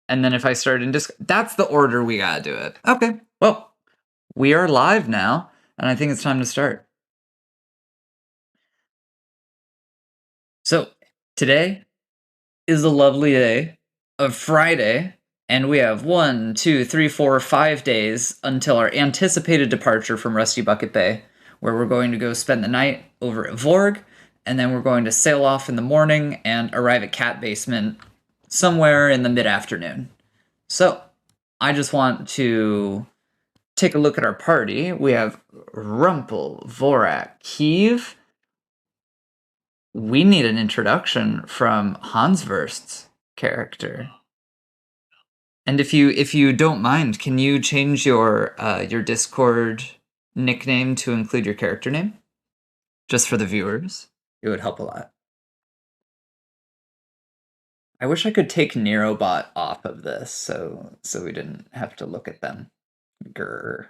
And then if I start in Discord, that's the order we gotta do it. Okay, well, we are live now, and I think it's time to start. So, today is a lovely day of Friday, and we have 1, 2, 3, 4, 5 days until our anticipated departure from Rusty Bucket Bay, where we're going to go spend the night over at Vorg, and then we're going to sail off in the morning and arrive at Catbasement somewhere in the mid-afternoon. So, I just want to take a look at our party. We have Rumpel, Vorak, Kiev. We need an introduction from Hansverst's character. And if you don't mind, can you change your Discord nickname to include your character name? Just for the viewers. It would help a lot. I wish I could take Nerobot off of this so we didn't have to look at them. Grr.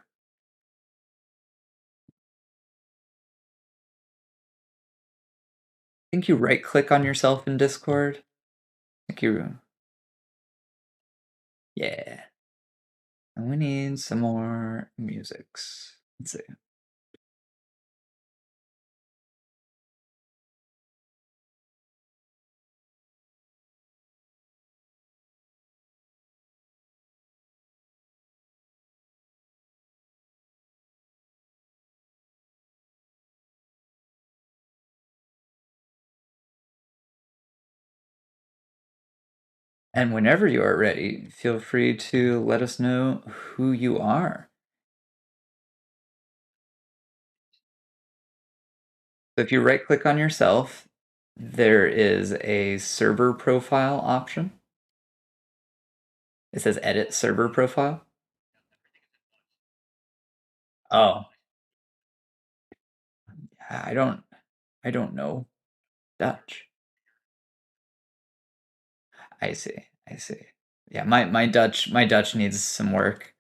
I think you right click on yourself in Discord. I think you. Yeah. And we need some more musics. Let's see. And whenever you are ready, feel free to let us know who you are. So if you right click on yourself, there is a server profile option. It says edit server profile. Oh. I don't know Dutch. I see. Yeah, my Dutch needs some work.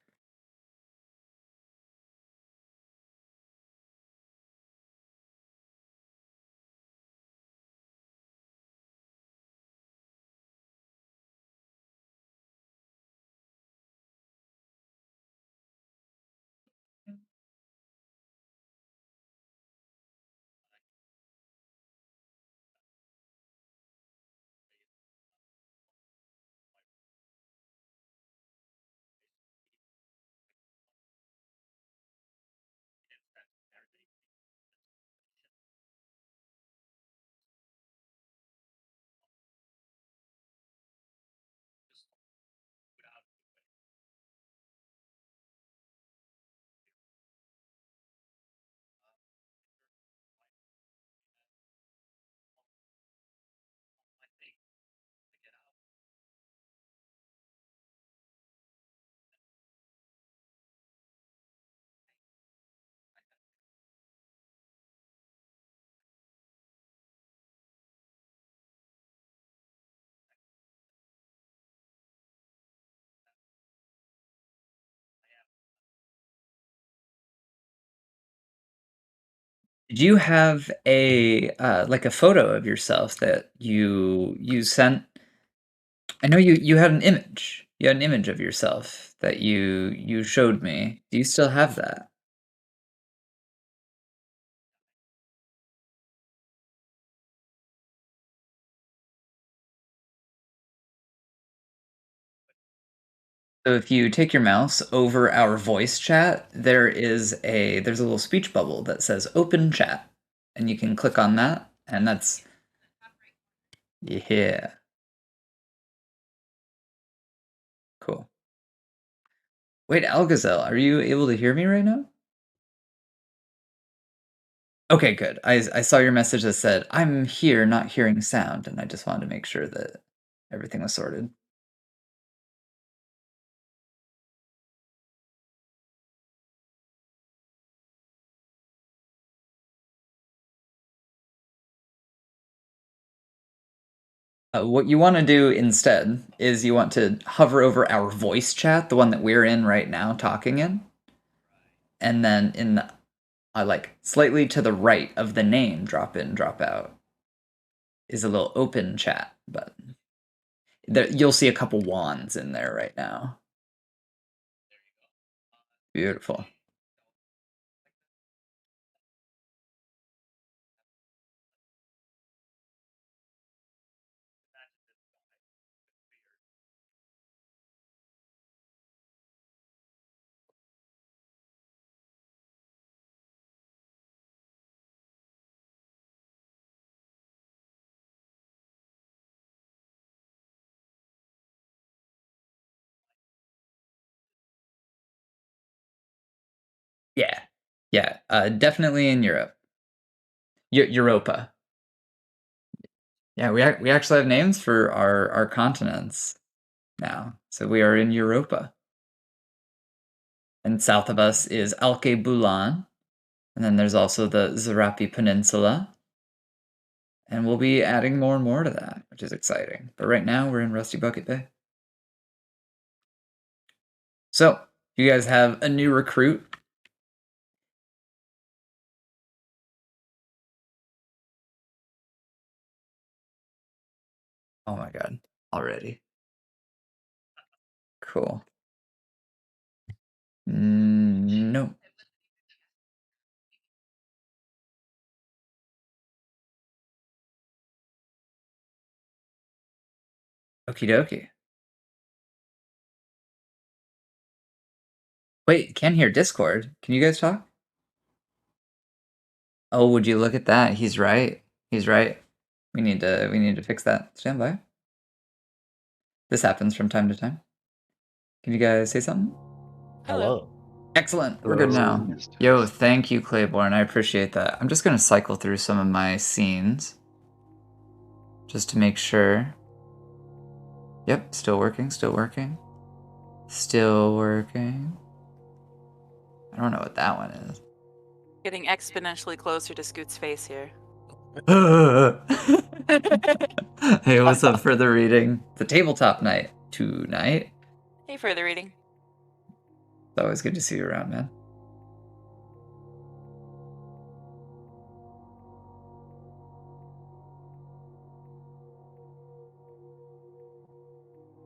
Did you have a like a photo of yourself that you sent? I know you had an image. You had an image of yourself that you showed me. Do you still have that? So if you take your mouse over our voice chat, there's a little speech bubble that says open chat, and you can click on that, and that's yeah. Cool. Wait, Algazel, are you able to hear me right now? Okay, good. I saw your message that said, "I'm here, not hearing sound," and I just wanted to make sure that everything was sorted. What you want to do instead is you want to hover over our voice chat, the one that we're in right now, talking in, and then in the like slightly to the right of the name, drop in, drop out, is a little open chat button. You'll see a couple wands in there right now. Beautiful. Yeah. Yeah. Definitely in Europe. Europa. Yeah, we actually have names for our continents now. So we are in Europa. And south of us is Alke Bulan. And then there's also the Zarapi Peninsula. And we'll be adding more and more to that, which is exciting. But right now we're in Rusty Bucket Bay. So, you guys have a new recruit. Oh my god, already. Cool. No. Okie dokie. Wait, can't hear Discord. Can you guys talk? Oh, would you look at that? He's right. He's right. We need to fix that. Stand by. This happens from time to time. Can you guys say something? Hello. Excellent. We're good now. Yo, thank you, Claiborne. I appreciate that. I'm just gonna cycle through some of my scenes just to make sure. Yep, still working, still working. Still working. I don't know what that one is. Getting exponentially closer to Scoot's face here. Hey, what's up for the reading? The tabletop night tonight. Hey, for the reading. It's always good to see you around, man.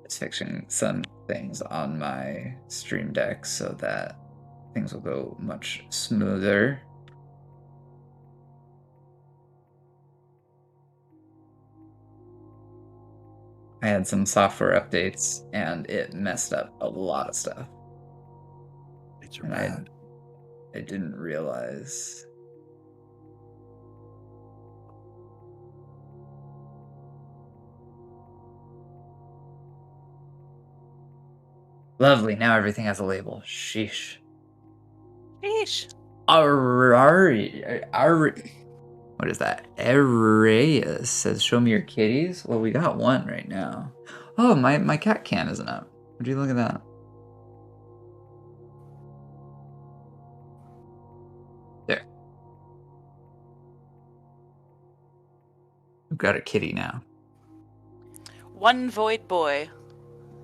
Just fixing some things on my stream deck so that things will go much smoother. I had some software updates and it messed up a lot of stuff. It's bad. I didn't realize. Lovely, now everything has a label. Sheesh. Sheesh. What is that? Arias says, show me your kitties. Well, we got one right now. Oh, my cat cam isn't up. Would you look at that? There. We've got a kitty now. One void boy.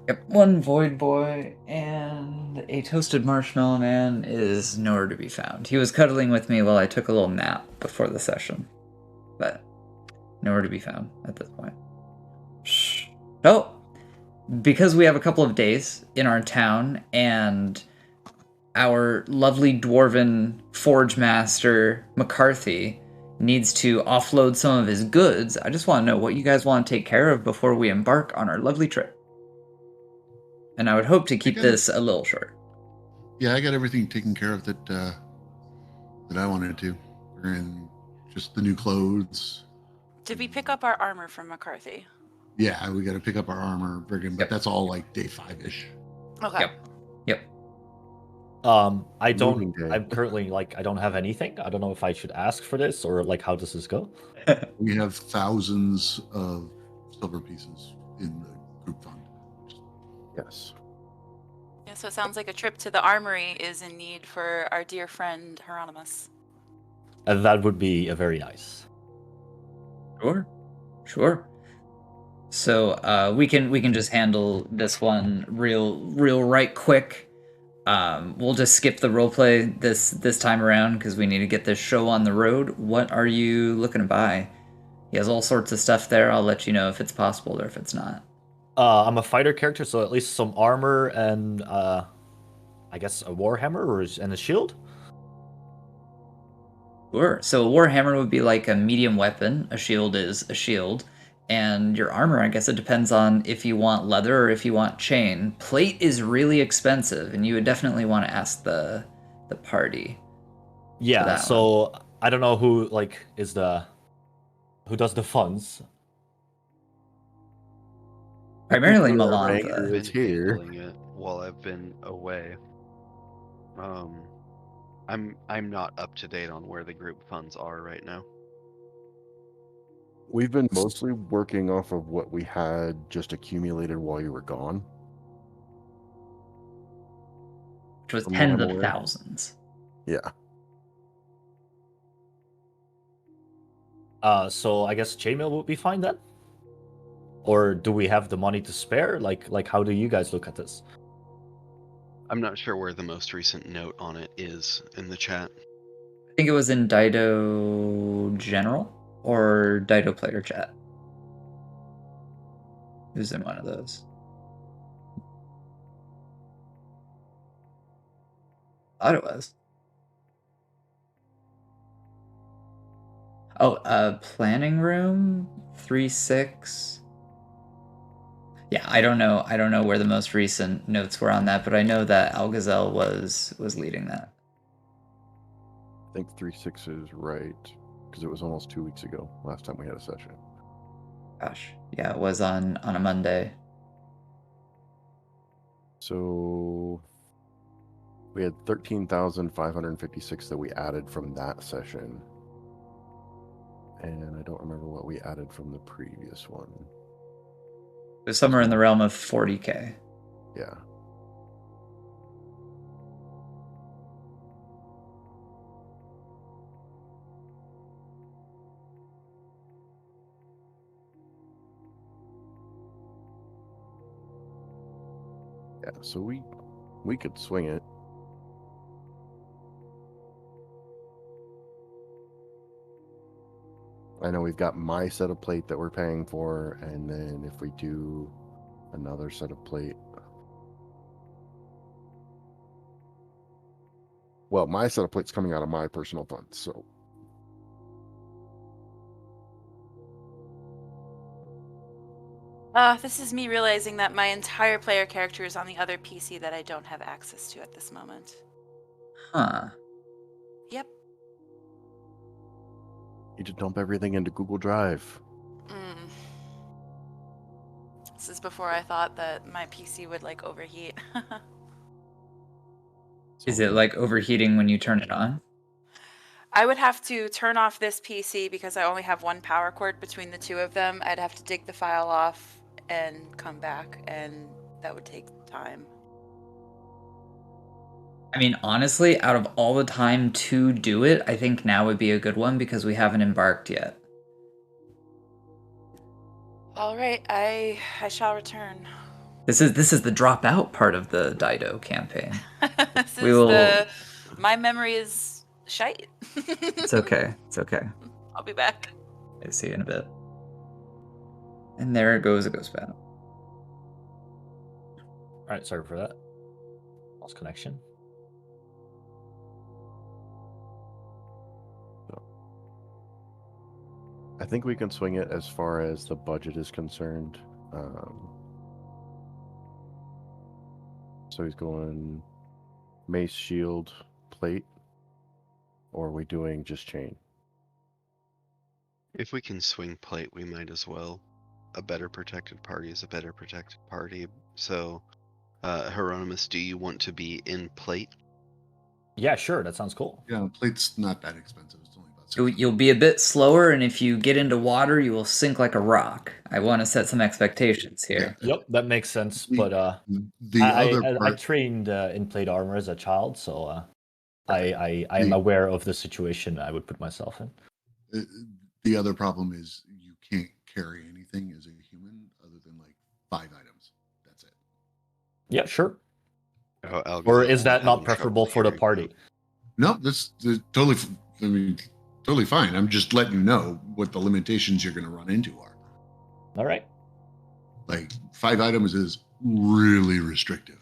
Yep, one void boy, and a toasted marshmallow man is nowhere to be found. He was cuddling with me while I took a little nap before the session, but nowhere to be found at this point. Shh. Oh, because we have a couple of days in our town, and our lovely dwarven forge master McCarthy needs to offload some of his goods, I just want to know what you guys want to take care of before we embark on our lovely trip. And I would hope to keep this a little short. Yeah, I got everything taken care of that I wanted to. And just the new clothes. Did we pick up our armor from McCarthy? Yeah, we got to pick up our armor, but that's all like day 5-ish. Okay. Yep. I'm currently I don't have anything. I don't know if I should ask for this or how does this go? We have thousands of silver pieces in the group fund. Yes. Yeah, so it sounds like a trip to the armory is in need for our dear friend Hieronymus. And that would be very nice. Sure. So we can just handle this one real right quick. We'll just skip the roleplay this time around because we need to get this show on the road. What are you looking to buy? He has all sorts of stuff there. I'll let you know if it's possible or if it's not. I'm a fighter character, so at least some armor and I guess a warhammer and a shield. Sure. So a warhammer would be like a medium weapon. A shield is a shield. And your armor, I guess it depends on if you want leather or if you want chain. Plate is really expensive, and you would definitely want to ask the party. Yeah, so I don't know who who does the funds. Primarily Malantha. Malantha. Handling it while I've been away. I'm not up to date on where the group funds are right now. We've been mostly working off of what we had just accumulated while you were gone. Which was tens of thousands. Yeah. So I guess chainmail would be fine then? Or do we have the money to spare? Like how do you guys look at this? I'm not sure where the most recent note on it is in the chat. I think it was in Dido General or Dido Player Chat. It was in one of those. Thought it was. Oh, planning room 3-6. Yeah, I don't know. I don't know where the most recent notes were on that, but I know that Algazel was leading that. I think 3-6 is right, because it was almost 2 weeks ago, last time we had a session. Gosh, yeah, it was on a Monday. So we had 13,556 that we added from that session. And I don't remember what we added from the previous one. It was somewhere in the realm of 40K. Yeah. Yeah, so we could swing it. I know we've got my set of plate that we're paying for, and then if we do another set of plate. Well, my set of plate's coming out of my personal funds, so. This is me realizing that my entire player character is on the other PC that I don't have access to at this moment. Huh. Yep. You just dump everything into Google Drive. This is before I thought that my PC would like overheat. Is it like overheating when you turn it on? I would have to turn off this PC because I only have one power cord between the two of them. I'd have to dig the file off and come back, and that would take time. I mean, honestly, out of all the time to do it, I think now would be a good one because we haven't embarked yet. All right, I shall return. This is the dropout part of the Dido campaign. My memory is shite. It's okay. It's okay. I'll be back. I see you in a bit. And there goes a ghost battle. All right, sorry for that. Lost connection. I think we can swing it as far as the budget is concerned. So he's going mace, shield, plate, or are we doing just chain? If we can swing plate, we might as well. A better protected party is a better protected party. So, Hieronymus, do you want to be in plate? Yeah, sure. That sounds cool. Yeah, plate's not that expensive. It's only about You'll be a bit slower, and if you get into water, you will sink like a rock. I want to set some expectations here. Yeah. Yep, that makes sense. But I trained in plate armor as a child, so I am aware of the situation I would put myself in. The other problem is you can't carry anything as a human other than like 5 items. That's it. Yeah, sure. Oh, or is that not preferable for the party? No, that's totally. I mean, totally fine. I'm just letting you know what the limitations you're going to run into are. All right. Like 5 items is really restrictive.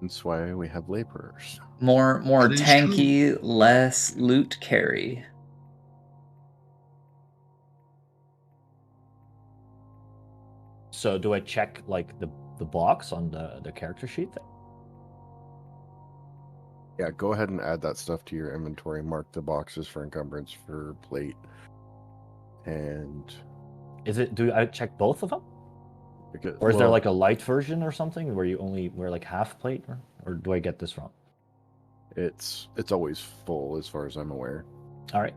That's why we have laborers. More tanky, less loot carry. So do I check like the box on the character sheet then? Yeah, go ahead and add that stuff to your inventory. Mark the boxes for encumbrance for plate. And do I check both of them? Or is there like a light version or something where you only wear like half plate, or do I get this wrong? It's always full as far as I'm aware. All right.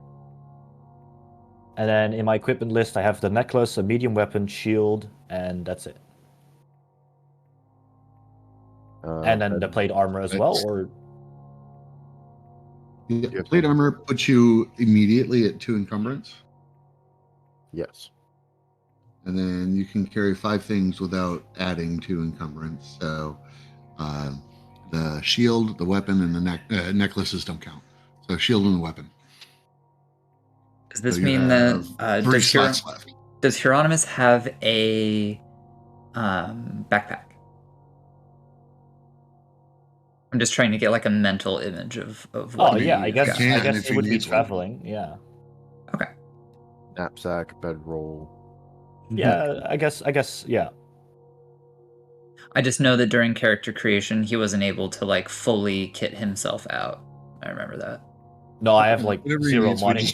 And then in my equipment list, I have the necklace, a medium weapon, shield, and that's it. And then the plate armor as well, or? Yeah, plate armor puts you immediately at 2 encumbrance. Yes. And then you can carry 5 things without adding 2 encumbrance. So the shield, the weapon, and the necklaces don't count. So shield and the weapon. Does this mean that 3 slots left. Does Hieronymus have a backpack? I'm just trying to get like a mental image of what. Oh yeah, I guess he would be traveling. Yeah. Okay. Knapsack, bedroll. Yeah, I guess, yeah. I just know that during character creation, he wasn't able to like fully kit himself out. I remember that. No, I have like 0 money.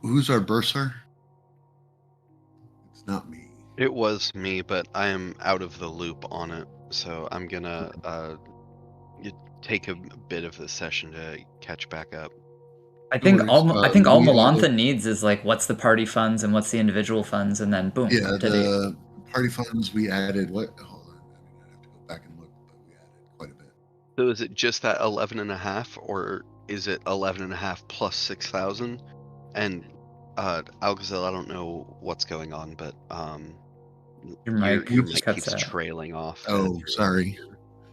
Who's our bursar? It's not me. It was me, but I am out of the loop on it, so I'm gonna take a bit of the session to catch back up. I think all Melantha needs is like what's the party funds and what's the individual funds, and then boom. Yeah, the party funds we added. What? Hold on, I have to go back and look, but we added quite a bit. So is it just that 11.5, or is it 11.5 plus 6,000? And Algazil, I don't know what's going on, but your mic keeps trailing off. Oh, sorry.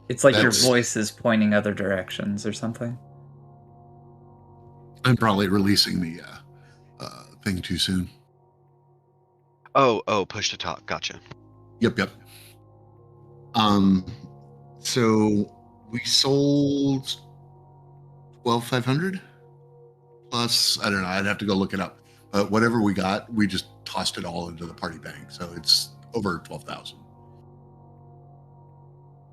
It's like your voice is pointing other directions or something. I'm probably releasing the thing too soon. Oh, push to talk. Gotcha. Yep. So we sold 12,500 plus. I don't know. I'd have to go look it up. But whatever we got, we just tossed it all into the party bank. So it's over 12,000.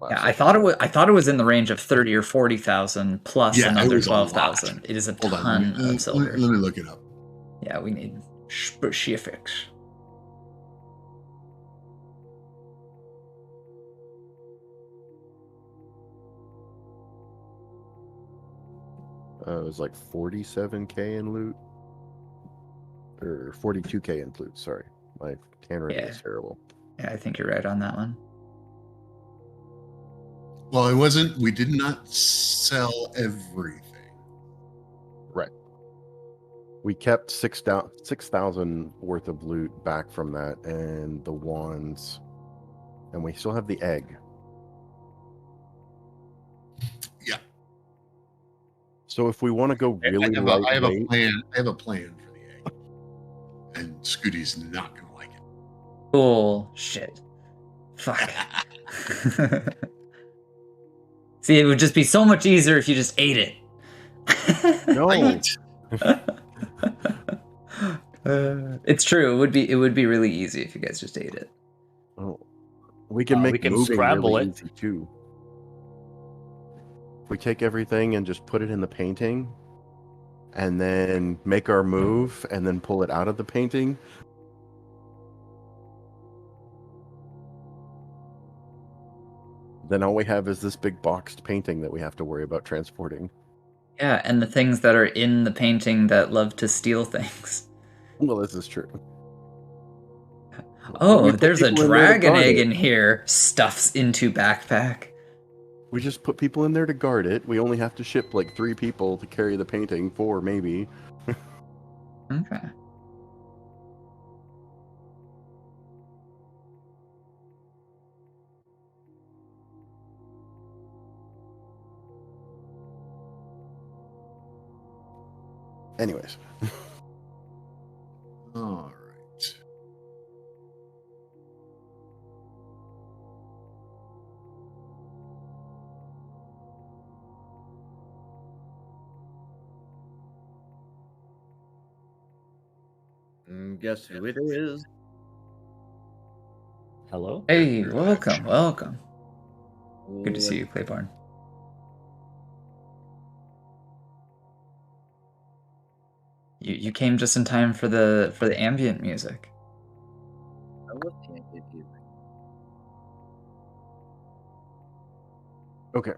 Yeah, I thought it was in the range of 30 or 40,000 plus another 12,000. It is a ton of silver. Let me look it up. Yeah, we need specifics. It was like 47k in loot, or 42k in loot. Sorry, my handwriting is terrible. Yeah, I think you're right on that one. Well, it wasn't. We did not sell everything. Right. We kept 6,000 worth of loot back from that, and the wands, and we still have the egg. Yeah. So if we want to go really I have a plan. I have a plan for the egg, and Scooty's not gonna like it. Oh shit! Fuck. See, it would just be so much easier if you just ate it. No. It's true. It would be really easy if you guys just ate it. Oh, we can scramble really it easy too. We take everything and just put it in the painting, and then make our move, and then pull it out of the painting. Then all we have is this big boxed painting that we have to worry about transporting. Yeah, and the things that are in the painting that love to steal things. Well, this is true. Oh, there's a dragon egg in here. Stuffs into backpack. We just put people in there to guard it. We only have to ship like 3 people to carry the painting, 4 maybe. Okay. Anyways. All right. guess who it is. Hello? Hey, welcome, welcome. Good to see you, Clayborn. You came just in time for the ambient music. I love the ambient music. Okay.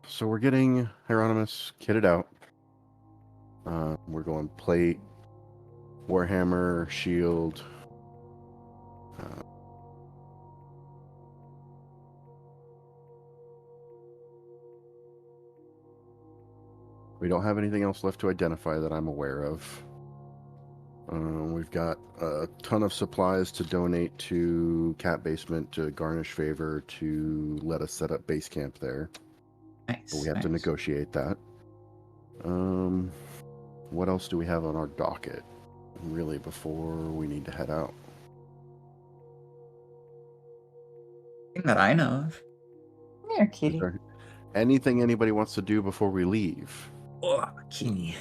So we're getting Hieronymus kitted out. We're going plate, Warhammer, shield. We don't have anything else left to identify that I'm aware of. We've got a ton of supplies to donate to Catbasement to garnish favor to let us set up base camp there. Nice. But we have to negotiate that. What else do we have on our docket, really, before we need to head out? Thing that I know of. Come here, kitty. Is there anything anybody wants to do before we leave? Oh, kitty.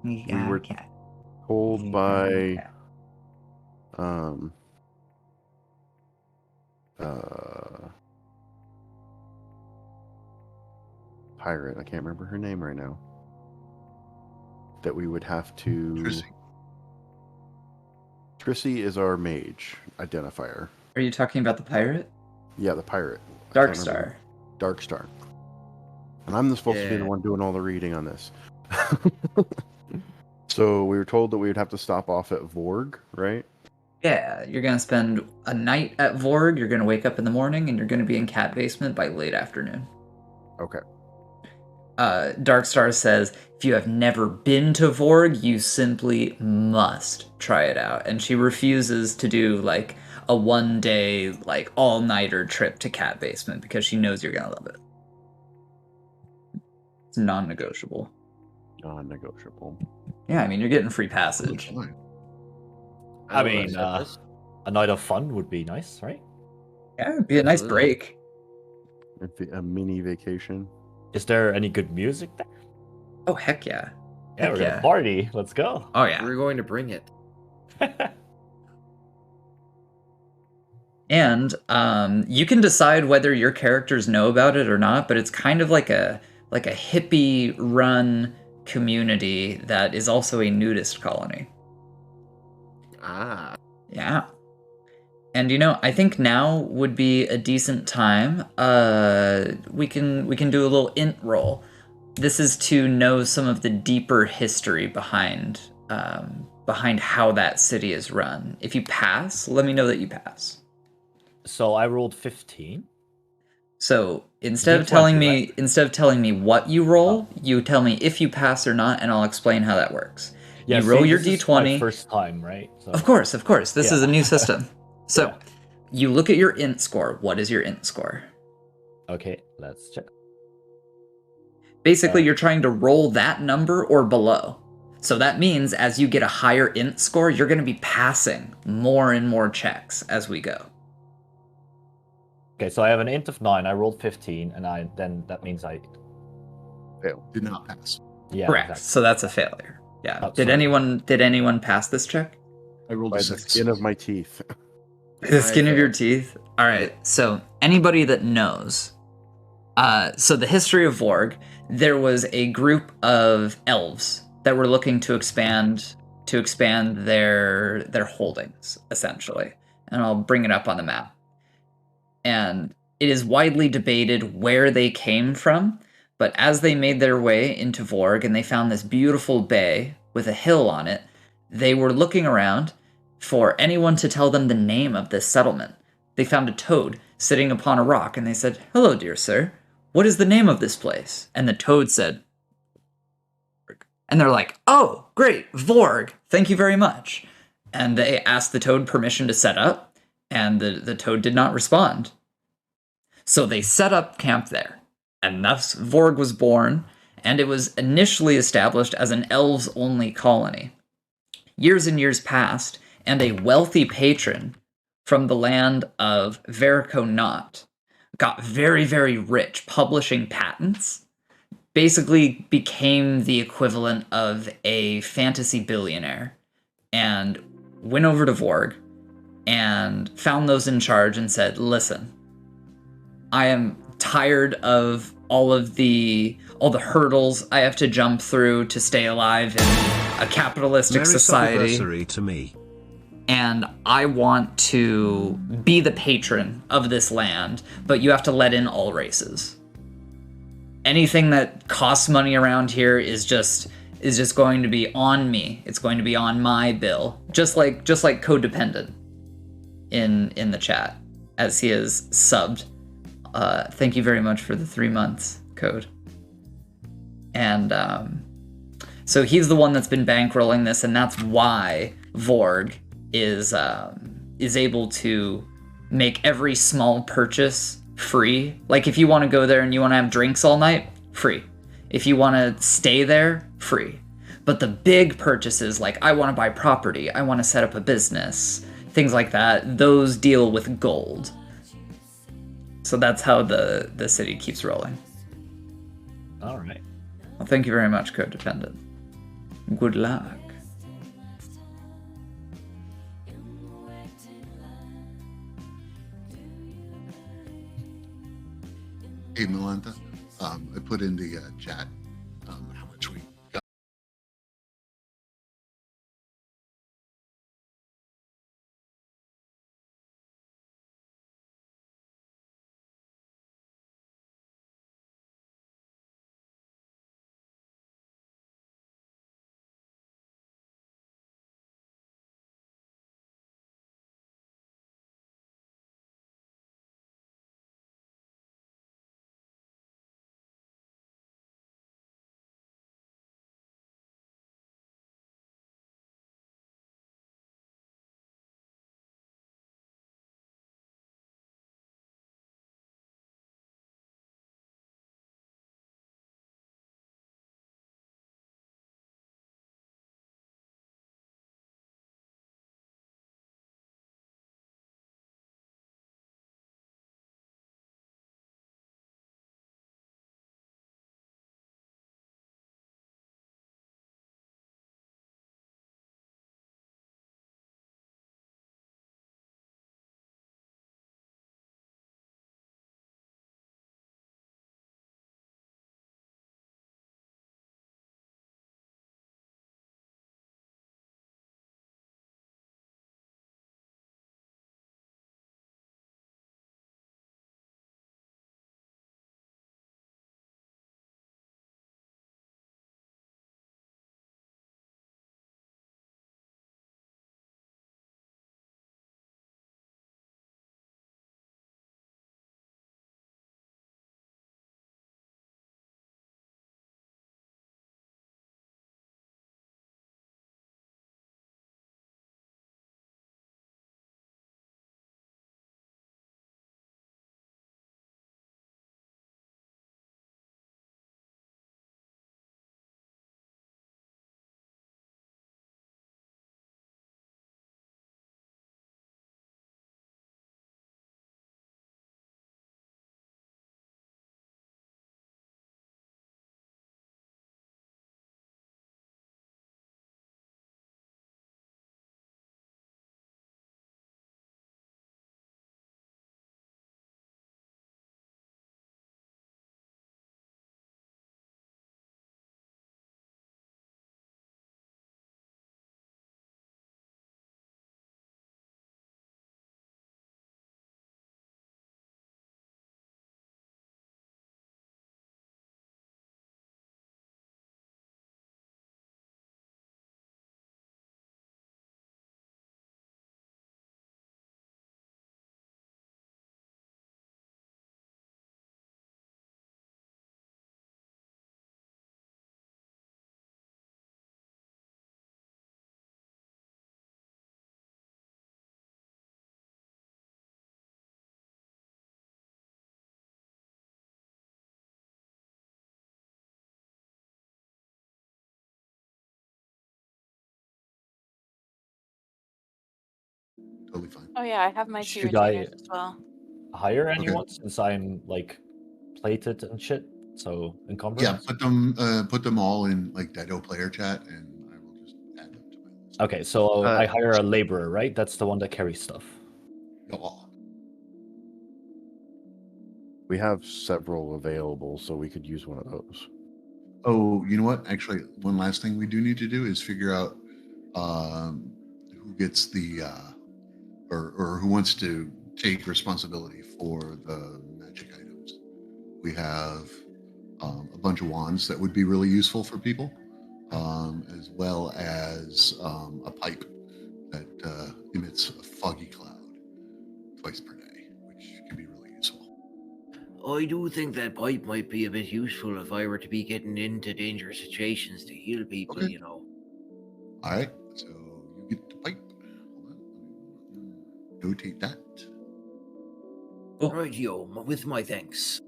We were told by pirate, I can't remember her name right now, that we would have to... Trissy is our mage identifier. Are you talking about the pirate? Yeah, the pirate. Darkstar. Darkstar. And I'm supposed to be the one doing all the reading on this. So we were told that we would have to stop off at Vorg, right? Yeah, you're going to spend a night at Vorg, you're going to wake up in the morning, and you're going to be in Catbasement by late afternoon. Okay. Darkstar says, if you have never been to Vorg, you simply must try it out. And she refuses to do, like, a one-day, like, all-nighter trip to Catbasement because she knows you're going to love it. It's non-negotiable. Non-negotiable. Yeah, I mean, you're getting free passage. I mean, a night of fun would be nice, right? Yeah, it'd be a nice break. A mini vacation. Is there any good music there? Oh, heck yeah. Yeah, we're gonna party. Let's go. Oh, yeah. We're going to bring it. And you can decide whether your characters know about it or not, but it's kind of like a hippie-run community that is also a nudist colony. Ah. Yeah. And I think now would be a decent time. We can do a little int roll. This is to know some of the deeper history behind how that city is run. If you pass, let me know that you pass. So I rolled 15. So instead of telling me what you roll, you tell me if you pass or not, and I'll explain how that works. Yeah, you roll your d20. D20. My first time, right? So. Of course. This is a new system. So you look at your int score. What is your int score? Okay, let's check. Basically, you're trying to roll that number or below. So that means as you get a higher int score, you're going to be passing more and more checks as we go. Okay, so I have an int of 9. I rolled 15, and then that means I failed. Did not pass. Yeah, correct. Exactly. So that's a failure. Yeah. Oh, did anyone pass this check? I rolled By a the 6. skin of my teeth. The skin of your teeth. All right. So anybody that knows, so the history of Vorg, there was a group of elves that were looking to expand their holdings, essentially. And I'll bring it up on the map. And it is widely debated where they came from, but as they made their way into Vorg and they found this beautiful bay with a hill on it, they were looking around for anyone to tell them the name of this settlement. They found a toad sitting upon a rock, and they said, "Hello, dear sir. What is the name of this place?" And the toad said, Vorg. And they're like, "Oh, great, Vorg. Thank you very much." And they asked the toad permission to set up, and the toad did not respond. So they set up camp there, and thus Vorg was born, and it was initially established as an elves-only colony. Years and years passed, and a wealthy patron from the land of Vericonot got very, very rich publishing patents, basically became the equivalent of a fantasy billionaire, and went over to Vorg and found those in charge and said, listen, I am tired of all the hurdles I have to jump through to stay alive in a capitalistic society. To me. And I want to be the patron of this land, but you have to let in all races. Anything that costs money around here is just going to be on me. It's going to be on my bill, just like Codependent in the chat, as he is subbed. Thank you very much for the 3 months, Code. And so he's the one that's been bankrolling this, and that's why Vorg is able to make every small purchase free. Like if you want to go there and you want to have drinks all night, free. If you want to stay there, free. But the big purchases, like I want to buy property, I want to set up a business, things like that, those deal with gold. So that's how the city keeps rolling. All right. Well, thank you very much, Codependent. Good luck. Hey, Melanta, I put in the chat how much we got. Totally fine. Oh yeah, I have my 2 Should I retainers as well. hire anyone since I'm like plated and shit? So encumbered. Yeah, put them all in like Dido player chat, and I will just add them to my list. Okay, so I hire a laborer, right? That's the one that carries stuff. Oh, We have several available, so we could use one of those. Oh, you know what? Actually, one last thing we do need to do is figure out who gets the or who wants to take responsibility for the magic items. We have a bunch of wands that would be really useful for people, as well as a pipe that emits a foggy cloud twice per day, which can be really useful. I do think that pipe might be a bit useful if I were to be getting into dangerous situations to heal people, Okay. you know. All right, so you get the pipe. Hold on. Notate that. Cool. Right, yo, with my thanks.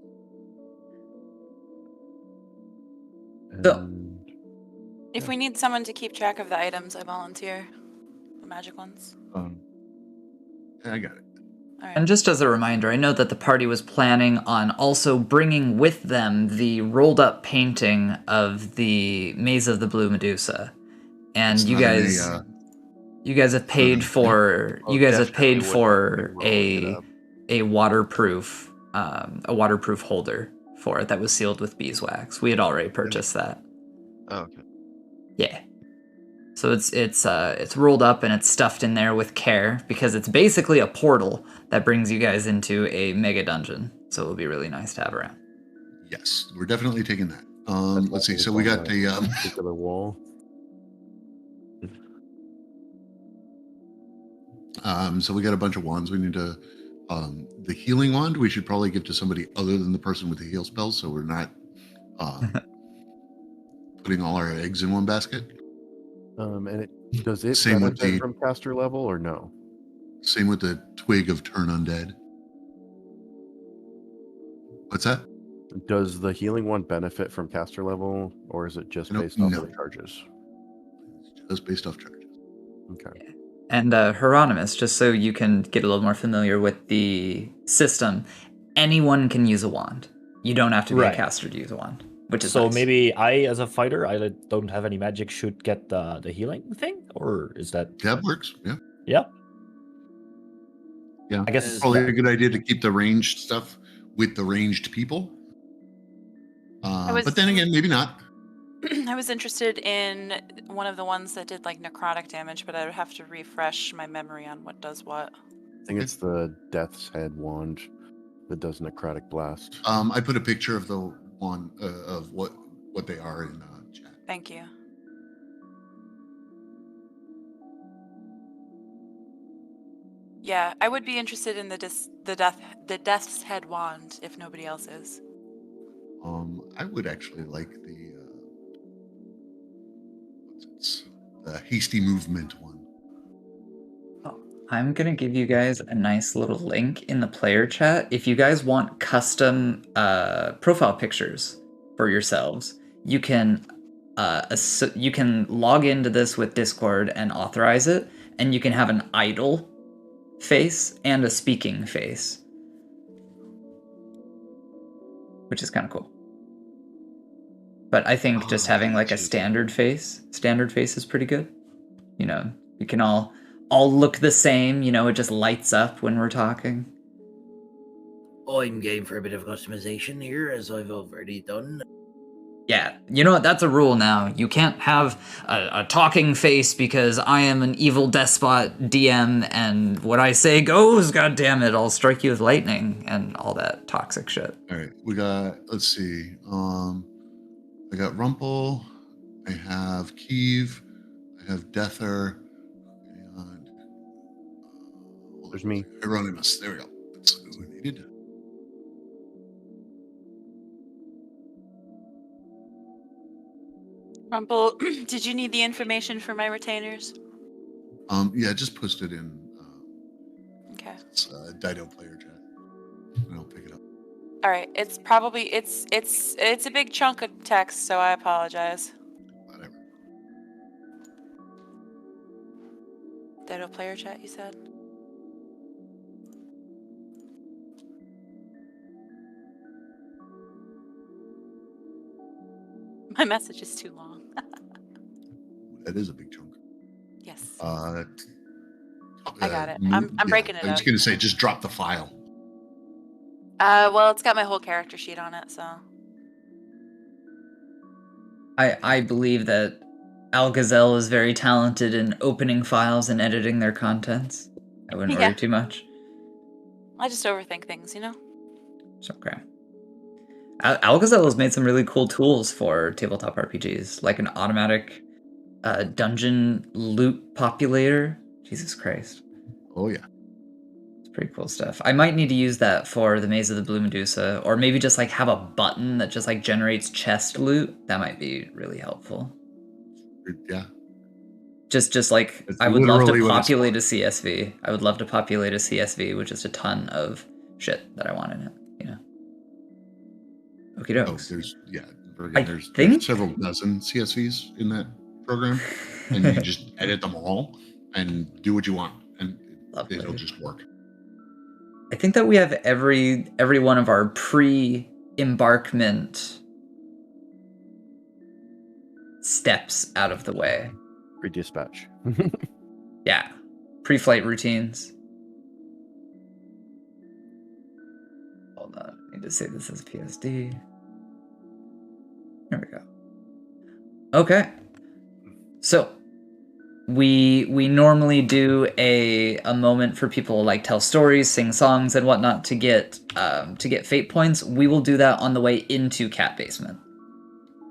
So- And If we need someone to keep track of the items, I volunteer. The magic ones. I got it. All right. And just as a reminder, I know that the party was planning on also bringing with them the rolled up painting of the Maze of the Blue Medusa. And It's you not in guys a, you guys have paid for Oh, you guys have definitely paid would not for be rolling it a waterproof holder for it that was sealed with beeswax. We had already purchased that. Oh, okay. Yeah. So it's rolled up and it's stuffed in there with care because it's basically a portal that brings you guys into a mega dungeon. So it'll be really nice to have around. yes, we're definitely taking that. That's Let's see. why So it's we on got that particular wall. so we got a bunch of wands. We need to the healing wand. We should probably give to somebody other than the person with the heal spells, so we're not putting all our eggs in one basket. And does it Same with benefit the- from caster level or no? Same with the twig of turn undead. What's that? Does the healing one benefit from caster level, or is it just No, based off no. of the charges? Just based off charges. Okay. And Hieronymus, just so you can get a little more familiar with the system, anyone can use a wand. You don't have to be a Right. caster to use a wand, which is So nice. maybe I, as a fighter, I don't have any magic, should get the healing thing, or is that? That works. Yeah. Yeah. Yeah. I guess Probably a good idea to keep the ranged stuff with the ranged people. But then again, maybe not. I was interested in one of the ones that did like necrotic damage, but I would have to refresh my memory on what does what. I think it's the Death's Head wand that does necrotic blast. I put a picture of the one of what they are in chat. Thank you. Yeah, I would be interested in the Death's Head wand if nobody else is. I would actually like the hasty movement one. I'm gonna give you guys a nice little link in the player chat. If you guys want custom profile pictures for yourselves, you can log into this with Discord and authorize it, and you can have an idle face and a speaking face, which is kind of cool. But I think just having like a standard face is pretty good. You know, you can all look the same, you know, it just lights up when we're talking. I'm game for a bit of customization here, as I've already done. Yeah, you know what, that's a rule now. You can't have a talking face because I am an evil despot DM and what I say goes, goddammit, I'll strike you with lightning and all that toxic shit. All right, we got, let's see, I got Rumple, I have Keeve, I have Deather, and There's me. Hieronymus. There we go. That's who we needed. Rumple, did you need the information for my retainers? Yeah, just post it in Okay. it's Dido player chat, and I'll pick it up. All right. It's probably it's a big chunk of text, so I apologize. Whatever. Ditto player chat, you said? My message is too long. That is a big chunk. Yes. I got it. I'm breaking it up. I was going to say, just drop the file. Well, it's got my whole character sheet on it, so. I believe that Algazelle is very talented in opening files and editing their contents. I wouldn't worry too much. I just overthink things, you know? It's okay. Algazelle has made some really cool tools for tabletop RPGs, like an automatic dungeon loot populator. Jesus Christ. Oh, yeah. It's pretty cool stuff. I might need to use that for the Maze of the Blue Medusa, or maybe just like have a button that just like generates chest loot. That might be really helpful. Yeah. Just like It's I would love to literally what it's populate a CSV. I would love to populate a CSV with just a ton of shit that I want in it, you know. Okie dokes. There's several dozen CSVs in that program, and you just edit them all and do what you want, and it'll just work. I think that we have every one of our pre-embarkment steps out of the way. Pre-dispatch. Yeah. Pre-flight routines. Hold on. I need to save this as PSD. There we go. Okay. So we normally do a moment for people to like tell stories, sing songs, and whatnot to get fate points. We will do that on the way into Catbasement.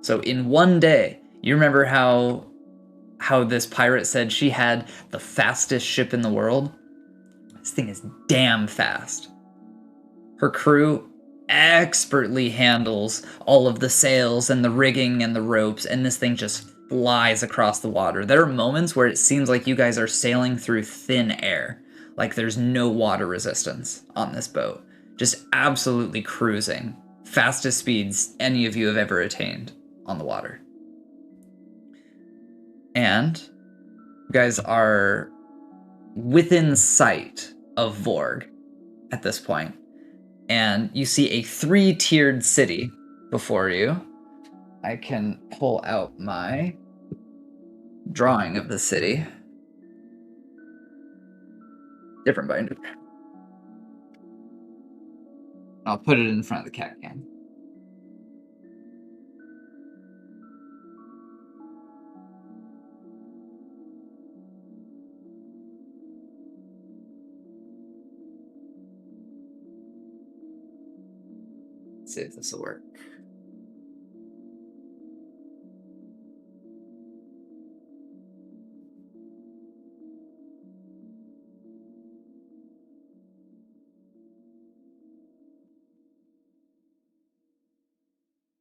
So in one day, you remember how this pirate said she had the fastest ship in the world? This thing is damn fast. Her crew expertly handles all of the sails and the rigging and the ropes, and this thing just flies across the water. There are moments where it seems like you guys are sailing through thin air, like there's no water resistance on this boat. Just absolutely cruising. Fastest speeds any of you have ever attained on the water. And you guys are within sight of Vorg at this point. And you see a 3-tiered city before you. I can pull out my drawing of the city. Different binder. I'll put it in front of the cat cam. Let's see if this will work.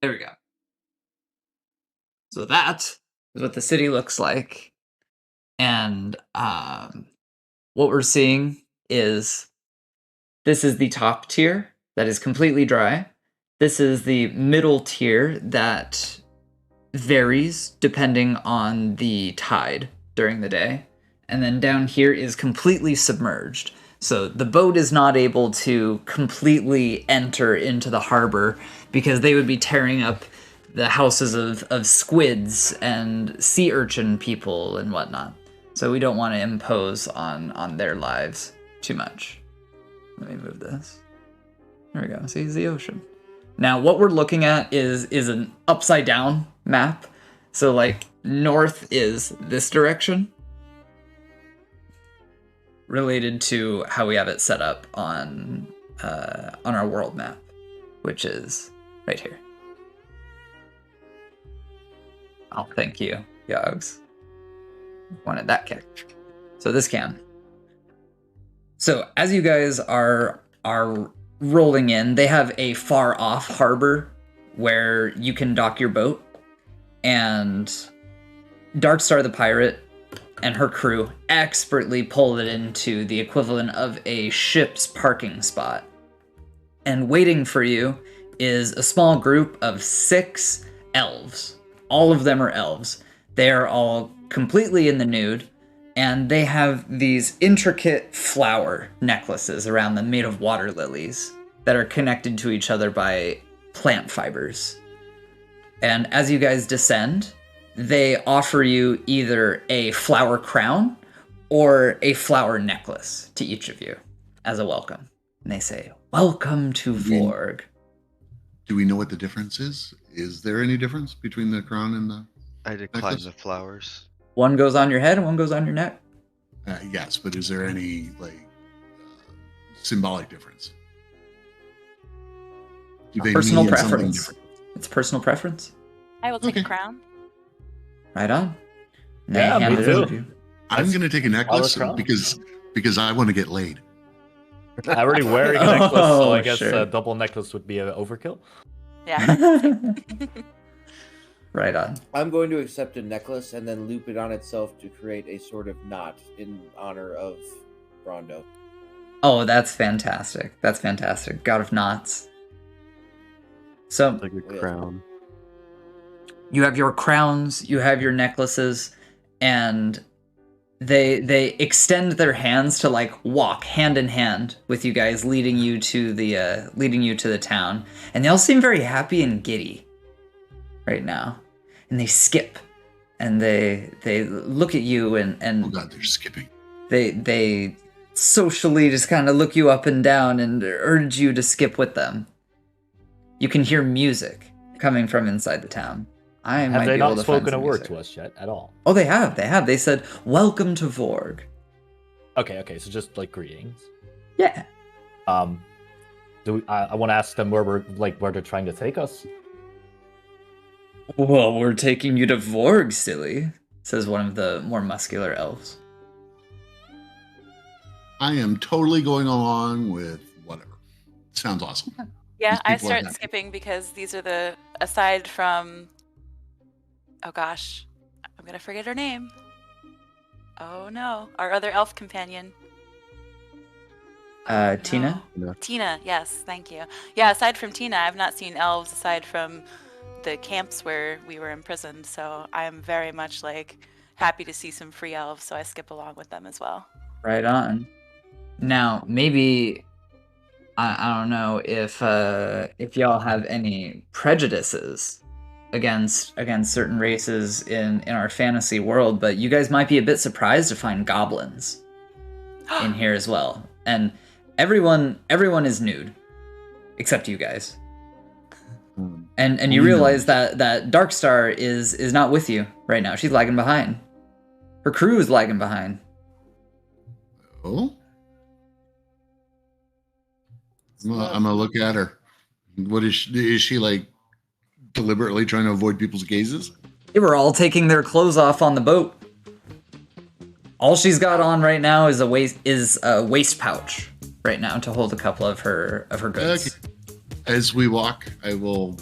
There we go. So that is what the city looks like. And what we're seeing is this is the top tier that is completely dry. This is the middle tier that varies depending on the tide during the day. And then down here is completely submerged. So the boat is not able to completely enter into the harbor because they would be tearing up the houses of squids and sea urchin people and whatnot. So we don't want to impose on their lives too much. Let me move this. There we go. See, it's the ocean. Now, what we're looking at is an upside down map. So, like, north is this direction, related to how we have it set up on our world map, which is right here. Oh, thank you, Yogs. Wanted that kick. So this can. So as you guys are rolling in, they have a far off harbor where you can dock your boat, and Darkstar the pirate and her crew expertly pull it into the equivalent of a ship's parking spot. And waiting for you is a small group of 6 elves. All of them are elves. They are all completely in the nude, and they have these intricate flower necklaces around them made of water lilies that are connected to each other by plant fibers. And as you guys descend, they offer you either a flower crown or a flower necklace to each of you as a welcome. And they say, "Welcome to Vorg." Do we know what the difference is? Is there any difference between the crown and the I decline necklace? the flowers. One goes on your head and one goes on your neck. Yes, but is there any symbolic difference? Do they Personal mean something preference. different? It's personal preference. I will take Okay. a crown. Right on. Now Yeah, you hand me it over too. to you. I'm going to take a necklace crown. because I want to get laid. I'm already wearing a necklace, so I guess sure. a double necklace would be an overkill. Yeah. Right on. I'm going to accept a necklace and then loop it on itself to create a sort of knot in honor of Rondo. Oh, that's fantastic. That's fantastic. God of Knots. So Like a crown. you have your crowns, you have your necklaces, and they extend their hands to like walk hand in hand with you guys, leading you to the town. And they all seem very happy and giddy right now. And they skip, and they look at you and Oh God, they're skipping. they socially just kind of look you up and down and urge you to skip with them. You can hear music coming from inside the town. I might Have they be able not to spoken find a some word music. to us yet at all? Oh, they have. They said, "Welcome to Vorg." Okay, so just like greetings. Yeah. I want to ask them where they're trying to take us. Well, we're taking you to Vorg, silly, says one of the more muscular elves. I am totally going along with whatever. Sounds awesome. Yeah, These I people are start happy. skipping because these are aside from, oh gosh, I'm gonna forget her name. Oh no, our other elf companion. Tina? No. Tina, yes, thank you. Yeah, aside from Tina, I've not seen elves aside from the camps where we were imprisoned, so I'm very much happy to see some free elves, so I skip along with them as well. Right on. Now, maybe I don't know if y'all have any prejudices against certain races in our fantasy world, but you guys might be a bit surprised to find goblins in here as well. And everyone is nude except you guys. And you realize that Darkstar is not with you right now. She's lagging behind. Her crew is lagging behind. Oh? I'm gonna look at her. What is she like deliberately trying to avoid people's gazes? They were all taking their clothes off on the boat. All she's got on right now is a waist pouch right now to hold a couple of her goods. Okay. As we walk, I will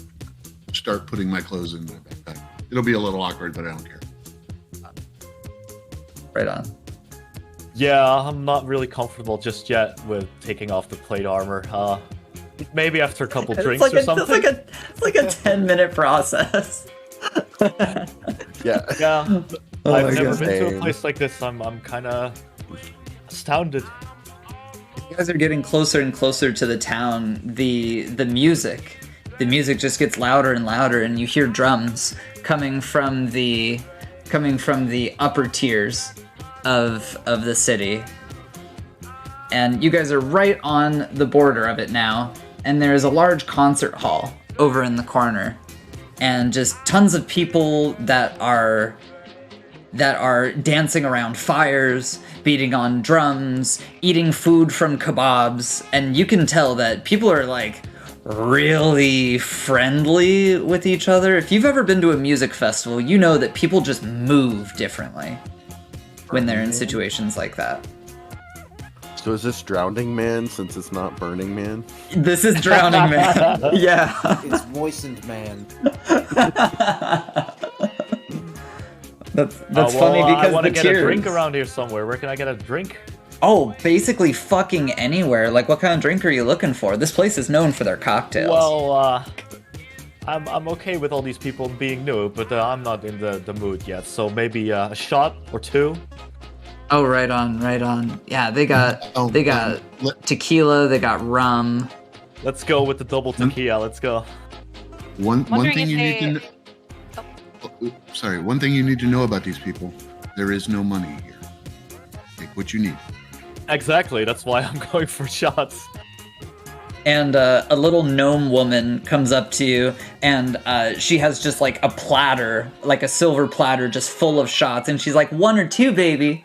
start putting my clothes in my backpack. It'll be a little awkward, but I don't care. Right on. Yeah, I'm not really comfortable just yet with taking off the plate armor. Maybe after a couple drinks or something. It's like a 10-minute process. Yeah. Oh I've my never God. been to a place like this. I'm kind of astounded. You guys are getting closer and closer to the town. The music just gets louder and louder, and you hear drums coming from the upper tiers of the city. And you guys are right on the border of it now, and there's a large concert hall over in the corner, and just tons of people that are dancing around fires, beating on drums, eating food from kebabs, and you can tell that people are really friendly with each other. If you've ever been to a music festival, you know that people just move differently when they're in situations like that. So is this Drowning Man since it's not Burning Man? This is Drowning Man. Yeah. It's Moistened Man. That's funny because I want to get tears. a drink around here somewhere. Where can I get a drink? Oh, basically fucking anywhere. What kind of drink are you looking for? This place is known for their cocktails. Well, I'm okay with all these people being new, but I'm not in the mood yet. So maybe a shot or two. Oh, right on. Yeah, they got tequila, they got rum. Let's go with the double tequila. Let's go. One Wondering thing if you they- need to sorry, one thing you need to know about these people, there is no money here. Take what you need. Exactly, that's why I'm going for shots. And a little gnome woman comes up to you, and she has just like a platter, like a silver platter, just full of shots, and she's like, 1 or 2, baby.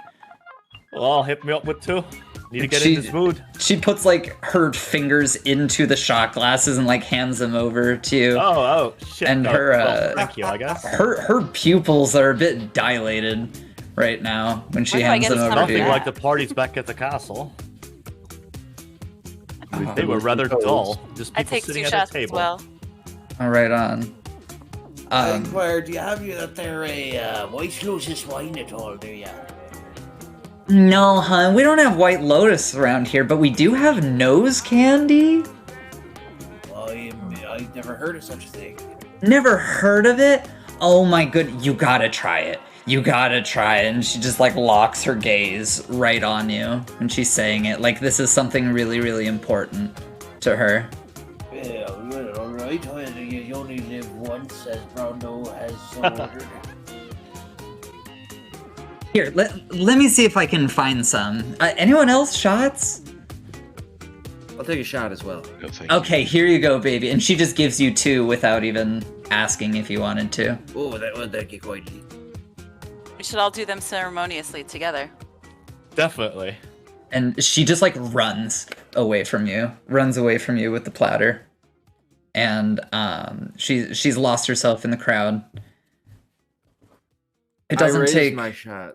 Well, hit me up with 2. Need to get in this mood. She puts like her fingers into the shot glasses and like hands them over to you. Oh, shit. And no, her, well, thank you, I guess. Her pupils are a bit dilated right now when she hands them over to you. Nothing like the parties back at the castle. They were rather dull. Just people sitting at a table. Well. All right, on. I inquired, do you have that there White Lotus wine at all, do you? No, hun, we don't have White Lotus around here, but we do have nose candy. I've never heard of such a thing. Never heard of it? Oh my good, you gotta try it. You gotta try it. And she just like locks her gaze right on you when she's saying it. Like this is something really, really important to her. Yeah, well, alright. You only live once, as Browno has so ordered. Here, let me see if I can find some. Anyone else shots? I'll take a shot as well. Okay, here you go, baby. And she just gives you 2 without even asking if you wanted to. Oh, that would thank you kindly. We should all do them ceremoniously together. Definitely. And she just like runs away from you with the platter. And she's lost herself in the crowd. It doesn't take my shot.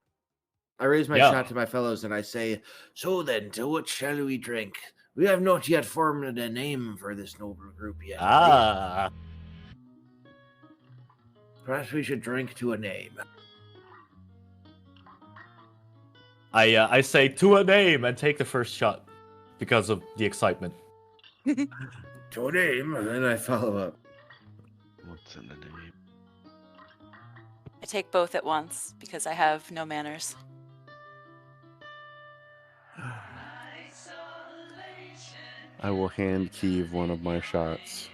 I raise my shot to my fellows and I say, so then, to what shall we drink? We have not yet formed a name for this noble group yet. Ah. Perhaps we should drink to a name. I say to a name and take the first shot because of the excitement. To a name, and then I follow up. What's in the name? I take both at once because I have no manners. I will hand Keeve one of my shots.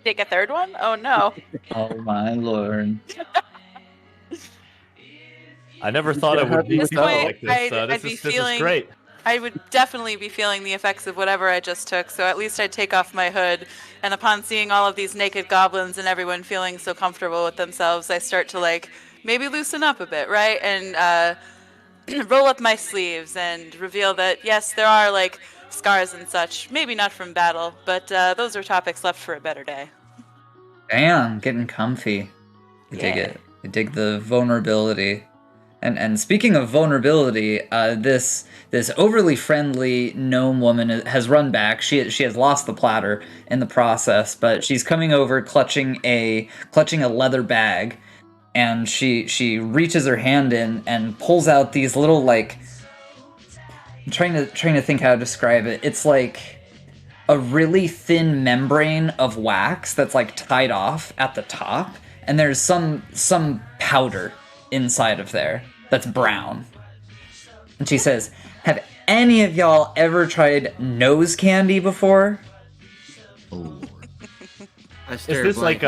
Take a third one? Oh no. Oh my lord. I never thought it would be like this. This is great. I would definitely be feeling the effects of whatever I just took, so at least I'd take off my hood, and upon seeing all of these naked goblins and everyone feeling so comfortable with themselves, I start to, like, maybe loosen up a bit, right? And roll up my sleeves and reveal that, yes, there are, like, scars and such. Maybe not from battle, but those are topics left for a better day. Damn, getting comfy. I dig it. I dig the vulnerability. And speaking of vulnerability, this overly friendly gnome woman has run back. She has lost the platter in the process, but she's coming over clutching a leather bag, and she reaches her hand in and pulls out these little, like, I'm trying to think how to describe it. It's like a really thin membrane of wax that's like tied off at the top, and there's some powder inside of there that's brown. And she says, have any of y'all ever tried nose candy before? Oh. Is this like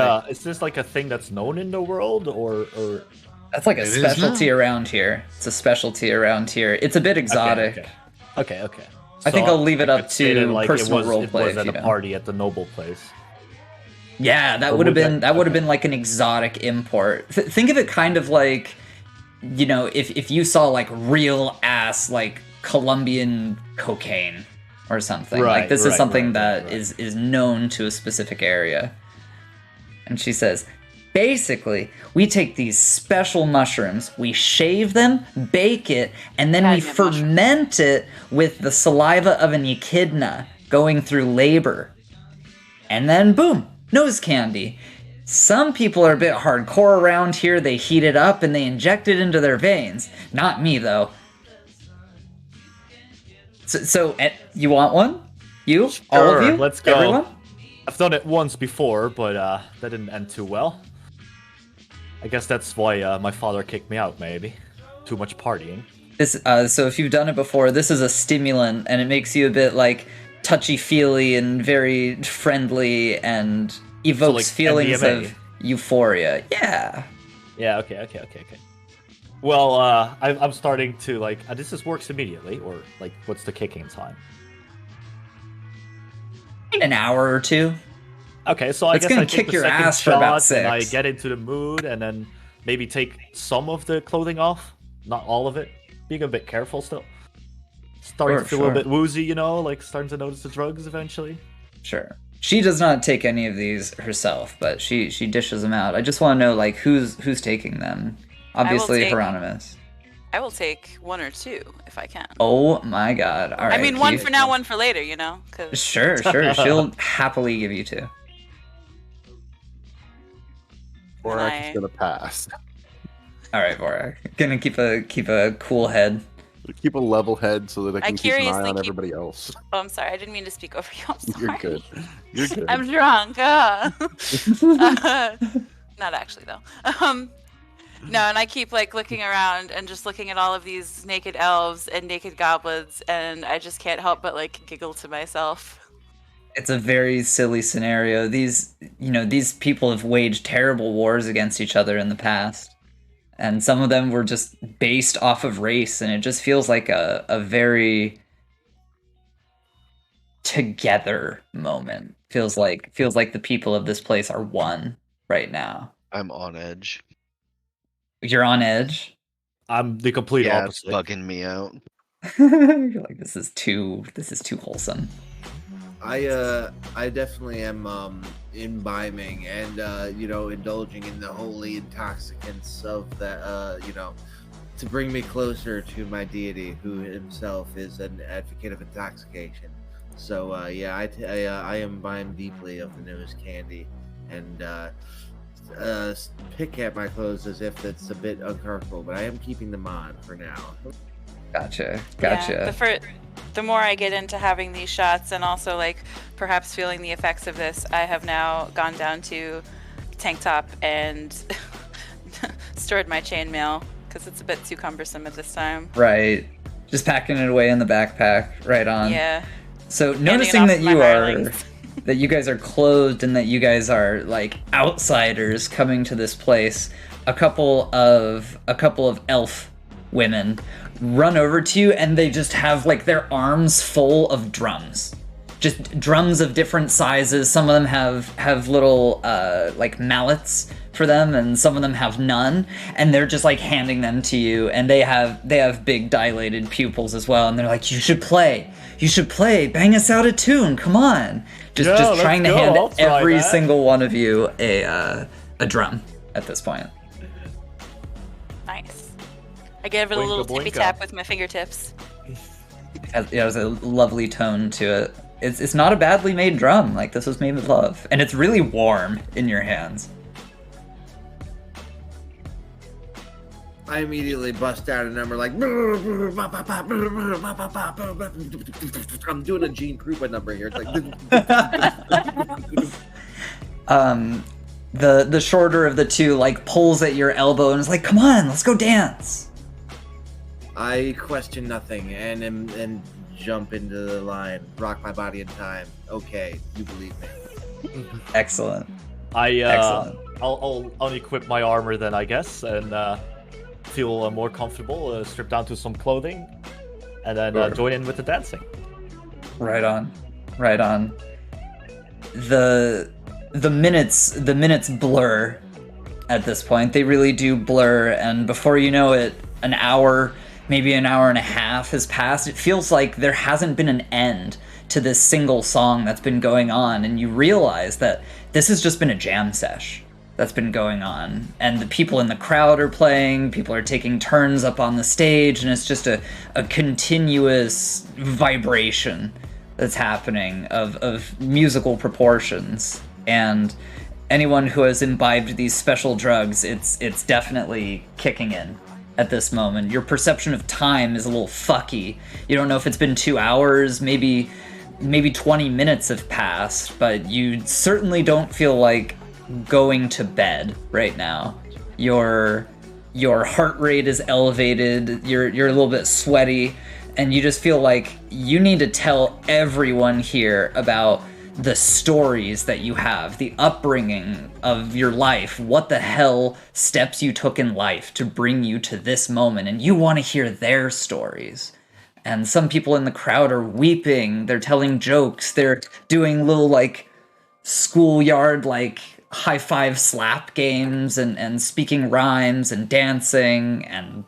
a thing that's known in the world, or that's like a specialty around here? It's a specialty around here. It's a bit exotic. Okay. I think I'll leave it up to like personal roleplay. It was at a party at the noble place. Yeah, that would have been like an exotic import. Think of it kind of like, you know, if you saw like real ass like Colombian cocaine or something. Like this is something that is known to a specific area. And she says, basically, we take these special mushrooms, we shave them, bake it, and then we ferment it with the saliva of an echidna going through labor. And then boom, nose candy. Some people are a bit hardcore around here. They heat it up and they inject it into their veins. Not me, though. So you want one? You? Sure, all of you? Let's go. Everyone? I've done it once before, but that didn't end too well. I guess that's why my father kicked me out, maybe. Too much partying. So if you've done it before, this is a stimulant, and it makes you a bit, like, touchy-feely and very friendly, and evokes feelings of... euphoria. Yeah. Yeah, okay. Well, I'm starting to, like, this works immediately, or, like, what's the kicking time? An hour or two. Okay, so I guess gonna I kick take the your second ass for about shot, and I 6. get into the mood, and then maybe take some of the clothing off, not all of it, being a bit careful still. Starting to feel a little bit woozy, you know, like starting to notice the drugs eventually. Sure. She does not take any of these herself, but she dishes them out. I just want to know, like, who's taking them. Obviously, Hieronymus. I will take 1 or 2 if I can. Oh my god. All right. I mean, 1 for now, 1 for later, you know? Sure. She'll happily give you 2. Vorg is gonna pass. All right, Vorg. Gonna keep a cool head. Keep a level head so that I can keep an eye on everybody else. Oh, I'm sorry. I didn't mean to speak over you. I'm sorry. You're good. You're good. I'm drunk. Not actually, though. No, and I keep, like, looking around and just looking at all of these naked elves and naked goblins, and I just can't help but, like, giggle to myself. It's a very silly scenario. These people have waged terrible wars against each other in the past. And some of them were just based off of race, and it just feels like a very together moment. Feels like the people of this place are one right now. I'm on edge. You're on edge? I'm the complete opposite. It's bugging me out. You're like, this is too wholesome. I definitely am imbibing and indulging in the holy intoxicants of that to bring me closer to my deity, who himself is an advocate of intoxication. So I imbibe deeply of the nose candy and pick at my clothes as if it's a bit uncomfortable, but I am keeping them on for now. Gotcha. Yeah, the more I get into having these shots and also, like, perhaps feeling the effects of this, I have now gone down to tank top and stored my chainmail because it's a bit too cumbersome at this time. Right. Just packing it away in the backpack. Right on. Yeah. So noticing that that you guys are clothed and that you guys are, like, outsiders coming to this place, a couple of elf women run over to you, and they just have, like, their arms full of drums. Just drums of different sizes. Some of them have little like mallets for them, and some of them have none, and they're just, like, handing them to you, and they have big dilated pupils as well, and they're like, you should play, bang us out a tune, come on. Just trying to hand every single one of you a drum at this point. Nice. I give it a little tippy tap with my fingertips. It has a lovely tone to it. It's not a badly made drum. Like, this was made with love, and it's really warm in your hands. I immediately bust out a number like I'm doing a Gene Krupa number here. It's like the shorter of the two, like, pulls at your elbow and is like, come on, let's go dance. I question nothing and jump into the line, rock my body in time. Okay, you believe me. Excellent. I'll unequip my armor then, I guess, and feel more comfortable, strip down to some clothing, and then join in with the dancing. Right on. The minutes blur at this point. They really do blur, and before you know it, an hour, maybe an hour and a half has passed. It feels like there hasn't been an end to this single song that's been going on, and you realize that this has just been a jam sesh that's been going on, and the people in the crowd are playing, people are taking turns up on the stage, and it's just a continuous vibration that's happening of musical proportions. And anyone who has imbibed these special drugs, it's definitely kicking in at this moment. Your perception of time is a little fucky. You don't know if it's been 2 hours, maybe 20 minutes have passed, but you certainly don't feel like going to bed right now. Your heart rate is elevated, you're a little bit sweaty, and you just feel like you need to tell everyone here about the stories that you have, the upbringing of your life, what the hell steps you took in life to bring you to this moment, and you want to hear their stories. And some people in the crowd are weeping, they're telling jokes, they're doing little, like, schoolyard, like, high-five slap games, and speaking rhymes, and dancing, and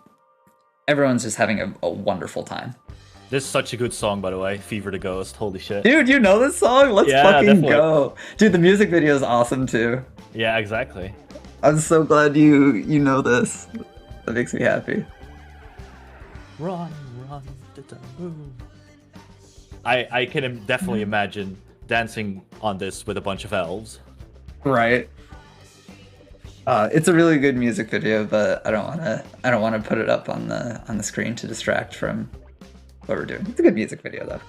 everyone's just having a wonderful time. This is such a good song, by the way. Fever the Ghost. Holy shit. Dude, you know this song? Let's fucking definitely. go. Dude, the music video is awesome, too. Yeah, exactly. I'm so glad you know this. That makes me happy. Run, move. I can definitely imagine dancing on this with a bunch of elves. Right. It's a really good music video, but I don't wanna put it up on the screen to distract from what we're doing. It's a good music video though.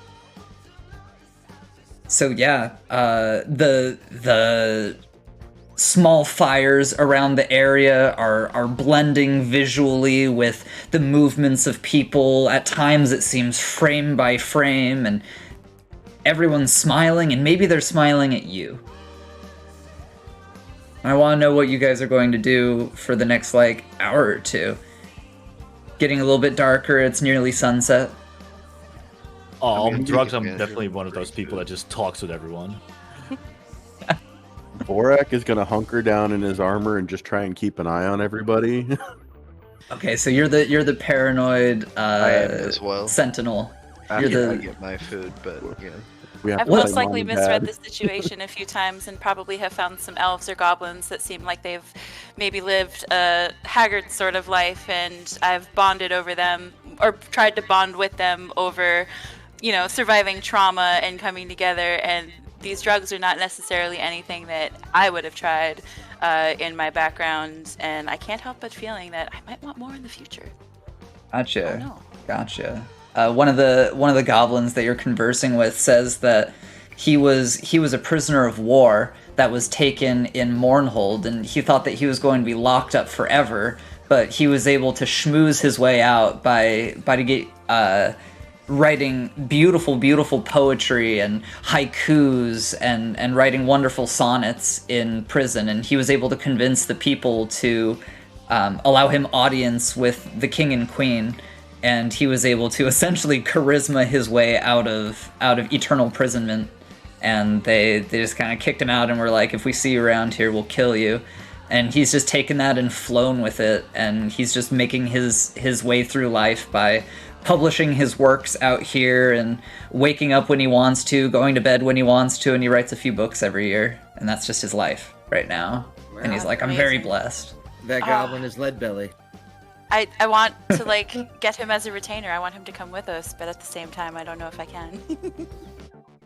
So yeah, the small fires around the area are blending visually with the movements of people. At times it seems frame by frame, and everyone's smiling, and maybe they're smiling at you. I want to know what you guys are going to do for the next, like, hour or two. Getting a little bit darker, it's nearly sunset. Oh, I mean, drugs, I'm yeah, definitely one of those people that just talks with everyone. Vorg is gonna hunker down in his armor and just try and keep an eye on everybody. Okay, so you're the paranoid I am as well. sentinel. After I get my food, but yeah. We have I've to play most likely Mom and misread Dad. the situation a few times and probably have found some elves or goblins that seem like they've maybe lived a haggard sort of life, and I've bonded over them, or tried to bond with them over, surviving trauma and coming together. And these drugs are not necessarily anything that I would have tried in my background, and I can't help but feeling that I might want more in the future. Gotcha. Oh, no. Gotcha. One of the goblins that you're conversing with says that he was a prisoner of war that was taken in Mournhold, and he thought that he was going to be locked up forever, but he was able to schmooze his way out by writing beautiful poetry and haikus and writing wonderful sonnets in prison, and he was able to convince the people to allow him audience with the king and queen. And he was able to essentially charisma his way out of eternal imprisonment. And they just kind of kicked him out and were like, if we see you around here, we'll kill you. And he's just taken that and flown with it. And he's just making his way through life by publishing his works out here and waking up when he wants to, going to bed when he wants to, and he writes a few books every year. And that's just his life right now. Wow, and he's like, I'm very blessed. That goblin is Leadbelly. I want to get him as a retainer. I want him to come with us, but at the same time, I don't know if I can.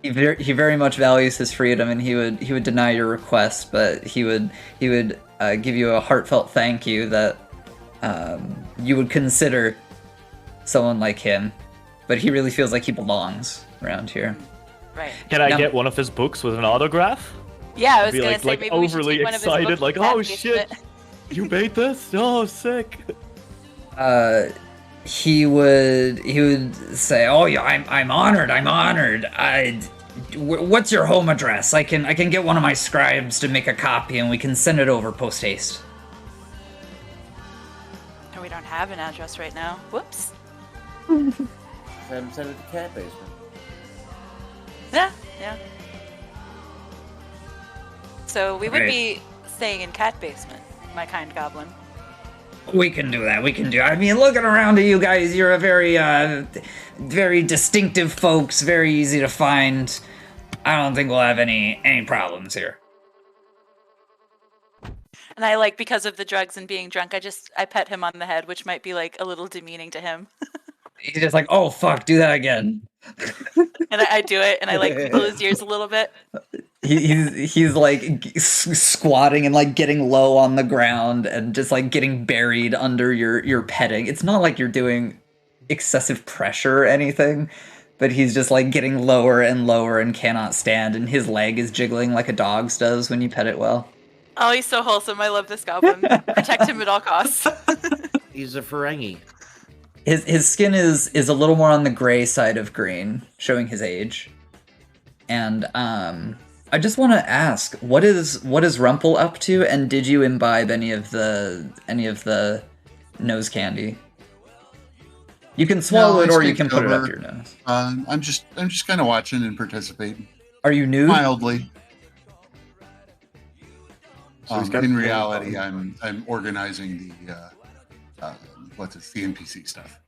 He very much values his freedom, and he would deny your request, but he would give you a heartfelt thank you that you would consider someone like him. But he really feels like he belongs around here. Right. Can I Now- get one of his books with an autograph? Yeah, I was Be gonna like, say like maybe we should overly take one of his excited, books like, and oh package shit, it. you made this? Oh, sick. He would say, "Oh yeah, I'm honored. What's your home address? I can get one of my scribes to make a copy, and we can send it over post haste." Oh, we don't have an address right now. Whoops. Send it to Catbasement. Yeah. So we would Right. be staying in Catbasement, my kind goblin. We can do that. I mean, looking around at you guys, you're a very, very distinctive folks. Very easy to find. I don't think we'll have any problems here. And I because of the drugs and being drunk, I pet him on the head, which might be a little demeaning to him. He's just like, "Oh fuck, do that again." And I do it, and I pull his ears a little bit. He's squatting and getting low on the ground and just getting buried under your petting. It's not like you're doing excessive pressure or anything, but he's just getting lower and lower and cannot stand, and his leg is jiggling like a dog's does when you pet it well. Oh, he's so wholesome. I love this goblin. Protect him at all costs. He's a Ferengi. His skin is a little more on the gray side of green, showing his age. And I just want to ask, what is Rumpel up to, and did you imbibe any of the nose candy? You can swallow it, or you can put it up your nose. I'm just kind of watching and participating. Are you nude? Mildly. So in reality, I'm organizing the the NPC stuff.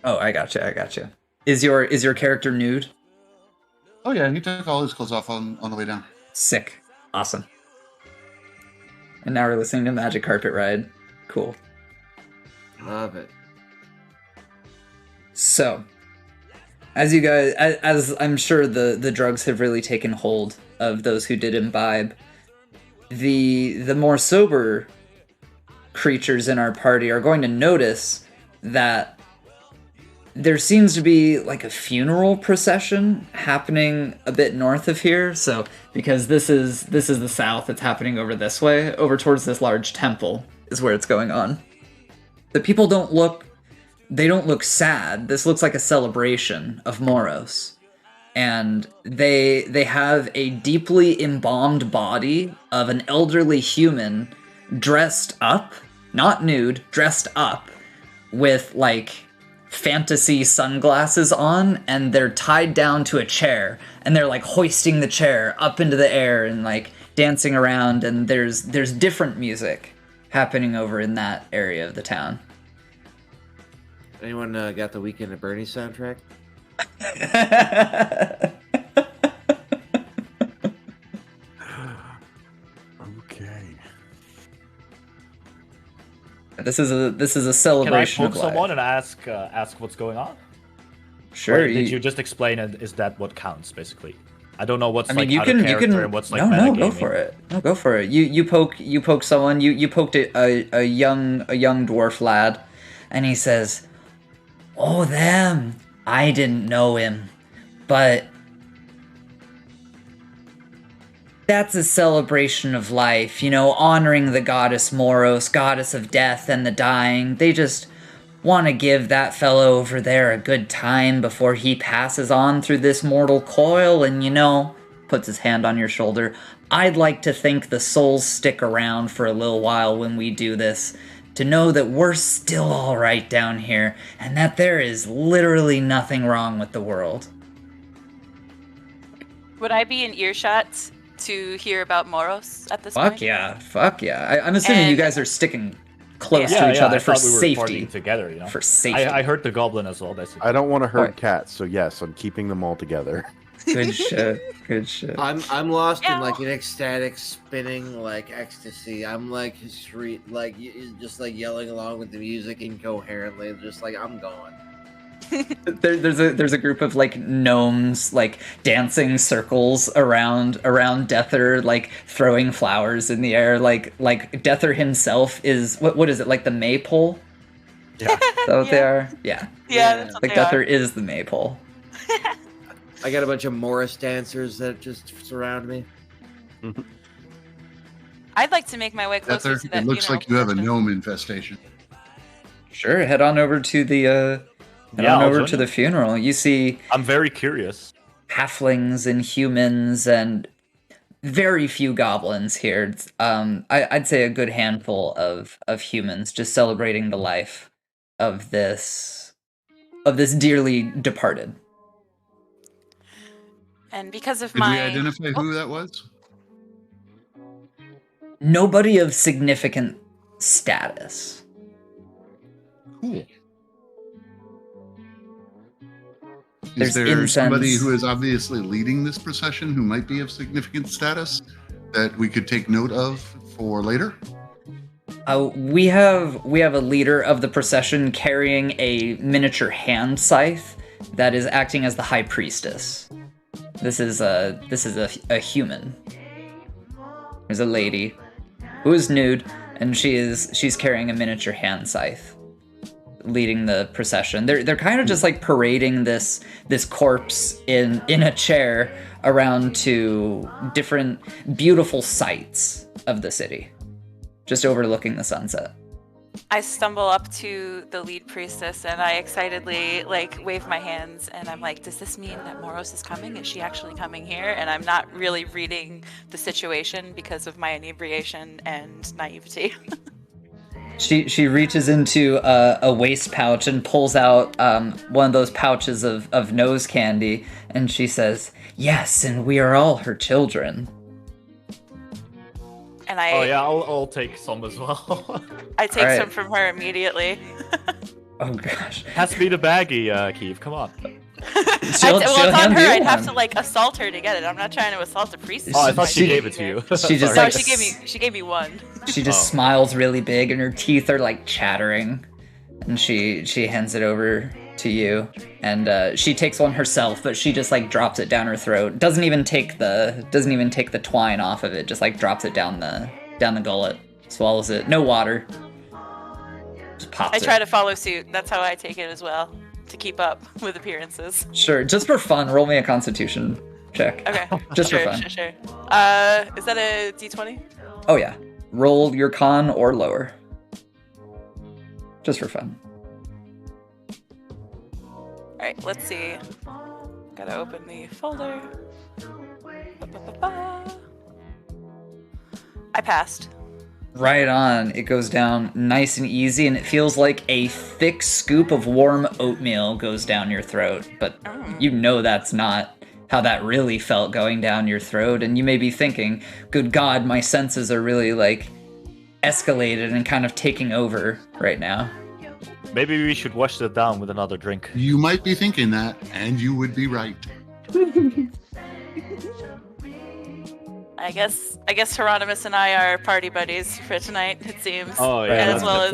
Oh, I gotcha. Is your character nude? Oh yeah, he took all his clothes off on the way down. Sick. Awesome. And now we're listening to Magic Carpet Ride. Cool. Love it. So, as you guys, as I'm sure the drugs have really taken hold of those who did imbibe, the more sober creatures in our party are going to notice that there seems to be like a funeral procession happening a bit north of here. So, because this is the south, it's happening over this way, over towards this large temple is where it's going on. The people don't look sad. This looks like a celebration of Moros. And they have a deeply embalmed body of an elderly human dressed up, not nude, dressed up with like fantasy sunglasses on, and they're tied down to a chair, and they're like hoisting the chair up into the air and like dancing around, and there's different music happening over in that area of the town. Anyone got the Weekend at Bernie soundtrack? Okay. This is a celebration Can I poke of life. someone and ask what's going on? Sure. Or did you just explain it? Is that what counts, basically? I don't know what's I mean, like out of character and what's like no, metagaming. go for it. No, go for it. You poke someone. You poked a young dwarf lad, and he says, "Oh, them. I didn't know him, but that's a celebration of life, you know, honoring the goddess Moros, goddess of death and the dying. They just want to give that fellow over there a good time before he passes on through this mortal coil, and, you know," puts his hand on your shoulder, "I'd like to think the souls stick around for a little while when we do this, to know that we're still all right down here, and that there is literally nothing wrong with the world." Would I be in earshot to hear about Moros at this point? Fuck yeah. I'm assuming you And- guys are sticking close to each other I for thought we were safety. partying together, you know. For safety. I heard the goblin as well. Basically. I don't want to hurt Alright. cats, so yes, I'm keeping them all together. Good shit. Good shit. I'm lost Yeah. in like an ecstatic spinning like ecstasy. I'm like just like yelling along with the music incoherently, just like I'm going. There's a group of like gnomes like dancing circles around Deather, like throwing flowers in the air, like Deather himself is what is it, like the maypole? Yeah. Is that what they are? Yeah. Yeah, that's what Like they are. Deather is the maypole. I got a bunch of Morris dancers that just surround me. I'd like to make my way closer to that It looks funeral like you have a procession. gnome infestation. Sure, head on over to the I'll join you. funeral. You see I'm very curious. halflings and humans and very few goblins here. It's, I'd say a good handful of humans just celebrating the life of this dearly departed. And because of Did my we identify who that was? Nobody of significant status. Cool. There's Is there incense. somebody who is obviously leading this procession who might be of significant status that we could take note of for later? We have a leader of the procession carrying a miniature hand scythe that is acting as the high priestess. This is a human. There's a lady who is nude, and she's carrying a miniature hand scythe, leading the procession. They're kind of just like parading this corpse in a chair around to different beautiful sights of the city, just overlooking the sunset. I stumble up to the lead priestess and I excitedly wave my hands and I'm like, does this mean that Moros is coming? Is she actually coming here? And I'm not really reading the situation because of my inebriation and naivety. She reaches into a waist pouch and pulls out one of those pouches of nose candy, and she says, "Yes, and we are all her children." And I I'll take some as well. I take some from her immediately. Oh gosh. Has to be the baggie, Keeve. Come on. It's on her. I'd have to assault her to get it. I'm not trying to assault a priestess. Oh, I thought she gave it to you. She just no, she gave me one. She just smiles really big, and her teeth are chattering, and she hands it over to you, and she takes one herself, but she just drops it down her throat. Doesn't even take the twine off of it. Just drops it down the gullet, swallows it. No water. Just pops it. I try to follow suit. That's how I take it as well, to keep up with appearances. Sure, just for fun, roll me a Constitution check. Okay. Just for fun. Sure. Is that a D20? Oh yeah. Roll your con or lower. Just for fun. Alright, let's see. Gotta open the folder. I passed. Right on. It goes down nice and easy, and it feels like a thick scoop of warm oatmeal goes down your throat. But you know that's not how that really felt going down your throat, and you may be thinking, good God, my senses are really escalated and kind of taking over right now. Maybe we should wash that down with another drink. You might be thinking that, and you would be right. I guess Hieronymus and I are party buddies for tonight, it seems. Oh yeah, and as well as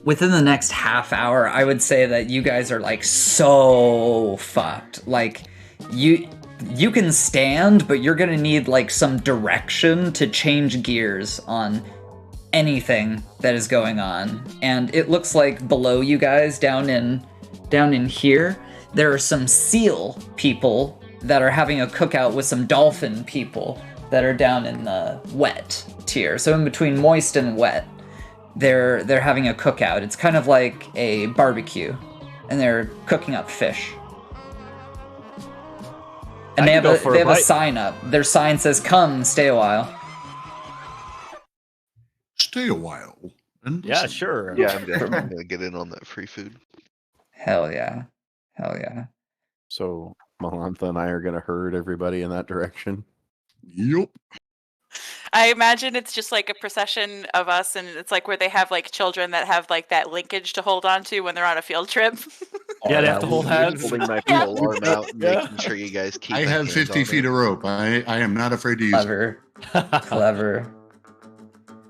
within the next half hour, I would say that you guys are so fucked. You can stand, but you're gonna need some direction to change gears on anything that is going on. And it looks like below you guys, down in here, there are some seal people that are having a cookout with some dolphin people that are down in the wet tier. So in between moist and wet, they're having a cookout. It's kind of like a barbecue, and they're cooking up fish. And they have a sign up. Their sign says, "Come, stay a while." Stay a while. And yeah, sure. Yeah, I'm definitely gonna get in on that free food. Hell yeah. So Malantha and I are going to herd everybody in that direction. Yup. I imagine it's just a procession of us, and it's where they have children that have that linkage to hold on to when they're on a field trip. Yeah, they have to hold hands. Holding my pole arm out, and making sure you guys keep. I have 50 feet of rope. I am not afraid to use it. Clever.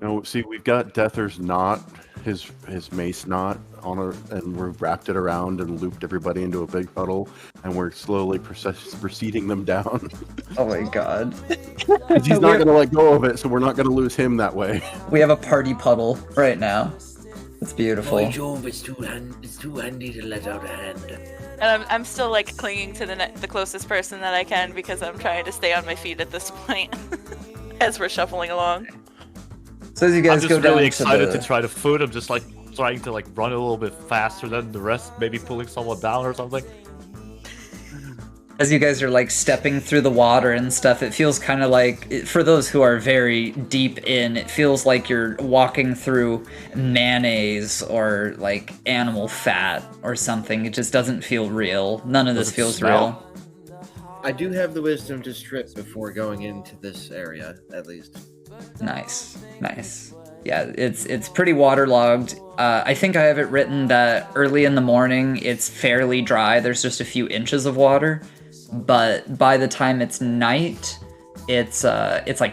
No, see, we've got Deather's knot, his mace knot and we've wrapped it around and looped everybody into a big puddle, and we're slowly proceeding them down. Oh my God. He's not going to let go of it, so we're not going to lose him that way. We have a party puddle right now. It's beautiful. By Jove, it's too handy to let out a hand. And I'm still clinging to the closest person that I can because I'm trying to stay on my feet at this point as we're shuffling along. So as you guys I'm go just down really excited to try the food. I'm just trying to run a little bit faster than the rest, maybe pulling someone down or something. As you guys are stepping through the water and stuff, it feels kind of for those who are very deep in, it feels like you're walking through mayonnaise or animal fat or something. It just doesn't feel real. None of this feels real. I do have the wisdom to strip before going into this area, at least. Nice. Yeah, it's pretty waterlogged. I think I have it written that early in the morning it's fairly dry. There's just a few inches of water, but by the time it's night, it's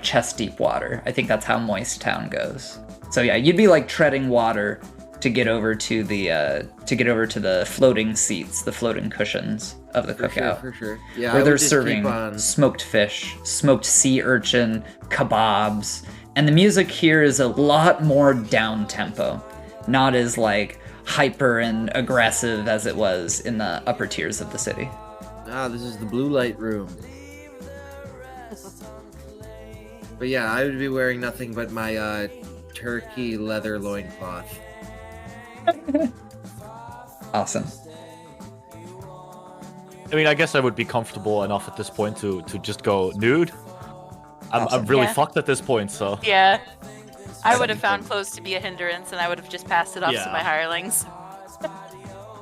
chest deep water. I think that's how moist town goes. So yeah, you'd be treading water to get over to the floating seats, the floating cushions of the cookout. For sure. Yeah, where they're serving smoked fish, smoked sea urchin, kebabs. And the music here is a lot more down-tempo, not as hyper and aggressive as it was in the upper tiers of the city. Ah, this is the blue light room. But yeah, I would be wearing nothing but my turkey leather loincloth. Awesome. I mean, I guess I would be comfortable enough at this point to just go nude. Awesome. I'm really Yeah. fucked at this point, so. Yeah. I would have found clothes to be a hindrance, and I would have just passed it off to Yeah. my hirelings.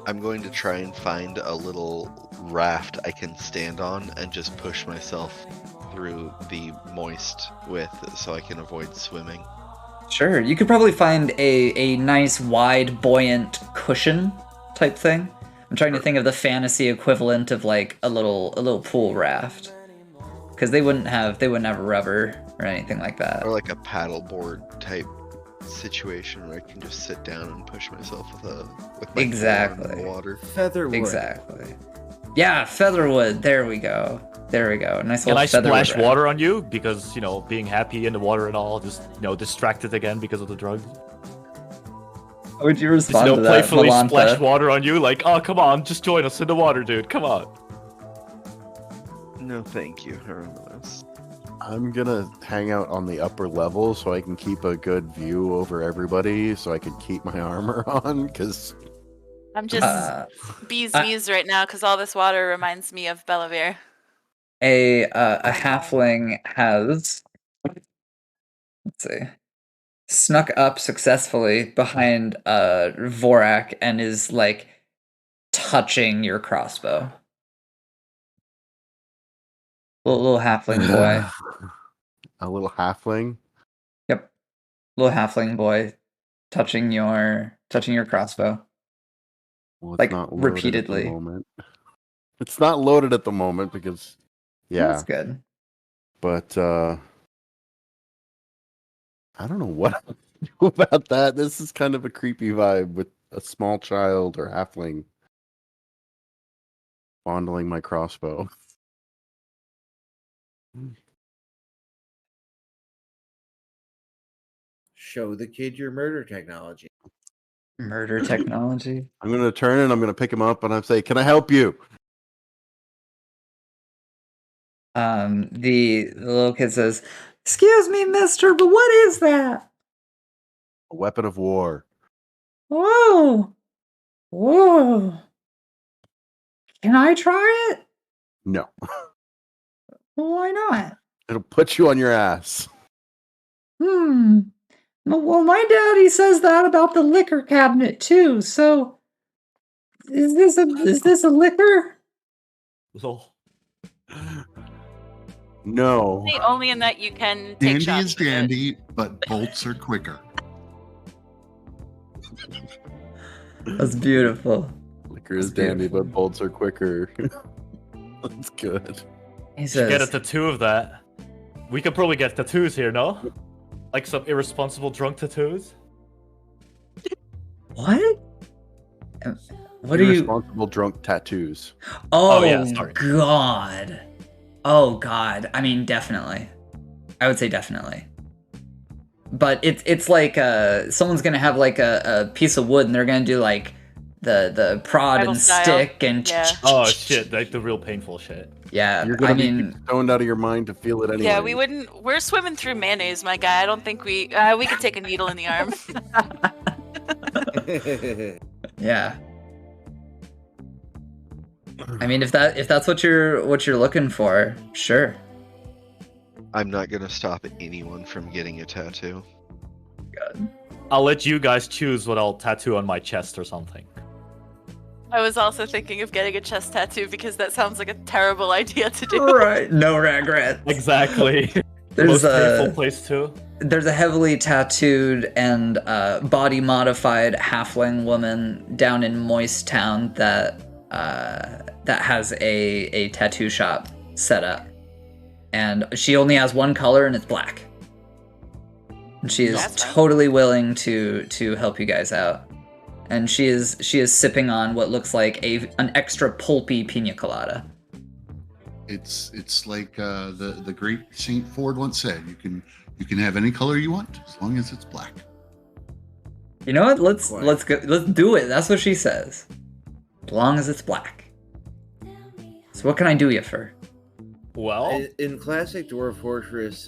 I'm going to try and find a little raft I can stand on and just push myself through the moist with so I can avoid swimming. Sure, you could probably find a nice, wide, buoyant cushion type thing. I'm trying to think of the fantasy equivalent of like a little pool raft, because they wouldn't have a rubber or anything like that. Or like a paddleboard type situation where I can just sit down and push myself with my Exactly. forearm in the water. Featherwood. Exactly. Yeah, featherwood. There we go. Nice Can little I featherwood splash raft. water on you? Because, being happy in the water and all, just, distracted again because of the drugs. How would you Just, respond to that, playfully Malanta? splash water on you, like, oh, come on, just join us in the water, dude, come on. No, thank you, Hieronymus. I'm gonna hang out on the upper level so I can keep a good view over everybody, so I can keep my armor on. Because I'm just bees right now because all this water reminds me of Bellavere. A halfling has, let's see, snuck up successfully behind Vorak and is like touching your crossbow. Little halfling boy. a little halfling. Yep. Little halfling boy touching your crossbow. Well, it's Like, not loaded repeatedly. At the moment. It's not loaded at the moment because, yeah. That's good. But I don't know what to do about that. This is kind of a creepy vibe with a small child or halfling fondling my crossbow. Show the kid your murder technology. Murder technology. I'm going to turn and I'm going to pick him up and I say, "Can I help you?" The little kid says, "Excuse me, mister, but what is that?" A weapon of war. Whoa. Whoa. Can I try it? No. Why not? It'll put you on your ass. Well, my daddy says that about the liquor cabinet too. So, is this a liquor? Lol. No. Only in that you can take Dandy shots. is with it. dandy, but bolts are quicker. That's beautiful. Liquor is dandy, but bolts are quicker. That's good. He Should get a says, tattoo of that. We could probably get tattoos here, no? Like some irresponsible drunk tattoos? "What? What are you?" Irresponsible drunk tattoos. Oh, yeah, sorry. God. Oh, God. I mean, definitely. I would say definitely. But it's like someone's gonna have like a piece of wood and they're gonna do like the prod Bible and style. stick and Yeah. Oh shit, like the real painful shit. yeah. You're gonna I be mean, stoned out of your mind to feel it anyway. Yeah, we wouldn't. We're swimming through mayonnaise, my guy. I don't think we could take a needle in the arm. yeah. I mean, if that's what you're looking for, sure. I'm not gonna stop anyone from getting a tattoo. Good. I'll let you guys choose what I'll tattoo on my chest or something. I was also thinking of getting a chest tattoo because that sounds like a terrible idea to do. Right. No regrets. Exactly. There's Most painful a place too. there's a heavily tattooed and body modified halfling woman down in Moist Town that has a tattoo shop set up, and she only has one color and it's black. And she is That's fine. totally willing to help you guys out, and she is sipping on what looks like an extra pulpy pina colada. It's like the great Saint Ford once said, you can have any color you want as long as it's black. You know what? Let's Black. let's do it. That's what she says. As long as it's black. So what can I do you for? Well, in classic Dwarf Fortress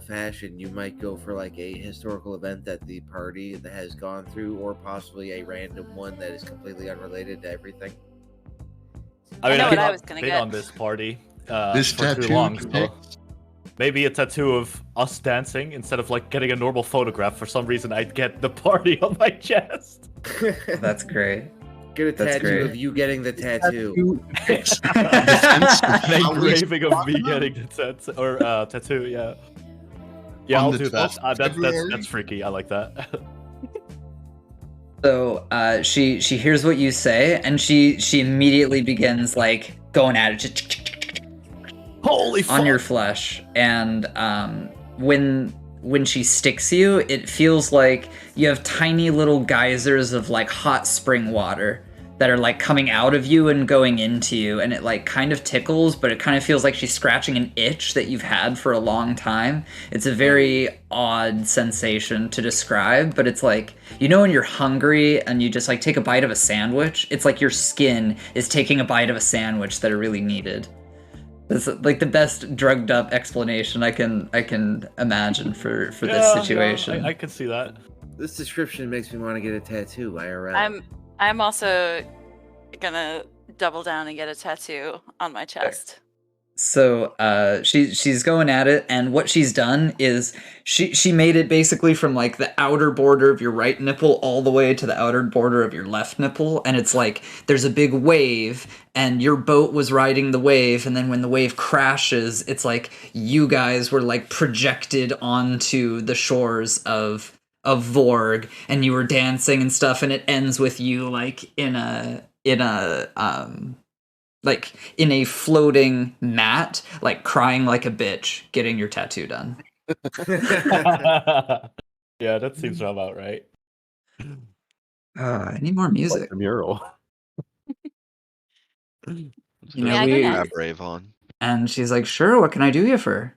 fashion, you might go for like a historical event that the party that has gone through, or possibly a random one that is completely unrelated to everything. I mean, know I've what I not was gonna been get. on this party This for too tattoo long, connects. so maybe a tattoo of us dancing instead of like getting a normal photograph. For some reason, I'd get the party on my chest. That's great. Get a That's tattoo great. of you getting the tattoo. An engraving of me getting the tattoo, or tattoo, yeah. Yeah, On I'll the do that. 12th of February? That's freaky. I like that. So she hears what you say, and she immediately begins like going at it Holy fuck! on your flesh. And when she sticks you, it feels like you have tiny little geysers of like hot spring water that are like coming out of you and going into you, and it like kind of tickles, but it kind of feels like she's scratching an itch that you've had for a long time. It's a very odd sensation to describe, but it's like, you know when you're hungry and you just like take a bite of a sandwich? It's like your skin is taking a bite of a sandwich that it really needed. It's like the best drugged up explanation I can imagine for this situation. Yeah, I can see that. This description makes me want to get a tattoo, IRL. I'm also gonna double down and get a tattoo on my chest. So she's going at it, and what she's done is she made it basically from like the outer border of your right nipple all the way to the outer border of your left nipple, and it's like there's a big wave, and your boat was riding the wave, and then when the wave crashes, it's like you guys were like projected onto the shores of Vorg, and you were dancing and stuff, and it ends with you like in a like in a floating mat, like crying like a bitch, getting your tattoo done. Yeah, that seems about right. I need more Like music. the mural. You May know, I go we next? Grab Rave on. and she's like, "Sure, what can I do you for?"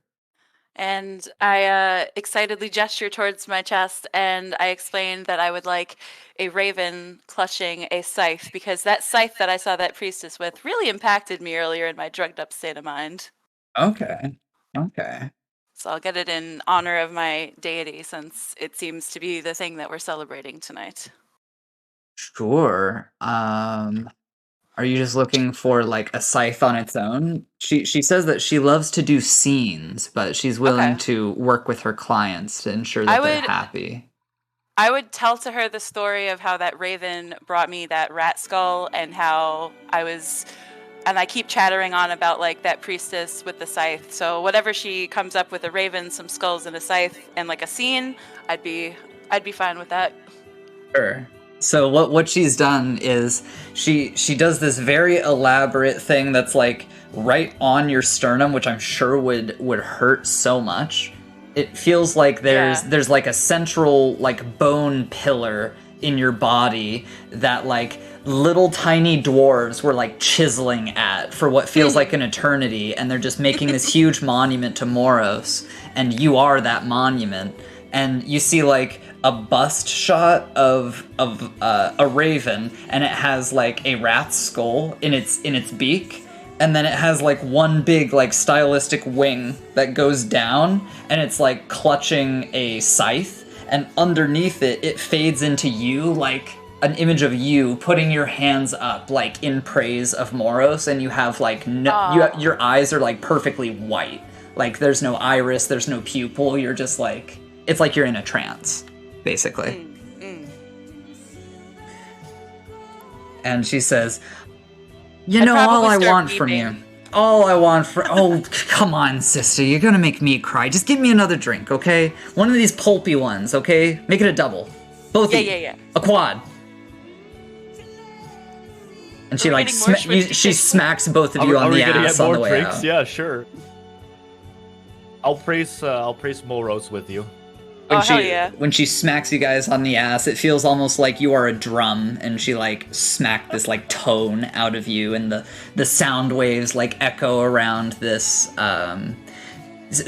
And I excitedly gesture towards my chest, and I explained that I would like a raven clutching a scythe, because that scythe that I saw that priestess with really impacted me earlier in my drugged up state of mind. Okay. So I'll get it in honor of my deity, since it seems to be the thing that we're celebrating tonight. Sure. Are you just looking for like a scythe on its own? She says that she loves to do scenes, but she's willing Okay. to work with her clients to ensure that they're happy. I would tell to her the story of how that raven brought me that rat skull, and how and I keep chattering on about like that priestess with the scythe. So whatever she comes up with, a raven, some skulls, and a scythe, and like a scene, I'd be fine with that. Sure. So what she's done is she does this very elaborate thing that's like right on your sternum, which I'm sure would hurt so much. It feels like there's like a central like bone pillar in your body that like little tiny dwarves were like chiseling at for what feels like an eternity, and they're just making this huge monument to Moros, and you are that monument. And you see like a bust shot of a raven, and it has like a rat's skull in its beak, and then it has like one big like stylistic wing that goes down, and it's like clutching a scythe, and underneath it fades into you, like an image of you putting your hands up like in praise of Moros, and you have like your eyes are like perfectly white, like there's no iris, there's no pupil, you're just like, it's like you're in a trance, basically. And she says, all I want from you. Oh, come on, sister. You're gonna make me cry. Just give me another drink, okay? One of these pulpy ones, okay? Make it a double. Both of you. Yeah. A quad. And she like she smacks both of you on the ass on the way out. Yeah, sure. I'll praise Moros with you. When she smacks you guys on the ass, it feels almost like you are a drum, and she like smacked this like tone out of you, and the sound waves like echo around this.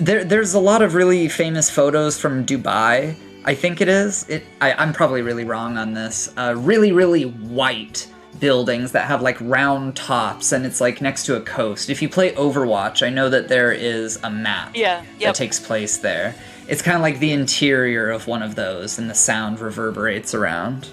There's a lot of really famous photos from Dubai. I think it is. I'm probably really wrong on this. Really, really white buildings that have like round tops, and it's like next to a coast. If you play Overwatch, I know that there is a map that takes place there. It's kind of like the interior of one of those, and the sound reverberates around.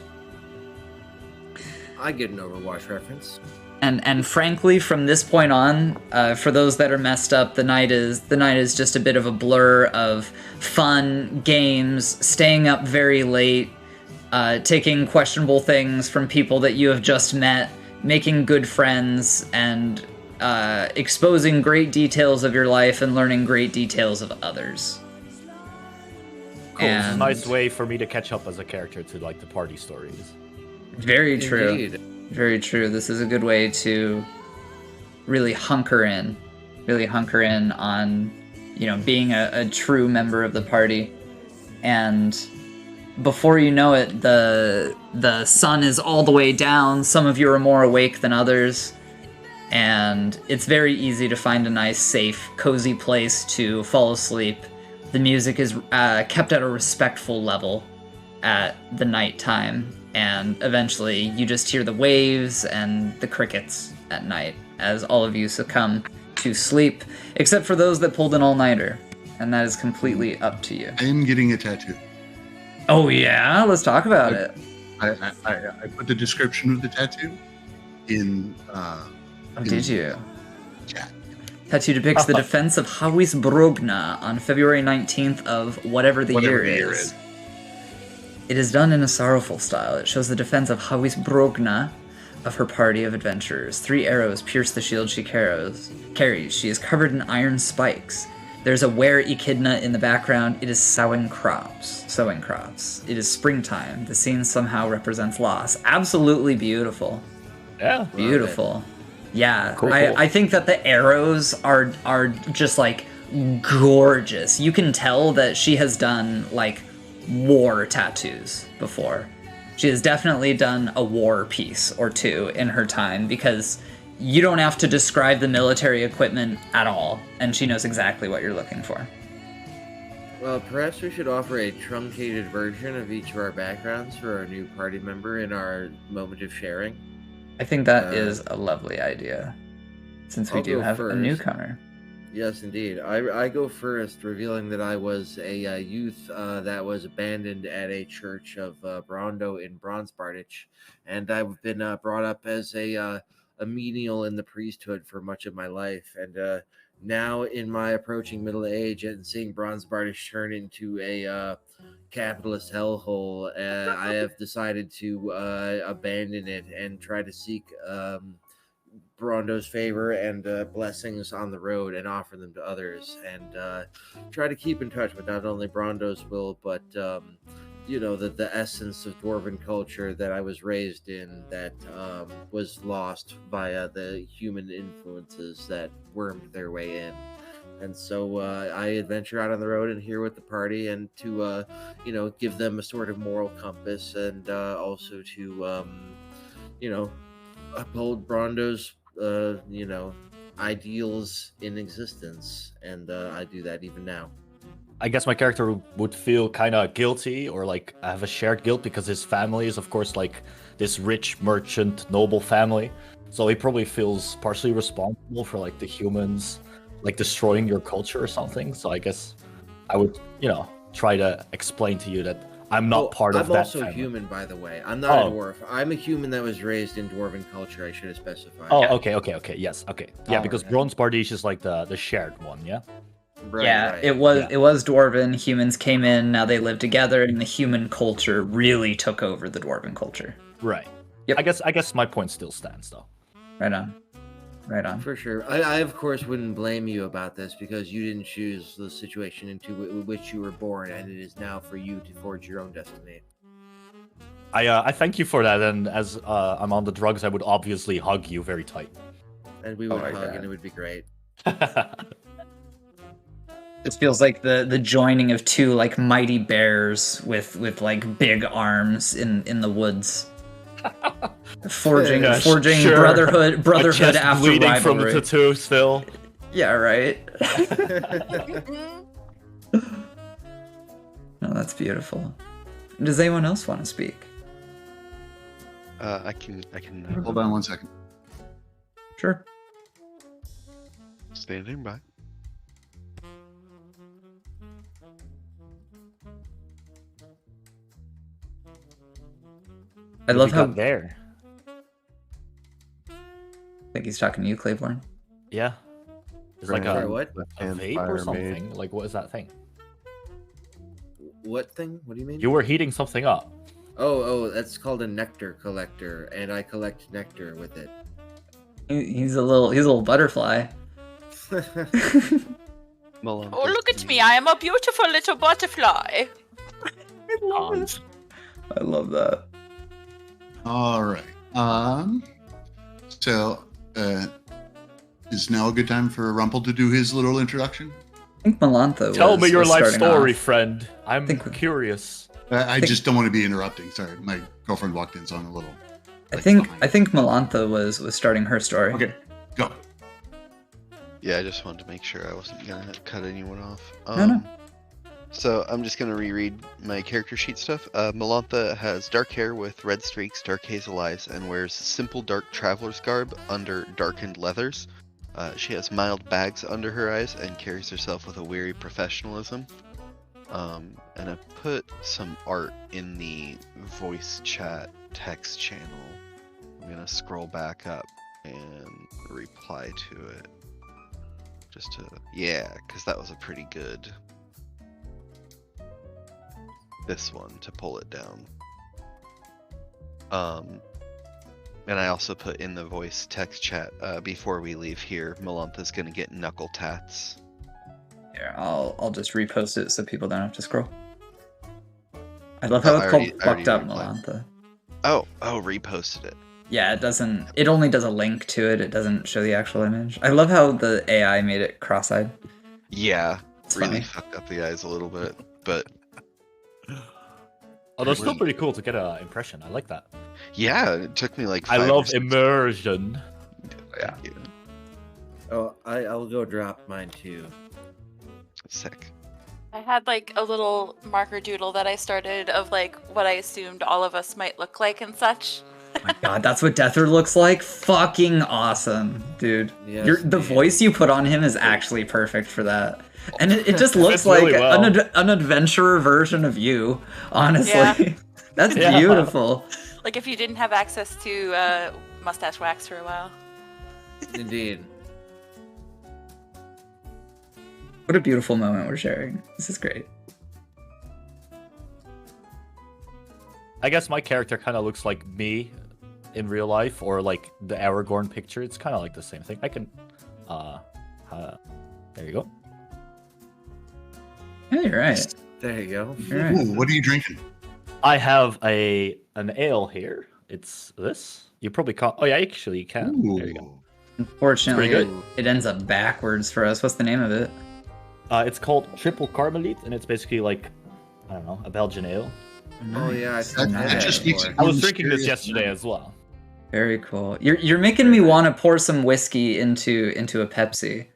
I get an Overwatch reference. And frankly, from this point on, for those that are messed up, the night is just a bit of a blur of fun, games, staying up very late, taking questionable things from people that you have just met, making good friends, and exposing great details of your life and learning great details of others. Cool. It's a nice way for me to catch up as a character to like the party stories. Very true. Indeed. Very true. This is a good way to really hunker in on, being a true member of the party. And before you know it, the sun is all the way down. Some of you are more awake than others. And it's very easy to find a nice, safe, cozy place to fall asleep. The music is kept at a respectful level at the nighttime. And eventually you just hear the waves and the crickets at night as all of you succumb to sleep, except for those that pulled an all-nighter. And that is completely up to you. I am getting a tattoo. Oh yeah? Let's talk about it. I put the description of the tattoo in... Did you? Chat. Tattoo depicts the defense of Hawis Brogna on February 19th of whatever the year is. It is done in a sorrowful style. It shows the defense of Hawis Brogna of her party of adventurers. 3 arrows pierce the shield she carries. She is covered in iron spikes. There's a were echidna in the background. It is sowing crops. It is springtime. The scene somehow represents loss. Absolutely beautiful. Yeah. Beautiful. Yeah. Cool. I think that the arrows are just like gorgeous. You can tell that she has done like war tattoos before. She has definitely done a war piece or two in her time, because you don't have to describe the military equipment at all, and she knows exactly what you're looking for. Well, perhaps we should offer a truncated version of each of our backgrounds for our new party member in our moment of sharing. I think that is a lovely idea, since we do have a newcomer. Yes, indeed. I go first, revealing that I was a youth that was abandoned at a church of Brondo in Bronzebartich, and I've been brought up as a menial in the priesthood for much of my life. And now, in my approaching middle age and seeing Bronzebartich turn into a capitalist hellhole, I have decided to abandon it and try to seek Brondo's favor and blessings on the road and offer them to others, and try to keep in touch with not only Brondo's will, but the essence of Dwarven culture that I was raised in, that was lost via the human influences that wormed their way in. And so I adventure out on the road and here with the party, and to give them a sort of moral compass, and also to uphold Brondo's ideals in existence, and I do that even now. I guess my character would feel kind of guilty, or like have a shared guilt, because his family is of course like this rich merchant noble family, so he probably feels partially responsible for like the humans like destroying your culture or something. So I guess I would try to explain to you that I'm not part of that. I'm also family. Human, by the way. I'm not a dwarf. I'm a human that was raised in Dwarven culture. I should have specified. Oh, yeah. Okay. Yes, okay. Yeah, because Bronzebartich is like the shared one, yeah? Right, yeah, right. It was Dwarven. Humans came in, now they live together, and the human culture really took over the Dwarven culture. Right. Yep. I guess my point still stands, though. Right on. For sure. I of course wouldn't blame you about this, because you didn't choose the situation into which you were born, and it is now for you to forge your own destiny. I thank you for that, and as I'm on the drugs, I would obviously hug you very tight. And we would hug, and it would be great. It feels like the joining of two like mighty bears with like big arms in the woods. Forging sure. brotherhood after bleeding rivalry. From the tattoo still. Yeah, right. No, that's beautiful. Does anyone else want to speak? I can. Hold on 1 second. Sure. Standing by. I love how there. I think he's talking to you, Claiborne. Yeah. It's like Sorry, a, what? a vape or something. Like, what is that thing? What thing? What do you mean? You were heating something up. Oh, that's called a nectar collector, and I collect nectar with it. He's a little butterfly. Malon, Oh, look at me! I am a beautiful little butterfly. I love that. All right. So, is now a good time for Rumpel to do his little introduction? I think Melantha Tell me your was life starting story, off. friend. I'm Think- curious. I just don't want to be interrupting. Sorry, my girlfriend walked in, so I'm a little. I like, think behind. Melantha was starting her story. Okay, go. Yeah, I just wanted to make sure I wasn't gonna cut anyone off. No. So I'm just gonna reread my character sheet stuff. Melantha has dark hair with red streaks, dark hazel eyes, and wears simple dark traveler's garb under darkened leathers. She has mild bags under her eyes and carries herself with a weary professionalism. And I put some art in the voice chat text channel. I'm gonna scroll back up and reply to it. Just to, because that was a pretty good. This one to pull it down. And I also put in the voice text chat before we leave here. Melantha's gonna get knuckle tats. Here, I'll just repost it so people don't have to scroll. I love how Oh, it's I called already Fucked Up replied. Melantha. Oh, reposted it. Yeah, it doesn't. It only does a link to it. It doesn't show the actual image. I love how the AI made it cross-eyed. Yeah, It's really funny. fucked up the eyes a little bit, but Oh, that's still pretty cool to get an impression. I like that. yeah, it took me like. I 5 or love 6 immersion. Thank you. Oh, I'll go drop mine too. Sick. I had like a little marker doodle that I started of like what I assumed all of us might look like and such. Oh my god, that's what Deathard looks like? Fucking awesome, dude. Yes, The man. voice you put on him is actually perfect for that. And it just looks Fits like really well. an adventurer version of you, honestly. Yeah. That's Yeah. beautiful. Like if you didn't have access to mustache wax for a while. Indeed. What a beautiful moment we're sharing. This is great. I guess my character kind of looks like me in real life, or like the Aragorn picture. It's kind of like the same thing. I can, there you go. Yeah, you're right. There you go. You're right. Ooh, what are you drinking? I have an ale here. It's this. You probably can't. Oh yeah, actually you can. There you go. Ooh. Unfortunately, It's pretty it ends up backwards for us. What's the name of it? It's called Triple Carmelite, and it's basically like, I don't know, a Belgian ale. Oh yeah, I've That- seen that that just makes before. it I was Mm, drinking this serious. yesterday as well. Very cool. You're making me want to pour some whiskey into a Pepsi.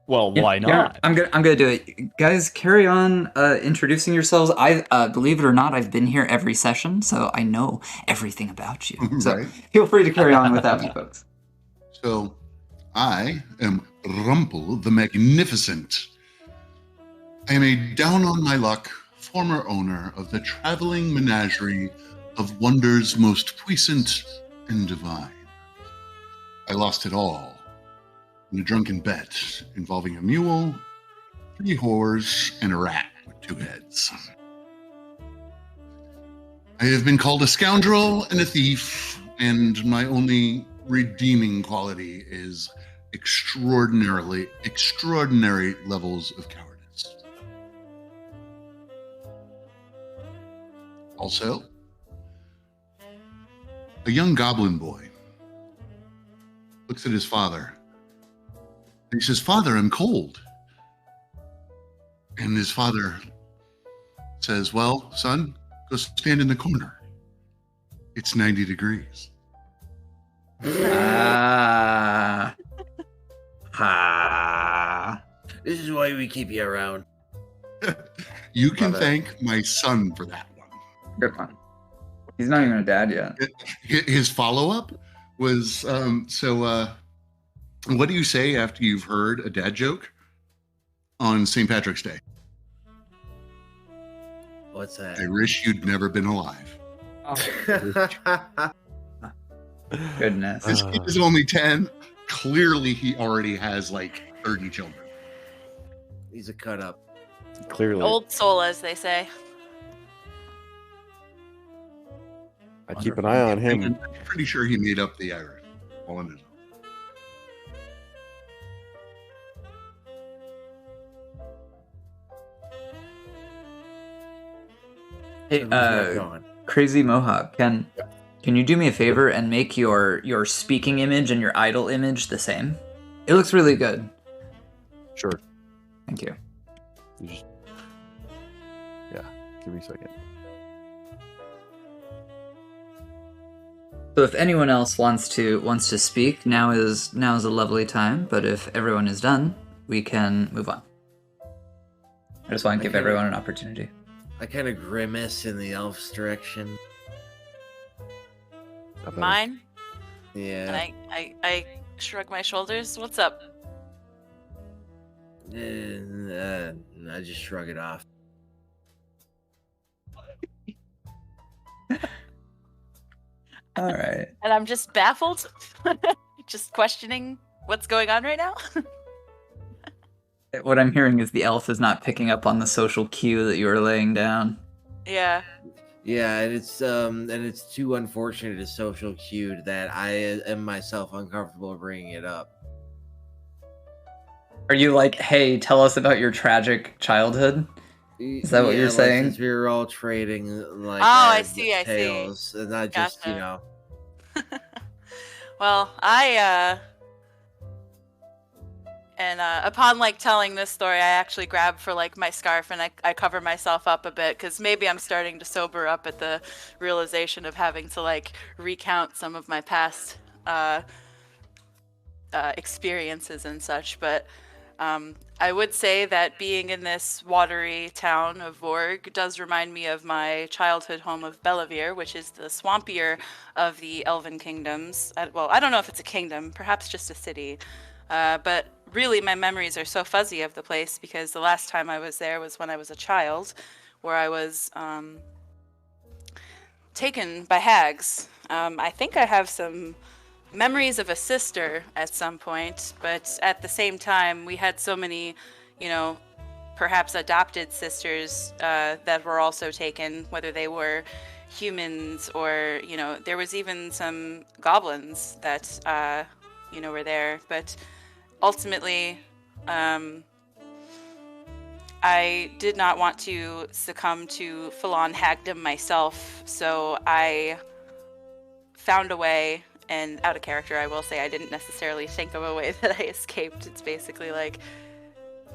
Well, Yeah, why yeah, not? I'm gonna do it, guys. Carry on introducing yourselves. I believe it or not, I've been here every session, so I know everything about you. So Right. feel free to carry on without me, folks. So, I am Rumpel the Magnificent. I am a down on my luck former owner of the traveling menagerie of wonders most puissant and divine. I lost it all in a drunken bet involving a mule, 3 whores, and a rat with 2 heads. I have been called a scoundrel and a thief, and my only redeeming quality is extraordinary levels of cowardice. Also, a young goblin boy looks at his father and he says, "Father, I'm cold." And his father says, "Well, son, go stand in the corner. It's 90 degrees." Ah. This is why we keep you around. You can Love it. thank my son for that one. Good one. He's not even a dad yet. His follow-up was, what do you say after you've heard a dad joke on St. Patrick's Day? What's that? I wish you'd never been alive. Goodness. This kid is only 10. Clearly, he already has like 30 children. He's a cut up. Clearly. Old soul, as they say. I keep an eye on him. I'm pretty sure he made up the Irish all on his own. Hey, Crazy Mohawk, can you do me a favor and make your speaking image and your idol image the same? It looks really good. Sure. Thank you. Yeah, give me a second. So if anyone else wants to speak, now is a lovely time. But if everyone is done, we can move on. I just want to give everyone an opportunity. I kind of grimace in the elf's direction. Mine? Yeah. And I shrug my shoulders. What's up? I just shrug it off. All right. And I'm just baffled. Just questioning what's going on right now. What I'm hearing is the elf is not picking up on the social cue that you were laying down. Yeah. Yeah, and it's too unfortunate a social cue that I am myself uncomfortable bringing it up. Are you like, hey, tell us about your tragic childhood? Is that what you're saying? Since we were all trading like I see, tales, and I just Gotcha. Well, I upon like telling this story, I actually grab for like my scarf and I cover myself up a bit because maybe I'm starting to sober up at the realization of having to like recount some of my past experiences and such. But I would say that being in this watery town of Vorg does remind me of my childhood home of Bellavere, which is the swampier of the Elven kingdoms. Well, I don't know if it's a kingdom, perhaps just a city. But really, my memories are so fuzzy of the place because the last time I was there was when I was a child, where I was taken by hags. I think I have some memories of a sister at some point, but at the same time, we had so many, perhaps adopted sisters that were also taken, whether they were humans or, there was even some goblins that, were there. But ultimately, I did not want to succumb to full-on hagdom myself, so I found a way. And out of character, I will say I didn't necessarily think of a way that I escaped. It's basically like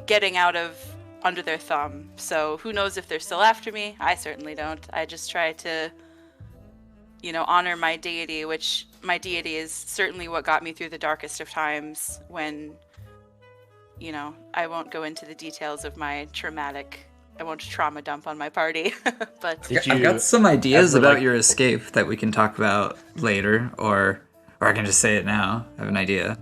getting out of under their thumb. So who knows if they're still after me? I certainly don't. I just try to, honor my deity, which my deity is certainly what got me through the darkest of times when, I won't go into the details of my I won't trauma dump on my party, but I've got some ideas about your escape that we can talk about later, or I can just say it now. I have an idea.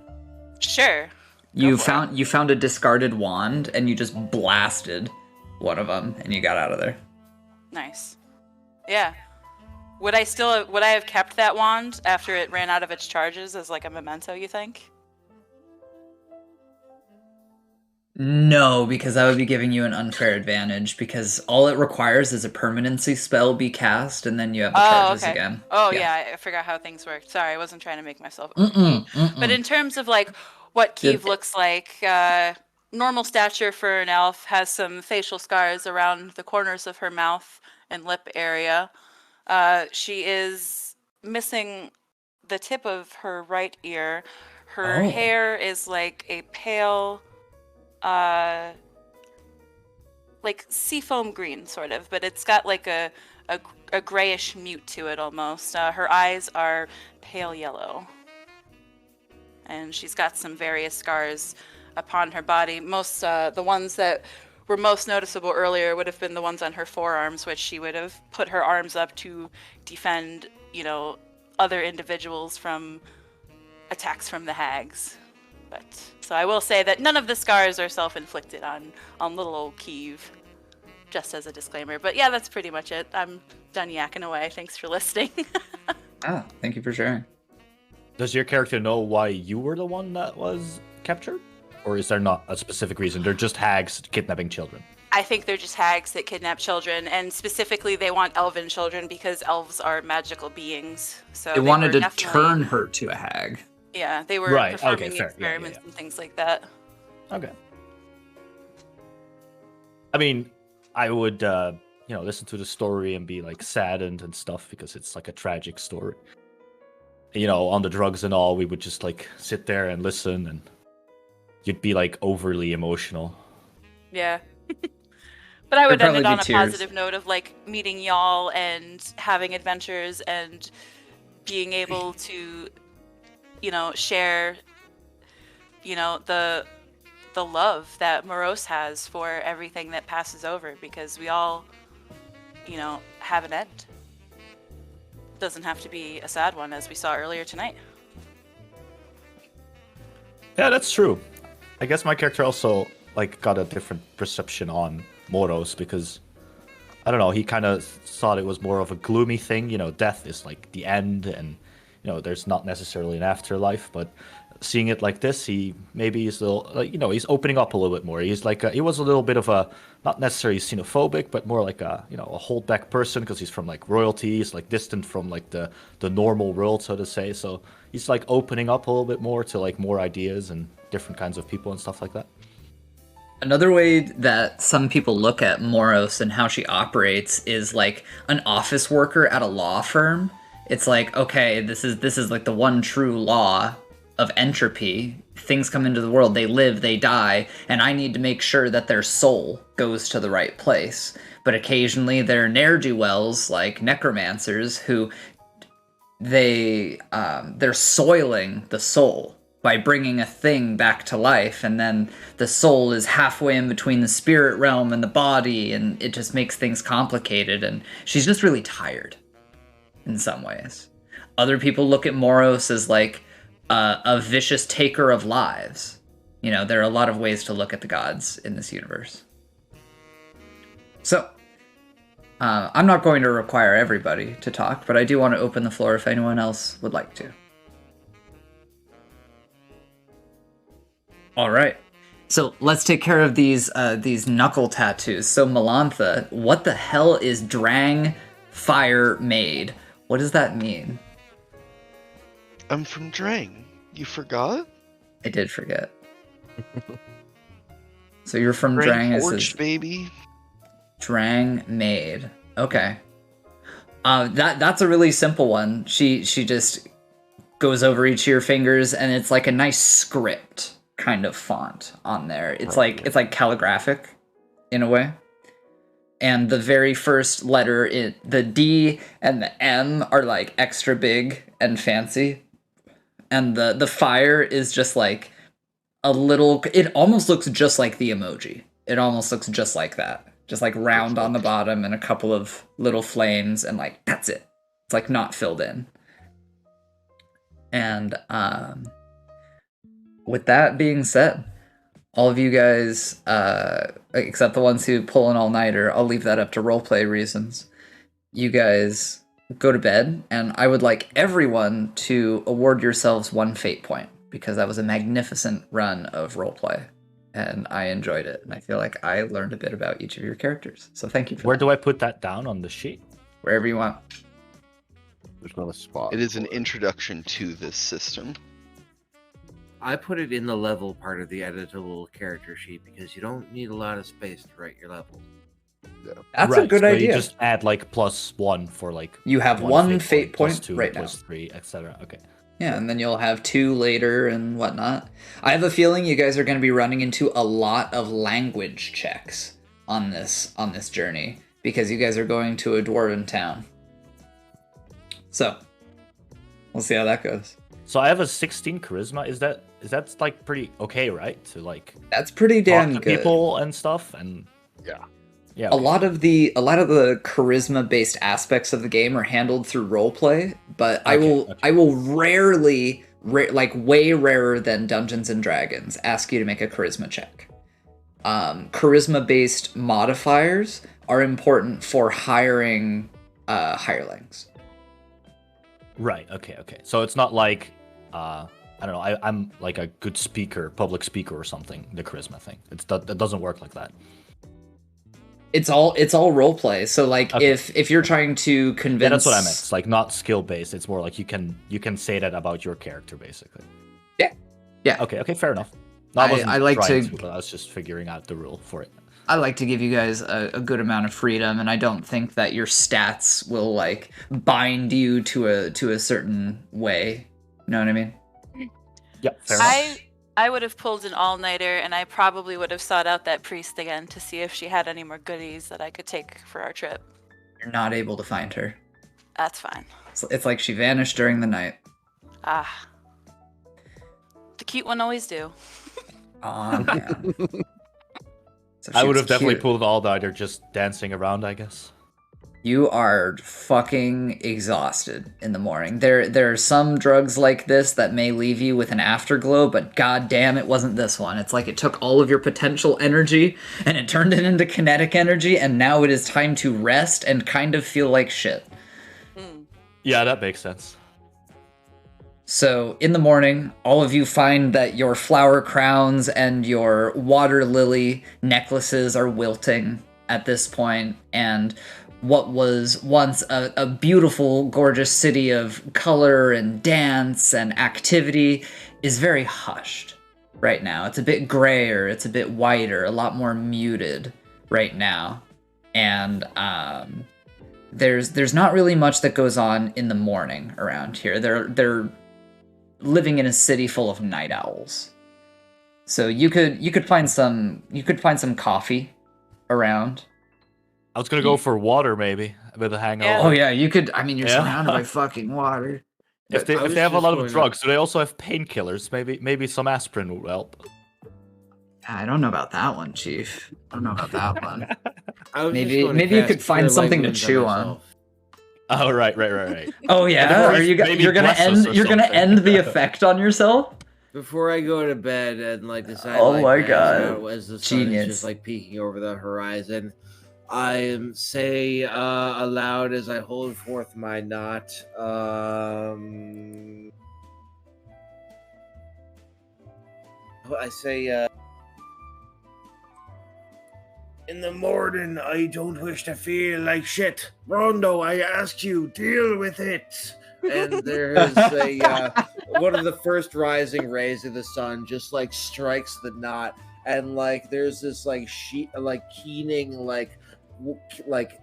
Sure. You found a discarded wand and you just blasted one of them and you got out of there. Nice. Yeah. Would I have kept that wand after it ran out of its charges as like a memento, you think? No, because I would be giving you an unfair advantage, because all it requires is a permanency spell be cast, and then you have the charges again. Oh, yeah, I forgot how things worked. Sorry, I wasn't trying to make myself... But in terms of, like, what Kiev looks like, normal stature for an elf, has some facial scars around the corners of her mouth and lip area. She is missing the tip of her right ear. Her hair is, like, a pale... like seafoam green sort of, but it's got like a grayish mute to it almost. Her eyes are pale yellow, and she's got some various scars upon her body. Most the ones that were most noticeable earlier would have been the ones on her forearms, which she would have put her arms up to defend, other individuals from attacks from the hags. But so I will say that none of the scars are self-inflicted on little old Kiev, just as a disclaimer. But yeah, that's pretty much it. I'm done yakking away. Thanks for listening. Thank you for sharing. Does your character know why you were the one that was captured? Or is there not a specific reason? They're just hags kidnapping children. I think they're just hags that kidnap children, and specifically they want elven children because elves are magical beings. So they wanted to turn her to a hag. Yeah, they were Right, performing okay, fair. experiments Yeah. and things like that. Okay. I mean, I would, listen to the story and be like saddened and stuff because it's like a tragic story. On the drugs and all, we would just like sit there and listen, and you'd be like overly emotional. Yeah. But I would There'd end it probably on be a tears. positive note of like meeting y'all and having adventures and being able to, share, the love that Morose has for everything that passes over, because we all, have an end. Doesn't have to be a sad one, as we saw earlier tonight. Yeah, that's true. I guess my character also like got a different perception on Moros because I don't know, he kind of thought it was more of a gloomy thing. Death is like the end, and there's not necessarily an afterlife. But seeing it like this, he maybe is a little, he's opening up a little bit more. He's like he was a little bit of a not necessarily xenophobic, but more like a a holdback person because he's from like royalty. He's like distant from like the normal world, so to say. So he's like opening up a little bit more to like more ideas and different kinds of people and stuff like that. Another way that some people look at Moros and how she operates is like an office worker at a law firm. It's like, okay, this is like the one true law of entropy. Things come into the world, they live, they die, and I need to make sure that their soul goes to the right place. But occasionally there are ne'er-do-wells like necromancers who they're soiling the soul by bringing a thing back to life, and then the soul is halfway in between the spirit realm and the body, and it just makes things complicated, and she's just really tired in some ways. Other people look at Moros as like a vicious taker of lives. There are a lot of ways to look at the gods in this universe. So, I'm not going to require everybody to talk, but I do want to open the floor if anyone else would like to. All right. So let's take care of these knuckle tattoos. So Melantha, what the hell is Drang Fire Maid? What does that mean? I'm from Drang. You forgot? I did forget. So you're from Drang Drang. Forged, baby. Drang Maid. Okay. That's a really simple one. She just goes over each of your fingers, and it's like a nice script kind of font on there. It's like calligraphic in a way. And the very first letter, the D and the M are like extra big and fancy. And the fire is just like a little, it almost looks just like the emoji. It almost looks just like that. Just like round on the bottom and a couple of little flames, and like that's it. It's like not filled in. And with that being said, all of you guys, except the ones who pull an all-nighter, I'll leave that up to roleplay reasons. You guys go to bed, and I would like everyone to award yourselves 1 fate point, because that was a magnificent run of roleplay, and I enjoyed it, and I feel like I learned a bit about each of your characters. So thank you for Where that. do I put that down on the sheet? Wherever you want. There's not a spot. It is an for introduction to this system. I put it in the level part of the editable character sheet because you don't need a lot of space to write your levels. That's Right, a good so idea. You just add like +1 for like. You have 1 fate point +2, right now. +3, etc. Okay. Yeah, and then you'll have 2 later and whatnot. I have a feeling you guys are going to be running into a lot of language checks on this journey, because you guys are going to a dwarven town. So, we'll see how that goes. So I have a 16 charisma. Is that like pretty okay, right? To like That's pretty talk damn to good. people and stuff, and Yeah. A lot of the charisma based aspects of the game are handled through roleplay, but I will rarely, like way rarer than Dungeons and Dragons, ask you to make a charisma check. Charisma based modifiers are important for hiring hirelings. Right. Okay. So it's not like I don't know. I'm like a good speaker, public speaker or something. The charisma thing. It doesn't work like that. It's all role play. So like if you're trying to convince, yeah, that's what I meant. It's like not skill based. It's more like you can say that about your character basically. Yeah. Okay. Fair enough. I like to. But I was just figuring out the rule for it. I like to give you guys a good amount of freedom, and I don't think that your stats will like bind you to a certain way. You know what I mean? Yeah, fair enough. I would have pulled an all-nighter, and I probably would have sought out that priest again to see if she had any more goodies that I could take for our trip. You're not able to find her. That's fine. It's like she vanished during the night. Ah. The cute one always do. Aw, man. So I she would was have definitely cute. pulled all-nighter just dancing around, I guess. You are fucking exhausted in the morning. There are some drugs like this that may leave you with an afterglow, but god damn, it wasn't this one. It's like it took all of your potential energy and it turned it into kinetic energy, and now it is time to rest and kind of feel like shit. Yeah, that makes sense. So in the morning, all of you find that your flower crowns and your water lily necklaces are wilting at this point, and what was once a beautiful, gorgeous city of color and dance and activity is very hushed right now. It's a bit grayer, it's a bit whiter, a lot more muted right now. And there's not really much that goes on in the morning around here. They're living in a city full of night owls. So you could find some coffee around. I was gonna go for water, maybe with a hangover. Oh yeah, you could. I mean, you're surrounded by fucking water. If they have a lot of drugs, do they also have painkillers? Maybe some aspirin will help. I don't know about that one, Chief. I don't know about that one. Maybe you could find something to chew on. Oh right. Oh yeah, you're gonna end the effect on yourself before I go to bed and like decide. Oh like, my god, as the sun genius! is just like peeking over the horizon, I say aloud as I hold forth my knot. I say, in the morning, I don't wish to feel like shit. Rondo, I ask you, deal with it. And there's one of the first rising rays of the sun just like strikes the knot, and like there's this like keening like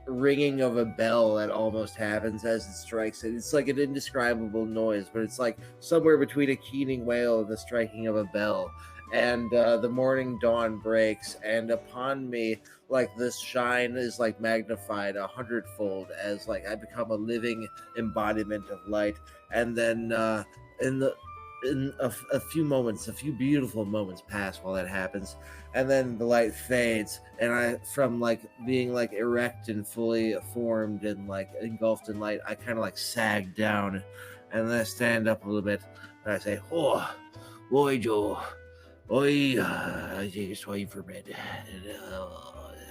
ringing of a bell that almost happens as it strikes it. It's like an indescribable noise, but it's like somewhere between a keening wail and the striking of a bell. And the morning dawn breaks, and upon me, like this shine is like magnified 100-fold as like I become a living embodiment of light. And then in a few beautiful moments pass while that happens, and then the light fades, and I, from like being like erect and fully formed and like engulfed in light, I kind of like sag down, and then I stand up a little bit, and I say, "Oh, boy, Joe. I think it's time for bed,"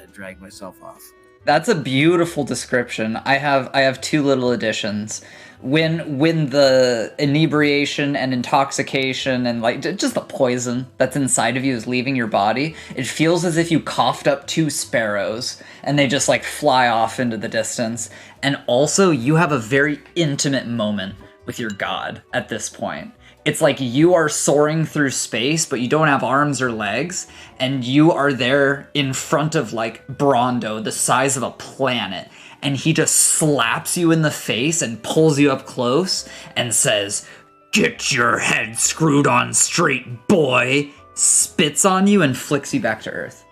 and drag myself off. That's a beautiful description. I have two little additions. When the inebriation and intoxication and like just the poison that's inside of you is leaving your body, it feels as if you coughed up two sparrows and they just like fly off into the distance. And also you have a very intimate moment with your god at this point. It's like you are soaring through space, but you don't have arms or legs, and you are there in front of like Brondo, the size of a planet, and he just slaps you in the face and pulls you up close and says, "Get your head screwed on straight, boy," spits on you and flicks you back to Earth.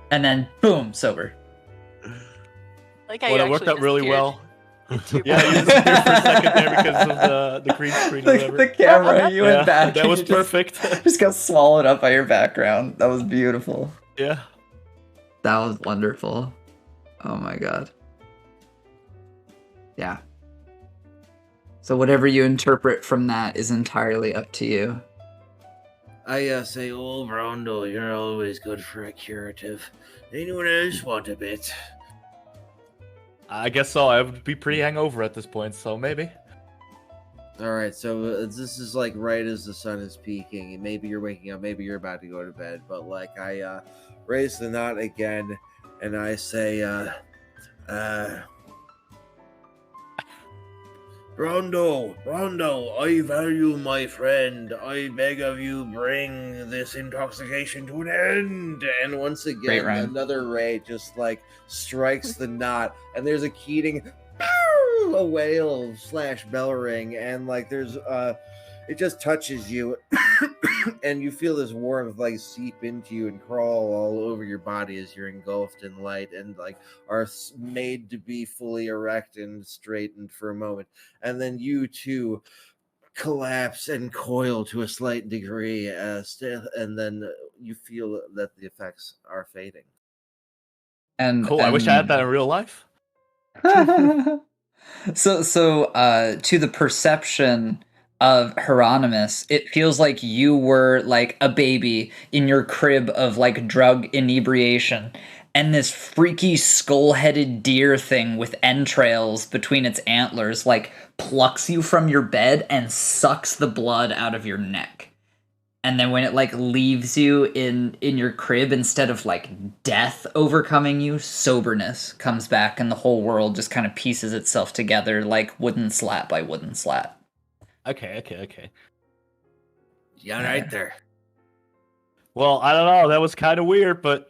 And then, boom, sober. Like how Well, that worked out really well. Yeah, you disappeared for a second there because of the green screen or whatever. The camera, you went back. That was and perfect. Just got swallowed up by your background. That was beautiful. Yeah. That was wonderful. Oh my god. Yeah. So whatever you interpret from that is entirely up to you. I say, oh, Brondo, you're always good for a curative. Anyone else want a bit? I guess so. I would be pretty hungover at this point, so maybe. All right, so this is like right as the sun is peaking, and maybe you're waking up, maybe you're about to go to bed. But like I raise the knot again, and I say, Rondo, I value my friend. I beg of you, bring this intoxication to an end. And once Great again, rhyme. another ray just like strikes the knot, and there's a Keating, a wail / bell ring, and like there's it just touches you, and you feel this warmth like seep into you and crawl all over your body as you're engulfed in light and like are made to be fully erect and straightened for a moment, and then you too collapse and coil to a slight degree, and then you feel that the effects are fading. And Cool. I wish I had that in real life. So to the perception of Hieronymus, it feels like you were like a baby in your crib of like drug inebriation, and this freaky skull-headed deer thing with entrails between its antlers like plucks you from your bed and sucks the blood out of your neck. And then when it like leaves you in your crib, instead of like death overcoming you, soberness comes back, and the whole world just kind of pieces itself together like wooden slat by wooden slat. Okay. Yeah, right there. Well, I don't know. That was kind of weird, but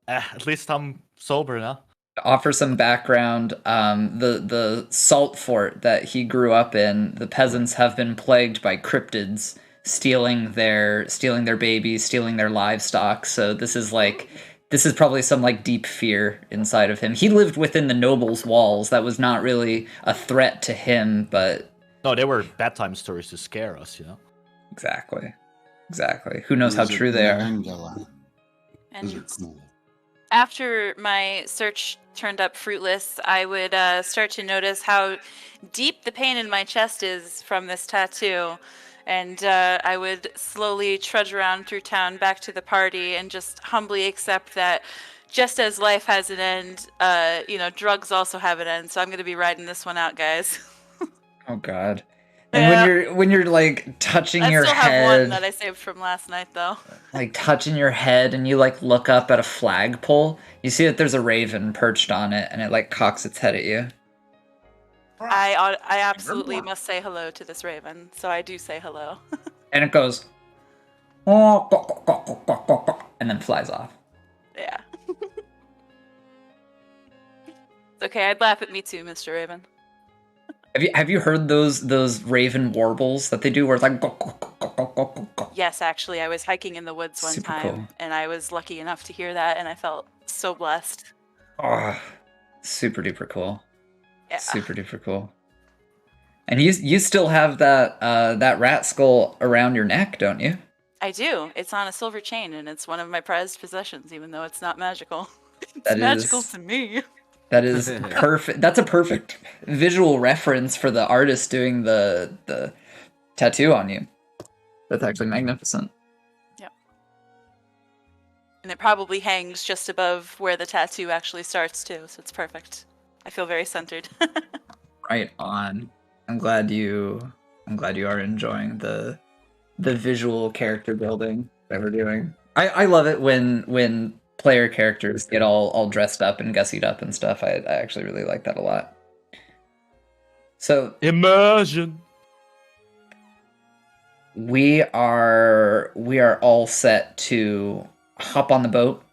at least I'm sober now. To offer some background, the salt fort that he grew up in, the peasants have been plagued by cryptids stealing their babies, stealing their livestock. So this is probably some like deep fear inside of him. He lived within the noble's walls. That was not really a threat to him, but No, they were bedtime stories to scare us, you know? exactly. Who knows how true they are? Angela. Those are And cool. after my search turned up fruitless, I would start to notice how deep the pain in my chest is from this tattoo. And I would slowly trudge around through town back to the party and just humbly accept that just as life has an end, drugs also have an end. So I'm going to be riding this one out, guys. Oh God. And when you're like touching your I still head, have one that I saved from last night, though. like touching your head, and you like look up at a flagpole, you see that there's a raven perched on it, and it like cocks its head at you. I absolutely must say hello to this raven, so I do say hello. And it goes, and then flies off. Yeah. It's okay, I'd laugh at me too, Mr. Raven. Have you heard those raven warbles that they do, where it's like? Yes, actually, I was hiking in the woods one Super time, cool. and I was lucky enough to hear that, and I felt so blessed. Oh, super duper cool. Yeah. Super duper cool. And you still have that rat skull around your neck, don't you? I do. It's on a silver chain, and it's one of my prized possessions, even though it's not magical. It's That magical is- to me. That is perfect. That's a perfect visual reference for the artist doing the tattoo on you. That's actually magnificent. Yep. And it probably hangs just above where the tattoo actually starts too, so it's perfect. I feel very centered. Right on. I'm glad you are enjoying the visual character building that we're doing. I love it when player characters get all dressed up and gussied up and stuff. I actually really like that a lot. So Immersion. we are all set to hop on the boat,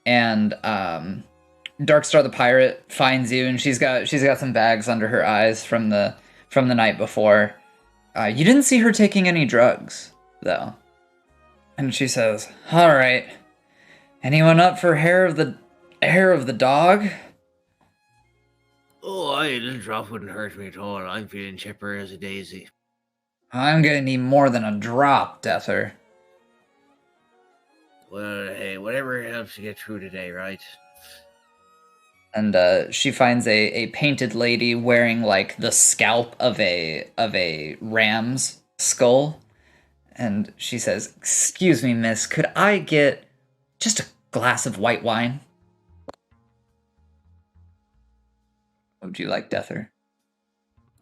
and Darkstar the pirate finds you, and she's got some bags under her eyes from the night before. You didn't see her taking any drugs though, and she says, "All right, anyone up for hair of the dog?" Oh, a little drop wouldn't hurt me at all. I'm feeling chipper as a daisy. I'm gonna need more than a drop, Deather. Well, hey, whatever helps you get through today, right? And she finds a painted lady wearing like the scalp of a ram's skull. And she says, "Excuse me, miss, could I get just a glass of white wine?" What would you like, Deather?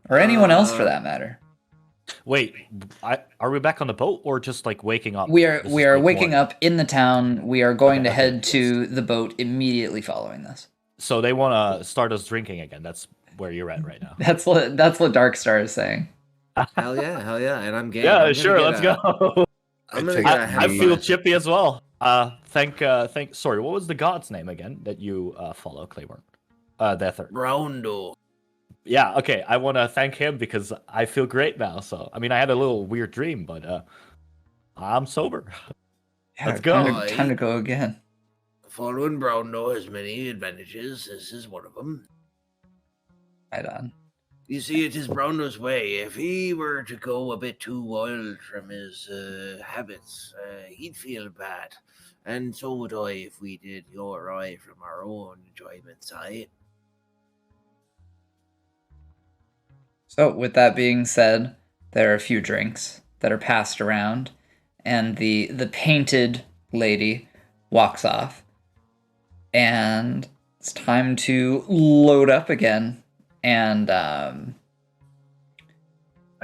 Or anyone else for that matter. Wait, are we back on the boat or just like waking up? We are This we is, are like, waking morning. up in the town. We are going to Okay, head yes. to the boat immediately following this. So they want to start us drinking again. That's where you're at right now. That's what Darkstar is saying. Hell yeah, and I'm game. Yeah, I'm gonna sure, get let's go. I'm gonna get a hell I of feel a- chippy as well. Sorry, what was the god's name again that you follow, Claymore? Deather. Roundo. Yeah, okay. I want to thank him because I feel great now. So, I mean, I had a little weird dream, but I'm sober. Yeah, Let's go. Time to go again. Following Browno has many advantages. This is one of them. Right on. You see, it is Browno's way. If he were to go a bit too wild from his habits, he'd feel bad. And so would I if we did you or I from our own enjoyment side. So, with that being said, there are a few drinks that are passed around, and the painted lady walks off, and it's time to load up again. And I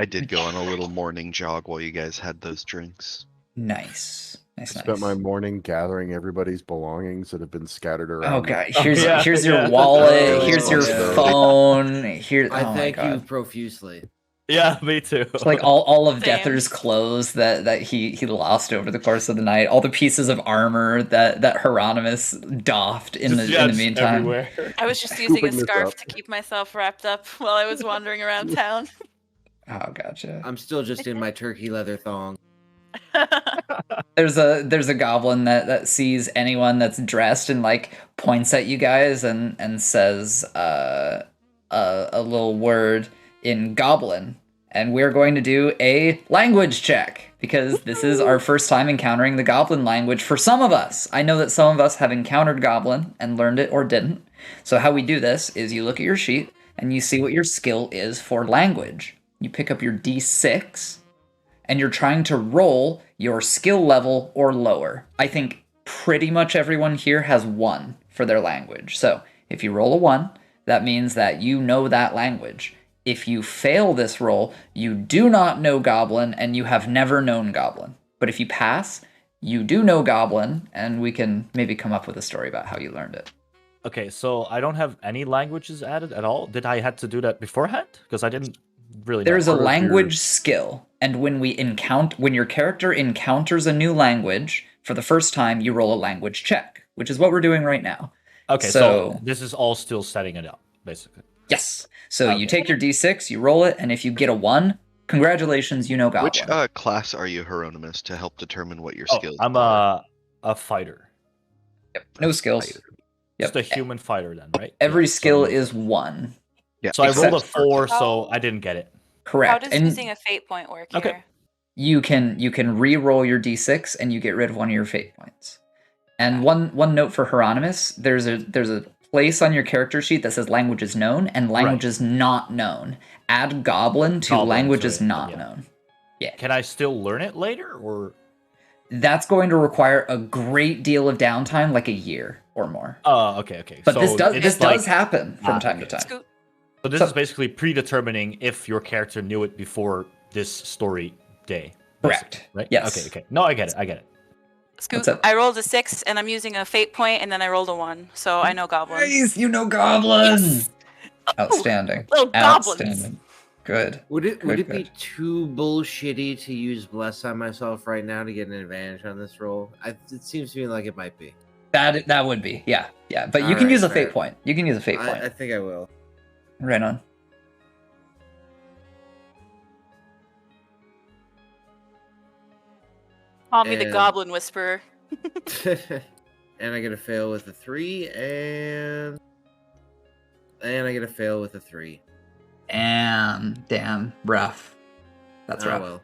did go on a little morning jog while you guys had those drinks. nice. I spent my morning gathering everybody's belongings that have been scattered around. Oh god, here's yeah, here's yeah. your wallet, Oh, here's your yeah. phone, here. I Oh my thank you god. profusely. Yeah, me too. It's like all of Same. Deather's clothes that he lost over the course of the night, all the pieces of armor that Hieronymus doffed in the meantime. Everywhere. I was just using a Scooping this scarf up. to keep myself wrapped up while I was wandering around town. Oh, gotcha. I'm still just in my turkey leather thong. There's a goblin that sees anyone that's dressed and like points at you guys and says a little word in goblin, and we're going to do a language check because this is our first time encountering the goblin language for some of us. I know that some of us have encountered goblin and learned it or didn't. So how we do this is you look at your sheet and you see what your skill is for language. You pick up your D6 and you're trying to roll your skill level or lower. I think pretty much everyone here has 1 for their language. So if you roll a 1, that means that you know that language. If you fail this roll, you do not know Goblin and you have never known Goblin. But if you pass, you do know Goblin, and we can maybe come up with a story about how you learned it. Okay, so I don't have any languages added at all. Did I had to do that beforehand? Because I didn't really know. There's a Part of your- language skill, and when your character encounters a new language for the first time, you roll a language check, which is what we're doing right now. Okay, so this is all still setting it up, basically. Yes. So you Okay. take your D6, you roll it, and if you get a 1, congratulations, you know Goblin. Which class are you, Hieronymus, to help determine what your Oh, skills I'm are? a fighter. Yep. No skills. Fighter. Yep. Just a human fighter then, right? Every Yeah, so skill no- is 1. Yeah, So I rolled a except- 4, so I didn't get it. Correct. How does and using a fate point work here? Okay. you can re-roll your D6 and you get rid of 1 of your fate points. And one note for Hieronymus, there's a place on your character sheet that says languages known and languages not known. Add Goblin to Goblin languages to it, not yeah. known. Can I still learn it later, or? That's going to require a great deal of downtime, like a year or more. Oh, okay. But So this it's does happen from time to okay. time. Scoot. So this So- is basically predetermining if your character knew it before this story day. Correct. basically, Right? Yes. Okay. No, I get it. Scoot. What's up? I rolled a 6 and I'm using a fate point, and then I rolled a 1, so I know Goblin. Nice, you know Goblin. Yes. Outstanding. Little goblins. Outstanding. Good. Would it Good, be good. too bullshitty to use bless on myself right now to get an advantage on this roll? It seems to me like it might be. That would be, yeah. But you can Alright, use a fair. fate point. You can use a fate point. I think I will. Right on. Call me the And- Goblin Whisperer. And I get a fail with a 3, and I get a fail with a 3. And damn, rough. That's Oh, rough. well.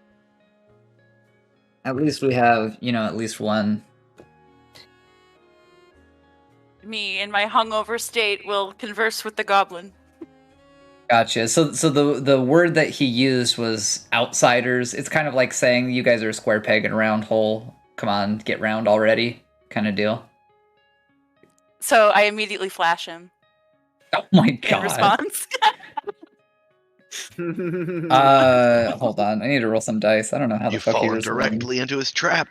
At least we have, at least one. me in my hungover state will converse with the goblin. Gotcha. So the word that he used was outsiders. It's kind of like saying you guys are a square peg in a round hole. Come on, get round already, kind of deal. So I immediately flash him Oh my in god. response. Hold on. I need to roll some dice. I don't know how the You've fuck he fallen was directly into his trap.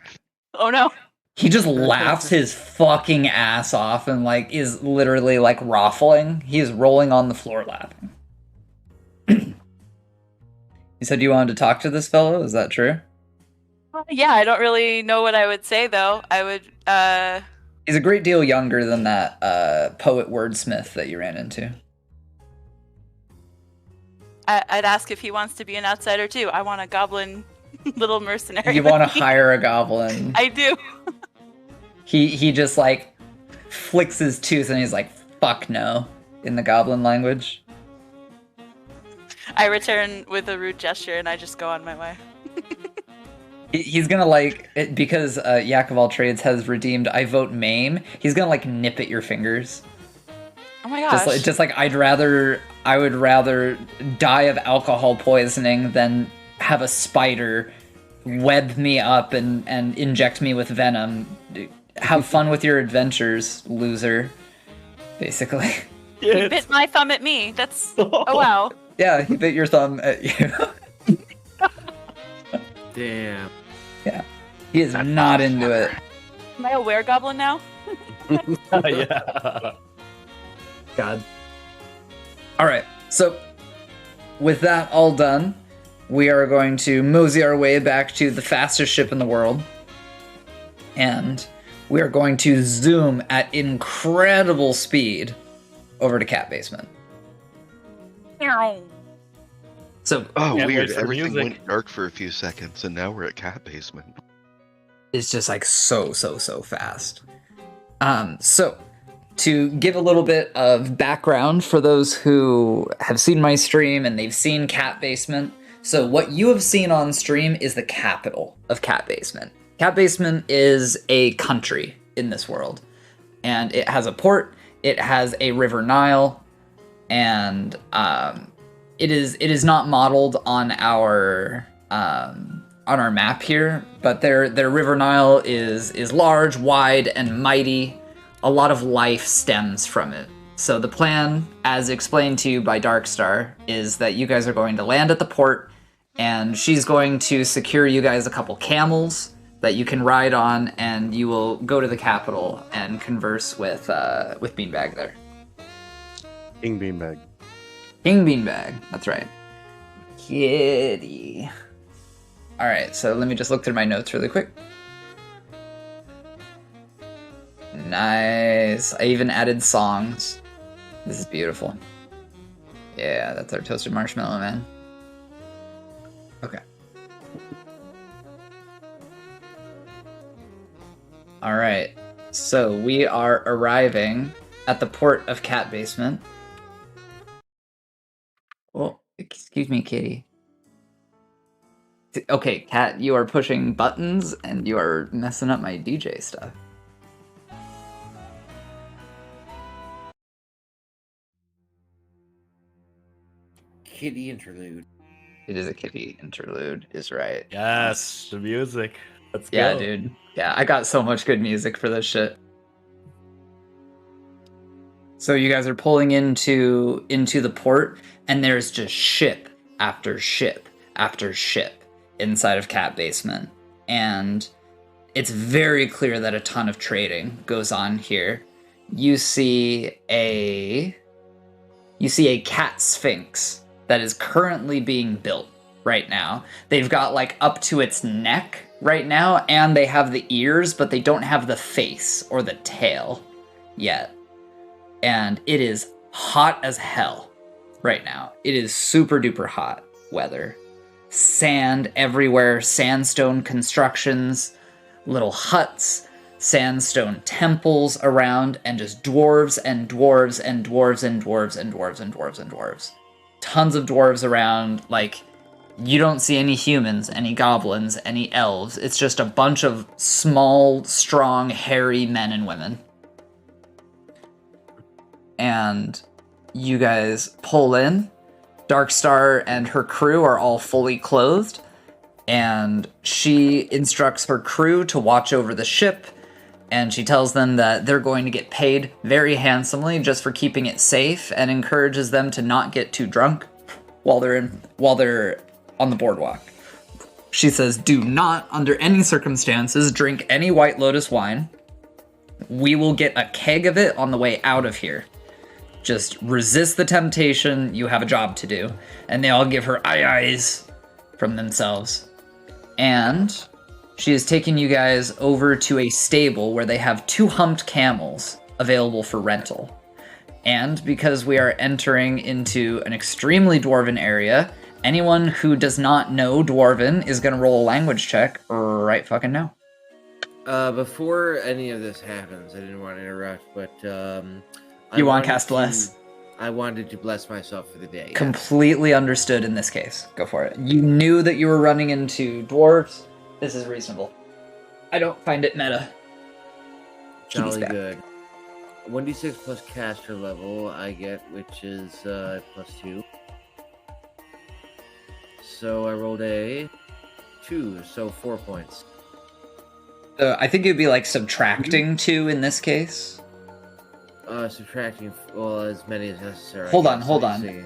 Oh no. He just laughs his fucking ass off and like is literally like ruffling. He is rolling on the floor laughing. You said you wanted to talk to this fellow? Is that true? Yeah, I don't really know what I would say though. I would He's a great deal younger than that poet wordsmith that you ran into. I'd ask if he wants to be an outsider too. I want a goblin little mercenary. You want to hire a goblin? I do. He just like flicks his tooth and he's like, "Fuck no," in the goblin language. I return with a rude gesture and I just go on my way. He's gonna like it, because Yak of all trades has redeemed I vote maim. He's gonna like nip at your fingers. Oh my gosh. Just like I would rather die of alcohol poisoning than have a spider web me up and inject me with venom. Have fun with your adventures, loser. Basically. He bit my thumb at me. That's oh wow. Yeah, he bit your thumb at you. Damn. Yeah. He is not into it. Am I a weregoblin now? Yeah. God. Alright, so with that all done, we are going to mosey our way back to the fastest ship in the world. And we are going to zoom at incredible speed over to Catbasement. So Oh, Can't weird. wait for Everything music. went dark for a few seconds, and now we're at Catbasement. it's just like so fast. So to give a little bit of background for those who have seen my stream and they've seen Catbasement. So what you have seen on stream is the capital of Catbasement. Catbasement is a country in this world, and it has a port. It has a river Nile, and it is not modeled on our map here, but their river Nile is large, wide, and mighty. A lot of life stems from it. So the plan, as explained to you by Darkstar, is that you guys are going to land at the port, and she's going to secure you guys a couple camels that you can ride on, and you will go to the capital and converse with Beanbag there. King Beanbag. King Beanbag, that's right. Kitty. Alright, so let me just look through my notes really quick. Nice. I even added songs. This is beautiful. Yeah, that's our toasted marshmallow, man. Okay. Alright, so we are arriving at the port of Catbasement. Oh, excuse me, kitty. Okay, Cat, you are pushing buttons and you are messing up my DJ stuff. Kitty interlude. It is a kitty interlude, is right. Yes, the music. Let's Yeah, go. dude. Yeah, I got so much good music for this shit. So you guys are pulling into the port, and there's just ship after ship after ship inside of Catbasement. And it's very clear that a ton of trading goes on here. You see a cat sphinx that is currently being built right now. They've got like up to its neck right now, and they have the ears, but they don't have the face or the tail yet. And it is hot as hell right now. It is super duper hot weather. Sand everywhere, sandstone constructions, little huts, sandstone temples around, and just dwarves and dwarves and dwarves and dwarves and dwarves and dwarves and dwarves. Tons of dwarves around. Like, you don't see any humans, any goblins, any elves. It's just a bunch of small, strong, hairy men and women. and you guys pull in. Darkstar and her crew are all fully clothed, and she instructs her crew to watch over the ship, and she tells them that they're going to get paid very handsomely just for keeping it safe, and encourages them to not get too drunk while they're on the boardwalk. She says, do not, under any circumstances, drink any White Lotus wine. We will get a keg of it on the way out of here. Just resist the temptation, you have a job to do. And they all give her ayes from themselves. And she is taking you guys over to a stable where they have 2 humped camels available for rental. And because we are entering into an extremely dwarven area, anyone who does not know Dwarven is going to roll a language check right fucking now. Before any of this happens, I didn't want to interrupt, but You want to cast Bless? I wanted to bless myself for the day. Completely understood in this case. Go for it. You knew that you were running into dwarves. This is reasonable. I don't find it meta. Jolly good. 1d6 plus caster level I get, which is +2. So I rolled a 2, so 4 points. I think it'd be like subtracting 2 in this case. Subtracting, well, as many as necessary. Hold on.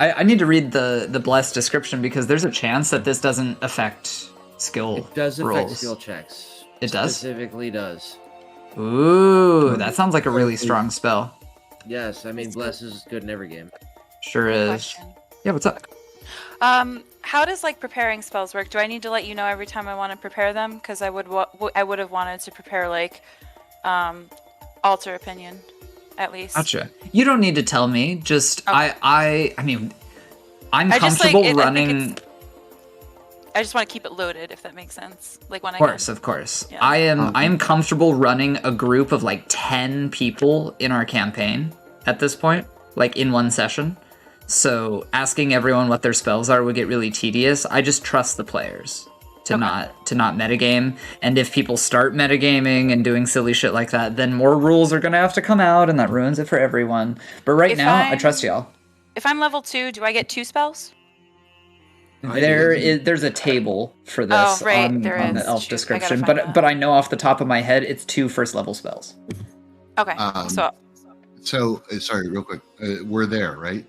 I need to read the blessed description because there's a chance that this doesn't affect skill It does affect rolls. skill checks. It does? Specifically does. Ooh, that sounds like a really strong spell. Yes, I mean, bless is good in every game. Sure is. Question. Yeah, what's up? How does like preparing spells work? Do I need to let you know every time I want to prepare them? Because I would have wanted to prepare like alter opinion, at least. Gotcha. You don't need to tell me. Just Okay. I mean, I'm I just, like, comfortable I think running. I just want to keep it loaded, if that makes sense. Like when Of course. Yeah. I am comfortable running a group of like 10 people in our campaign at this point, like in one session. So asking everyone what their spells are would get really tedious. I just trust the players to not metagame. And if people start metagaming and doing silly shit like that, then more rules are gonna have to come out, and that ruins it for everyone. But right now, I trust y'all. If I'm level 2, do I get 2 spells? There's a table for this on the elf description, but I know off the top of my head it's 2 first level spells. Okay. So sorry, real quick. We're there, right?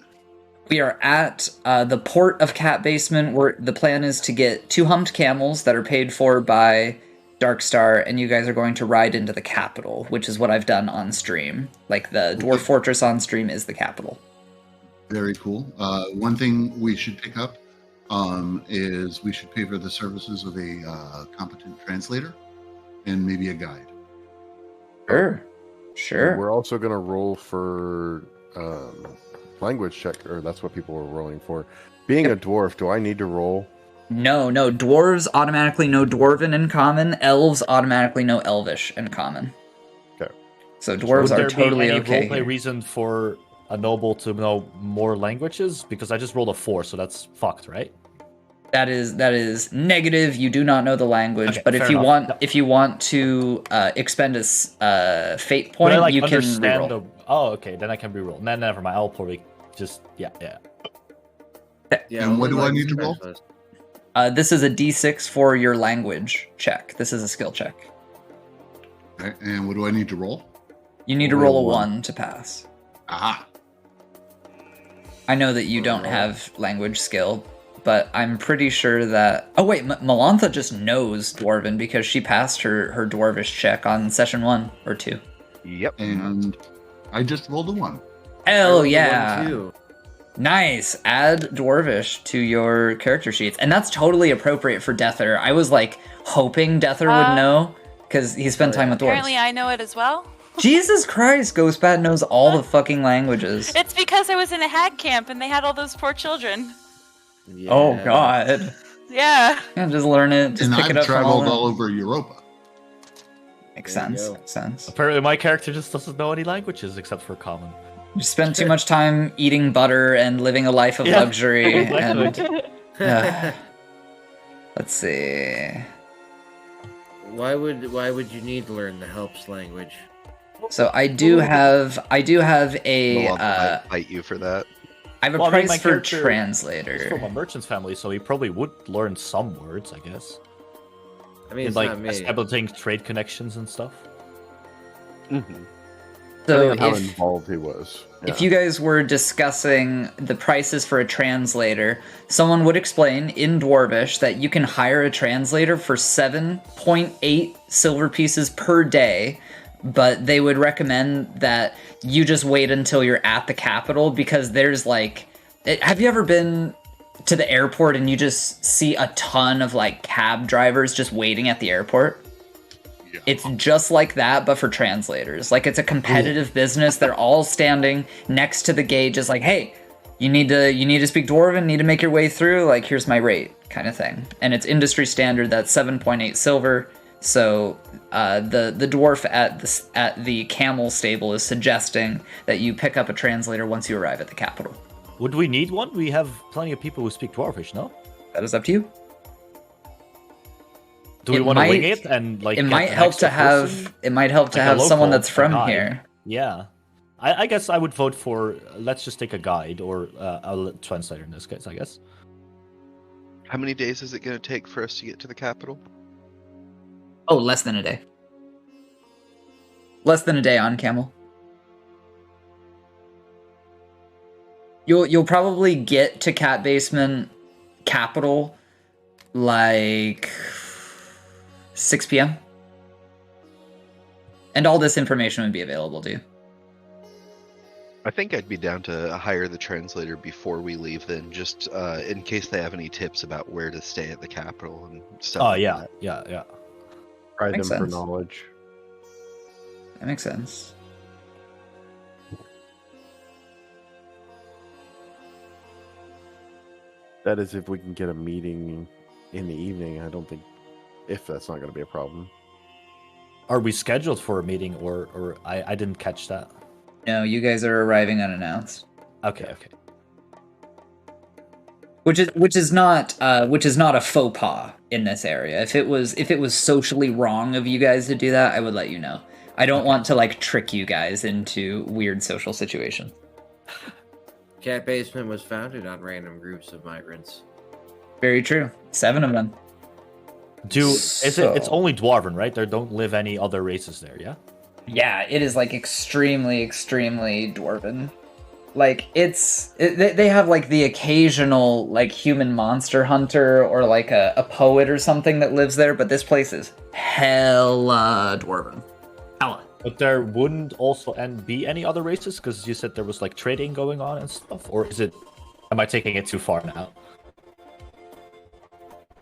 We are at the port of Catbasement, where the plan is to get 2 humped camels that are paid for by Darkstar, and you guys are going to ride into the capital, which is what I've done on stream. Like the Dwarf Fortress on stream is the capital. Very cool. One thing we should pick up is we should pay for the services of a competent translator and maybe a guide. Sure. We're also going to roll for language check, or that's what people were rolling for. Being a dwarf, do I need to roll? No. Dwarves automatically know Dwarven in common. Elves automatically know Elvish in common. Okay. So dwarves are totally okay. Roleplay reason for a noble to know more languages? Because I just rolled a 4, so that's fucked, right? That is negative. You do not know the language, Okay, but if you enough. if you want to expend a fate point, But I, you can understand reroll. Oh, okay, then I can reroll. Nah, never mind. I'll probably just yeah. Yeah, And what do I only need to roll? specialist. This is a D6 for your language check. This is a skill check. Okay, and what do I need to roll? You need to roll a 1 to pass. Aha. I know that you don't have language skill, but I'm pretty sure that... Oh wait, Melantha just knows Dwarven because she passed her Dwarvish check on session 1 or 2. Yep. And I just rolled a 1. Hell yeah! 1, 2. Nice. Add Dwarvish to your character sheets. And that's totally appropriate for Deather. I was like hoping Deather would know because he spent time with dwarves. Apparently I know it as well. Jesus Christ, Ghostbat knows all the fucking languages. It's because I was in a hag camp and they had all those poor children. Yeah. Oh god. Yeah. Yeah, just learn it. Just And pick I've it up from traveled all all over Europa. Makes There you sense. go. Makes sense. Apparently, my character just doesn't know any languages except for common. You spent too much time eating butter and living a life of Yeah, luxury. exactly. And let's see. Why would you need to learn the helps language? So I do have a Malantha might fight you for that. I have a Well, I mean, price my for character He's translator. from a merchant's family, so he probably would learn some words, I guess. I mean, In it's like not me. establishing trade connections and stuff. Mm-hmm. So Depending on how if involved he was. if Yeah. you guys were discussing the prices for a translator, someone would explain in Dwarvish that you can hire a translator for 7.8 silver pieces per day, but they would recommend that you just wait until you're at the capital because there's like... Have you ever been to the airport and you just see a ton of like cab drivers just waiting at the airport? Yeah. It's just like that, but for translators. Like, it's a competitive business. They're all standing next to the gate, just like, hey, you need to speak Dwarven, need to make your way through, like, here's my rate, kind of thing. And it's industry standard, that's 7.8 silver. So the dwarf at the camel stable is suggesting that you pick up a translator once you arrive at the capital. Would we need one? We have plenty of people who speak Dwarvish, no? That is up to you. Do we It want to wing might- it and like? It get might an help extra to have person? it might help to Like a have someone local, that's from a guide. here. Yeah, I guess I would vote for. Let's just take a guide or a translator in this case. I guess. How many days is it going to take for us to get to the capital? Oh, less than a day. Less than a day on camel. You'll probably get to Catbasement capital like 6 p.m. And all this information would be available to you. I think I'd be down to hire the translator before we leave, then, just in case they have any tips about where to stay at the capital and stuff. Oh like yeah, that. yeah. Try them Makes for sense. knowledge. That makes sense. That is if we can get a meeting in the evening. I don't think if that's not going to be a problem. Are we scheduled for a meeting or I didn't catch that? No, you guys are arriving unannounced. Okay. Which is not a faux pas in this area. If it was socially wrong of you guys to do that, I would let you know. I don't want to like trick you guys into weird social situations. Catbasement was founded on random groups of migrants. Very true. 7 of them. It's only Dwarven, right? There don't live any other races there, yeah? Yeah, it is like extremely, extremely Dwarven. Like they have like the occasional like human monster hunter or like a poet or something that lives there, but this place is hella Dwarven. Hella. But there wouldn't also be any other races because you said there was like trading going on and stuff, or am I taking it too far now?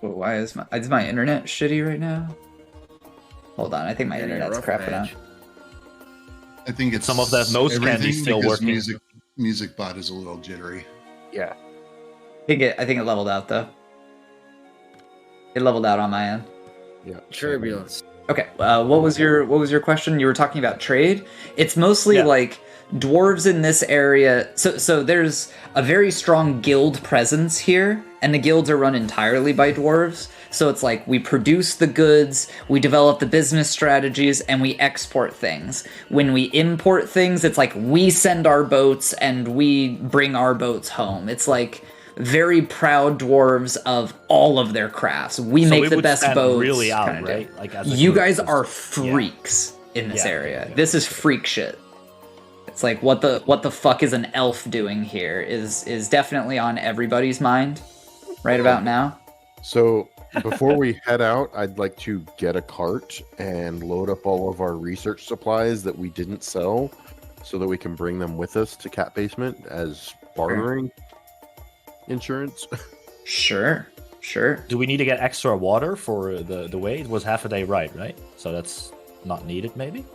Oh, why is my internet shitty right now? Hold on, I think my Getting a internet's rough crapping out. patch. I think it's Some of that nose candy everything still because working. Music bot is a little jittery. Yeah. I think it leveled out though. It leveled out on my end. Yeah. Turbulence. Okay, what was your question? You were talking about trade. It's mostly Yeah. like dwarves in this area. So there's a very strong guild presence here, and the guilds are run entirely by dwarves. So it's like we produce the goods, we develop the business strategies, and we export things. When we import things, it's like we send our boats and we bring our boats home. It's like very proud dwarves of all of their crafts. We So make we the would best stand boats. really out, kinda right? deal. Like as a You group, guys just- are freaks in this Yeah, area. yeah. This is freak shit. It's like what the fuck is an elf doing here is definitely on everybody's mind right about now. So before we head out, I'd like to get a cart and load up all of our research supplies that we didn't sell so that we can bring them with us to Catbasement as bartering insurance. Sure. Do we need to get extra water for the way? It was half a day ride, right? So that's not needed, maybe?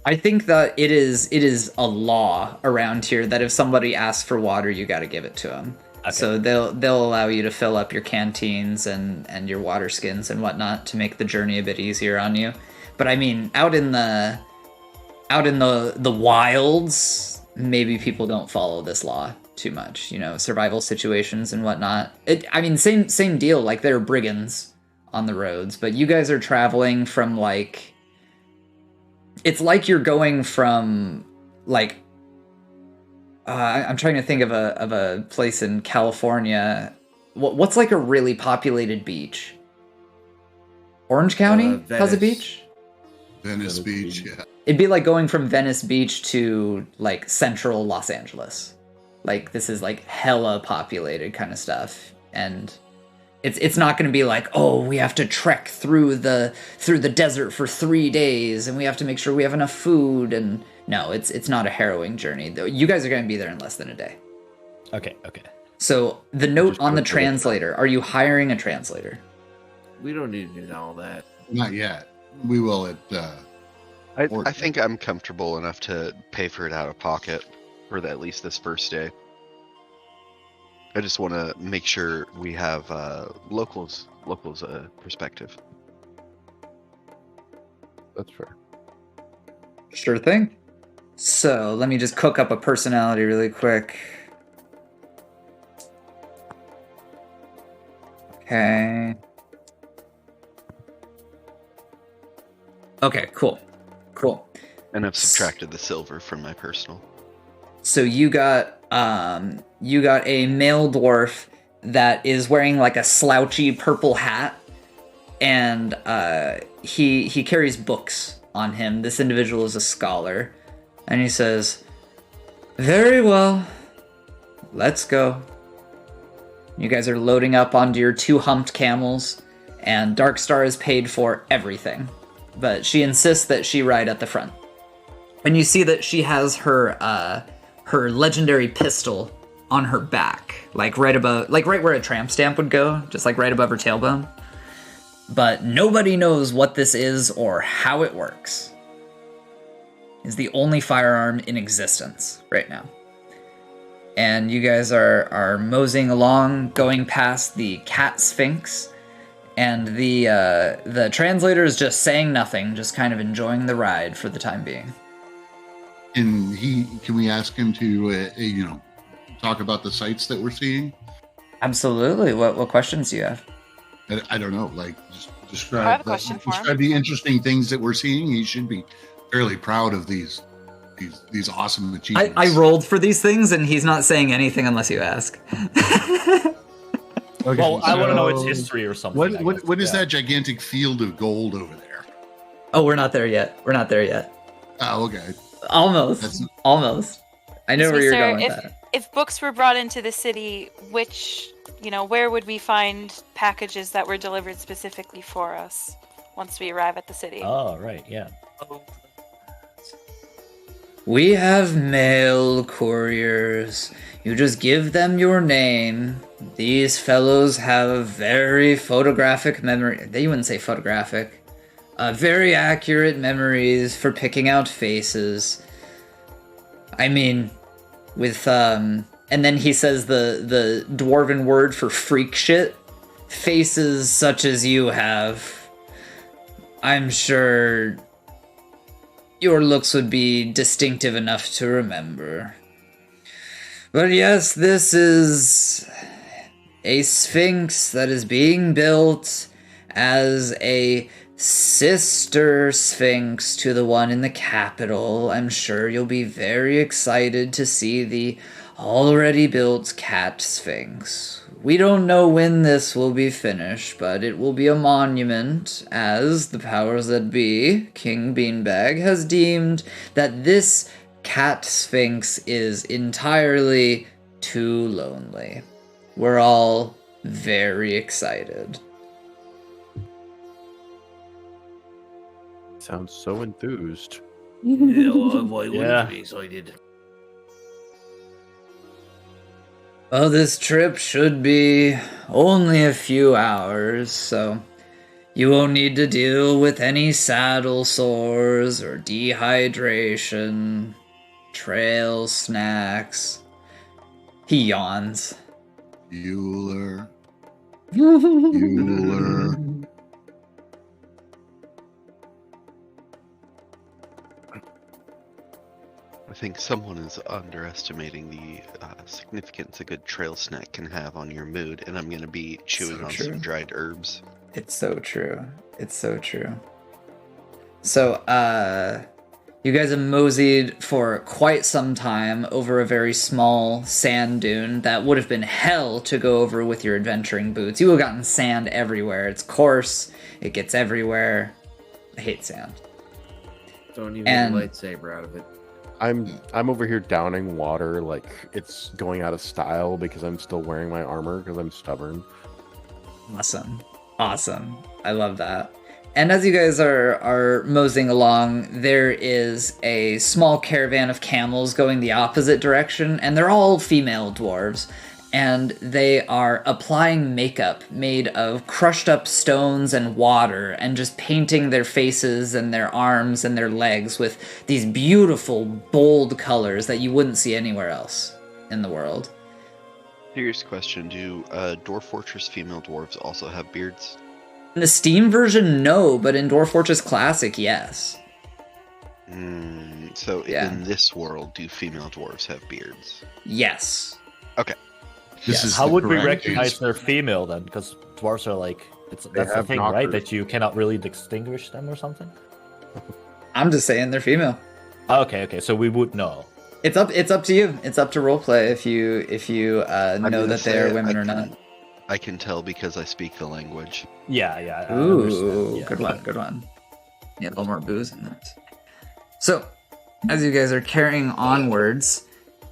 I think that it is a law around here that if somebody asks for water, you got to give it to them. Okay. So they'll allow you to fill up your canteens and your water skins and whatnot to make the journey a bit easier on you. But I mean, out in the wilds, maybe people don't follow this law too much. You know, survival situations and whatnot. Same deal. Like there are brigands on the roads, but you guys are traveling from like it's like you're going from like I'm trying to think of a place in California. What's like a really populated beach? Orange County has a Venice. beach. Venice Beach, yeah. It'd be like going from Venice Beach to like central Los Angeles. Like this is like hella populated kind of stuff, and it's not going to be like, oh, we have to trek through the desert for 3 days, and we have to make sure we have enough food. And no, it's not a harrowing journey. Though you guys are going to be there in less than a day. Okay. So the note Just on the go for it. translator: are you hiring a translator? We don't need to do all that. Not yet. We will at. I think I'm comfortable enough to pay for it out of pocket for at least this first day. I just want to make sure we have locals perspective. That's fair. Sure thing. So let me just cook up a personality really quick. Okay. Okay, cool. And I've subtracted the silver from my personal. So you got a male dwarf that is wearing like a slouchy purple hat, and he carries books on him. This individual is a scholar, and he says, "Very well, let's go." You guys are loading up onto your 2 humped camels, and Darkstar is paid for everything, but she insists that she ride at the front. And you see that she has her legendary pistol on her back, like right where a tramp stamp would go, just like right above her tailbone. But nobody knows what this is or how it works. It's the only firearm in existence right now. And you guys are moseying along, going past the cat sphinx, and the translator is just saying nothing, just kind of enjoying the ride for the time being. Can we ask him to talk about the sights that we're seeing? Absolutely. What questions do you have? I don't know. Like, just describe. I have a question for him. Describe the interesting things that we're seeing. He should be fairly proud of these awesome achievements. I rolled for these things, and he's not saying anything unless you ask. Okay, Well, I want to know its so history or something. I guess. What is Yeah. that gigantic field of gold over there? Oh, we're not there yet. Oh, okay. Almost. I know where you're going with that. If books were brought into the city, where would we find packages that were delivered specifically for us once we arrive at the city? Oh, right, yeah. We have mail couriers. You just give them your name. These fellows have very photographic memory. They wouldn't say photographic. Very accurate memories for picking out faces. I mean, with and then he says the dwarven word for freak shit. Faces such as you have. I'm sure your looks would be distinctive enough to remember. But yes, this is a sphinx that is being built as a sister sphinx to the one in the capital. I'm sure you'll be very excited to see the already built cat sphinx. We don't know when this will be finished, but it will be a monument, as the powers that be, King Beanbag, has deemed that this cat sphinx is entirely too lonely. We're all very excited. Sounds so enthused. Yeah, well, why wouldn't Yeah. you be excited? Well, this trip should be only a few hours, so you won't need to deal with any saddle sores or dehydration, trail snacks. He yawns. Bueller. I think someone is underestimating the significance a good trail snack can have on your mood, and I'm going to be chewing on true. some dried herbs. It's so true. It's so true. So, You guys have moseyed for quite some time over a very small sand dune that would have been hell to go over with your adventuring boots. You have gotten sand everywhere. It's coarse. It gets everywhere. I hate sand. Don't even get a lightsaber out of it. I'm over here downing water like it's going out of style because I'm still wearing my armor because I'm stubborn. Awesome. I love that. And as you guys are moseying along, there is a small caravan of camels going the opposite direction, and they're all female dwarves. And they are applying makeup made of crushed up stones and water and just painting their faces and their arms and their legs with these beautiful, bold colors that you wouldn't see anywhere else in the world. Serious question, do Dwarf Fortress female dwarves also have beards? In the Steam version, no, but in Dwarf Fortress Classic, yes. So Yeah. in this world, do female dwarves have beards? Yes. Okay. This is How the would we correct recognize answer. they're female then? Because dwarves are like, that's the have thing, right? knockers. That you cannot really distinguish them or something? I'm just saying they're female. Okay, so we would know. It's up to you. It's up to roleplay if you know gonna that they are say women or not. I can tell because I speak the language. Yeah, I Ooh, understand. Yeah. good one. Yeah, a little more booze in that. So, as you guys are carrying onwards,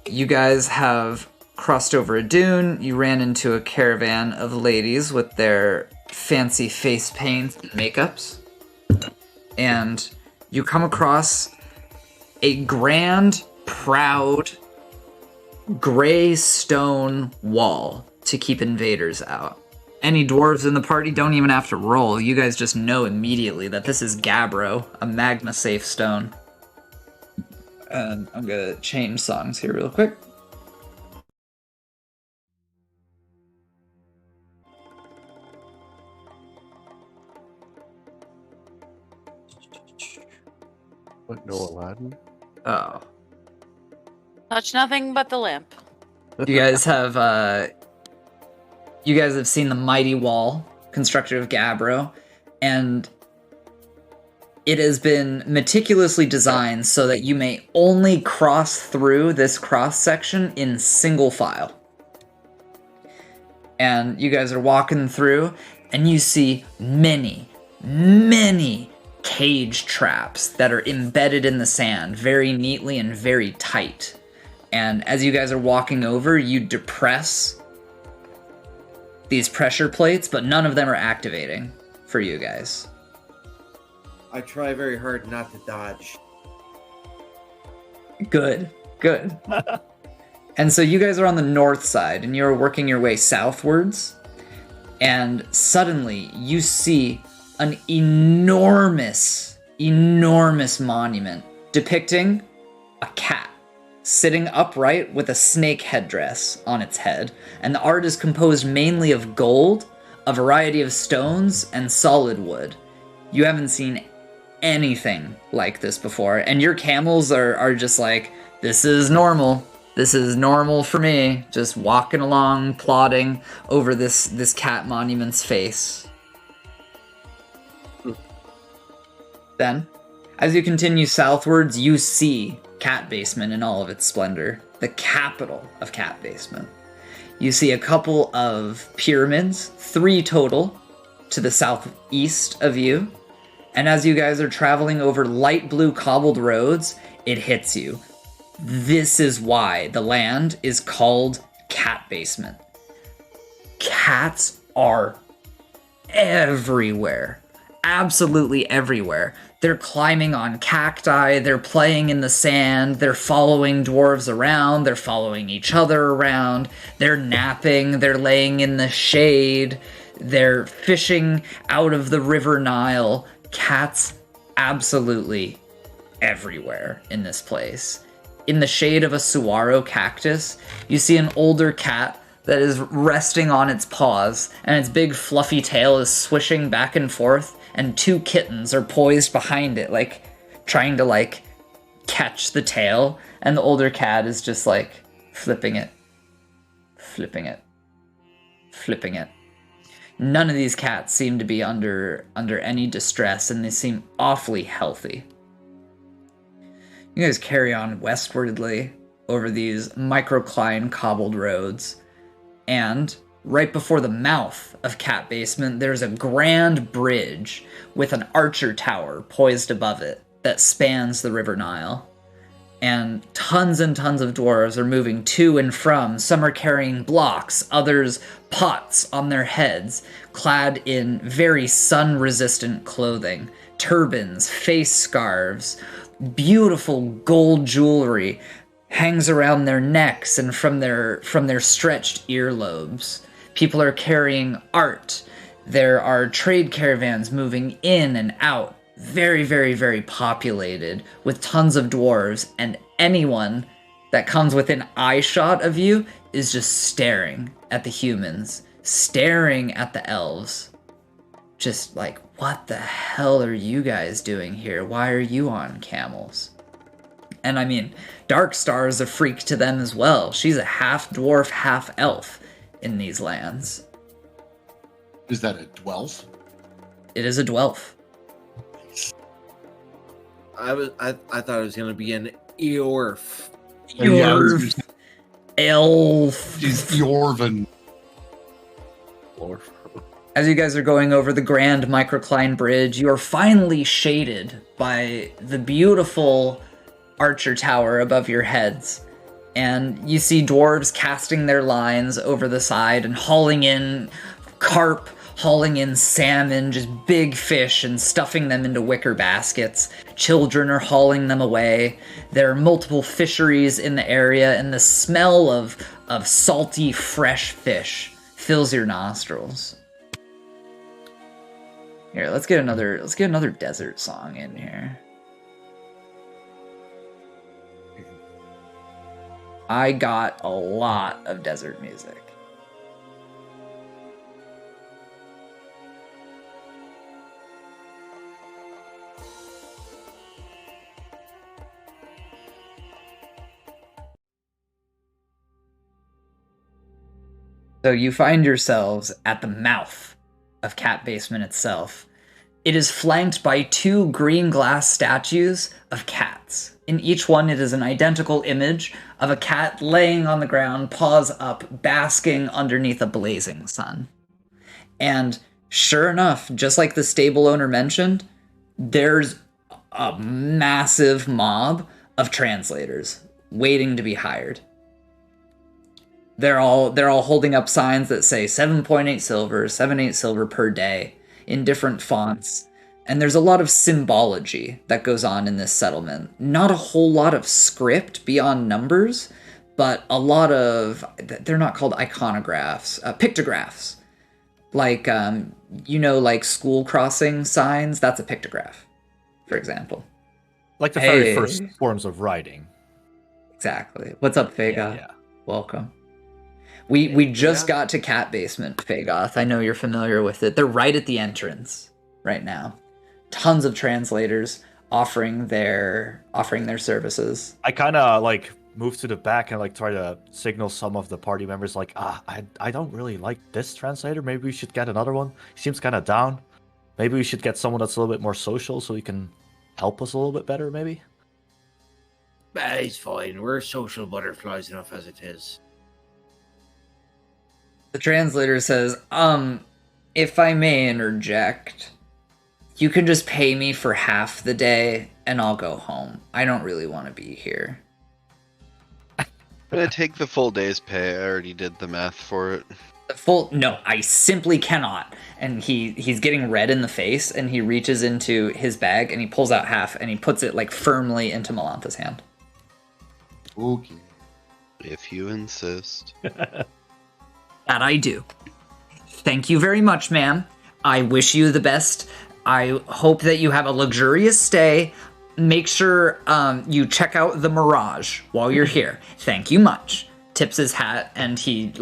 you guys have crossed over a dune. You ran into a caravan of ladies with their fancy face paints and makeups. And you come across a grand, proud, gray stone wall to keep invaders out. Any dwarves in the party don't even have to roll. You guys just know immediately that this is Gabbro, a magma-safe stone. And I'm gonna change songs here real quick. What, no Aladdin? Oh. Touch nothing but the lamp. You guys have seen the mighty wall constructed of Gabbro, and it has been meticulously designed so that you may only cross through this cross section in single file. And you guys are walking through, and you see many cage traps that are embedded in the sand very neatly and very tight. And as you guys are walking over, you depress these pressure plates, but none of them are activating for you guys. I try very hard not to dodge. Good. And so you guys are on the north side, and you're working your way southwards, and suddenly you see an enormous monument depicting a cat sitting upright with a snake headdress on its head, and the art is composed mainly of gold, a variety of stones, and solid wood. You haven't seen anything like this before, and your camels are just like, this is normal. This is normal for me, just walking along, plodding over this cat monument's face. Then, as you continue southwards, you see Catbasement in all of its splendor, the capital of Catbasement. You see a couple of pyramids, 3 total, to the southeast of you. And as you guys are traveling over light blue cobbled roads, it hits you. This is why the land is called Catbasement. Cats are everywhere. Absolutely everywhere. They're climbing on cacti, they're playing in the sand, they're following dwarves around, they're following each other around, they're napping, they're laying in the shade, they're fishing out of the River Nile. Cats absolutely everywhere in this place. In the shade of a saguaro cactus, you see an older cat that is resting on its paws, and its big fluffy tail is swishing back and forth, and 2 kittens are poised behind it, like, trying to, catch the tail, and the older cat is just, flipping it. None of these cats seem to be under any distress, and they seem awfully healthy. You guys carry on westwardly over these microcline cobbled roads, and right before the mouth of Catbasement, there's a grand bridge with an archer tower poised above it that spans the River Nile. And tons of dwarves are moving to and from. Some are carrying blocks, others pots on their heads, clad in very sun-resistant clothing, turbans, face scarves, beautiful gold jewelry hangs around their necks and from their stretched earlobes. People are carrying art. There are trade caravans moving in and out. Very, very, very populated with tons of dwarves, and anyone that comes within eyeshot of you is just staring at the humans, staring at the elves. Just like, what the hell are you guys doing here? Why are you on camels? And I mean, Darkstar is a freak to them as well. She's a half dwarf, half elf in these lands. Is that a dwelf? It is a dwelf. I thought it was gonna be an Eorf. Dwarf. Elf. She's Dwarven. As you guys are going over the grand microcline bridge, you are finally shaded by the beautiful archer tower above your heads. And you see dwarves casting their lines over the side and hauling in carp, hauling in salmon, just big fish, and stuffing them into wicker baskets. Children are hauling them away. There are multiple fisheries in the area, and the smell of salty, fresh fish fills your nostrils. Here, let's get another desert song in here. I got a lot of desert music. So you find yourselves at the mouth of Catbasement itself. It is flanked by 2 green glass statues of cats. In each one, it is an identical image of a cat laying on the ground, paws up, basking underneath a blazing sun. And sure enough, just like the stable owner mentioned, there's a massive mob of translators waiting to be hired. They're all holding up signs that say 7.8 silver, 7.8 silver per day in different fonts. And there's a lot of symbology that goes on in this settlement. Not a whole lot of script beyond numbers, but a lot of, they're not called iconographs, pictographs. Like, like school crossing signs, that's a pictograph, for example. Like the very first forms of writing. Exactly. What's up, Fagoth? Yeah. Welcome. We just got to Catbasement, Fagoth. I know you're familiar with it. They're right at the entrance right now. Tons of translators offering their services. I kind of move to the back and try to signal some of the party members I don't really like this translator. Maybe we should get another one. He seems kind of down. Maybe we should get someone that's a little bit more social so he can help us a little bit better, maybe. He's fine. We're social butterflies enough as it is. The translator says, if I may interject, you can just pay me for half the day and I'll go home. I don't really want to be here. I'm gonna take the full day's pay. I already did the math for it. No, I simply cannot. And he's getting red in the face, and he reaches into his bag and he pulls out half and he puts it firmly into Melantha's hand. Okay. If you insist. That I do. Thank you very much, ma'am. I wish you the best. I hope that you have a luxurious stay. Make sure you check out the Mirage while you're here. Thank you much. Tips his hat and he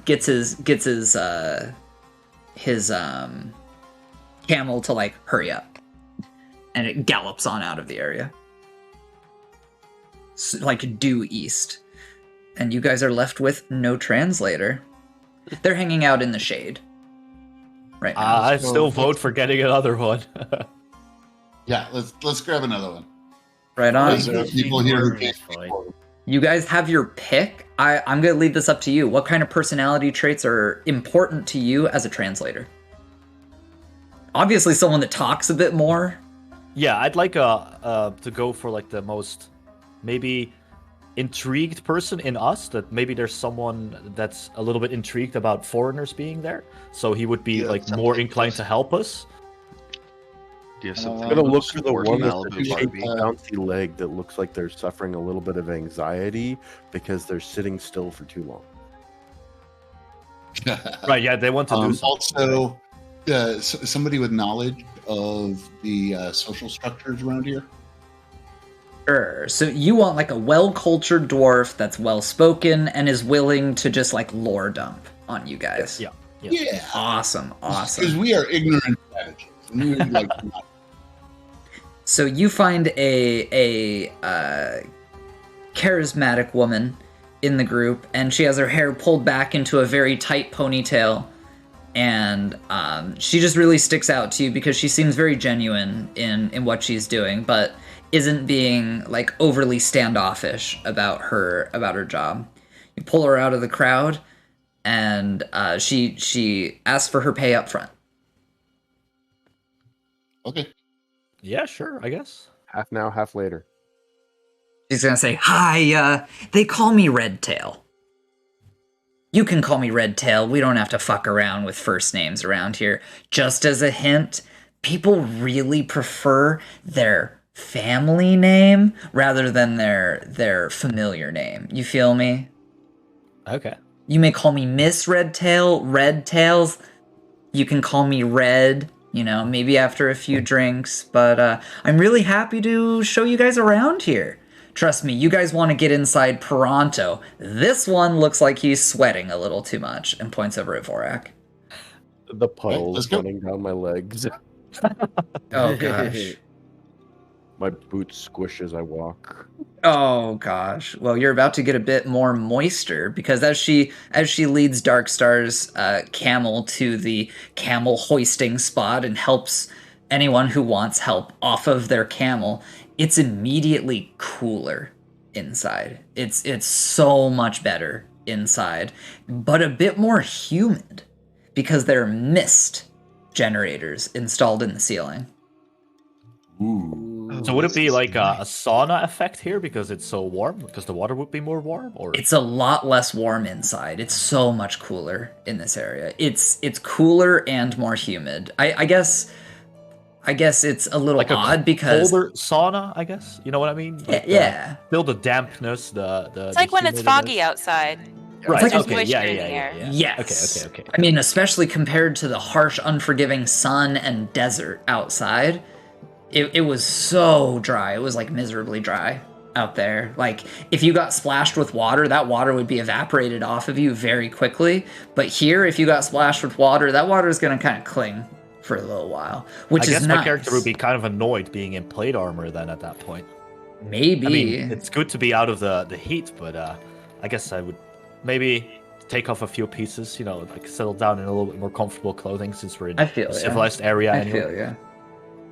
gets his camel to hurry up. And it gallops on out of the area. Due east. And you guys are left with no translator. They're hanging out in the shade right now. I still vote for getting another one. Yeah, let's grab another one. Right on. Is there people here who can't Fight. You guys have your pick. I'm going to leave this up to you. What kind of personality traits are important to you as a translator? Obviously, someone that talks a bit more. Yeah, I'd like to go for like the most maybe intrigued person in us. That maybe there's someone that's a little bit intrigued about foreigners being there, so he would be Yeah, like something more like inclined this. to help us. Do you have I'm something? I'm gonna look else for the for one with Malibu the shaped Barbie? bouncy leg that looks like they're suffering a little bit of anxiety because they're sitting still for too long. Right? Yeah, they want to do something. Also, somebody with knowledge of the social structures around here. Sure. So you want like a well-cultured dwarf that's well-spoken and is willing to just like lore dump on you guys. Yeah. Yeah, Awesome. because Awesome. we are ignorant savages. And we would like not. So you find a charismatic woman in the group, and she has her hair pulled back into a very tight ponytail, and she just really sticks out to you because she seems very genuine in what she's doing, but isn't being like overly standoffish about her job. You pull her out of the crowd, and she asks for her pay up front. Okay. Yeah, sure. I guess. Half now, half later. She's gonna say, "Hi, they call me Redtail. You can call me Redtail. We don't have to fuck around with first names around here. Just as a hint, people really prefer their family name rather than their familiar name. You feel me? Okay. You may call me Miss Redtail, Redtails. You can call me Red, maybe after a few drinks, but I'm really happy to show you guys around here. Trust me, you guys want to get inside pronto. This one looks like he's sweating a little too much," and points over at Vorak. The let's puddles go. running down my legs. Oh gosh. My boots squish as I walk. Oh gosh. Well, you're about to get a bit more moister because as she leads Darkstar's camel to the camel hoisting spot and helps anyone who wants help off of their camel, it's immediately cooler inside. It's so much better inside, but a bit more humid because there are mist generators installed in the ceiling. Ooh. So would it be like a sauna effect here because it's so warm? Because the water would be more warm, or It's a lot less warm inside. It's so much cooler in this area. It's cooler and more humid. I guess it's a little like a odd because colder sauna? I guess you know what I mean. Like yeah. Still the dampness. It's like when it's foggy outside. Right. like there's okay. moisture Yeah. in Yeah. the Yeah. air. Yeah. Yes. Okay. I mean, especially compared to the harsh, unforgiving sun and desert outside, it was so dry. It was like miserably dry out there. Like if you got splashed with water, that water would be evaporated off of you very quickly. But here, if you got splashed with water, that water is going to kind of cling for a little while, which I is guess nice. my character would be kind of annoyed being in plate armor then at that point. Maybe. I mean, it's good to be out of the heat, but I guess I would maybe take off a few pieces, like settle down in a little bit more comfortable clothing since we're in I feel a ya. civilized area I anyway. feel ya.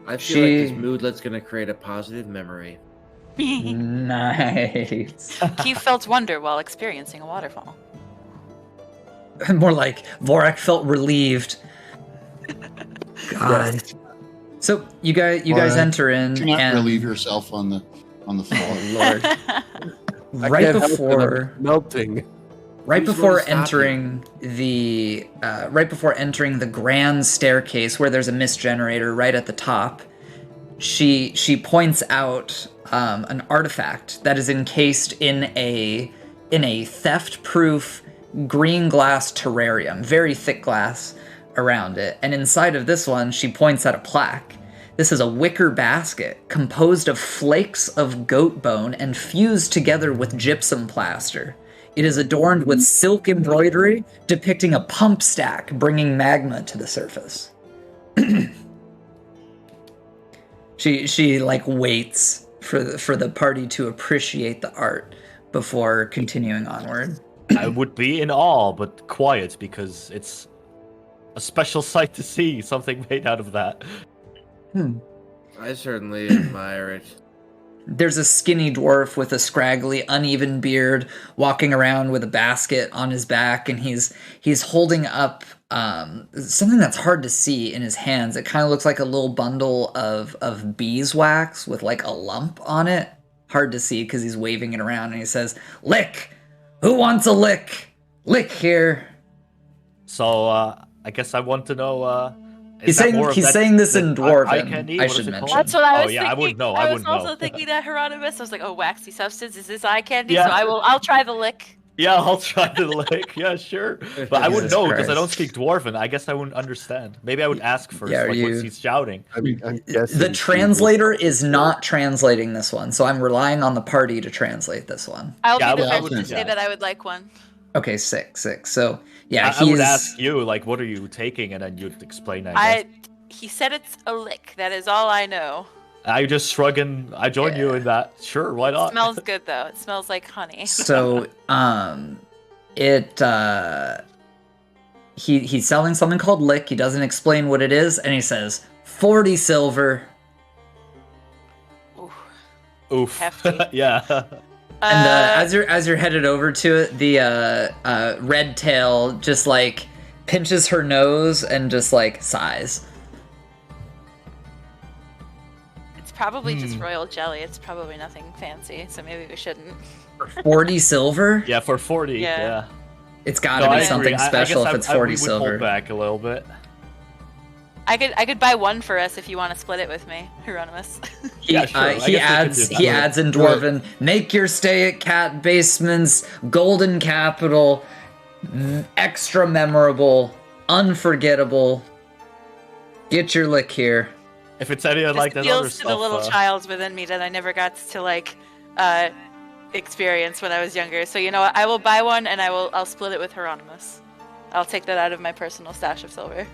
I feel like this She- moodlet's gonna create a positive memory. Nice. Q felt wonder while experiencing a waterfall. More like Vorak felt relieved. God. So you guys Alright. enter in Do not and relieve yourself on the floor. Lord, I right can't help it, before I'm melting. right Who's before gonna stop entering the grand staircase where there's a mist generator right at the top, she points out an artifact that is encased in a theft-proof green glass terrarium, very thick glass around it, and inside of this one she points at a plaque. This is a wicker basket composed of flakes of goat bone and fused together with gypsum plaster. It is adorned with silk embroidery depicting a pump stack bringing magma to the surface. She like waits for the party to appreciate the art before continuing onward. I would be in awe, but quiet because it's a special sight to see something made out of that. I certainly admire it. There's a skinny dwarf with a scraggly, uneven beard walking around with a basket on his back, and he's holding up something that's hard to see in his hands. It kind of looks like a little bundle of beeswax with like a lump on it. Hard to see because he's waving it around, and he says, "Lick! Who wants a lick? Lick here." So I guess I want to know. He's saying this in Dwarven. I should mention. That's what I was yeah, thinking. I wouldn't know. I was wouldn't also know. thinking that Hieronymus. I was like, oh, waxy substance. Is this eye candy? Yeah. So I'll try the lick. Yeah, I'll try to lick. Yeah, sure. But I wouldn't Jesus know because I don't Christ. speak Dwarven. I guess I wouldn't understand. Maybe I would ask first, Yeah, like once he's shouting. I mean, I'm guessing The translator is not translating this one, so I'm relying on the party to translate this one. I'll Yeah, be the I first would- to say yeah. that I would like one. Okay, sick. So yeah, I would he's ask you, like, what are you taking, and then you'd explain. I guess. He said it's a lick. That is all I know. I just shrug and I join you in that. Sure, why not? Smells good though. It smells like honey. so he's selling something called lick. He doesn't explain what it is, and he says 40 silver. Oof. Hefty. Yeah. And as you're headed over to it, the red tail just like pinches her nose and just like sighs. It's probably just royal jelly. It's probably nothing fancy, so maybe we shouldn't. 40 silver? Yeah, for 40. Yeah. Yeah. It's gotta No, I be agree. something special I if guess it's 40 we would silver. hold back a little bit. I could buy one for us if you want to split it with me, Hieronymus. Yeah, sure. I He guess we could do that. adds in Dwarven, make your stay at Catbasement's golden capital extra memorable, unforgettable. Get your lick here. If it's any like that appeals other to stuff. the little child within me that I never got to like experience when I was younger. So you know what? I will buy one and I'll split it with Hieronymus. I'll take that out of my personal stash of silver.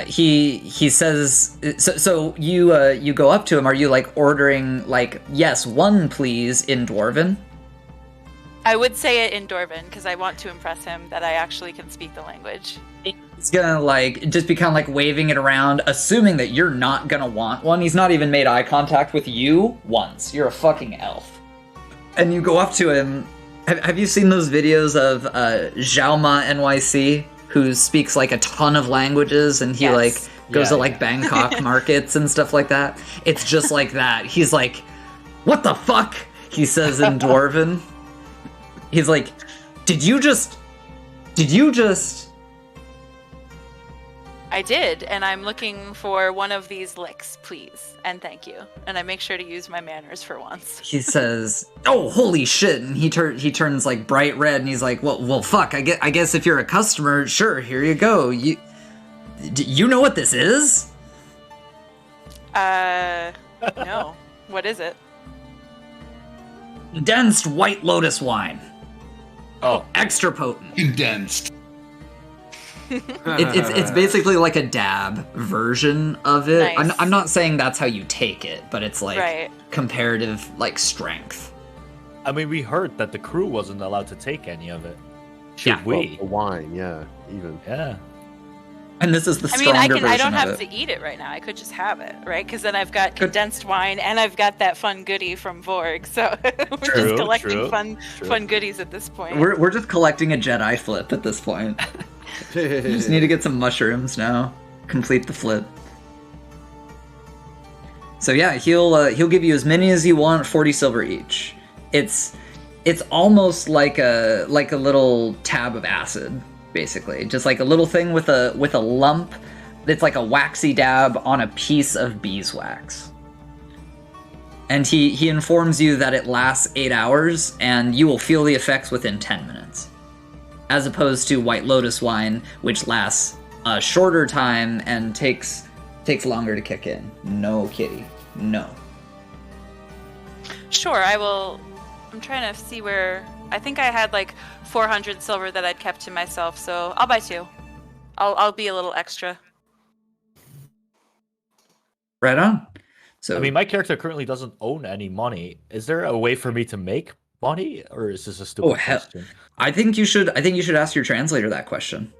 He says so you go up to him. Are you like ordering like yes, one please in Dwarven? I would say it in Dwarven because I want to impress him that I actually can speak the language. He's gonna like just be kind of like waving it around, assuming that you're not gonna want one. He's not even made eye contact with you once. You're a fucking elf. And you go up to him. Have you seen those videos of Xiaoma NYC, who speaks like a ton of languages, and he Yes. like goes to like Bangkok markets and stuff like that? It's just like that. He's like, "What the fuck?" He says in Dwarven. He's like, Did you just I did, and I'm looking for one of these licks, please, and thank you. And I make sure to use my manners for once. He says, "Oh, holy shit!" And he turns like bright red, and he's like, "Well, fuck. I guess if you're a customer, sure, here you go. You know what this is?" No. What is it? Condensed white lotus wine, Oh, extra potent. Condensed. It's basically like a dab version of it. Nice. I'm not saying that's how you take it, but it's like Right. comparative like strength. I mean, we heard that the crew wasn't allowed to take any of it. Should Yeah. we? The wine, yeah, even. Yeah. And this is the I stronger mean, version I don't of have it. to eat it right now. I could just have it, right? Because then I've got condensed wine and I've got that fun goodie from Vorg. So we're True, just collecting true, fun true. fun goodies at this point. We're just collecting a Jedi flip at this point. We just need to get some mushrooms now. Complete the flip. So yeah, he'll give you as many as you want, 40 silver each. It's almost like a little tab of acid, basically. Just like a little thing with a lump. It's like a waxy dab on a piece of beeswax. And he informs you that it lasts 8 hours, and you will feel the effects within 10 minutes. As opposed to White Lotus wine, which lasts a shorter time and takes longer to kick in. No kitty. No. Sure, I will. I'm trying to see where. I think I had like 400 silver that I'd kept to myself, so I'll buy 2. I'll be a little extra. Right on. So I mean, my character currently doesn't own any money. Is there a way for me to make money, or is this a stupid Oh, hell. question? I think you should ask your translator that question.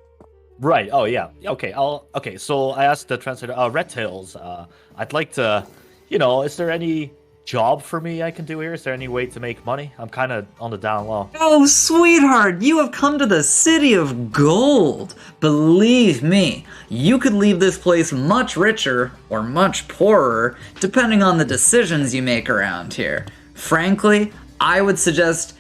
Right. Oh, yeah. Okay. Okay. So I asked the translator, Red Tails. I'd like to, is there any job for me I can do here? Is there any way to make money? I'm kind of on the down low. Oh, sweetheart, you have come to the city of gold. Believe me, you could leave this place much richer or much poorer, depending on the decisions you make around here. Frankly, I would suggest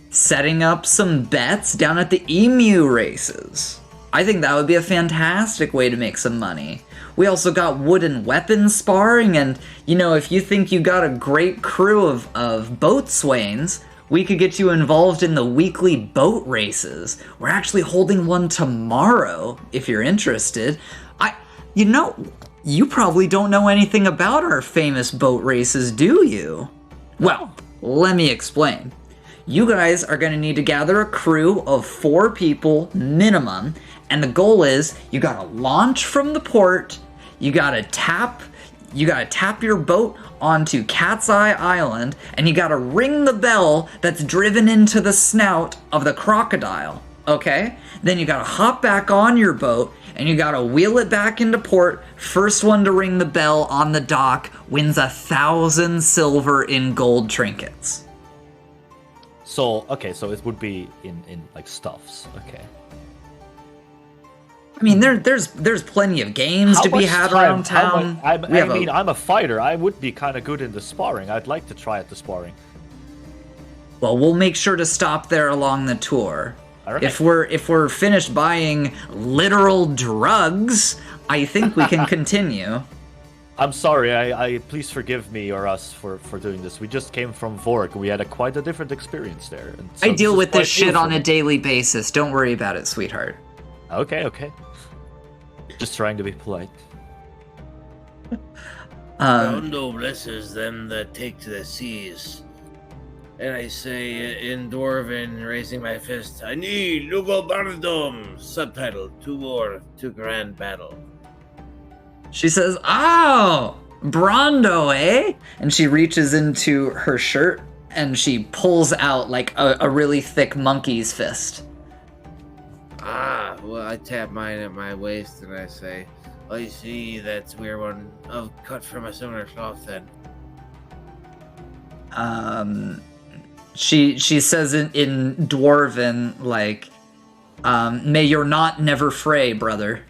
setting up some bets down at the emu races. I think that would be a fantastic way to make some money. We also got wooden weapon sparring, and, you know, if you think you got a great crew of boatswains, we could get you involved in the weekly boat races. We're actually holding one tomorrow, if you're interested. You know, you probably don't know anything about our famous boat races, do you? Well, let me explain. You guys are going to need to gather a crew of 4 people minimum, and the goal is you got to launch from the port. You gotta tap your boat onto Cat's Eye Island, and you gotta ring the bell that's driven into the snout of the crocodile, okay? Then you gotta hop back on your boat, and you gotta wheel it back into port. First one to ring the bell on the dock wins 1,000 silver in gold trinkets. So, okay, so it would be in like stuffs, okay. I mean, there's plenty of games to be had around town. I'm a fighter. I would be kind of good in the sparring. I'd like to try at the sparring. Well, we'll make sure to stop there along the tour. All right. If we're finished buying literal drugs, I think we can continue. I'm sorry. I please forgive me or us for doing this. We just came from Vorg. We had quite a different experience there. And so I deal with this shit on a beautiful. daily basis. Don't worry about it, sweetheart. Okay. Just trying to be polite. Rondo blesses them that take to the seas. And I say in Dwarven, raising my fist, I need Lugo Bardom, subtitle, 2 war, 2 grand battle. She says, "Oh, Brondo, eh?" And she reaches into her shirt and she pulls out like a really thick monkey's fist. Well, I tap mine at my waist and I say, I see that we're one of cut from a similar cloth then. She says in Dwarven, like, may your knot never fray, brother.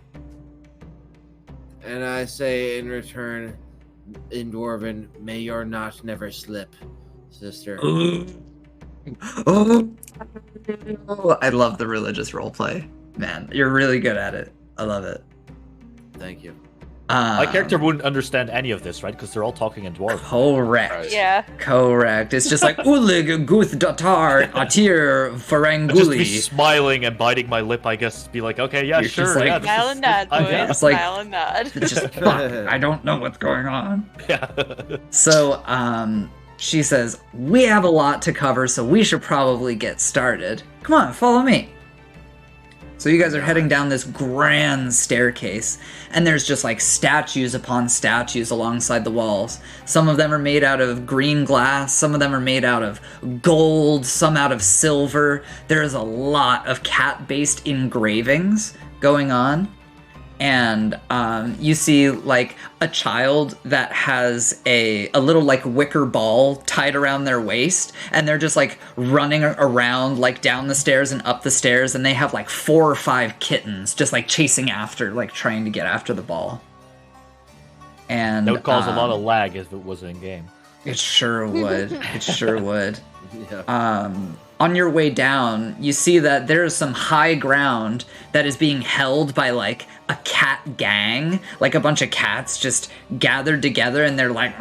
And I say in return, in Dwarven, may your knot never slip, sister. Oh, I love the religious roleplay. Man, you're really good at it. I love it. Thank you. My character wouldn't understand any of this, right? Because they're all talking in Dwarven. Correct. Yeah. Correct. It's just like Ulig Guth Datar Atir I'd just Faranguli. be smiling and biting my lip, I guess. Be like, okay, yeah, You're sure. just like- Yeah, this Smile is- and nod, boys. yeah. It's like- Smile and nod. It's just fuck. I don't know what's going on. Yeah. So, she says, we have a lot to cover, so we should probably get started. Come on, follow me. So you guys are heading down this grand staircase, and there's just like statues upon statues alongside the walls. Some of them are made out of green glass, some of them are made out of gold, some out of silver. There is a lot of cat-based engravings going on. And you see like a child that has a little like wicker ball tied around their waist, and they're just like running around like down the stairs and up the stairs, and they have like 4 or 5 kittens just like chasing after, like trying to get after the ball. And That would cause a lot of lag if it was in game. it sure would. It sure would. Yeah. On your way down, you see that there is some high ground that is being held by like a cat gang, like a bunch of cats just gathered together, and they're like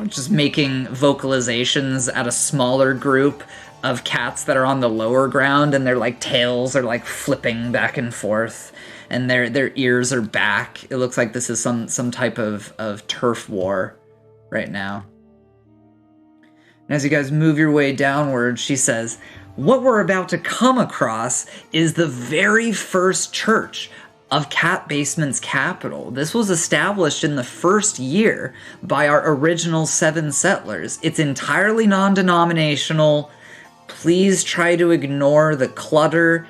just making vocalizations at a smaller group of cats that are on the lower ground, and their like tails are like flipping back and forth, and their ears are back. It looks like this is some type of turf war right now. And as you guys move your way downward, she says, what we're about to come across is the very first church of Catbasement's capital. This was established in the first year by our original 7 settlers. It's entirely non-denominational. Please try to ignore the clutter.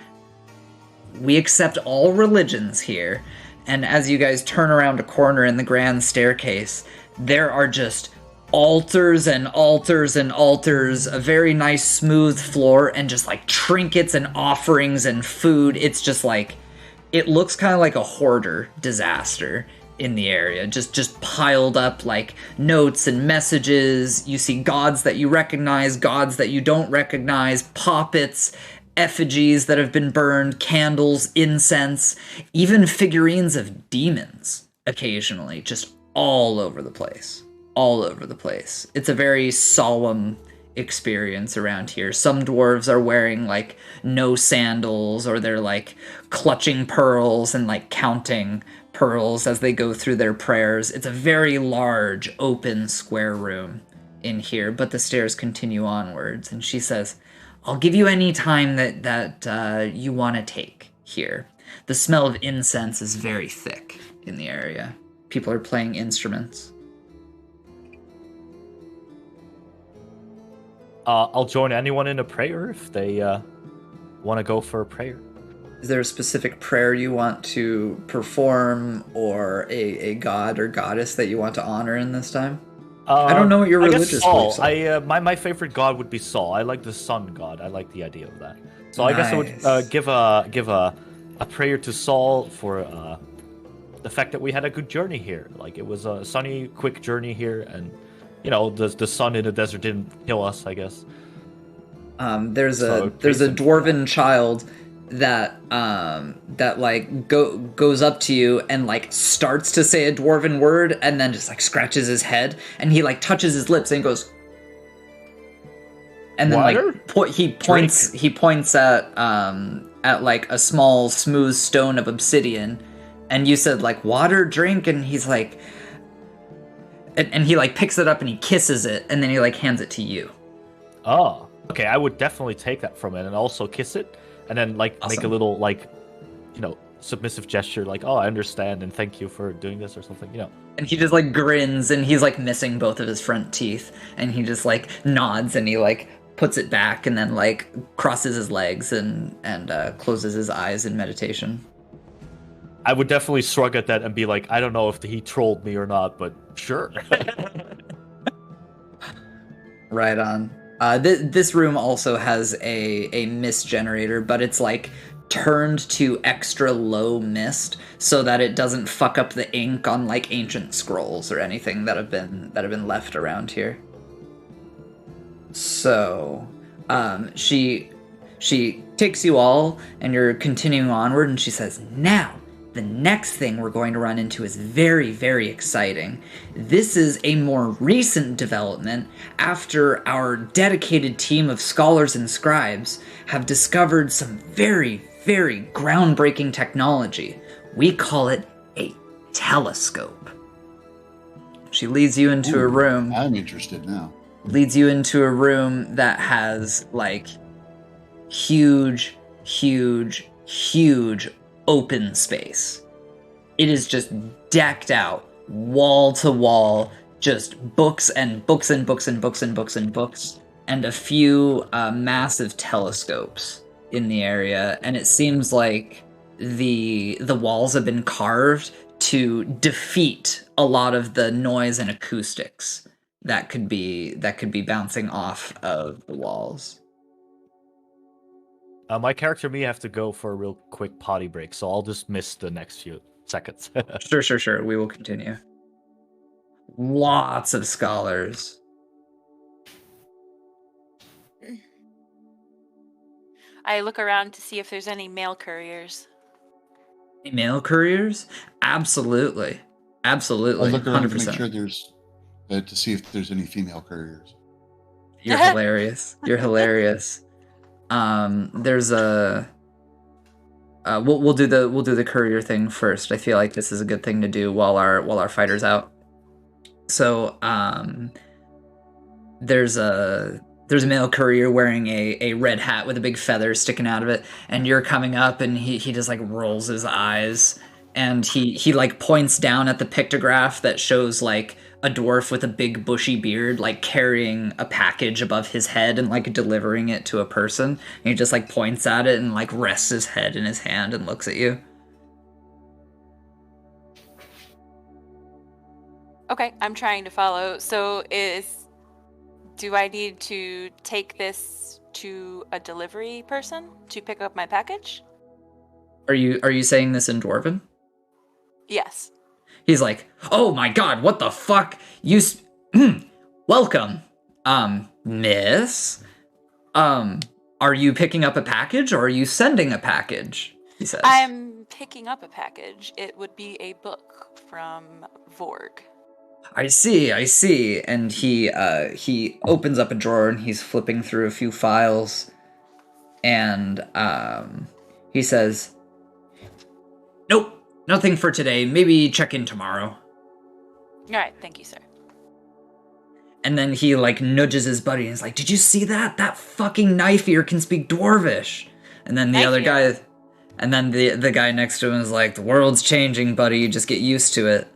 We accept all religions here. And as you guys turn around a corner in the grand staircase, there are just altars and altars and altars, a very nice smooth floor, and just like trinkets and offerings and food. It's just like, it looks kind of like a hoarder disaster in the area, just piled up, like notes and messages. You see gods that you recognize, gods that you don't recognize, poppets, effigies that have been burned, candles, incense, even figurines of demons occasionally, just all over the place. All over the place. It's a very solemn experience around here. Some dwarves are wearing like no sandals, or they're like clutching pearls and like counting pearls as they go through their prayers. It's a very large open square room in here, but the stairs continue onwards, and she says, I'll give you any time that you want to take here. The smell of incense is very thick in the area. People are playing instruments. I'll join anyone in a prayer if they want to go for a prayer. Is there a specific prayer you want to perform, or a god or goddess that you want to honor in this time? I don't know what your religious beliefs are. My favorite god would be Sol. I like the sun god. I like the idea of that. So I guess I would give a prayer to Sol for the fact that we had a good journey here. Like, it was a sunny, quick journey here, and you know, the sun in the desert didn't kill us, I guess. There's a dwarven child that like goes up to you and like starts to say a dwarven word, and then just like scratches his head, and he like touches his lips and goes, and then water? Like he points at like a small smooth stone of obsidian, and you said like water, drink, and he's like, and he like picks it up and he kisses it, and then he like hands it to you. Oh, okay. I would definitely take that from it and also kiss it, and then like Awesome. make a little like, you know, submissive gesture, like, oh, I understand and thank you for doing this or something, you know. And he just like grins, and he's like missing both of his front teeth, and he just like nods, and he like puts it back, and then like crosses his legs and closes his eyes in meditation. I would definitely shrug at that and be like, I don't know if he trolled me or not, but sure. Right on. This room also has a mist generator, but it's like turned to extra low mist so that it doesn't fuck up the ink on like ancient scrolls or anything that have been left around here. So, she takes you all, and you're continuing onward, and she says, now, the next thing we're going to run into is very, very exciting. This is a more recent development after our dedicated team of scholars and scribes have discovered some very, very groundbreaking technology. We call it a telescope. She leads you into a room. I'm interested now. Leads you into a room that has like huge open space. It is just decked out wall to wall, just books and books and books and books and books and books, and a few massive telescopes in the area. And it seems like the walls have been carved to defeat a lot of the noise and acoustics that could be bouncing off of the walls. My character may have to go for a real quick potty break, so I'll just miss the next few seconds. Sure. We will continue. Lots of scholars. I look around to see if there's any mail couriers. Any mail couriers? Absolutely. I look around 100%. to make sure there's to see if there's any female couriers. You're hilarious. You're hilarious. There's a we'll do the courier thing first. I feel like this is a good thing to do while our fighter's out. So there's a male courier wearing a red hat with a big feather sticking out of it, and you're coming up, and he just like rolls his eyes, and he like points down at the pictograph that shows like a dwarf with a big bushy beard like carrying a package above his head and like delivering it to a person. And he just like points at it and like rests his head in his hand and looks at you. Okay, I'm trying to follow. So do I need to take this to a delivery person to pick up my package? Are you saying this in Dwarven? Yes. He's like, "Oh my god, what the fuck? Welcome. Miss. Are you picking up a package or are you sending a package?" He says. I'm picking up a package. It would be a book from Vorg. I see. And he opens up a drawer and he's flipping through a few files, and he says, "Nope, nothing for today. Maybe check in tomorrow." All right, thank you, sir. And then he like nudges his buddy and is like, "Did you see that? That fucking knife ear can speak Dwarvish." And then the other guy, and then the guy next to him is like, "The world's changing, buddy. You just get used to it."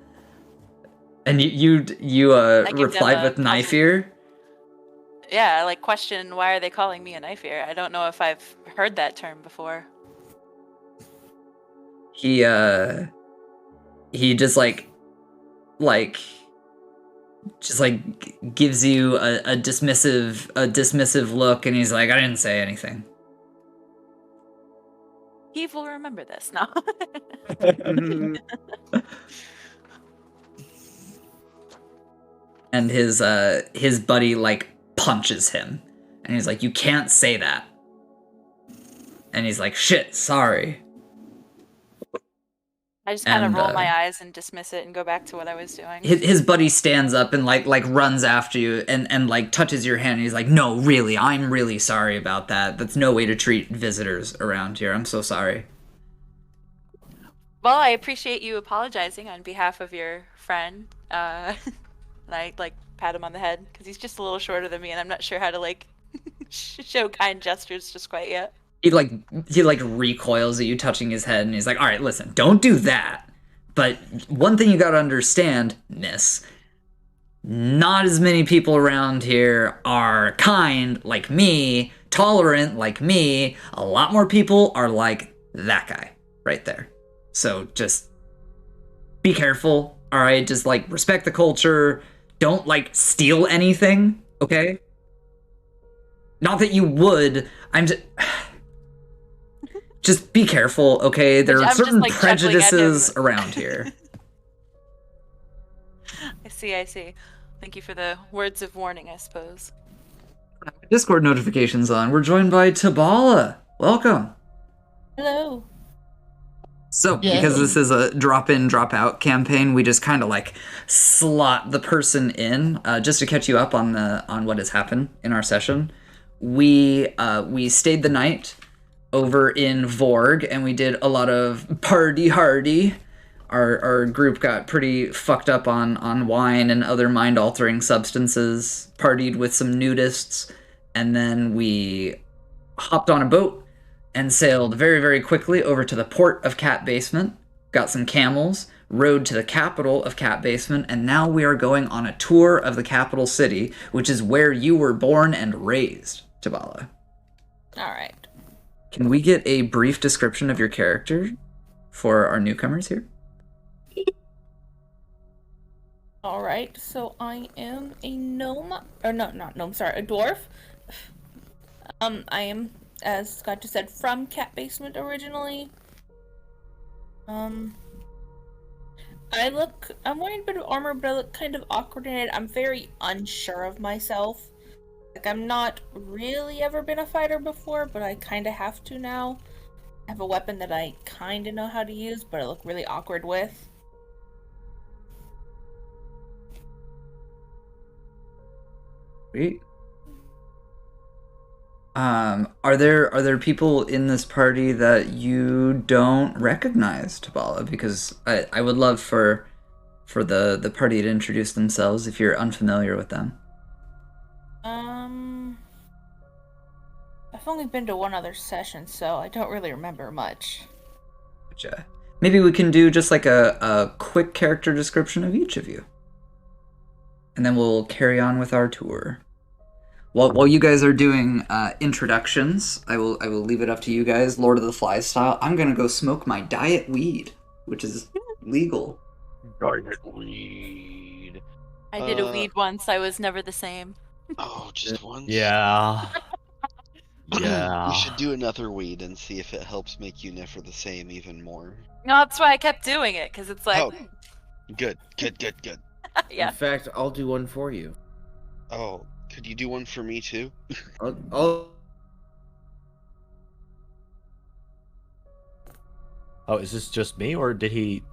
And you replied with knife ear? Yeah, I like question, why are they calling me a knife ear? I don't know if I've heard that term before. He just gives you a dismissive look, and he's like, "I didn't say anything." Eve will remember this now. And his buddy like punches him, and he's like, "You can't say that." And he's like, "Shit, sorry." I just kind of roll my eyes and dismiss it and go back to what I was doing. His buddy stands up and like runs after you and like touches your hand, and he's like, "No, really, I'm really sorry about that. That's no way to treat visitors around here. I'm so sorry." Well, I appreciate you apologizing on behalf of your friend. And I like pat him on the head because he's just a little shorter than me, and I'm not sure how to like show kind gestures just quite yet. He recoils at you touching his head, and he's like, "All right, listen, don't do that. But one thing you gotta understand, miss, not as many people around here are kind like me, tolerant like me. A lot more people are like that guy right there. So just be careful, all right? Just like respect the culture. Don't like steal anything, okay? Not that you would. Just be careful, okay? There are certain prejudices around here." I see. Thank you for the words of warning, I suppose. Discord notifications on. We're joined by Tabala. Welcome. Hello. So, because this is a drop-in, drop-out campaign, we just kind of like slot the person in, just to catch you up on what has happened in our session. We stayed the night over in Vorg, and we did a lot of party hardy. Our group got pretty fucked up on wine and other mind-altering substances, partied with some nudists, and then we hopped on a boat and sailed very, very quickly over to the port of Catbasement, got some camels, rode to the capital of Catbasement, and now we are going on a tour of the capital city, which is where you were born and raised, Tabala. All right. Can we get a brief description of your character for our newcomers here? All right. So I am a gnome, or no, not gnome. Sorry, a dwarf. I am, as Scott just said, from Catbasement originally. I'm wearing a bit of armor, but I look kind of awkward in it. I'm very unsure of myself. Like, I'm not really ever been a fighter before, but I kind of have to now. I have a weapon that I kind of know how to use, but I look really awkward with. Sweet. Are there people in this party that you don't recognize, Tabala? Because I would love for the party to introduce themselves if you're unfamiliar with them. I've only been to one other session, so I don't really remember much. Gotcha. Maybe we can do just like a quick character description of each of you. And then we'll carry on with our tour. While you guys are doing introductions, I will leave it up to you guys, Lord of the Flies style. I'm gonna go smoke my diet weed, which is legal. Diet weed. I did a weed once. I was never the same. Oh, just once? Yeah. We Yeah. should do another weed and see if it helps make you never the same even more. No, that's why I kept doing it, because it's like, Oh, good. yeah. In fact, I'll do one for you. Oh, could you do one for me too? I'll Oh, is this just me, or did he?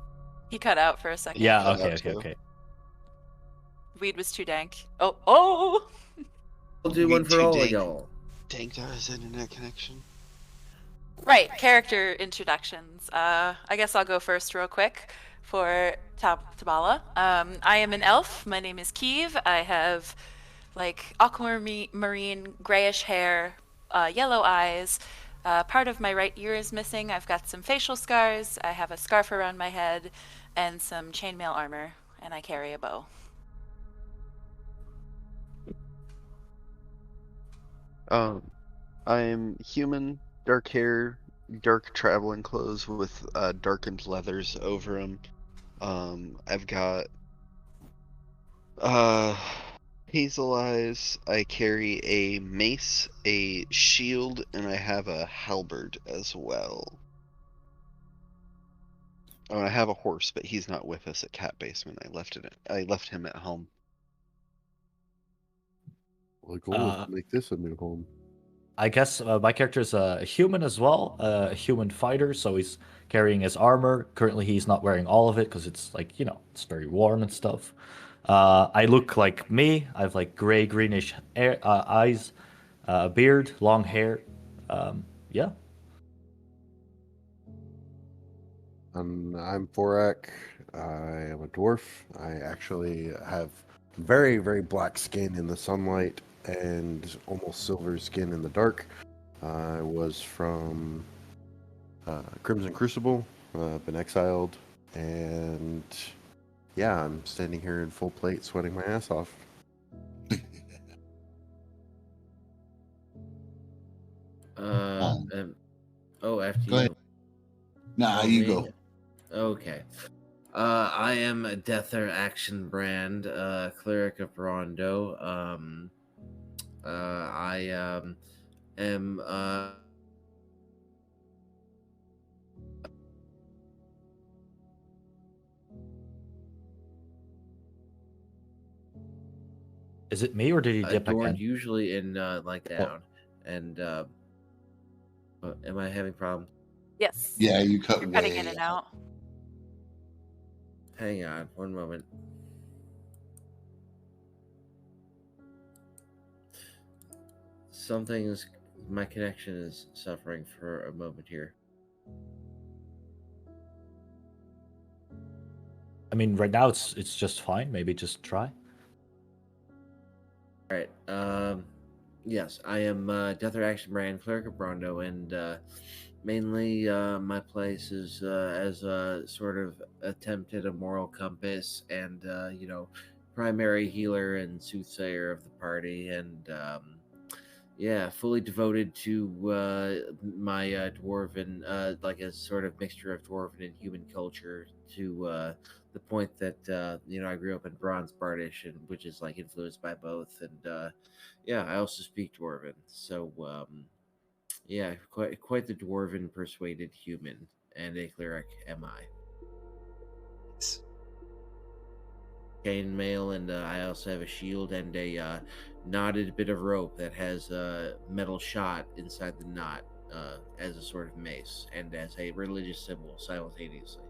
He cut out for a second. Yeah. Cut Okay. out too. Okay. Weed was too dank. Oh! I'll do one for too all of dank. y'all. Tanked out his internet connection. Right, character introductions. I guess I'll go first real quick for Tabala. I am an elf. My name is Kiev. I have like aquamarine grayish hair, yellow eyes. Part of my right ear is missing. I've got some facial scars. I have a scarf around my head and some chainmail armor, and I carry a bow. I'm human, dark hair, dark traveling clothes with darkened leathers over them. I've got hazel eyes. I carry a mace, a shield, and I have a halberd as well. Oh, I have a horse, but he's not with us at Catbasement. I left him at home. The goal is to make this a new home. I guess my character is a human as well, a human fighter, so he's carrying his armor. Currently, he's not wearing all of it because it's like, it's very warm and stuff. I look like me. I have like gray, greenish eyes, a beard, long hair. Yeah. I'm Vorg. I am a dwarf. I actually have very, very black skin in the sunlight and almost silver skin in the dark. I was from Crimson Crucible, been exiled, and yeah, I'm standing here in full plate, sweating my ass off. After Go you. ahead. Nah, you go. Okay. I am a Deather Action Brand, Cleric of Rondo. I am Is it me or did he dip adorned again? usually in like down. And am I having problems? Yes. Yeah, you cut You're way cutting in and out. Hang on, one moment. My connection is suffering for a moment here. I mean, right now it's just fine. Maybe just try. All right. Yes, I am Deather Action Brand, Cleric of Rondo, and mainly my place is as a sort of attempt at a moral compass and primary healer and soothsayer of the party, and fully devoted to my dwarven, like a sort of mixture of dwarven and human culture, to the point that I grew up in Bronze Bardish, and which is like influenced by both, and I also speak Dwarven, so quite the Dwarven persuaded human, and a cleric am I. Chainmail, and I also have a shield and a knotted bit of rope that has a metal shot inside the knot as a sort of mace and as a religious symbol simultaneously.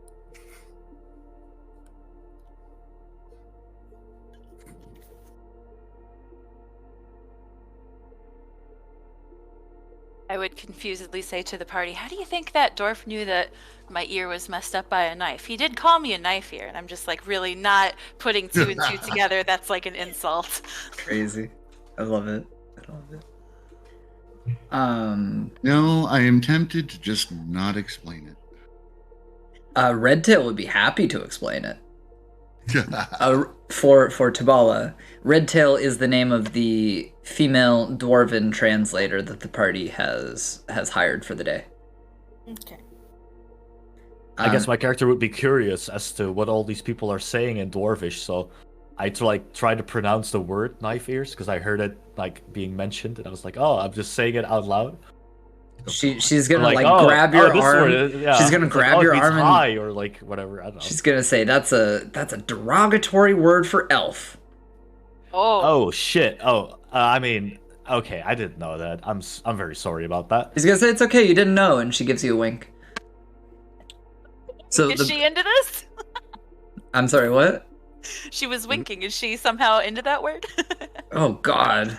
I would confusedly say to the party, how do you think that dwarf knew that my ear was messed up by a knife? He did call me a knife ear, and I'm just like really not putting two and two together. That's like an insult. Crazy. I love it. No, I am tempted to just not explain it. Redtail would be happy to explain it. For Tabala, Redtail is the name of the female Dwarven translator that the party has hired for the day. Okay. I guess my character would be curious as to what all these people are saying in Dwarvish, so I tried to pronounce the word knife ears because I heard it like being mentioned, and I was like, oh, I'm just saying it out loud. She's gonna I'm like oh, grab your this arm. word, yeah. She's gonna It's like, grab it your means arm and high or like whatever. I don't know. she's gonna say that's a derogatory word for elf. Oh shit. Oh, I mean, okay, I didn't know that. I'm very sorry about that. She's gonna say it's okay, you didn't know, and she gives you a wink. So Is she into this? I'm sorry, what? She was winking. Is she somehow into that word? Oh God,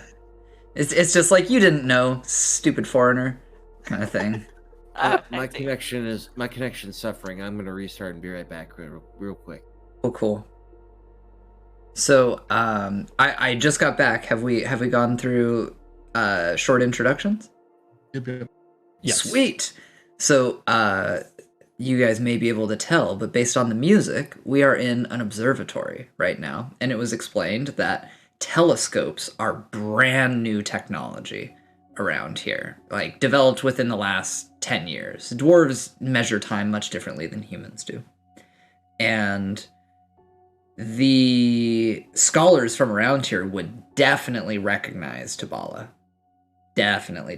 it's just like you didn't know, stupid foreigner, kind of thing. My connection's suffering. I'm gonna restart and be right back real quick. Oh, cool. So, I just got back. Have we gone through short introductions? Yep. Yes. Sweet. So, you guys may be able to tell, but based on the music, we are in an observatory right now, and it was explained that telescopes are brand new technology around here, like developed within the last 10 years. Dwarves measure time much differently than humans do. And the scholars from around here would definitely recognize Tabala. Definitely.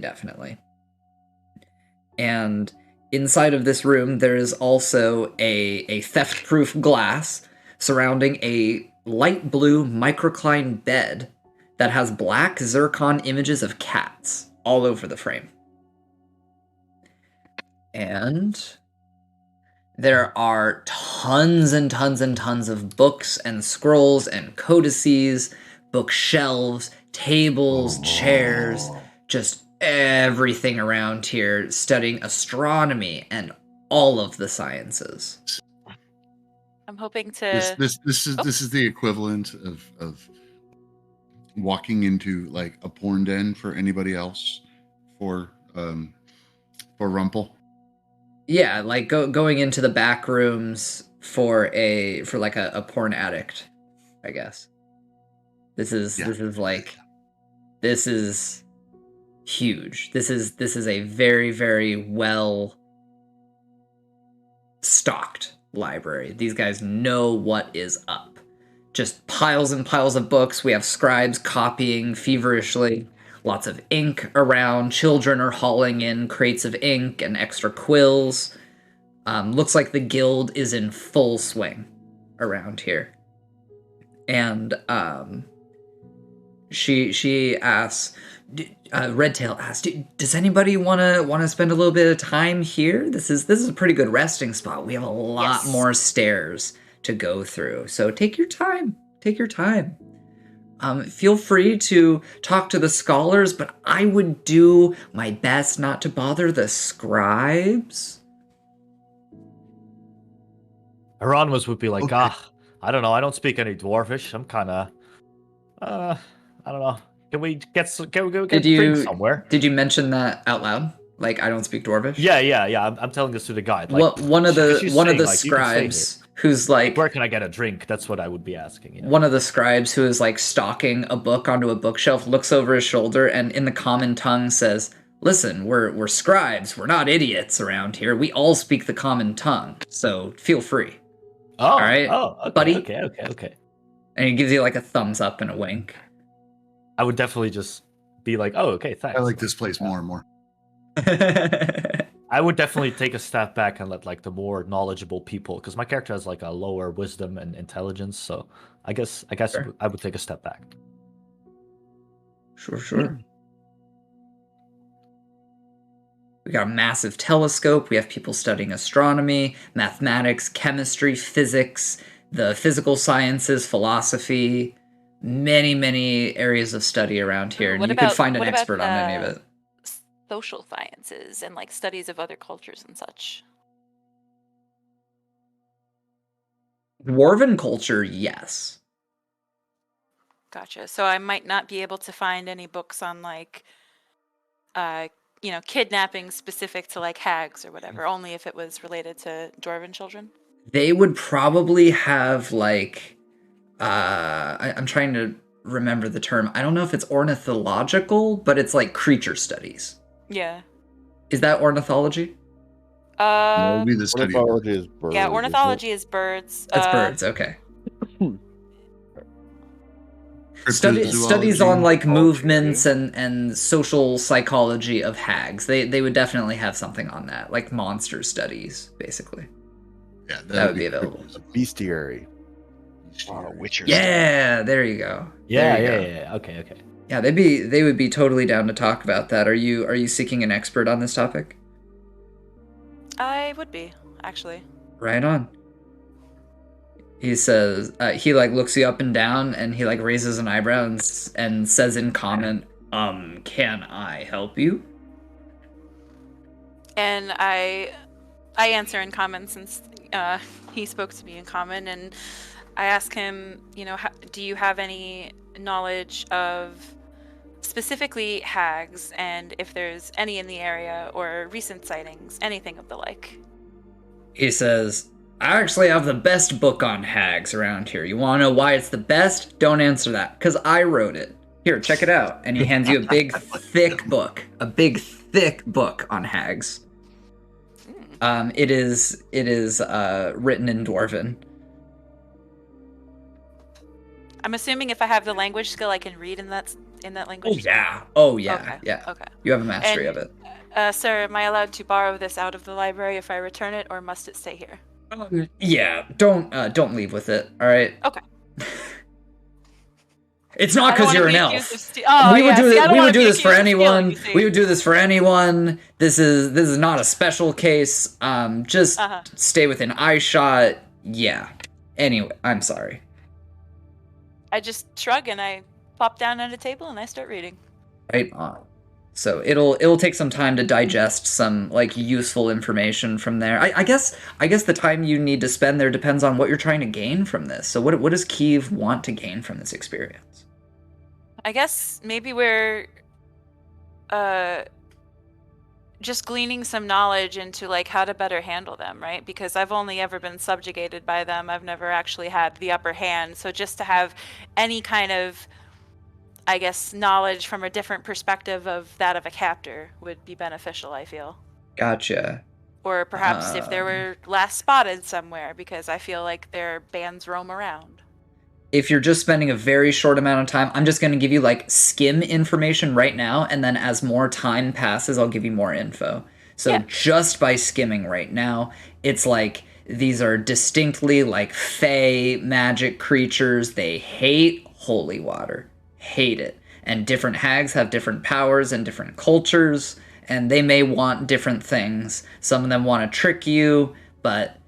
And inside of this room, there is also a theft-proof glass surrounding a light blue microcline bed that has black zircon images of cats all over the frame. And there are tons and tons and tons of books and scrolls and codices, bookshelves, tables, chairs, just everything around here studying astronomy and all of the sciences. I'm hoping to. This is the equivalent of walking into like a porn den for anybody else for Rumpel. Yeah, like going into the back rooms for like a porn addict, I guess. This is huge. This is a very, very well stocked library. These guys know what is up. Just piles and piles of books. We have scribes copying feverishly. Lots of ink around. Children are hauling in crates of ink and extra quills. Looks like the guild is in full swing around here. And she asks, Redtail asks, does anybody want to spend a little bit of time here? This is a pretty good resting spot. We have a lot more stairs to go through, so take your time. Feel free to talk to the scholars, but I would do my best not to bother the scribes. Hieronymus would be like, I don't know. I don't speak any Dwarvish. I'm kind of, I don't know. Can we get drinks somewhere? Did you mention that out loud? Like, I don't speak Dwarvish? Yeah. I'm telling this to the guide. Like, one of the scribes who's like, where can I get a drink? That's what I would be asking. You know? One of the scribes who is like stalking a book onto a bookshelf looks over his shoulder and in the common tongue says, "Listen, we're scribes. We're not idiots around here. We all speak the common tongue. So feel free." All right, okay, buddy. Okay. And he gives you like a thumbs up and a wink. I would definitely just be like, "Oh, okay, thanks." I like this place more and more. I would definitely take a step back and let like the more knowledgeable people, because my character has like a lower wisdom and intelligence, so I guess Sure. I would take a step back. Sure. We got a massive telescope. We have people studying astronomy, mathematics, chemistry, physics, the physical sciences, philosophy, many areas of study around here. And you could find an expert on any of it. Social sciences and like studies of other cultures and such. Dwarven culture, yes. Gotcha. So I might not be able to find any books on like, kidnapping specific to like hags or whatever. Only if it was related to Dwarven children. They would probably have like, I'm trying to remember the term. I don't know if it's ornithological, but it's like creature studies. Yeah. Is that ornithology? That would be the study. Ornithology is birds. Yeah, ornithology is birds. That's birds, okay. Studies on like Cryptozoology. movements and social psychology of hags. They would definitely have something on that, like monster studies, basically. Yeah, That would be available. Bestiary. Witcher. Yeah, there you go. Yeah, There you go. yeah. Okay. Yeah, they would be totally down to talk about that. Are you seeking an expert on this topic? I would be, actually. Right on. He says he like looks you up and down, and he like raises an eyebrow and says in comment, can I help you? And I answer in common since he spoke to me in common, and I ask him, do you have any knowledge of specifically hags, and if there's any in the area or recent sightings, anything of the like? He says, I actually have the best book on hags around here. You want to know why it's the best? Don't answer that, because I wrote it. Here, check it out. And he hands you a big, thick book. A big, thick book on hags. It is written in Dwarven. I'm assuming if I have the language skill, I can read in that language. Oh yeah. Okay. Yeah. Okay. You have a mastery And- of it. Sir, am I allowed to borrow this out of the library if I return it, or must it stay here? Yeah. Don't leave with it. All right. Okay. It's not I don't because you're an wanna be elf. accused of oh, We would yeah, do see, I this. don't We wanna would do be this for accused of stealing, anyone. you see. We would do this for anyone. This is not a special case. Just stay within eye shot. Yeah. Anyway, I'm sorry. I just shrug and I plop down at a table and I start reading. Right on. So it'll take some time to digest some like useful information from there. I guess the time you need to spend there depends on what you're trying to gain from this. So what does Kiev want to gain from this experience? I guess maybe we're just gleaning some knowledge into like how to better handle them, right? Because I've only ever been subjugated by them. I've never actually had the upper hand. So just to have any kind of, I guess, knowledge from a different perspective of that of a captor would be beneficial, I feel. Gotcha. Or perhaps if there were last spotted somewhere, because I feel like their bands roam around. If you're just spending a very short amount of time, I'm just going to give you like skim information right now, and then as more time passes, I'll give you more info. So just by skimming right now, it's like these are distinctly like fey magic creatures. They hate holy water. Hate it. And different hags have different powers and different cultures, and they may want different things. Some of them want to trick you, but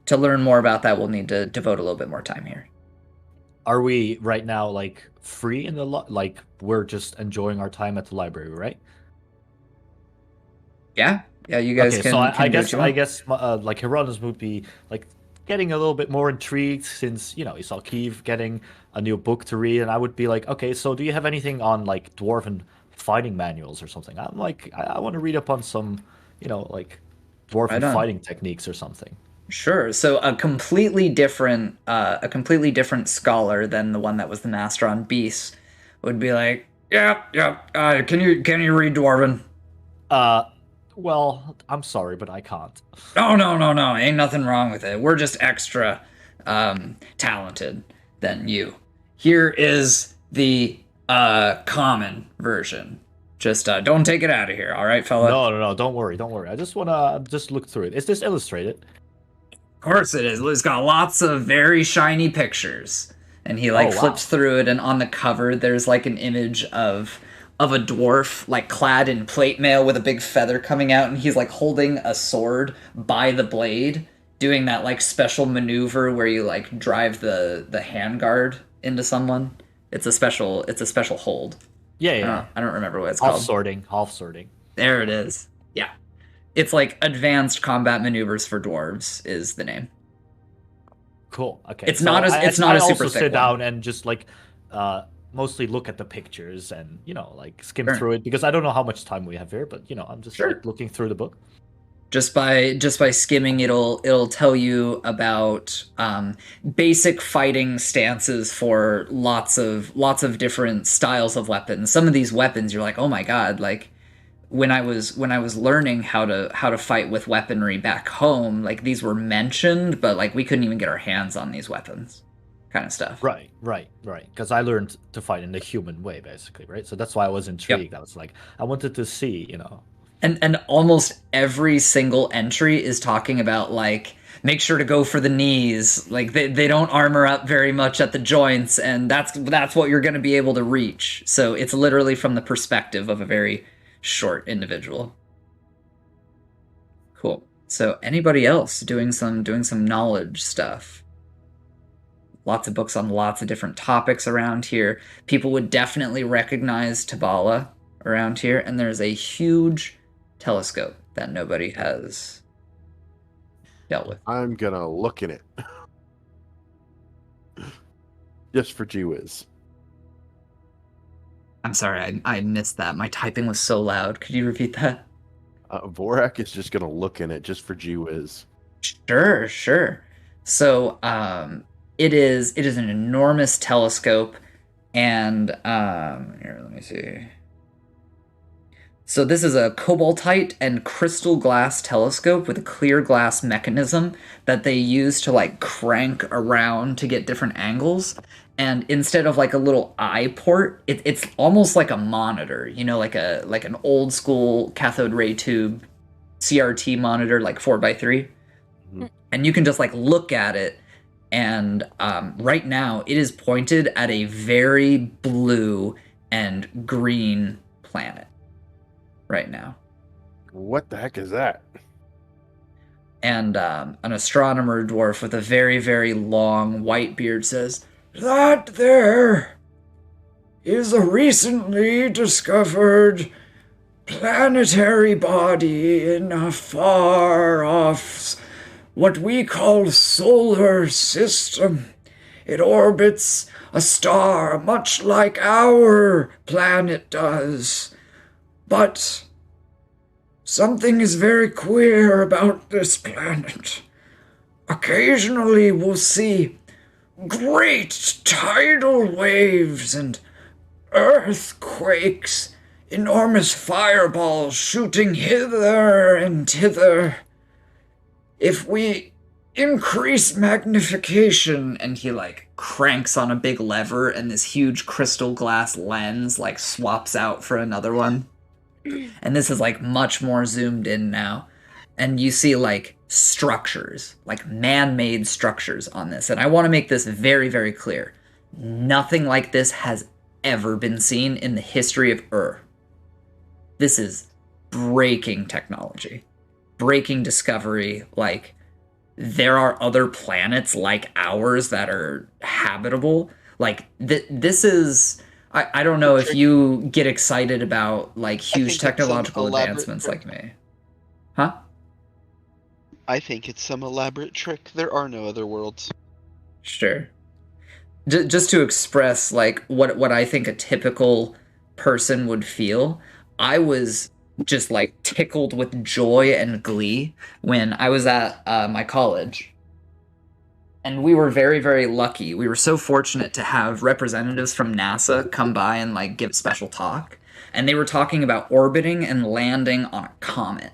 to learn more about that, we'll need to devote a little bit more time here. Are we right now like free in the like we're just enjoying our time at the library, right? Yeah, you guys okay, can. So can do what you I want. guess like Herodotus would be like getting a little bit more intrigued since he saw Kiev getting a new book to read, and I would be like, okay, so do you have anything on like Dwarven fighting manuals or something? I'm like, I want to read up on some, like Dwarven Right on. fighting techniques or something. Sure. So a completely different scholar than the one that was the master on beasts would be like, yeah. Can you read Dwarven? Well, I'm sorry, but I can't. No. Ain't nothing wrong with it. We're just extra talented than you. Here is the common version. Just don't take it out of here, all right, fella? No, don't worry. I just wanna just look through it. Is this illustrated? Of course it is. It's got lots of very shiny pictures. And he flips through it, and on the cover there's like an image of a dwarf like clad in plate mail with a big feather coming out, and he's like holding a sword by the blade, doing that like special maneuver where you like drive the handguard into someone. It's a special hold. Yeah. I don't remember what it's called. Half sorting. There it is. Yeah. It's like Advanced Combat Maneuvers for Dwarves is the name. Cool. Okay. It's not a super also thick sit one. down and just like mostly look at the pictures and like skim through it because I don't know how much time we have here, but I'm just like looking through the book. Just by skimming, it'll tell you about basic fighting stances for lots of different styles of weapons. Some of these weapons, you're like, oh my god! Like when I was learning how to fight with weaponry back home, like these were mentioned, but like we couldn't even get our hands on these weapons, kind of stuff. Right. Because I learned to fight in the human way, basically, right? So that's why I was intrigued. I was like, I wanted to see, And almost every single entry is talking about like make sure to go for the knees. Like they don't armor up very much at the joints, and that's what you're going to be able to reach. So it's literally from the perspective of a very short individual. Cool. So anybody else doing some knowledge stuff? Lots of books on lots of different topics around here. People would definitely recognize Tabala around here, and there's a huge telescope that nobody has dealt with. I'm gonna look in it. Just for gee whiz. I'm sorry, I missed that. My typing was so loud. Could you repeat that? Vorak is just gonna look in it just for gee whiz. Sure. So, it is an enormous telescope, and here, let me see. So this is a cobaltite and crystal glass telescope with a clear glass mechanism that they use to like crank around to get different angles. And instead of like a little eye port, it's almost like a monitor, like an old school cathode ray tube CRT monitor, like 4x3. Mm-hmm. And you can just like look at it. And right now it is pointed at a very blue and green planet. Right now. What the heck is that? And an astronomer dwarf with a very, very long white beard says, "That there is a recently discovered planetary body in a far-off, what we call solar system. It orbits a star much like our planet does. But something is very queer about this planet. Occasionally we'll see great tidal waves and earthquakes, enormous fireballs shooting hither and thither. If we increase magnification," and he like cranks on a big lever and this huge crystal glass lens like swaps out for another one. And this is like much more zoomed in now. And you see like structures, like man-made structures on this. And I want to make this very, very clear. Nothing like this has ever been seen in the history of This is breaking technology, breaking discovery. Like there are other planets like ours that are habitable. Like this is... I don't know if you get excited about like huge technological advancements like me. Huh? I think it's some elaborate trick. There are no other worlds. Sure. Just to express like what I think a typical person would feel, I was just like tickled with joy and glee when I was at my college. And we were very, very lucky. We were so fortunate to have representatives from NASA come by and like give a special talk. And they were talking about orbiting and landing on a comet.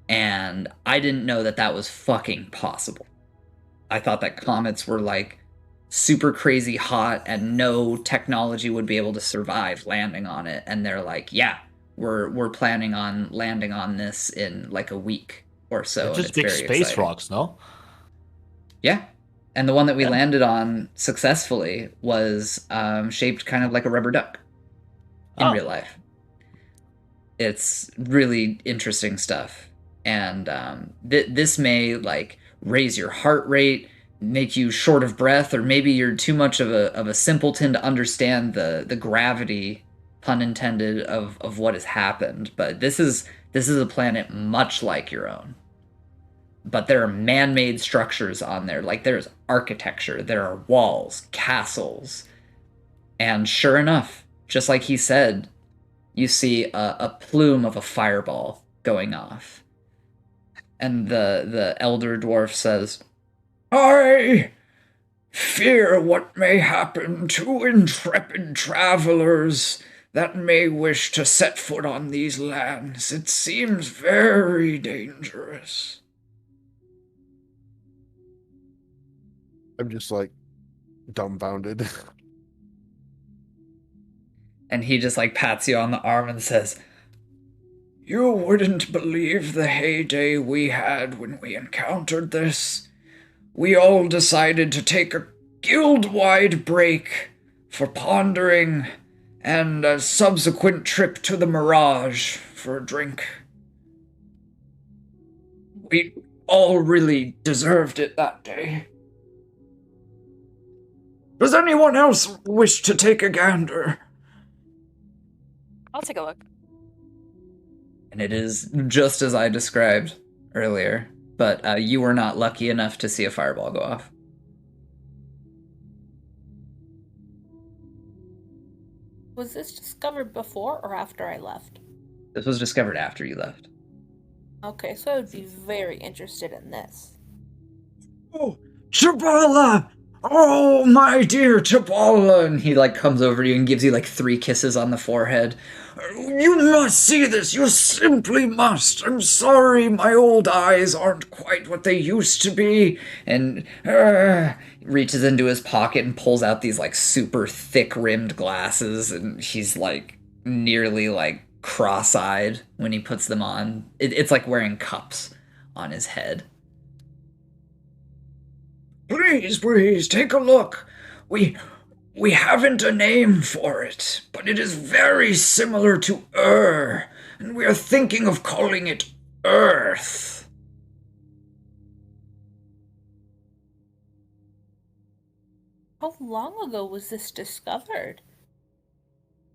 And I didn't know that was fucking possible. I thought that comets were like super crazy hot and no technology would be able to survive landing on it. And they're like, yeah, we're planning on landing on this in like a week or so. They're just big space exciting. Rocks, no? Yeah. And the one that we landed on successfully was shaped kind of like a rubber duck in real life. It's really interesting stuff. And this may like raise your heart rate, make you short of breath, or maybe you're too much of a simpleton to understand the gravity, pun intended, of what has happened. But this is a planet much like your own. But there are man-made structures on there. Like there's architecture, there are walls, castles. And sure enough, just like he said, you see a plume of a fireball going off. And the elder dwarf says, "I fear what may happen to intrepid travelers that may wish to set foot on these lands. It seems very dangerous." I'm just like, dumbfounded. And he just like pats you on the arm and says, "You wouldn't believe the heyday we had when we encountered this. We all decided to take a guild-wide break for pondering and a subsequent trip to the Mirage for a drink. We all really deserved it that day. Does anyone else wish to take a gander?" I'll take a look. And it is just as I described earlier, but you were not lucky enough to see a fireball go off. Was this discovered before or after I left? This was discovered after you left. Okay, so I would be very interested in this. "Oh, Chabala! Oh, my dear Chabala!" And he like comes over to you and gives you like 3 kisses on the forehead. "You must see this. You simply must. I'm sorry my old eyes aren't quite what they used to be." And reaches into his pocket and pulls out these like super thick rimmed glasses, and he's like nearly like cross-eyed when he puts them on. It's like wearing cups on his head. Please, take a look. We haven't a name for it, but it is very similar to and we are thinking of calling it Earth." How long ago was this discovered?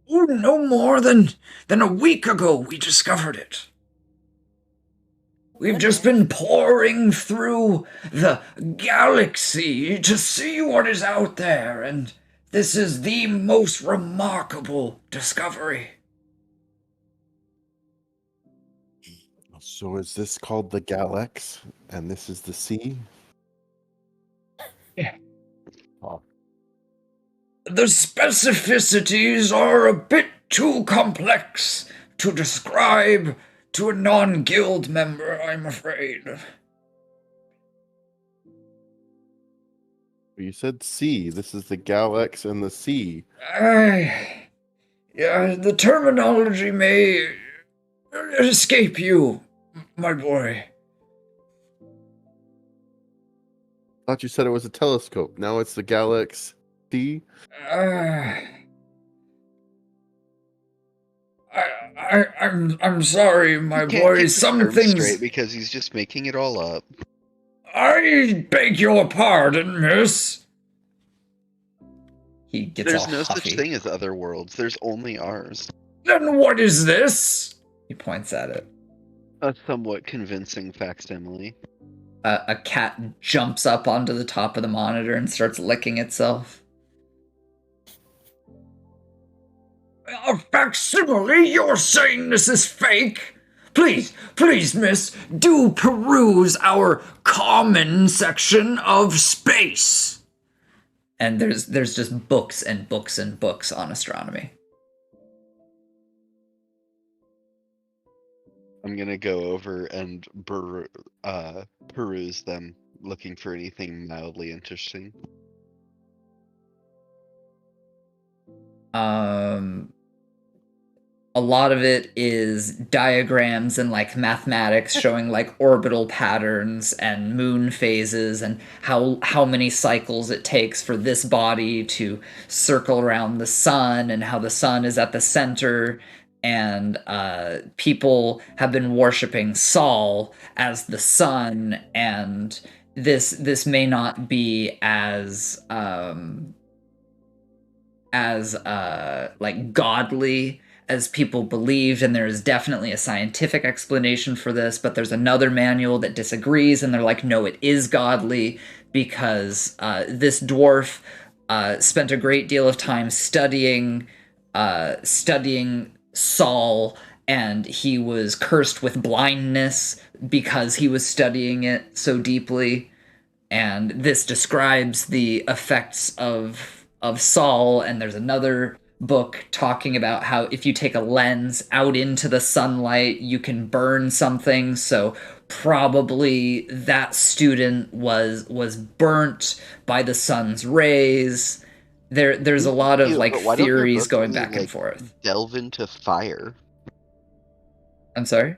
Oh, no more than a week ago we discovered it. We've just been pouring through the galaxy to see what is out there, and this is the most remarkable discovery. So is this called the Galax, and this is the sea? Yeah. Oh. The specificities are a bit too complex to describe to a non-guild member, I'm afraid. You said sea. This is the Galax and the sea. Yeah, the terminology may escape you, my boy. Thought you said it was a telescope. Now it's the Galax sea. I'm sorry, my boy. Some things straight because he's just making it all up. I beg your pardon, miss. He gets There's all no huffy. such thing as other worlds. There's only ours. Then what is this? He points at it. A somewhat convincing facsimile. A cat jumps up onto the top of the monitor and starts licking itself. A facsimile? You're saying this is fake? Please, miss, do peruse our common section of space. And there's just books and books and books on astronomy. I'm gonna go over and peruse them, looking for anything mildly interesting. A lot of it is diagrams and like mathematics showing like orbital patterns and moon phases and how many cycles it takes for this body to circle around the sun and how the sun is at the center. And people have been worshiping Sol as the sun, and this may not be as like godly as people believed, and there is definitely a scientific explanation for this, but there's another manual that disagrees, and they're like, no, it is godly, because this dwarf spent a great deal of time studying Sol, and he was cursed with blindness because he was studying it so deeply, and this describes the effects of Sol, and there's another book talking about how if you take a lens out into the sunlight, you can burn something. So probably that student was burnt by the sun's rays. There's a lot of like But why don't your theories books going really, back and like, forth. delve into fire? I'm sorry?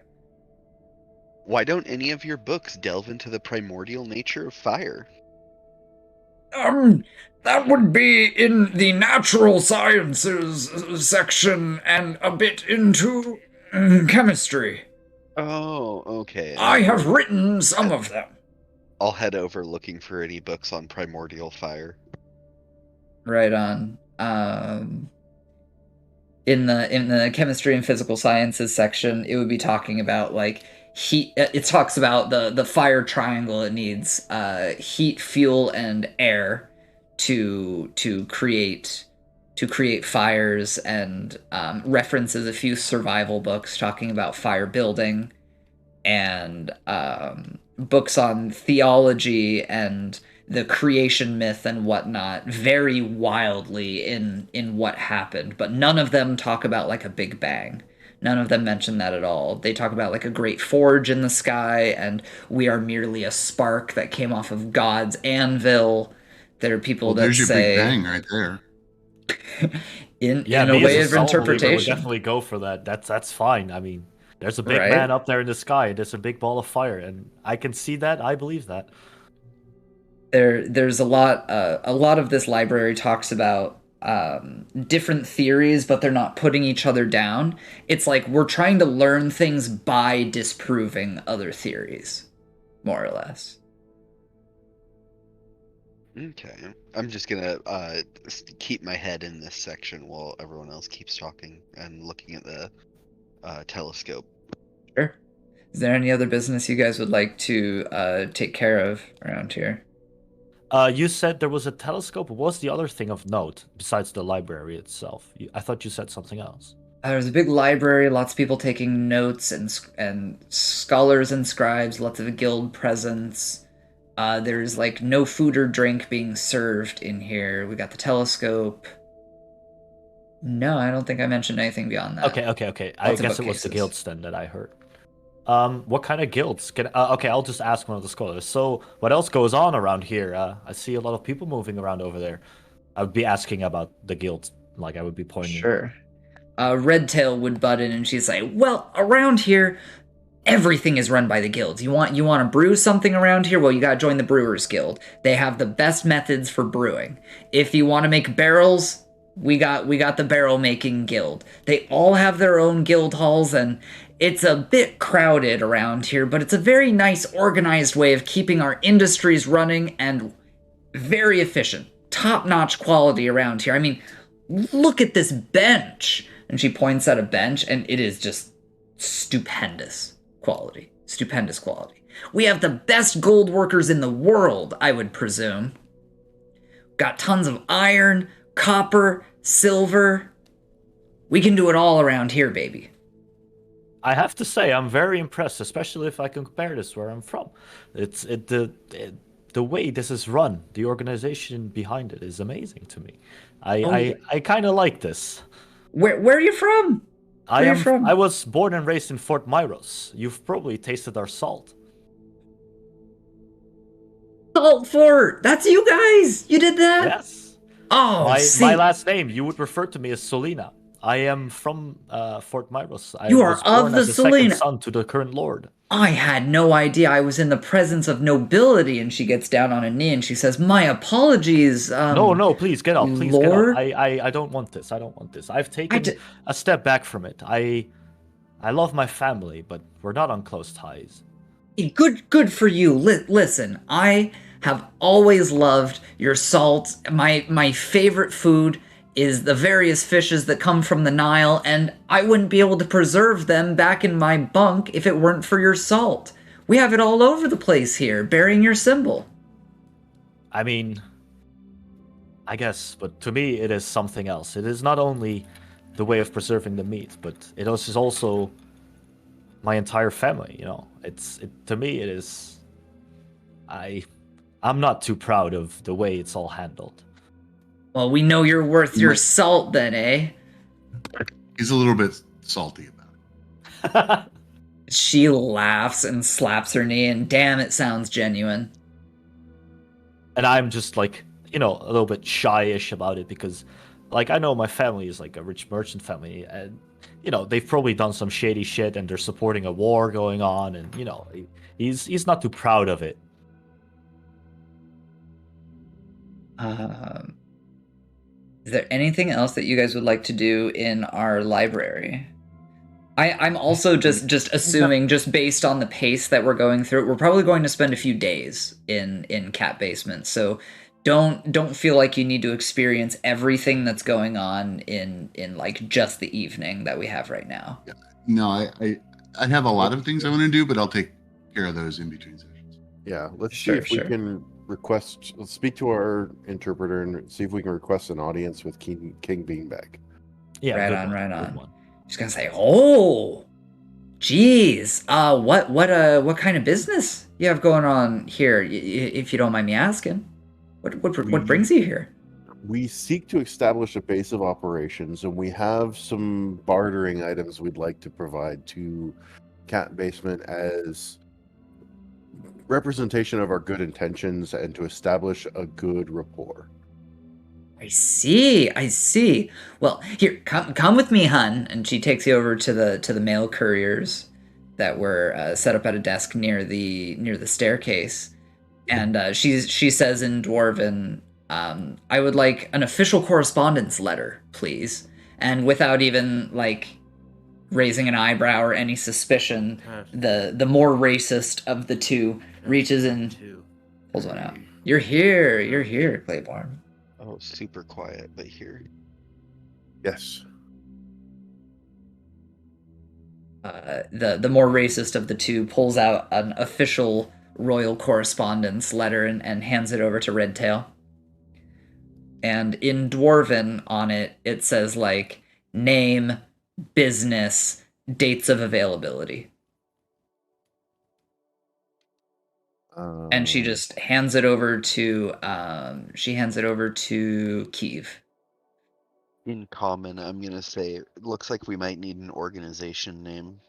Why don't any of your books delve into the primordial nature of fire? That would be in the natural sciences section and a bit into chemistry. Oh, okay. I have written some of them. I'll head over looking for any books on primordial fire. Right on. In the chemistry and physical sciences section, it would be talking about like heat. It talks about the fire triangle. It needs heat, fuel, and air to create fires, and references a few survival books talking about fire building, and books on theology and the creation myth and whatnot very wildly in what happened, but none of them talk about like a big bang. None of them mention that at all. They talk about like a great forge in the sky, and we are merely a spark that came off of God's anvil. There are people that there's your say big bang right there. in Yeah, a me way as of a soul believer would interpretation. definitely go for that. That's fine. I mean, there's a big Right? man up there in the sky. There's a big ball of fire, and I can see that. I believe that. There's a lot of this library talks about different theories, but they're not putting each other down. It's like we're trying to learn things by disproving other theories, more or less. Okay. I'm just gonna keep my head in this section while everyone else keeps talking and looking at the telescope. Sure. Is there any other business you guys would like to take care of around here? You said there was a telescope. What was the other thing of note besides the library itself? I thought you said something else. There's a big library, lots of people taking notes, and scholars and scribes, lots of guild presence. There's like no food or drink being served in here. We got the telescope. No, I don't think I mentioned anything beyond that. Okay. I Lots of guess it was the bookcases. guilds then that I heard. What kind of guilds? Okay, I'll just ask one of the scholars. So, what else goes on around here? I see a lot of people moving around over there. I would be asking about the guilds, like I would be pointing. Sure. Redtail would butt in and she'd say, well, around here, everything is run by the guilds. You want to brew something around here? Well, you gotta join the Brewers Guild. They have the best methods for brewing. If you want to make barrels, we got the barrel making guild. They all have their own guild halls, and it's a bit crowded around here, but it's a very nice organized way of keeping our industries running and very efficient. Top-notch quality around here. I mean, look at this bench. And she points at a bench, and it is just stupendous quality. Stupendous quality. We have the best gold workers in the world, I would presume. Got tons of iron, copper, silver. We can do it all around here, baby. I have to say, I'm very impressed, especially if I can compare this where I'm from. The way this is run, the organization behind it is amazing to me. I kind of like this. Where are you from? Where are you from? I was born and raised in Fort Myros. You've probably tasted our salt. Salt Fort! That's you guys! You did that? Yes. Oh, my last name, you would refer to me as Solina. I am from Fort Myros. You are of the second Solina. son to the current lord. I had no idea I was in the presence of nobility. And she gets down on a knee and she says, my apologies. No, please get up. Please Lord? get up. I don't want this. I don't want this. I've taken a step back from it. I love my family, but we're not on close ties. Good for you. Listen, I have always loved your salt. My favorite food is the various fishes that come from the Nile, and I wouldn't be able to preserve them back in my bunk if it weren't for your salt. We have it all over the place here, bearing your symbol. I mean, I guess, but to me it is something else. It is not only the way of preserving the meat, but it is also my entire family, you know. To me it is I'm not too proud of the way it's all handled. Well, we know you're worth your Might- salt then, eh? He's a little bit salty about it. She laughs and slaps her knee, and damn, it sounds genuine. And I'm just like, a little bit shy-ish about it because, like, I know my family is like a rich merchant family, and they've probably done some shady shit, and they're supporting a war going on, and he's not too proud of it. Is there anything else that you guys would like to do in our library? I'm also just assuming, just based on the pace that we're going through, we're probably going to spend a few days in Catbasement. So don't feel like you need to experience everything that's going on in like just the evening that we have right now. Yeah. No, I have a lot of things I want to do, but I'll take care of those in between sessions. Yeah, let's Sure, see if sure. we can let's speak to our interpreter and see if we can request an audience with King Beanbag. Yeah, Right good on, one, right good on. one. She's gonna say, "Oh, geez, what kind of business you have going on here? If you don't mind me asking, what brings you here?" We seek to establish a base of operations, and we have some bartering items we'd like to provide to Catbasement as representation of our good intentions and to establish a good rapport. I see. Well, here, come with me, hun. And she takes you over to the mail couriers that were set up at a desk near the staircase. And she says in Dwarven, I would like an official correspondence letter, please. And without even like raising an eyebrow or any suspicion, the more racist of the two reaches in, pulls one out. You're here, Claiborne. Oh, super quiet, but here. Yes. The more racist of the two pulls out an official royal correspondence letter and hands it over to Redtail. And in Dwarven on it, it says like name, business, dates of availability. And she just hands it over to Kiev. In common, I'm gonna say it looks like we might need an organization name.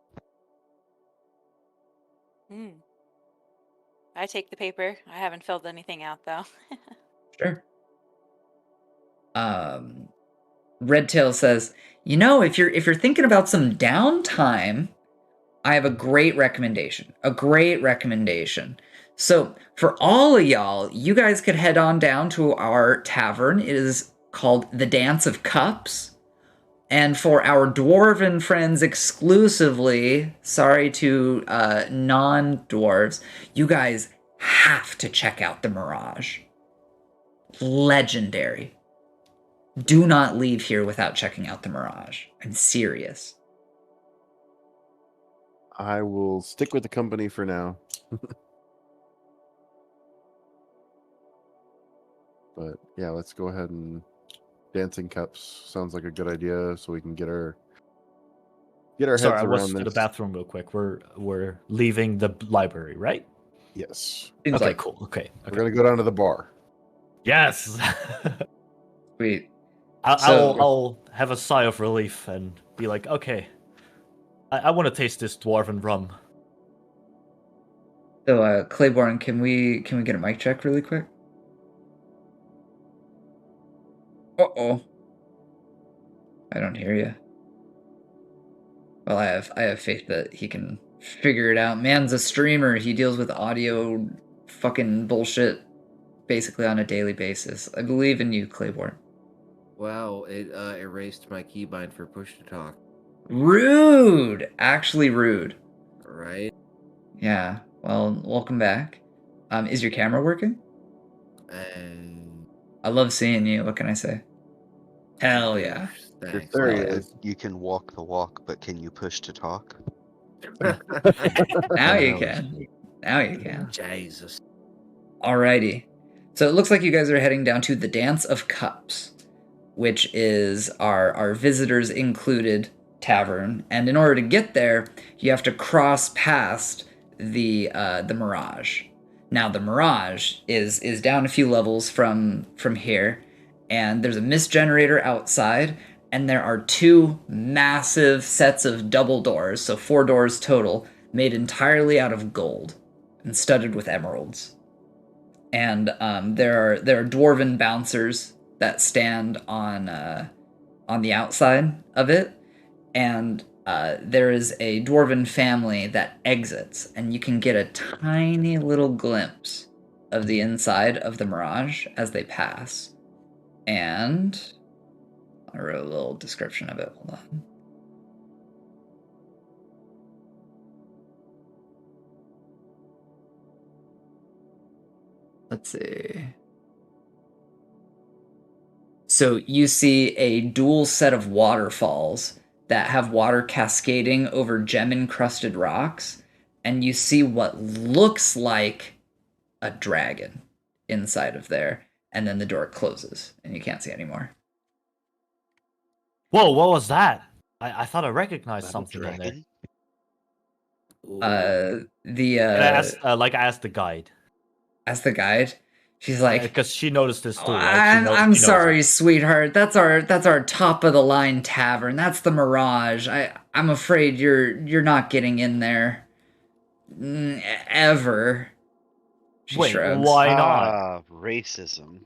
I take the paper. I haven't filled anything out though. Sure. Redtail says, if you're thinking about some downtime, I have a great recommendation. So for all of y'all, you guys could head on down to our tavern. It is called the Dance of Cups. And for our Dwarven friends exclusively, sorry to non-dwarves, you guys have to check out the Mirage. Legendary. Do not leave here without checking out the Mirage. I'm serious. I will stick with the company for now. But yeah, let's go ahead and Dancing Cups sounds like a good idea, so we can get our heads Sorry, I around was this. to the bathroom real quick. We're leaving the library, right? Yes. Seems Okay, like cool. Okay. We're gonna go down to the bar. Yes. sweet. I'll have a sigh of relief and be like, okay, I want to taste this dwarven rum. So, Claiborne, can we get a mic check really quick? Uh-oh. I don't hear you. Well, I have faith that he can figure it out. Man's a streamer. He deals with audio fucking bullshit basically on a daily basis. I believe in you, Claiborne. Wow, it erased my keybind for push to talk. Rude! Actually rude. Right? Yeah. Well, welcome back. Is your camera working? I love seeing you. What can I say? Hell yeah. Thanks. There he is. You can walk the walk, but can you push to talk? Now you can. Now you can. Jesus. Alrighty. So it looks like you guys are heading down to the Dance of Cups, which is our visitors included tavern. And in order to get there, you have to cross past the Mirage. Now the Mirage is down a few levels from here, and there's a mist generator outside, and there are 2 massive sets of double doors, so 4 doors total, made entirely out of gold and studded with emeralds. And there are dwarven bouncers that stand on the outside of it, and there is a dwarven family that exits, and you can get a tiny little glimpse of the inside of the Mirage as they pass. And I wrote a little description of it. Hold on. Let's see. So you see a dual set of waterfalls that have water cascading over gem-encrusted rocks, and you see what looks like a dragon inside of there, and then the door closes, and you can't see anymore. Whoa, what was that? I thought I recognized That a something in there. dragon? And I asked the guide. As the guide, she's like, Because she noticed this too, "Oh, right? I'm she knows sorry, it. sweetheart. That's our top of the line tavern. That's the Mirage. I'm afraid you're not getting in there ever." She Wait, shrugs. why not? Ah, racism.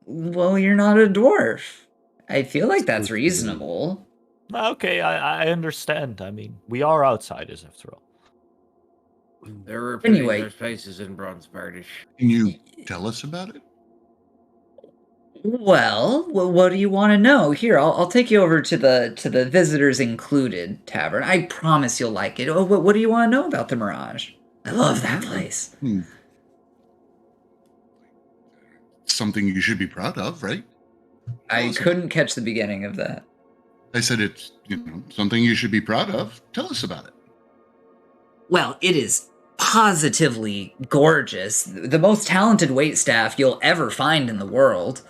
Well, you're not a dwarf. I feel like that's reasonable. Okay, I understand. I mean, we are outsiders after all. There were Anyway. there's places in Bronze Bardish. Can you tell us about it? Well, what do you want to know? Here, I'll take you over to the visitors included tavern. I promise you'll like it. Oh, what do you want to know about the Mirage? I love that place. Something you should be proud of, right? I couldn't catch the beginning of that. I said it's, something you should be proud of. Tell us about it. Well, it is positively gorgeous. The most talented waitstaff you'll ever find in the world.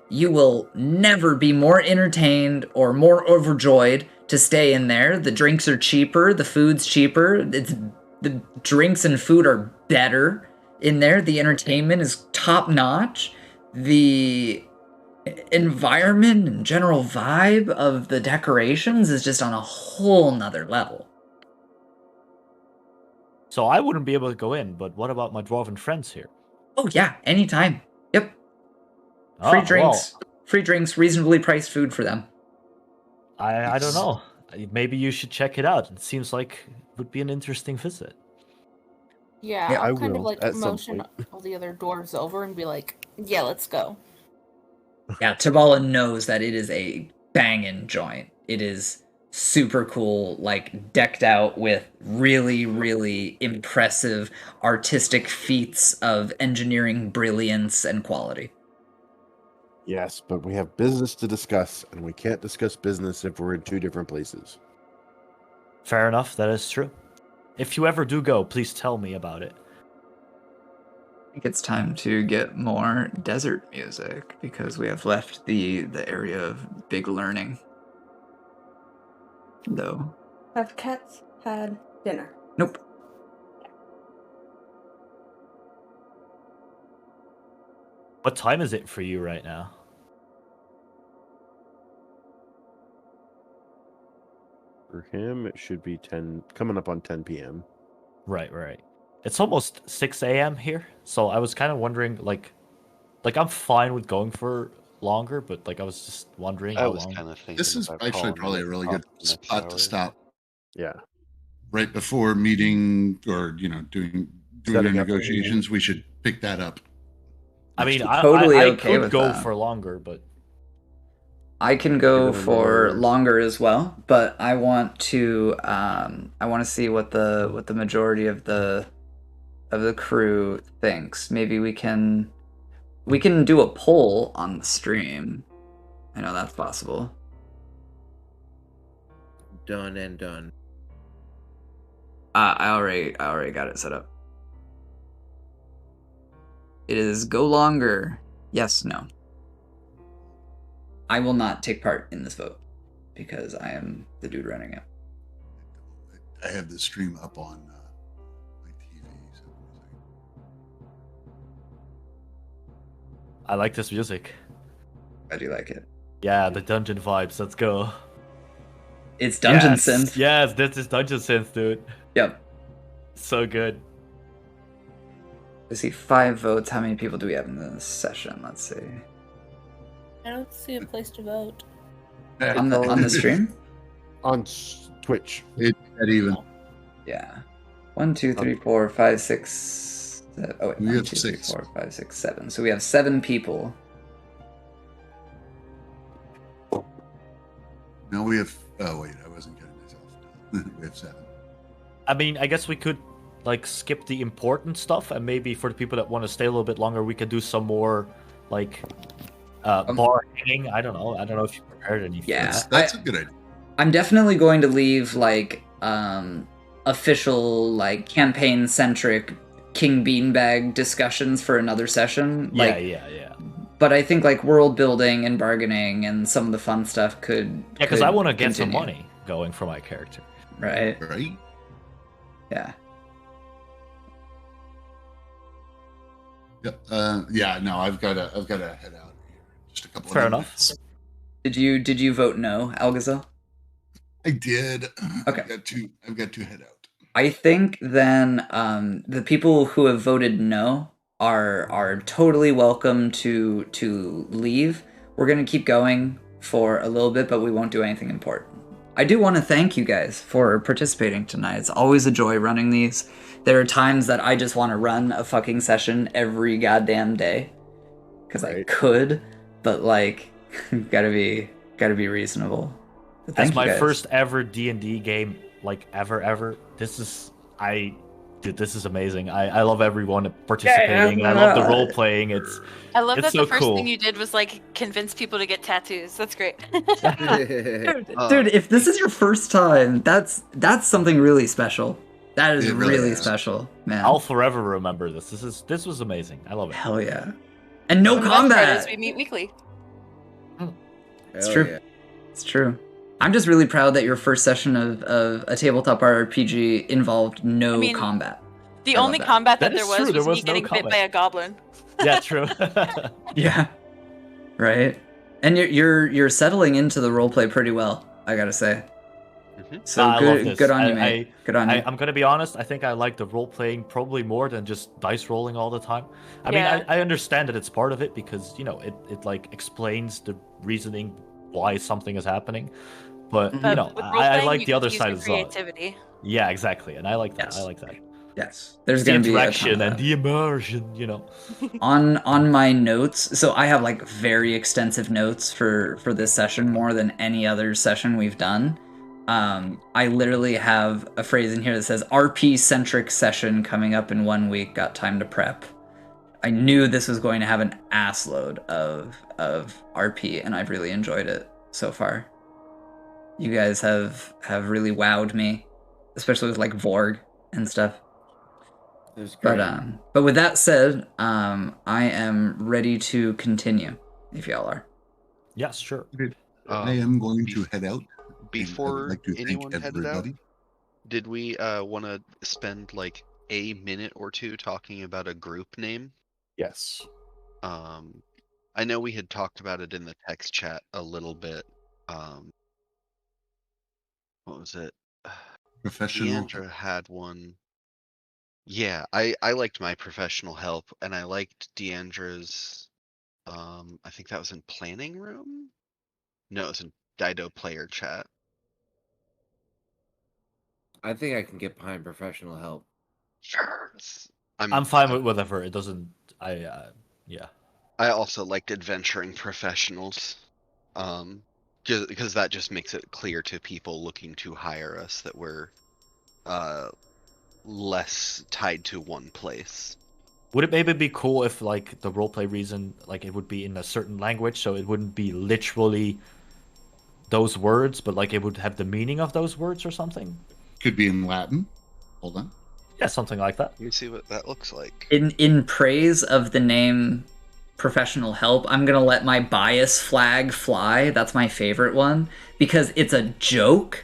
You will never be more entertained or more overjoyed to stay in there. The drinks are cheaper, the food's cheaper. The drinks and food are better in there. The entertainment is top notch. The environment and general vibe of the decorations is just on a whole nother level. So I wouldn't be able to go in, but what about my dwarven friends here? Oh yeah, anytime. Yep. Free drinks, reasonably priced food for them. I don't know. Maybe you should check it out. It seems like it would be an interesting visit. Yeah, Yeah, I'll I kind of will, like at some motion point. all the other dwarves over and be like, yeah, let's go. Yeah, Tabala knows that it is a bangin' joint. It is super cool, like decked out with really, really impressive artistic feats of engineering brilliance and quality. Yes, but we have business to discuss, and we can't discuss business if we're in 2 different places. Fair enough, that is true. If you ever do go, please tell me about it. I think it's time to get more desert music because we have left the area of big learning. Though. Have cats had dinner? Nope. What time is it for you right now? For him, it should be 10, coming up on 10 p.m. Right. It's almost 6 a.m. here, so I was kind of wondering, like I'm fine with going for longer, but like I was just wondering I how was long. kind of thinking. This is about actually calling probably it a really off good the next spot to hour. stop Yeah. right before meeting or doing Setting the up a negotiations. We should pick that up. I mean, Totally I okay could with go that. for longer, but I can go Give it for another- longer as well, but I want to see what the majority of the crew thinks. Maybe we can do a poll on the stream. I know that's possible. Done and done. I already got it set up. It is go longer. Yes, no. I will not take part in this vote because I am the dude running it. I have the stream up on my TV. So I like this music. I do like it. Yeah, the dungeon vibes. Let's go. It's dungeon Yes, synth. yes, this is dungeon synth, dude. Yep. So good. I see 5 votes. How many people do we have in this session? Let's see. I don't see a place to vote. On the stream? On Twitch. It's not even. Yeah. 1, 2, 3, 4, 5, 6. Oh wait, We 1, have 2, 3, 6. 4, 5, 6, 7. So we have 7 people. No, we have. Oh wait, I wasn't kidding myself. We have 7. I mean, I guess we could like skip the important stuff, and maybe for the people that want to stay a little bit longer, we could do some more like bar hanging. I don't know. I don't know if you prepared anything. Yeah. That's a good idea. I'm definitely going to leave like official like campaign centric King Beanbag discussions for another session. Like, yeah. But I think like world building and bargaining and some of the fun stuff could. Yeah, because I want to get continue. some money going for my character. Right. Right? Yeah. Yep. Yeah. No, I've got to head out here. Just a couple. Fair of enough. minutes. Did you vote no, Algazel? I did. Okay. I've got to head out. I think then the people who have voted no are totally welcome to leave. We're gonna keep going for a little bit, but we won't do anything important. I do want to thank you guys for participating tonight. It's always a joy running these. There are times that I just want to run a fucking session every goddamn day because I could, but like, gotta be reasonable. But thank As you my guys. first ever D&D game, like ever, this is amazing. I love everyone participating. I love the role playing. I love It's that so the first cool. thing you did was like convince people to get tattoos. That's great. Dude, if this is your first time, that's something really special. That is It really really is. special, man. I'll forever remember this. This was amazing. I love it. Hell yeah. And no One of the best part is combat. we meet weekly. It's Hell true. yeah. It's true. I'm just really proud that your first session of a tabletop RPG involved no I mean, combat. The I love only that. combat that That there is was true, there was was me no getting bit combat. by a goblin. Yeah, true. Yeah. Right. And you're settling into the roleplay pretty well, I gotta say. So I love this. good on you, mate. Good on you. I'm gonna be honest. I think I like the role playing probably more than just dice rolling all the time. I Yeah. mean, I understand that it's part of it because it like explains the reasoning why something is happening. But But with role I playing, like you the get other to use side your as well. creativity. Yeah, exactly, and I like that. Yes. I like that. Yes. There's The gonna be a ton interaction of and that. the immersion. on my notes, so I have like very extensive notes for this session, more than any other session we've done. I literally have a phrase in here that says RP centric session coming up in 1 week, got time to prep. I knew this was going to have an ass load of RP, and I've really enjoyed it so far. You guys have really wowed me, especially with like Vorg and stuff. It was great. But with that said, I am ready to continue. If y'all are. Yes, sure. I am going to head out. Before I'd like to thank anyone headed out, everybody. did we want to spend like a minute or two talking about a group name? Yes. I know we had talked about it in the text chat a little bit. What was it? Professional. Deandra had one. Yeah, I liked my professional help, and I liked Deandra's. I think that was in planning room. No, it was in Dido player chat. I think I can get behind professional help. Sure. I'm fine with whatever. It doesn't. Yeah. I also liked adventuring professionals, because that just makes it clear to people looking to hire us that we're less tied to one place. Would it maybe be cool if like the roleplay reason like it would be in a certain language, so it wouldn't be literally those words, but like it would have the meaning of those words or something? Could be in Latin. Hold on. Yeah, something like that. You see what that looks like. In praise of the name professional help, I'm gonna let my bias flag fly. That's my favorite one because it's a joke.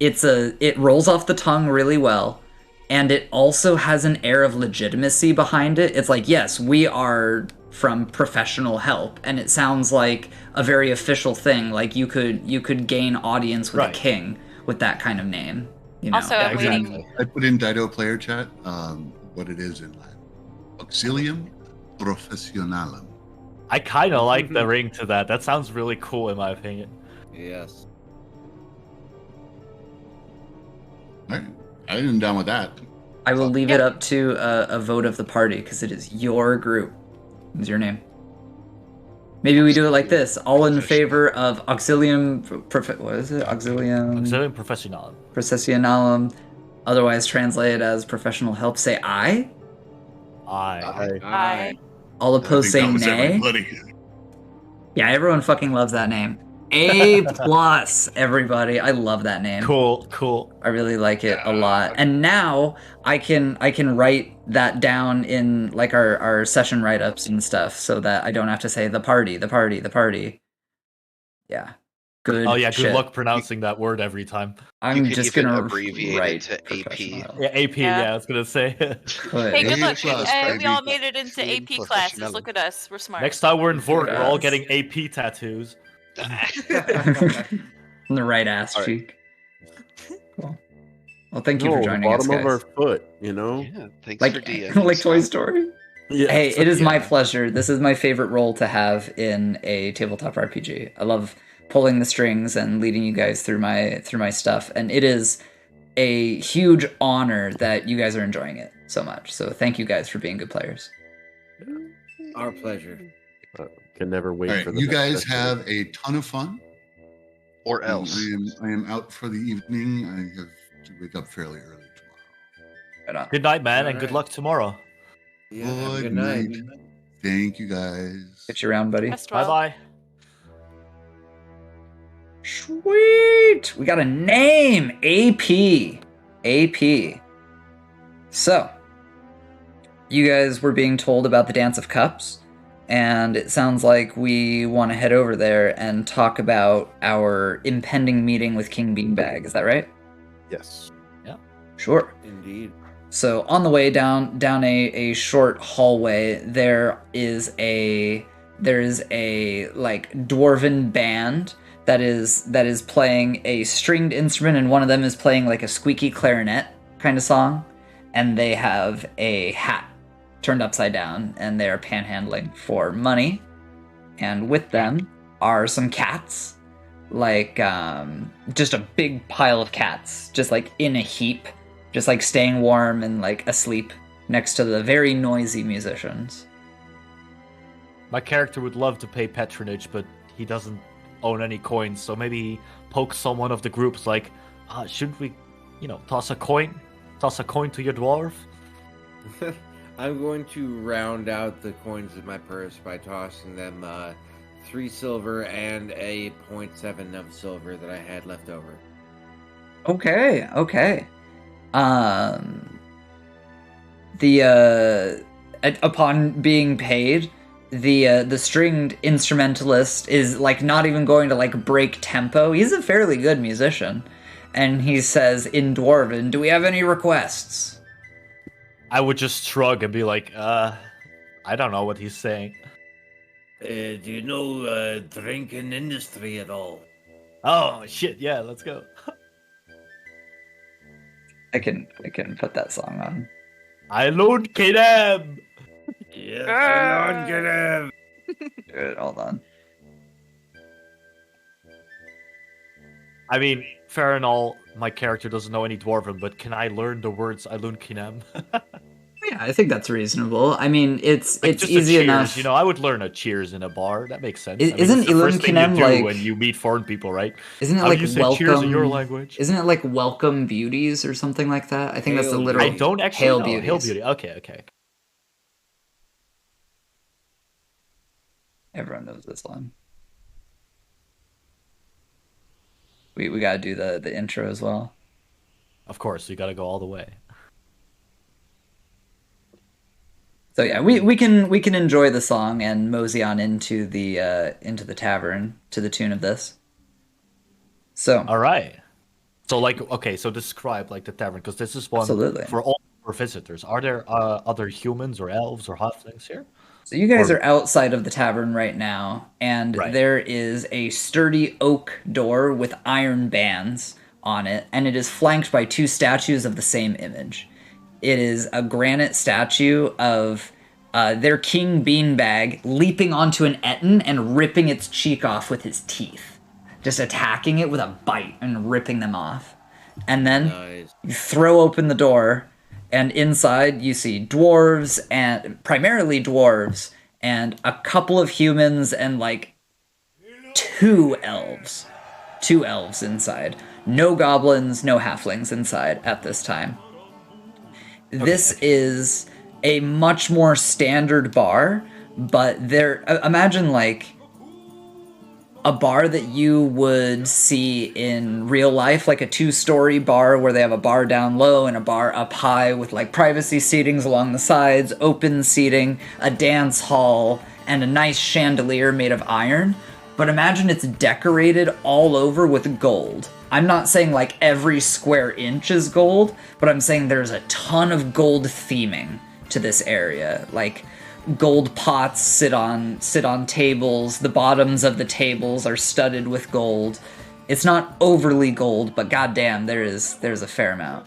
It rolls off the tongue really well, and it also has an air of legitimacy behind it. It's like, yes, we are from professional help, and it sounds like a very official thing. Like you could gain audience with Right. a king with that kind of name. You know? Also, I'm waiting. exactly. I put in Dido player chat what it is in Latin. Auxilium professionalem. I kind of like the ring to that. That sounds really cool, in my opinion. Yes. All right. I'm down with that. I will leave it up to a vote of the party because it is your group. It's your name. Maybe we do it like this: all in favor of Auxilium. What is it? Auxilium Auxilium Professionalum. Processionalum, otherwise translated as professional help. Say aye. Aye. Aye. All opposed say I think that was nay. everybody. Yeah, everyone fucking loves that name. A plus, everybody. I love that name. Cool. I really like it a lot. And now I can write that down in like our session write-ups and stuff so that I don't have to say the party. Yeah. Good. Oh yeah, good shit. luck pronouncing that word every time. I'm could just even gonna abbreviate write it to AP. professional. Yeah, AP. Yeah. Yeah, I was gonna say. But Hey, good A luck. plus, We baby. all made it into Being AP classes. professional. Look at us. We're smart. Next time we're in Vorg, we're all Yes. getting AP tattoos. on the right ass All right. cheek. Cool. Well, thank you No, for the joining us, bottom guys. of our foot, you know? Yeah, thanks Like for DMing. like Toy Scott. Story. Yeah. Hey, it is my pleasure. This is my favorite role to have in a tabletop RPG. I love pulling the strings and leading you guys through my stuff, and it is a huge honor that you guys are enjoying it so much. So thank you guys for being good players. Our pleasure. Can never wait All right, for the you next guys session. have a ton of fun. Or else. I am out for the evening. I have to wake up fairly early tomorrow. Right on. Good night, man, and good Alright. luck tomorrow. Yeah, have a Good good night. Thank you guys. Get you around, buddy. Rest Bye well. bye. Sweet. We got a name. AP. So, you guys were being told about the Dance of Cups, and it sounds like we want to head over there and talk about our impending meeting with King Beanbag. Is that right? Yes. Sure. Indeed. So on the way down a short hallway, there is a like dwarven band that is playing a stringed instrument, and one of them is playing like a squeaky clarinet kind of song, and they have a hat turned upside down, and they are panhandling for money, and with them are some cats, like just a big pile of cats, just like in a heap, just like staying warm and like asleep next to the very noisy musicians. My character would love to pay patronage, but he doesn't own any coins, so maybe he pokes someone of the groups like, shouldn't we, toss a coin? Toss a coin to your dwarf? I'm going to round out the coins in my purse by tossing them 3 silver and a 0.7 of silver that I had left over. Okay. Upon being paid, the stringed instrumentalist is like not even going to like break tempo. He's a fairly good musician, and he says in Dwarven, "Do we have any requests?" I would just shrug and be like, I don't know what he's saying. Do you know drinking industry at all? Oh shit, yeah, let's go. I can put that song on. I load KDM! Yes, I don't get him. Good, hold on. I mean, fair and all, my character doesn't know any Dwarven, but can I learn the words Alun Kinem? Yeah, I think that's reasonable. I mean, it's Like, just a easy cheers, enough. I would learn a cheers in a bar. That makes sense. Isn't it's the Ilum first thing you Kinem do like- when you meet foreign people, right? Isn't it How like do you say welcome? cheers in your language? Isn't it like welcome beauties or something like that? I think that's the Hail literal. I don't actually Hail know. beauties. Hail beauty. Okay. Everyone knows this line. We gotta do the intro as well. Of course, you gotta go all the way. So yeah, we can enjoy the song and mosey on into the tavern to the tune of this. So All right. So, so describe like the tavern, because this is one Absolutely. for all our visitors. Are there other humans or elves or halflings here? So you guys are outside of the tavern right now, and Right. there is a sturdy oak door with iron bands on it, and it is flanked by 2 statues of the same image. It is a granite statue of their King Beanbag leaping onto an Etten and ripping its cheek off with his teeth. Just attacking it with a bite and ripping them off. And then you throw open the door, and inside you see dwarves, and primarily dwarves, and a couple of humans, and like 2 elves. 2 elves inside. No goblins, no halflings inside at this time. This is a much more standard bar, but there, imagine like a bar that you would see in real life, like a 2-story bar where they have a bar down low and a bar up high with like privacy seatings along the sides, open seating, a dance hall, and a nice chandelier made of iron. But imagine it's decorated all over with gold. I'm not saying like every square inch is gold, but I'm saying there's a ton of gold theming to this area. Like gold pots sit on tables, the bottoms of the tables are studded with gold. It's not overly gold, but goddamn, there's a fair amount.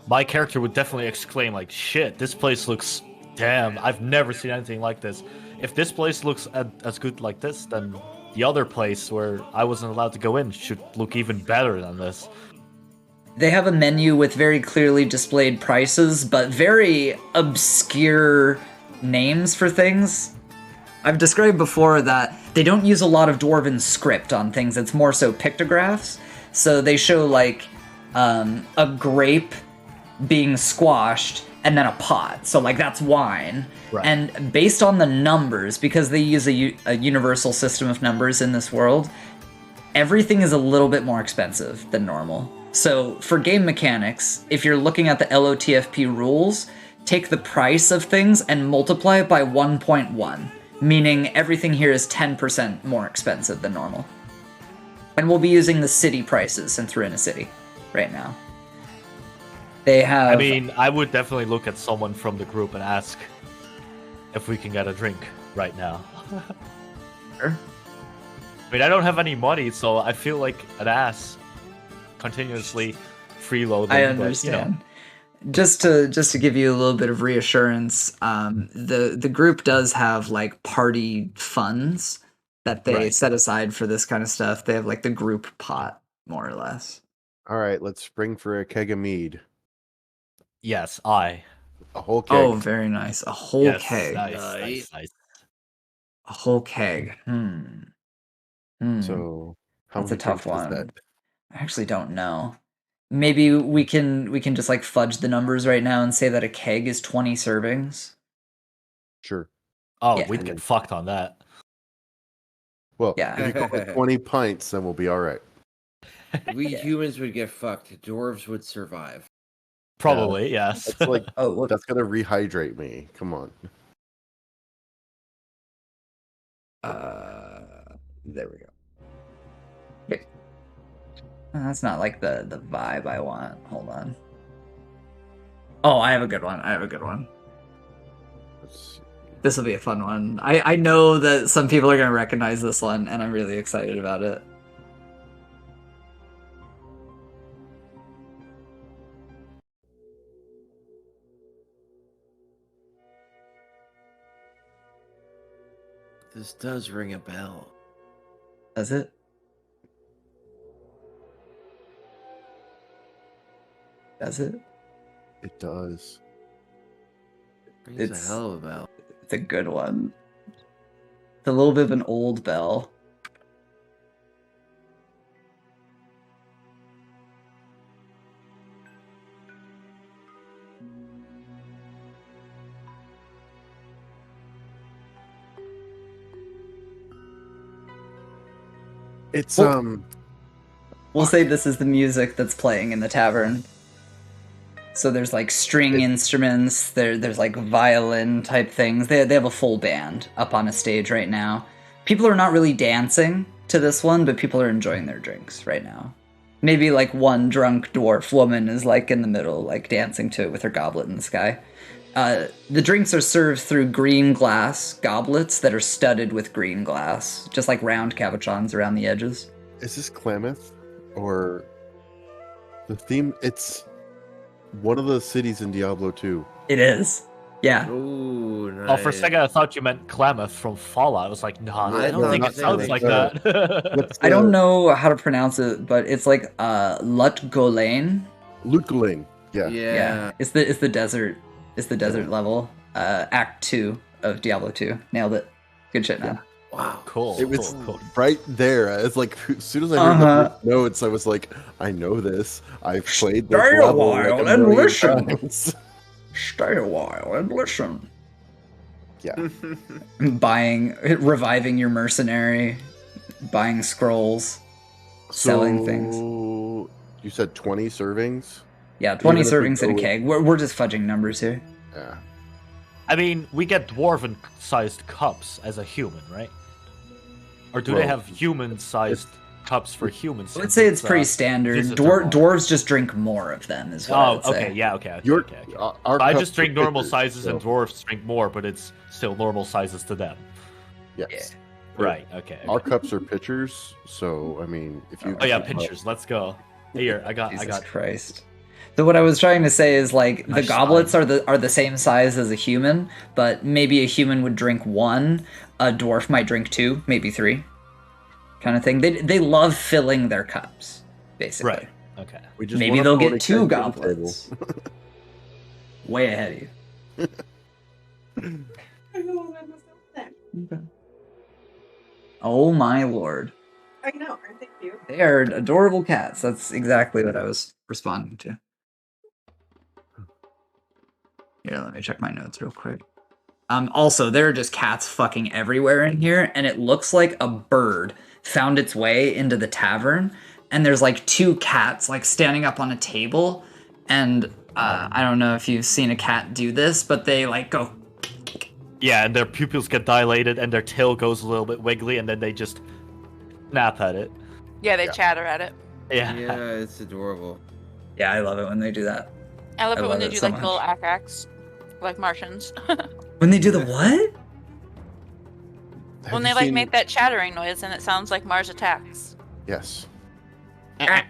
My character would definitely exclaim like, "Shit, this place looks damn! I've never seen anything like this. If this place looks as good like this, then the other place where I wasn't allowed to go in should look even better than this." They have a menu with very clearly displayed prices, but very obscure names for things. I've described before that they don't use a lot of Dwarven script on things. It's more so pictographs. So they show like a grape being squashed and then a pot. So like that's wine. Right. And based on the numbers, because they use a universal system of numbers in this world, everything is a little bit more expensive than normal. So for game mechanics, if you're looking at the LOTFP rules, take the price of things and multiply it by 1.1, meaning everything here is 10% more expensive than normal. And we'll be using the city prices since we're in a city right now. They have... I mean, I would definitely look at someone from the group and ask if we can get a drink right now. Sure. I mean, I don't have any money, so I feel like an ass continuously freeloading. I understand. But, Just to give you a little bit of reassurance, the group does have like party funds that they set aside for this kind of stuff. They have like the group pot, more or less. All right, let's spring for a keg of mead. Yes, I. A whole keg. Oh, very nice. A whole keg. Nice. A whole keg. So how That's a many tough drinks is one. that? I actually don't know. Maybe we can just like fudge the numbers right now and say that a keg is 20 servings. Sure. Oh, Yeah. we'd get fucked on that. Well, Yeah. if you call it 20 pints, then we'll be all right. We humans would get fucked. Dwarves would survive. Probably, yes. It's like, Oh, look. that's gonna rehydrate me. Come on. There we go. Okay. That's not like the vibe I want. Hold on. Oh, I have a good one. Let's- This will be a fun one. I know that some people are going to recognize this one, and I'm really excited about it. This does ring a bell. Does it? Does it? It does. Rings It's- a hell of a bell. It's a good one. It's a little bit of an old bell. It's Well- We'll say this is the music that's playing in the tavern. So there's like string instruments, there's like violin type things. They have a full band up on a stage right now. People are not really dancing to this one, but people are enjoying their drinks right now. Maybe like one drunk dwarf woman is like in the middle, like dancing to it with her goblet in the sky. The drinks are served through green glass goblets that are studded with green glass, just like round cabochons around the edges. Is this Klamath or the theme? It's one of the cities in Diablo 2. It is. Yeah. Ooh, nice. Oh, for a second I thought you meant Klamath from Fallout. I was like, no, I don't think it sounds like that. I don't know how to pronounce it, but it's like Lutgolain. Lutgolain. Yeah. Yeah. It's the desert. It's the desert level. Act 2 of Diablo 2. Nailed it. Good shit, man. Wow. Cool. It was cool. right there. It's like as soon as I heard the first notes, I was like, I know this. I've played this Stay a level while like a and million listen. times. Stay a while and listen. Yeah. Reviving your mercenary, buying scrolls, selling things. You said 20 servings? Yeah, 20 Even if we servings in a go- keg. We're just fudging numbers here. Yeah. I mean, we get dwarven-sized cups as a human, right? Or do they have human-sized cups for humans? I would say it's pretty standard. visitor Dwarves just drink more of them, is what I would say. okay, yeah, okay. Your- okay. Our I cups just drink are normal pitchers, sizes, and so- dwarves drink more, but it's still normal sizes to them. Yes. Right. Okay. Our cups are pitchers, so I mean, if you. Oh yeah, pinchers. Let's go. Here, I got. Jesus Christ. So what I was trying to say is like the goblets are the same size as a human, but maybe a human would drink 1, a dwarf might drink 2, maybe 3, kind of thing. They love filling their cups, basically. Right. Okay. We just Maybe want a they'll pony get 2 keg to the goblets. Way ahead of you. Oh my lord. I know, aren't they cute? They are adorable cats. That's exactly what I was responding to. Here, let me check my notes real quick. Also, there are just cats fucking everywhere in here, and it looks like a bird found its way into the tavern, and there's like 2 cats like standing up on a table, and I don't know if you've seen a cat do this, but they like go. Yeah, and their pupils get dilated, and their tail goes a little bit wiggly, and then they just snap at it. Yeah, they chatter at it. Yeah. Yeah, it's adorable. Yeah, I love it when they do that. I love it when they do so like much. little acts, like Martians. When they do the what? When they like make that chattering noise and it sounds like Mars attacks. Yes. Yeah.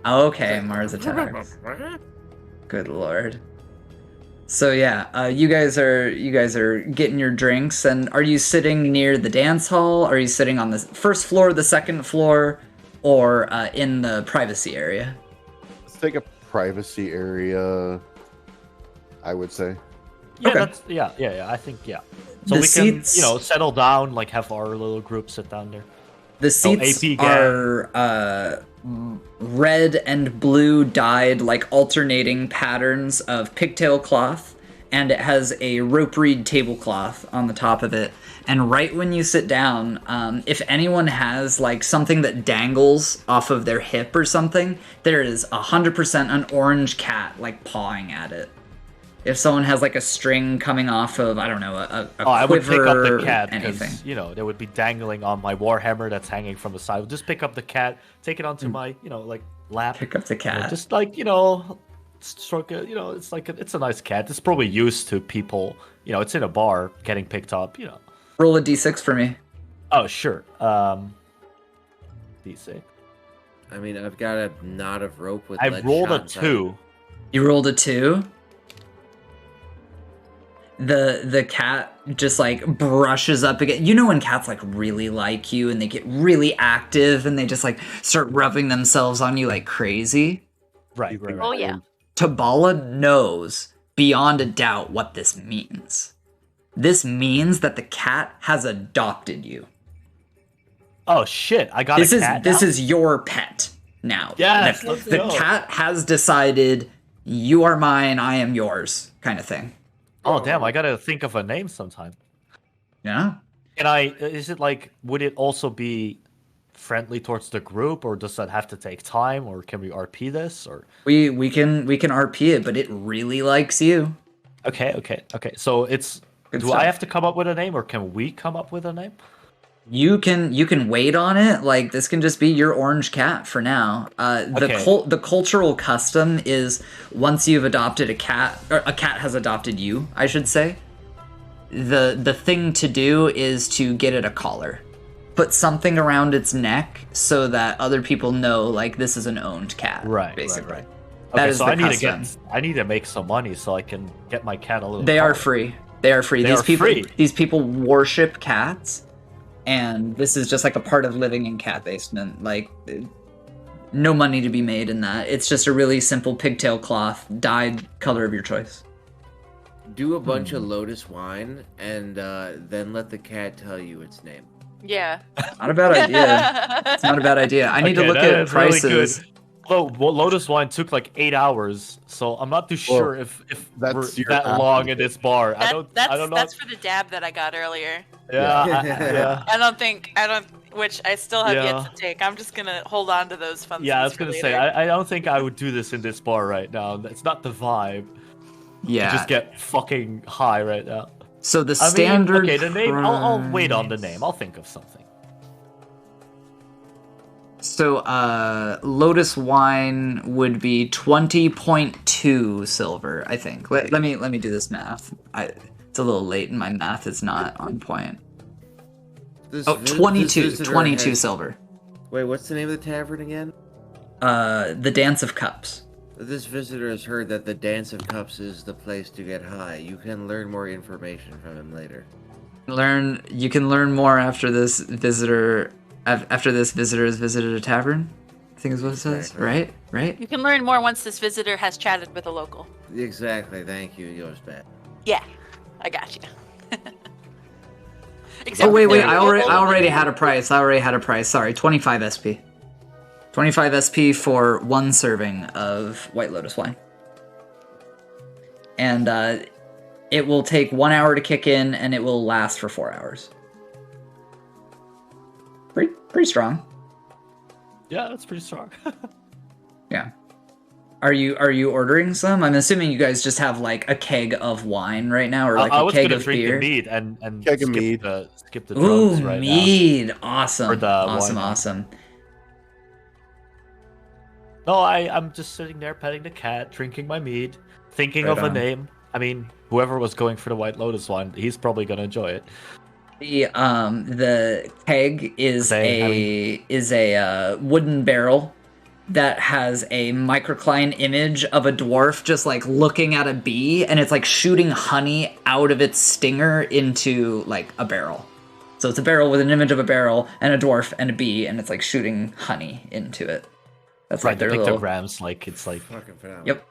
Okay, Mars attacks. Good lord. So yeah, you guys are getting your drinks, and are you sitting near the dance hall? Are you sitting on the first floor, the second floor, or in the privacy area? Let's take a privacy area, I would say. Yeah, Okay. that's yeah. I think So The we seats- can, settle down, like have our little group sit down there. The seats AP gang. are red and blue dyed, like alternating patterns of pigtail cloth, and it has a rope reed tablecloth on the top of it. And right when you sit down, if anyone has like something that dangles off of their hip or something, there is 100% an orange cat like pawing at it. If someone has like a string coming off of, I don't know, a I would pick up quiver, the cat anything. because they would be dangling on my warhammer that's hanging from the side. I'll just pick up the cat, take it onto my like lap. Pick up the cat. Just like stroke it. It's like it's a nice cat. It's probably used to people. It's in a bar getting picked up. Roll a d6 for me. Oh sure. D6. I mean, I've got a knot of rope with. I lead rolled a shots on it. 2. You rolled a 2. The cat just like brushes up again. You know when cats like really like you and they get really active and they just like start rubbing themselves on you like crazy? Right. Oh yeah. Tabala knows beyond a doubt what this means. This means that the cat has adopted you. Oh shit! I got This a is cat. this now? is your pet now. Yes, The, let's the go. cat has decided you are mine, I am yours, kind of thing. Oh damn! I gotta think of a name sometime. Yeah. Is it like? Would it also be friendly towards the group, or does that have to take time, or can we RP this, or? We can RP it, but it really likes you. Okay. So it's. Good Do stuff. I have to come up with a name, or can we come up with a name? You can wait on it. Like, this can just be your orange cat for now. The cultural custom is once you've adopted a cat, or a cat has adopted you, I should say. The thing to do is to get it a collar. Put something around its neck so that other people know, like, this is an owned cat. Right, basically. right. That Okay, is so the I need to make some money so I can get my cat a little. They are collar. free. They are free. They These are people free. these people worship cats, and this is just like a part of living in Catbasement. Like, no money to be made in that. It's just a really simple pigtail cloth, dyed color of your choice. Do a bunch of lotus wine, and then let the cat tell you its name. Yeah. Not a bad idea. It's not a bad idea. I need to look at prices. Really good. Well, Lotus wine took like 8 hours, so I'm not too sure if that's we're your that long in this bar. I don't know. That's for the dab that I got earlier. Yeah. Which I still have Yeah. yet to take. I'm just gonna hold on to those funds. Yeah, I was gonna say I don't think I would do this in this bar right now. It's not the vibe. Yeah. To just get fucking high right now. So the standard. Okay, the name. I'll wait on the name. I'll think of something. So, Lotus wine would be 20.2 silver, I think. Let me do this math. It's a little late, and my math is not on point. 22 silver. Wait, what's the name of the tavern again? The Dance of Cups. This visitor has heard that the Dance of Cups is the place to get high. You can learn more information from him later. You can learn more after this visitor. After this visitor has visited a tavern, I think is what it says. Right? You can learn more once this visitor has chatted with a local. Exactly. Thank you. Yours bad. Yeah, I got you. Oh wait! I already had a price. Sorry, 25 SP. 25 SP for one serving of White Lotus wine, and it will take 1 hour to kick in, and it will last for 4 hours. Pretty strong. Yeah, that's pretty strong. Yeah. Are you ordering some? I'm assuming you guys just have like a keg of wine right now, or like a keg of beer. I was gonna drink the mead and Keg of mead. skip the drugs right mead. now. Awesome. Or the Awesome. No, I'm just sitting there petting the cat, drinking my mead, thinking Right of a on. name. I mean, whoever was going for the White Lotus one, he's probably gonna enjoy it. The keg is a wooden barrel that has a microcline image of a dwarf just like looking at a bee, and it's like shooting honey out of its stinger into like a barrel. So it's a barrel with an image of a barrel and a dwarf and a bee, and it's like shooting honey into it. That's Right, like the their little. pictograms, like it's like. Fucking phenomenal. Yep.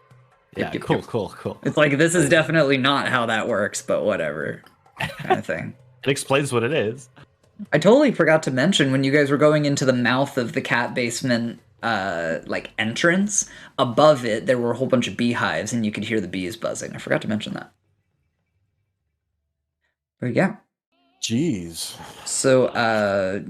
Yeah, Yep. cool. It's like, this is definitely not how that works, but whatever, kind of thing. It explains what it is. I totally forgot to mention, when you guys were going into the mouth of the Catbasement like entrance, above it there were a whole bunch of beehives, and you could hear the bees buzzing. I forgot to mention that. But yeah. Jeez. So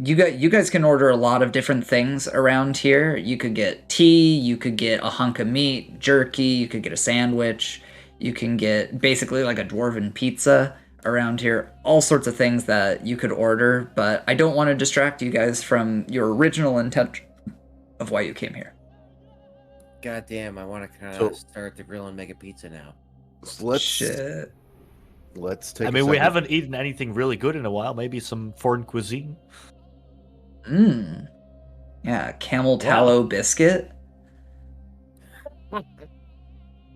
you guys can order a lot of different things around here. You could get tea, you could get a hunk of meat, jerky, you could get a sandwich, you can get basically like a dwarven pizza around here. All sorts of things that you could order, but I don't want to distract you guys from your original intent of why you came here. God damn, I want to kind So- of start the grill and make a pizza now. Let's Shit. take. I mean, we haven't eaten anything really good in a while. Maybe some foreign cuisine. Yeah, camel tallow biscuit.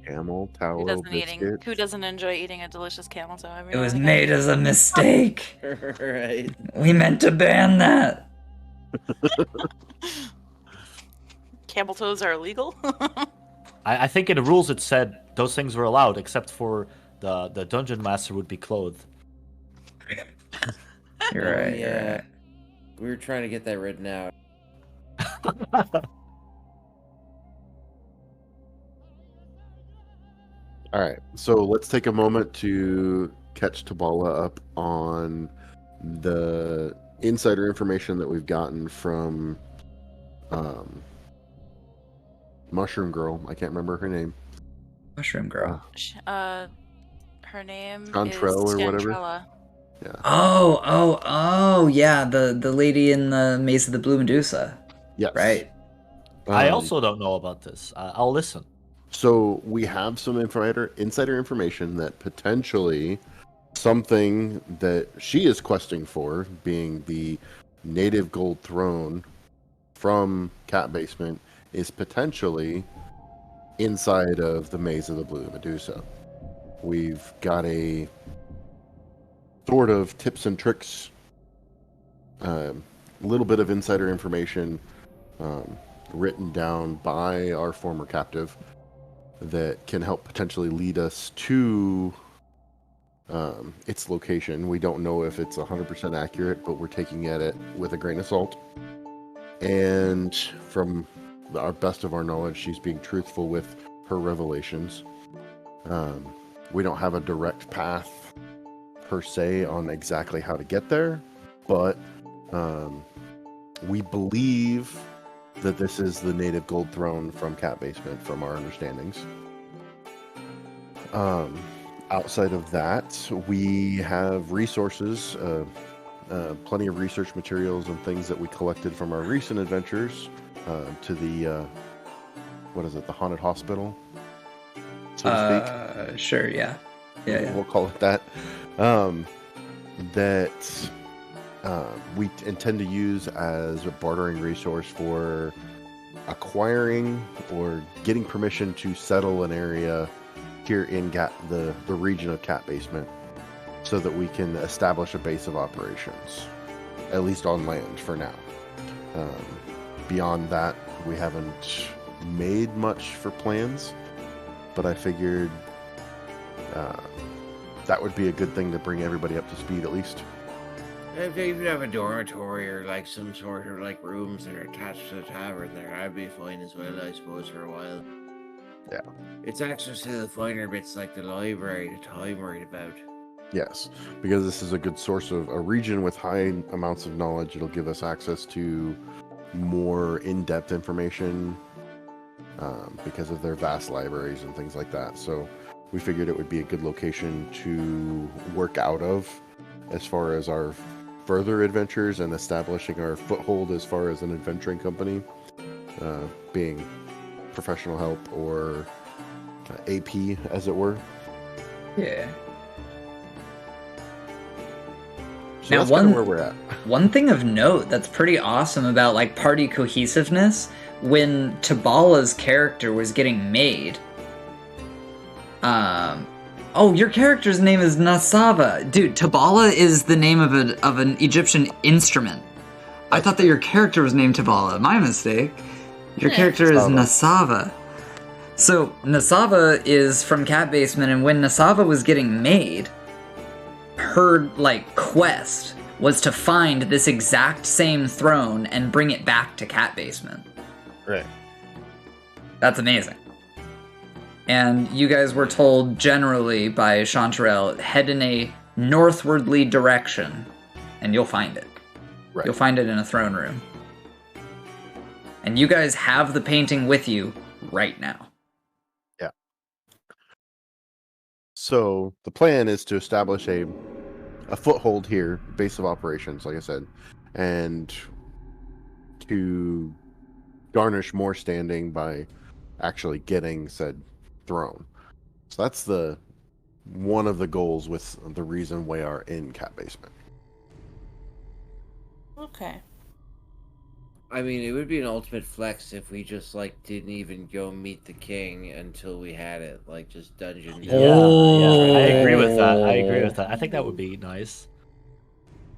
camel tallow biscuit. Who doesn't enjoy eating a delicious camel toe? It was made as a mistake. Right. We meant to ban that. Camel toes are illegal. I think in the rules it said those things were allowed, except for the dungeon master would be clothed. You're right. You're Yeah. right. We were trying to get that written out. All right, so let's take a moment to catch Tabala up on the insider information that we've gotten from Mushroom Girl. I can't remember her name. Mushroom girl. Her name Chantrell is or whatever? Chantrella. Yeah. Oh, yeah, the lady in the Maze of the Blue Medusa. Yes. Right. I also don't know about this. I'll listen. So we have some insider information that potentially something that she is questing for, being the native gold throne from Catbasement, is potentially inside of the Maze of the Blue Medusa. We've got a sort of tips and tricks, little bit of insider information written down by our former captive that can help potentially lead us to its location. We don't know if it's 100% accurate, but we're taking it with a grain of salt. And from our best of our knowledge, she's being truthful with her revelations. We don't have a direct path per se on exactly how to get there, but we believe that this is the native gold throne from Catbasement, from our understandings. Outside of that, we have resources, plenty of research materials and things that we collected from our recent adventures to the, the haunted hospital, so to speak. Sure, yeah. Yeah. We'll call it that. That we intend to use as a bartering resource for acquiring or getting permission to settle an area here in the region of Catbasement, so that we can establish a base of operations, at least on land for now. Beyond that, we haven't made much for plans, but I figured that would be a good thing to bring everybody up to speed, at least. If they even have a dormitory or like some sort of like rooms that are attached to the tavern there, I'd be fine as well, I suppose, for a while. Yeah. It's access to the finer bits like the library that I'm worried about. Yes, because this is a good source of a region with high amounts of knowledge. It'll give us access to more in-depth information because of their vast libraries and things like that. So we figured it would be a good location to work out of as far as our further adventures and establishing our foothold as far as an adventuring company, being professional help or AP, as it were. Yeah. So Now, that's kind of where we're at. One thing of note that's pretty awesome about like party cohesiveness, when Tabala's character was getting made, your character's name is Nasava. Dude, Tabala is the name of an Egyptian instrument. I thought that your character was named Tabala. My mistake. Your character is Nasava. So Nasava is from Catbasement, and when Nasava was getting made, her quest was to find this exact same throne and bring it back to Catbasement. Right. That's amazing. And you guys were told generally by Chanterelle, head in a northwardly direction, and you'll find it. Right. You'll find it in a throne room. And you guys have the painting with you right now. Yeah. So the plan is to establish a foothold here, base of operations, like I said, and to garnish more standing by actually getting said throne. So that's one of the goals with the reason we are in Catbasement. Okay. I mean, it would be an ultimate flex if we just didn't even go meet the king until we had it, just dungeon. Yeah, I agree with that. I think that would be nice.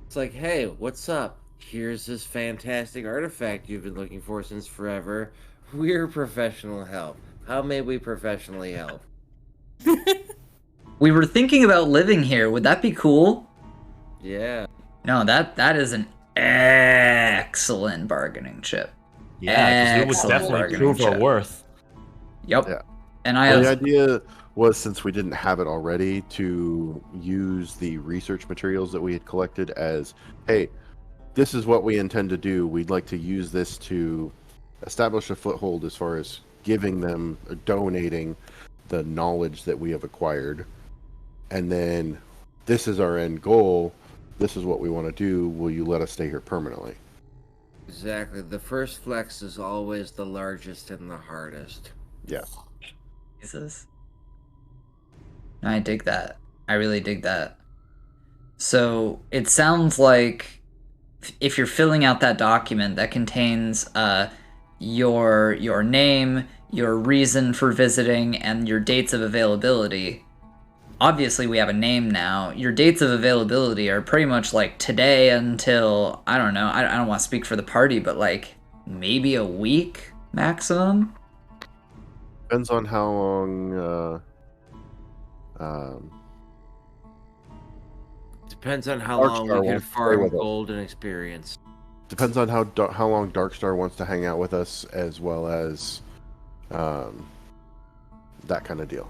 It's like, hey, what's up? Here's this fantastic artifact you've been looking for since forever. We're professional help. How may we professionally help? We were thinking about living here. Would that be cool? Yeah. No, that is an excellent bargaining chip. Yeah, because it would definitely prove our worth. Yep. Yeah. And the idea was, since we didn't have it already, to use the research materials that we had collected as, hey, this is what we intend to do. We'd like to use this to establish a foothold as far as giving them, donating the knowledge that we have acquired. And then this is our end goal, this is what we want to do. Will you let us stay here permanently? Exactly. The first flex is always the largest and the hardest. Yeah. Jesus. I dig that. I really dig that. So it sounds like if you're filling out that document that contains your name, your reason for visiting, and your dates of availability. Obviously, we have a name now. Your dates of availability are pretty much like today until, I don't know, I don't want to speak for the party, but like maybe a week maximum? Depends on how long. Depends on how long Darkstar we can wants to stay farm with us. gold and experience. Depends on how long Darkstar wants to hang out with us, as well as that kind of deal.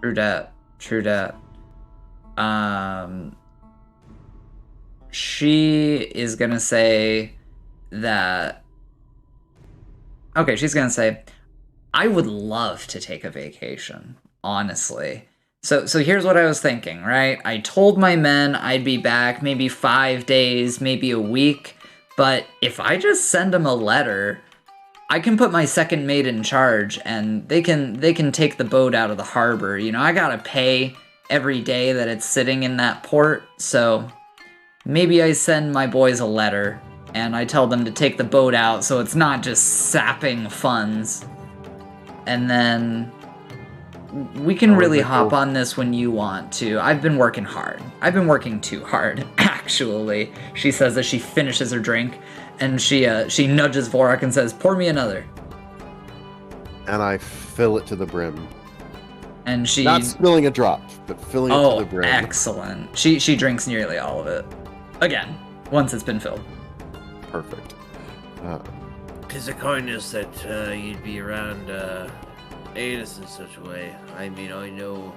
True dat. True dat. She is gonna say that. Okay, she's gonna say, I would love to take a vacation, honestly. So here's what I was thinking, right? I told my men I'd be back maybe 5 days, maybe a week, but if I just send them a letter, I can put my second mate in charge, and they can take the boat out of the harbor. You know, I gotta pay every day that it's sitting in that port, so maybe I send my boys a letter, and I tell them to take the boat out so it's not just sapping funds. And then we can really hop on this when you want to. I've been working hard. I've been working too hard, actually, she says as she finishes her drink. And she nudges Vorg and says, pour me another. And I fill it to the brim. And she... Not spilling a drop, but filling it to the brim. Excellent. She drinks nearly all of it. Again, once it's been filled. Perfect. Tis a kindness that you'd be around aid us in such a way. I mean, I know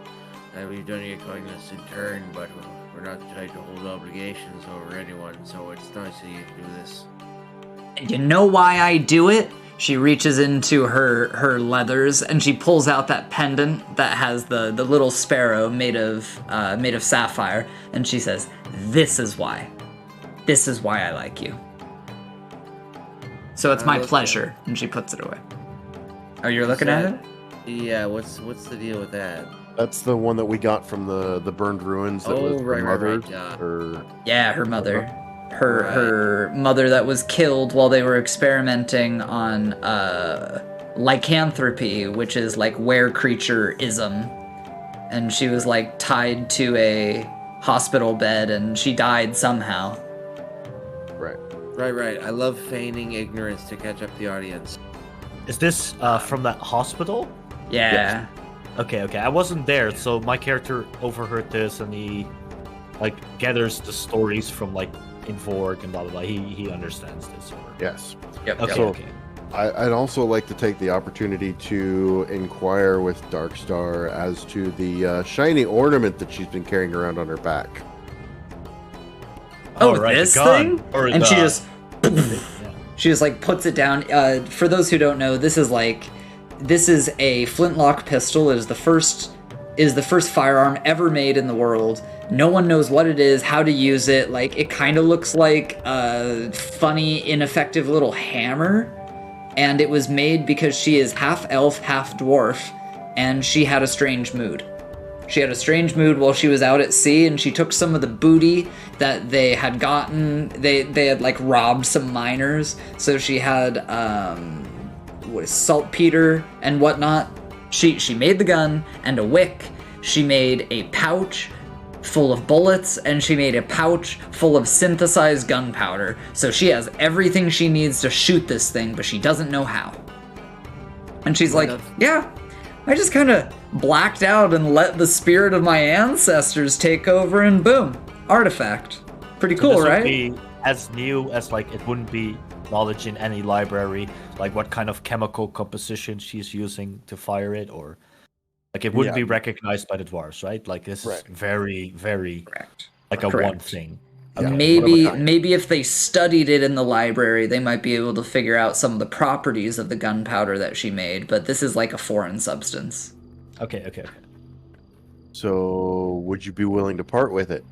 that we've done you a kindness in turn, but we're not trying to hold obligations over anyone, so it's nice that you do this. You know why I do it? She reaches into her leathers and she pulls out that pendant that has the little sparrow made of sapphire, and she says, "This is why. This is why I like you. So it's my pleasure." And she puts it away. Oh, you're looking at it? Yeah. What's the deal with that? That's the one that we got from the burned ruins. That was right, her mother. right. Yeah, her mother. Her mother that was killed while they were experimenting on lycanthropy, which is like were creature-ism. And she was like tied to a hospital bed and she died somehow. Right. I love feigning ignorance to catch up the audience. Is this from that hospital? Yeah. Yes. Okay. I wasn't there, so my character overheard this and he like gathers the stories from like in Vorg and blah blah blah. He understands this. Yes. Yep. Okay. I'd also like to take the opportunity to inquire with Darkstar as to the shiny ornament that she's been carrying around on her back. Oh, right, this the gun. thing? Or And the... she just like puts it down. For those who don't know, this is a flintlock pistol. It is the first firearm ever made in the world. No one knows what it is, how to use it. Like, it kind of looks like a funny, ineffective little hammer. And it was made because she is half elf, half dwarf, and she had a strange mood. She had a strange mood while she was out at sea, and she took some of the booty that they had gotten. They had like robbed some miners, so she had saltpeter and whatnot. She made the gun and a wick. She made a pouch full of bullets, and she made a pouch full of synthesized gunpowder. So she has everything she needs to shoot this thing, but she doesn't know how. And she's like, yeah, I just kind of blacked out and let the spirit of my ancestors take over, and boom, artifact. Pretty cool, this right? Would be as new as like it wouldn't be knowledge in any library, like what kind of chemical composition she's using to fire it, or like it wouldn't be recognized by the dwarves, right? Like this is very, very like a one thing. Yeah, maybe if they studied it in the library, they might be able to figure out some of the properties of the gunpowder that she made, but this is like a foreign substance. Okay. So, would you be willing to part with it?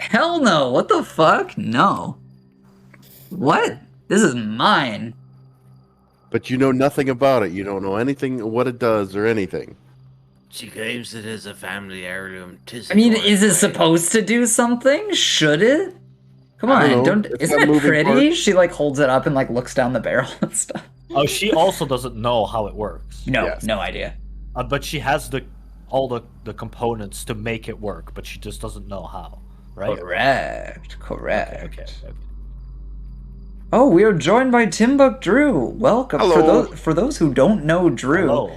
Hell no! What the fuck? No. What? This is mine. But you know nothing about it. You don't know anything what it does or anything. She claims it is a family heirloom. I mean, is it supposed to do something? Should it? Come on, don't. Isn't it pretty? She holds it up and looks down the barrel and stuff. Oh, she also doesn't know how it works. No, no idea. But she has all the components to make it work, but she just doesn't know how. Right? Correct. Okay. Oh, we are joined by Timbuk Drew. Welcome. Hello. For those who don't know Drew,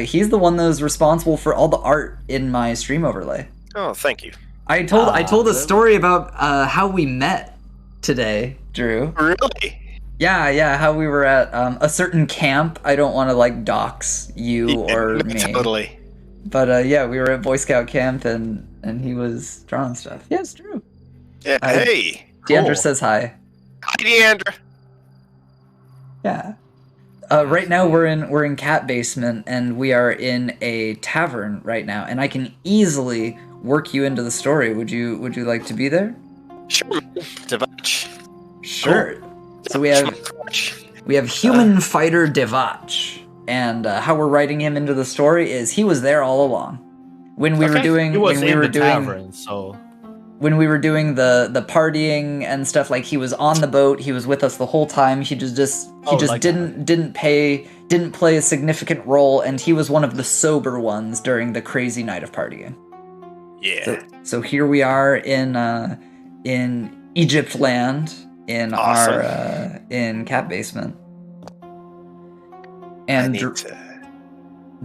he's the one that is responsible for all the art in my stream overlay. Oh, thank you. I told a story about how we met today, Drew. Really? Yeah, how we were at a certain camp. I don't want to dox you or me. Totally. But yeah, we were at Boy Scout camp and he was drawing stuff. Yeah, it's Drew. Yeah, hey. Deandra says hi. Hi, Deandra. Yeah. Right now we're in Catbasement and we are in a tavern right now, and I can easily work you into the story. Would you like to be there? Sure. Debauch. Sure. Cool. So we have human fighter Debauch, and how we're writing him into the story is he was there all along. When we were doing when we were doing the partying and stuff, he was on the boat, he was with us the whole time. He just didn't play a significant role, and he was one of the sober ones during the crazy night of partying. Yeah. So here we are in Egypt land in in Catbasement. And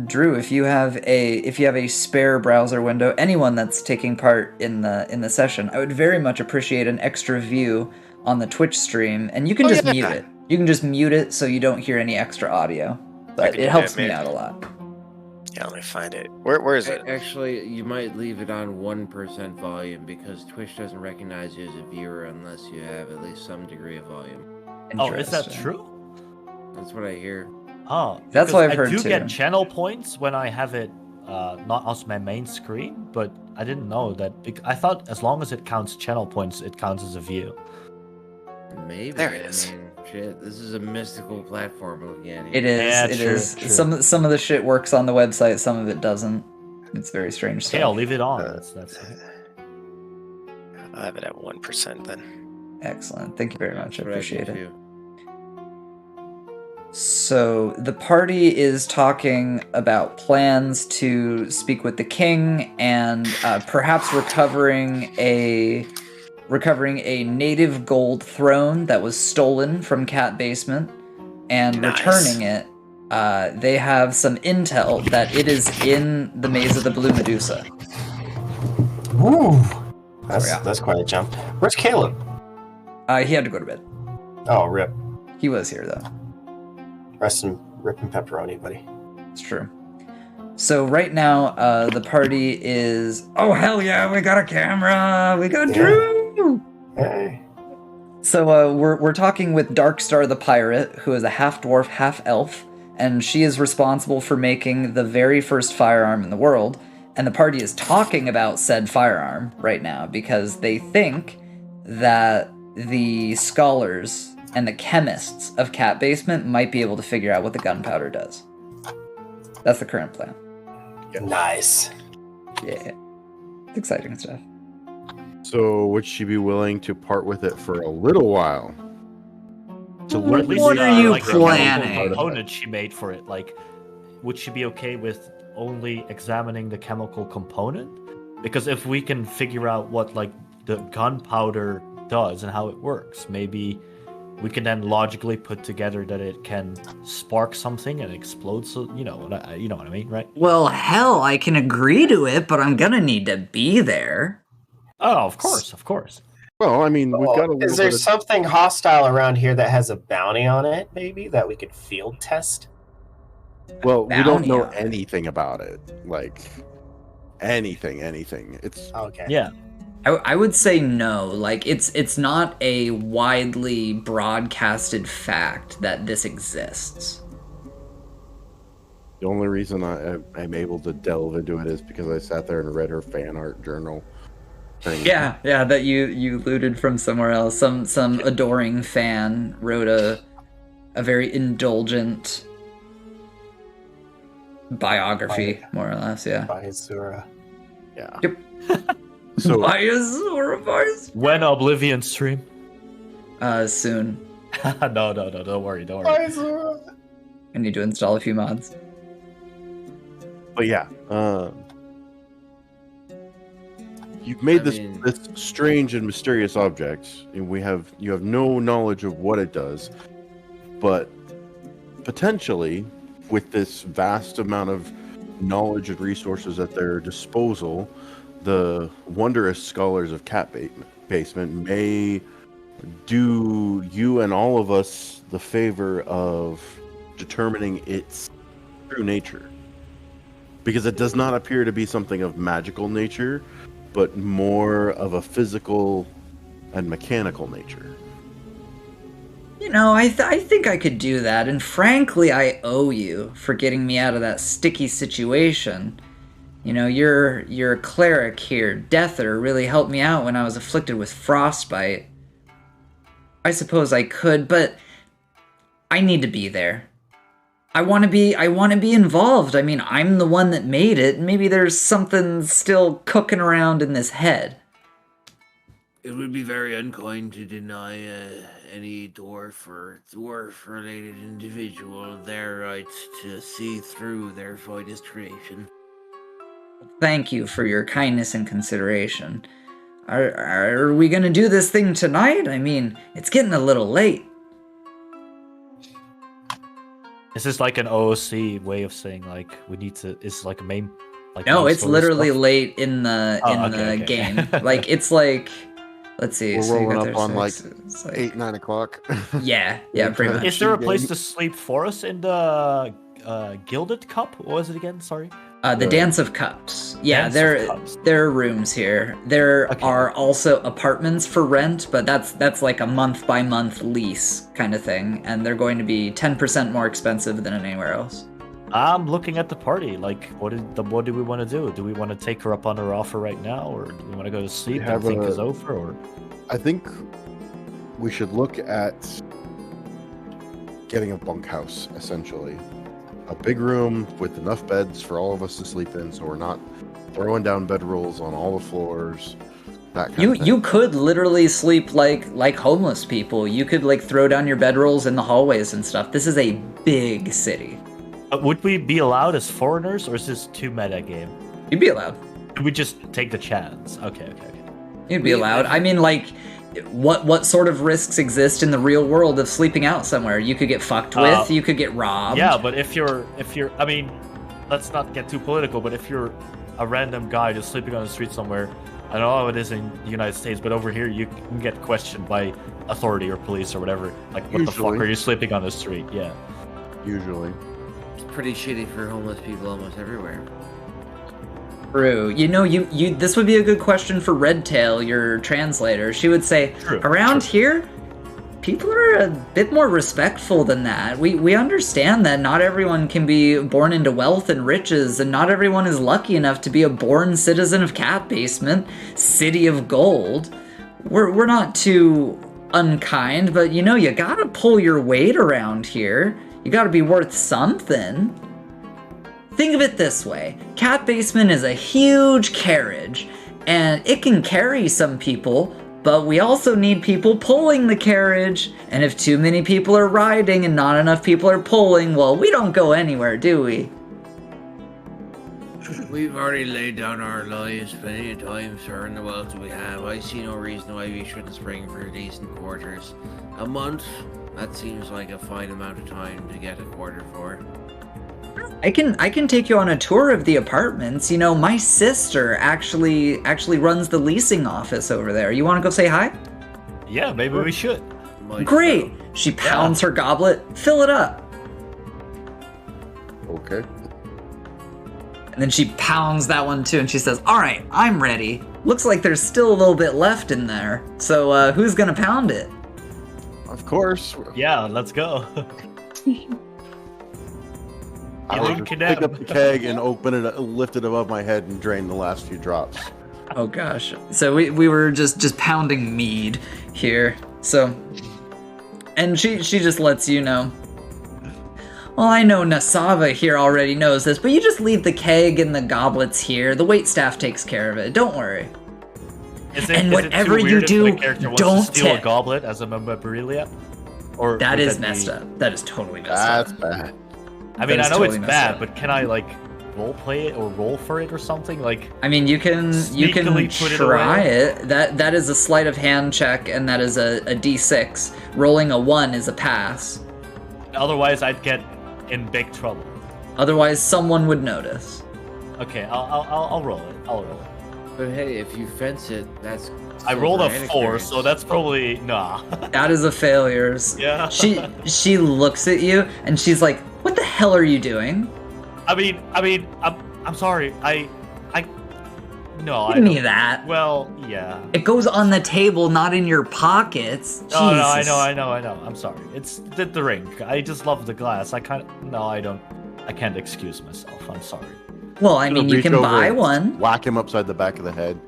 Drew, if you have a spare browser window, anyone that's taking part in the session, I would very much appreciate an extra view on the Twitch stream, and you can mute it. You can just mute it so you don't hear any extra audio. But it helps me out a lot. Yeah, let me find it. Where is it? Actually, you might leave it on 1% volume because Twitch doesn't recognize you as a viewer unless you have at least some degree of volume. Oh, is that true? That's what I hear. Oh, that's what I've heard too. I too. do get channel points when I have it not on my main screen, but I didn't know that. I thought as long as it counts channel points, it counts as a view. Maybe. There it is. I mean, shit, this is a mystical platform we're looking at here. It is. Yeah, it true, is. true. Some of the shit works on the website, some of it doesn't. It's very strange stuff. Okay, I'll leave it on. That's I'll have it at 1% then. Excellent. Thank you very much. I That's what appreciate do it. too. So the party is talking about plans to speak with the king and perhaps recovering a native gold throne that was stolen from Catbasement and returning it. They have some intel that it is in the Maze of the Blue Medusa. Ooh, that's quite a jump. Where's Caleb? He had to go to bed. Oh, rip. He was here though. Rest and rip and pepperoni, buddy. It's true. So right now, the party is... Oh, hell yeah, we got a camera! We got Drew! Hey. So we're talking with Darkstar the Pirate, who is a half-dwarf, half-elf, and she is responsible for making the very first firearm in the world, and the party is talking about said firearm right now, because they think that the scholars and the chemists of Catbasement might be able to figure out what the gunpowder does. That's the current plan. Nice. Yeah. It's exciting stuff. So would she be willing to part with it for a little while? Or at least, What are you the planning? component she made for it, would she be okay with only examining the chemical component? Because if we can figure out what the gunpowder does and how it works, maybe we can then logically put together that it can spark something and explode. So you know what I mean, right? Well, hell, I can agree to it, but I'm gonna need to be there. Oh, of course. Well, I mean, we've got a little Is there bit of... something hostile around here that has a bounty on it, maybe, that we could field test? Well, we don't Bounty know on it. anything about it. Anything. It's... Okay. Yeah. I would say no. It's not a widely broadcasted fact that this exists. The only reason I'm able to delve into it is because I sat there and read her fan art journal. thing. Yeah, that you looted from somewhere else. Some adoring fan wrote a very indulgent biography, more or less. Yeah. Baizura. Yeah. Yep. So Bias. When Oblivion stream? Soon. No, don't worry. I need to install a few mods. but yeah, you've made I this mean- this strange and mysterious object, and you have no knowledge of what it does, but potentially with this vast amount of knowledge and resources at their disposal, the wondrous scholars of Catbasement may do you and all of us the favor of determining its true nature. Because it does not appear to be something of magical nature, but more of a physical and mechanical nature. You know, I think I could do that, and frankly, I owe you for getting me out of that sticky situation. You know, your cleric here, Deather, really helped me out when I was afflicted with frostbite. I suppose I could, but I need to be there. I want to be involved. I mean, I'm the one that made it. Maybe there's something still cooking around in this head. It would be very unkind to deny any dwarf or dwarf-related individual their right to see through their finest creation. Thank you for your kindness and consideration. Are we gonna do this thing tonight? I mean, it's getting a little late. Is this like an OOC way of saying like we need to? Is like a main? Like No, main it's story literally stuff? late in the Okay. game. Like it's like, let's see. We're so you rolling got up there on like six, it's like 8, 9 o'clock. Yeah, pretty much. Is there a place to sleep for us in the Gilded Cup? What was it again? Sorry. The Dance of Cups. Yeah, Dance of Cups. there are rooms here. There Okay. are also apartments for rent, but that's like a month by month lease kind of thing, and they're going to be 10% more expensive than anywhere else. I'm looking at the party. Like, what do we want to do? Do we want to take her up on her offer right now, or do we want to go to sleep and have think a- it's over? Or I think we should look at getting a bunkhouse, essentially. A big room with enough beds for all of us to sleep in, so we're not throwing down bedrolls on all the floors. That kind of thing. You could literally sleep like homeless people. You could like throw down your bedrolls in the hallways and stuff. This is a big city. would we be allowed as foreigners, or is this too meta game? You'd be allowed. Could we just take the chance? Okay. You'd be allowed. I mean, like, what sort of risks exist in the real world of sleeping out somewhere? You could get fucked with. You could get robbed. Yeah, but if you're, I mean, let's not get too political, but if you're a random guy just sleeping on the street somewhere, I know how it is in the United States, but over here you can get questioned by authority or police or whatever. Like, what the fuck Usually. are you sleeping on the street? Yeah. Usually. It's pretty shitty for homeless people almost everywhere. True. You know, you this would be a good question for Redtail, your translator. She would say, True, around here, people are a bit more respectful than that. We understand that not everyone can be born into wealth and riches, and not everyone is lucky enough to be a born citizen of Catbasement, City of Gold. We're not too unkind, but you know, you gotta pull your weight around here. You gotta be worth something. Think of it this way. Catbasement is a huge carriage, and it can carry some people, but we also need people pulling the carriage. And if too many people are riding and not enough people are pulling, well, we don't go anywhere, do we? We've already laid down our lives plenty of times for earning the wealth we have. I see no reason why we shouldn't spring for decent quarters. A month? That seems like a fine amount of time to get a quarter for. I can take you on a tour of the apartments. You know, my sister actually runs the leasing office over there. You want to go say hi? Yeah, maybe we should. Might Great. as well. She pounds her goblet. Fill it up. Okay. And then she pounds that one too, and she says, all right, I'm ready. Looks like there's still a little bit left in there. So who's gonna pound it? Of course. Yeah, let's go. I will just pick up the keg and open it, lift it above my head, and drain the last few drops. Oh gosh. So we were just pounding mead here. So, and she just lets you know. Well, I know Nasava here already knows this, but you just leave the keg and the goblets here. The waitstaff takes care of it. Don't worry. And whatever you do, don't steal a tip. goblet as a memorabilia. Or That would is messed up. That is totally messed That's up. bad. I mean, That is I know totally it's messed bad, up. but can I like role play it or roll for it or something? Like, I mean, you can Sneakily put it try away? it. That is a sleight of hand check, and that is a D6. Rolling a 1 is a pass. otherwise I'd get in big trouble. Otherwise, someone would notice. Okay, I'll roll it. I'll roll it. But hey, if you fence it, that's. I rolled a silver and 4, experience. so that's probably nah. That is a failure. Yeah. She looks at you and she's like, "What the hell are you doing?" I mean, I'm sorry. No, Give I me don't- that. Well, yeah. It goes on the table, not in your pockets. No, I Jesus. know. I'm sorry. It's the ring. I just love the glass. I can't excuse myself. I'm sorry. Well, I I'm mean, gonna you reach can over buy and one. Whack him upside the back of the head.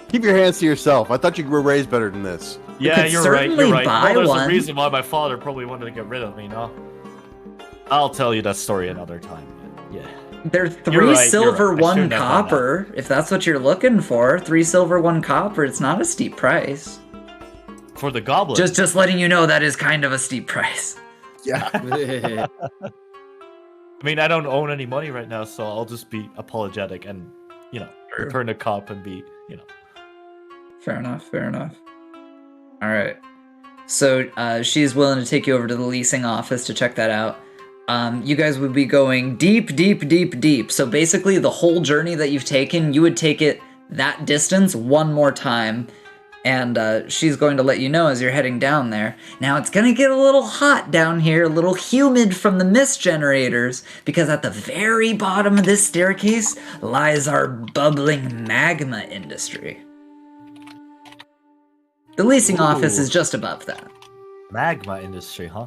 Keep your hands to yourself. I thought you were raised better than this. Yeah, could you're right. certainly You're right. buy Well, there's one. a reason why my father probably wanted to get rid of me. No, I'll tell you that story another time. But yeah. They're You're three right, silver, you're right. I 1 shouldn't have done copper. If that's what you're looking for, 3 silver, 1 copper. It's not a steep price. For the goblin. Just letting you know that is kind of a steep price. Yeah. I mean, I don't own any money right now, so I'll just be apologetic and, Sure. return the cup and be, Fair enough. All right. So she's willing to take you over to the leasing office to check that out. You guys would be going deep. So basically, the whole journey that you've taken, you would take it that distance one more time. And she's going to let you know as you're heading down there. Now, it's going to get a little hot down here, a little humid from the mist generators, because at the very bottom of this staircase lies our bubbling magma industry. The leasing office is just above that. magma industry, huh?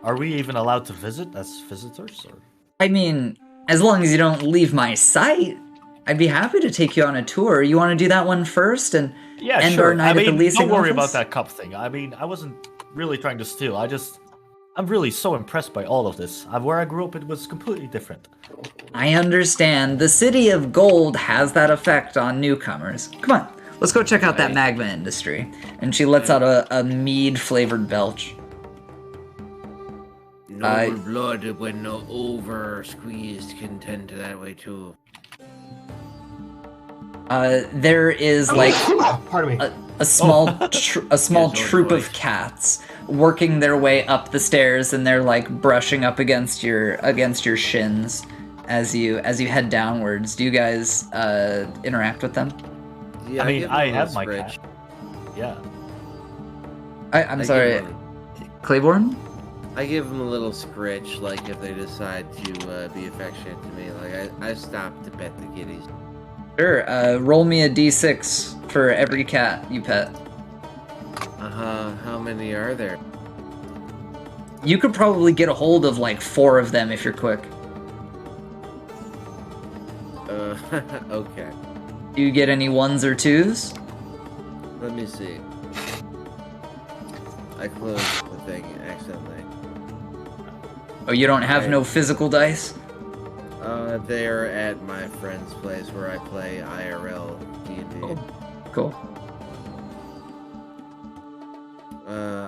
Are we even allowed to visit as visitors? Or? I mean, as long as you don't leave my site, I'd be happy to take you on a tour. You want to do that one first and Yeah, end sure. our night at the leasing don't worry office? about that cup thing. I mean, I wasn't really trying to steal. I'm really so impressed by all of this. Where I grew up, it was completely different. I understand. The City of Gold has that effect on newcomers. Come on, let's go check out that magma industry. And she lets out a mead-flavored belch. No blood when no over squeezed can tend to that way too. There is like Pardon me. a small Yes, troop voice. of cats working their way up the stairs, and they're like brushing up against your shins as you head downwards. Do you guys interact with them? Yeah, I mean, give him I a have my scritch. cat. Yeah. I'm I sorry, give him- Claiborne? I give them a little scritch, like if they decide to be affectionate to me. Like I stop to pet the kitties. Sure. Roll me a d6 for every cat you pet. How many are there? You could probably get a hold of like 4 of them if you're quick. Okay. Do you get any 1s or 2s? Let me see. I closed the thing accidentally. Oh, you don't have Right. no physical dice? They're at my friend's place where I play IRL D&D. Cool.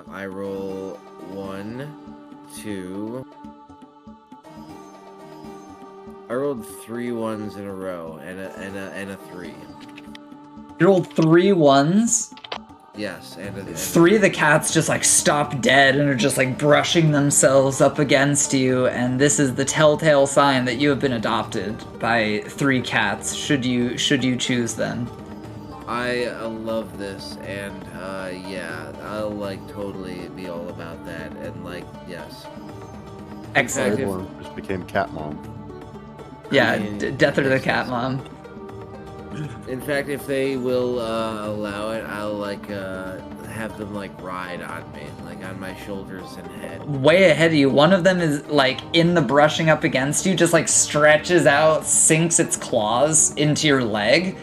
I roll 1, 2. I rolled 3 ones in a row and a 3. You rolled 3 1s. Yes, and a 3 of the cats just like stop dead and are just like brushing themselves up against you, and this is the telltale sign that you have been adopted by 3 cats. Should you choose them? I love this, and yeah, I'll like totally be all about that, and like yes. Excellent. if- One just became cat mom. Yeah, I mean, Death or the Cat Mom. In fact, if they will allow it, I'll like have them like ride on me, like on my shoulders and head. Way ahead of you. One of them is like in the brushing up against you, just like stretches out, sinks its claws into your leg,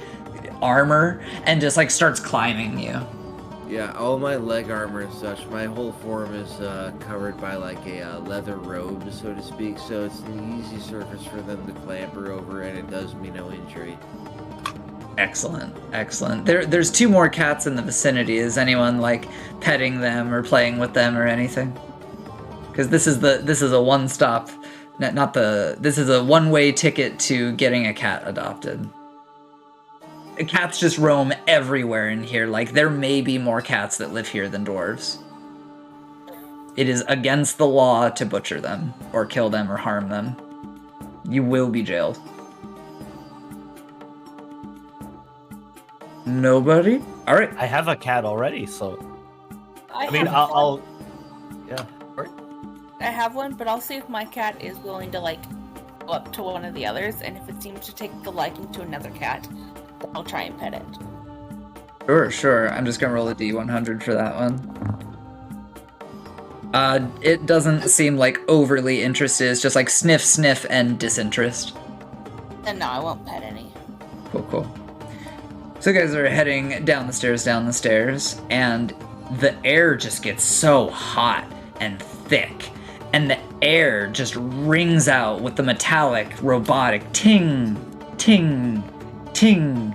armor, and just like starts climbing you. Yeah, all my leg armor and such, my whole form is covered by like a leather robe, so to speak, so it's an easy surface for them to clamber over, and it does me no injury. Excellent, excellent. There's 2 more cats in the vicinity. Is anyone like petting them or playing with them or anything? Because this is a one-stop, this is a one-way ticket to getting a cat adopted. Cats just roam everywhere in here. Like, there may be more cats that live here than dwarves. It is against the law to butcher them, or kill them, or harm them. You will be jailed. Nobody? Alright. I have a cat already, so... I I'll... Yeah. I have one, but I'll see if my cat is willing to, like, go up to one of the others, and if it seems to take a liking to another cat, I'll try and pet it. Sure. I'm just gonna roll a D100 for that one. It doesn't seem like overly interested. It's just like sniff, sniff, and disinterest. Then no, I won't pet any. Cool. So you guys are heading down the stairs, and the air just gets so hot and thick, and the air just rings out with the metallic, robotic ting, ting, ting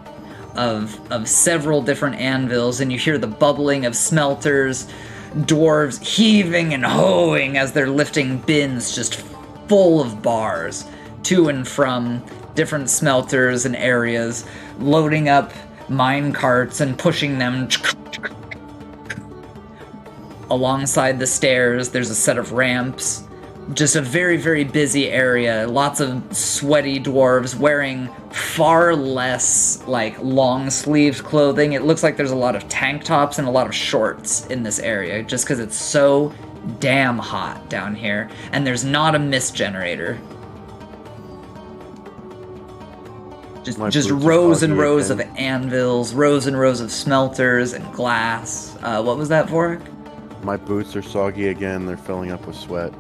of several different anvils, and you hear the bubbling of smelters, dwarves heaving and hoeing as they're lifting bins just full of bars to and from different smelters and areas, loading up mine carts and pushing them. Alongside the stairs, there's a set of ramps. Just a very, very busy area. Lots of sweaty dwarves wearing far less, like, long-sleeved clothing. It looks like there's a lot of tank tops and a lot of shorts in this area, just because it's so damn hot down here. And there's not a mist generator. Just rows and rows of anvils, rows and rows of smelters and glass. What was that, Vorg? My boots are soggy again. They're filling up with sweat.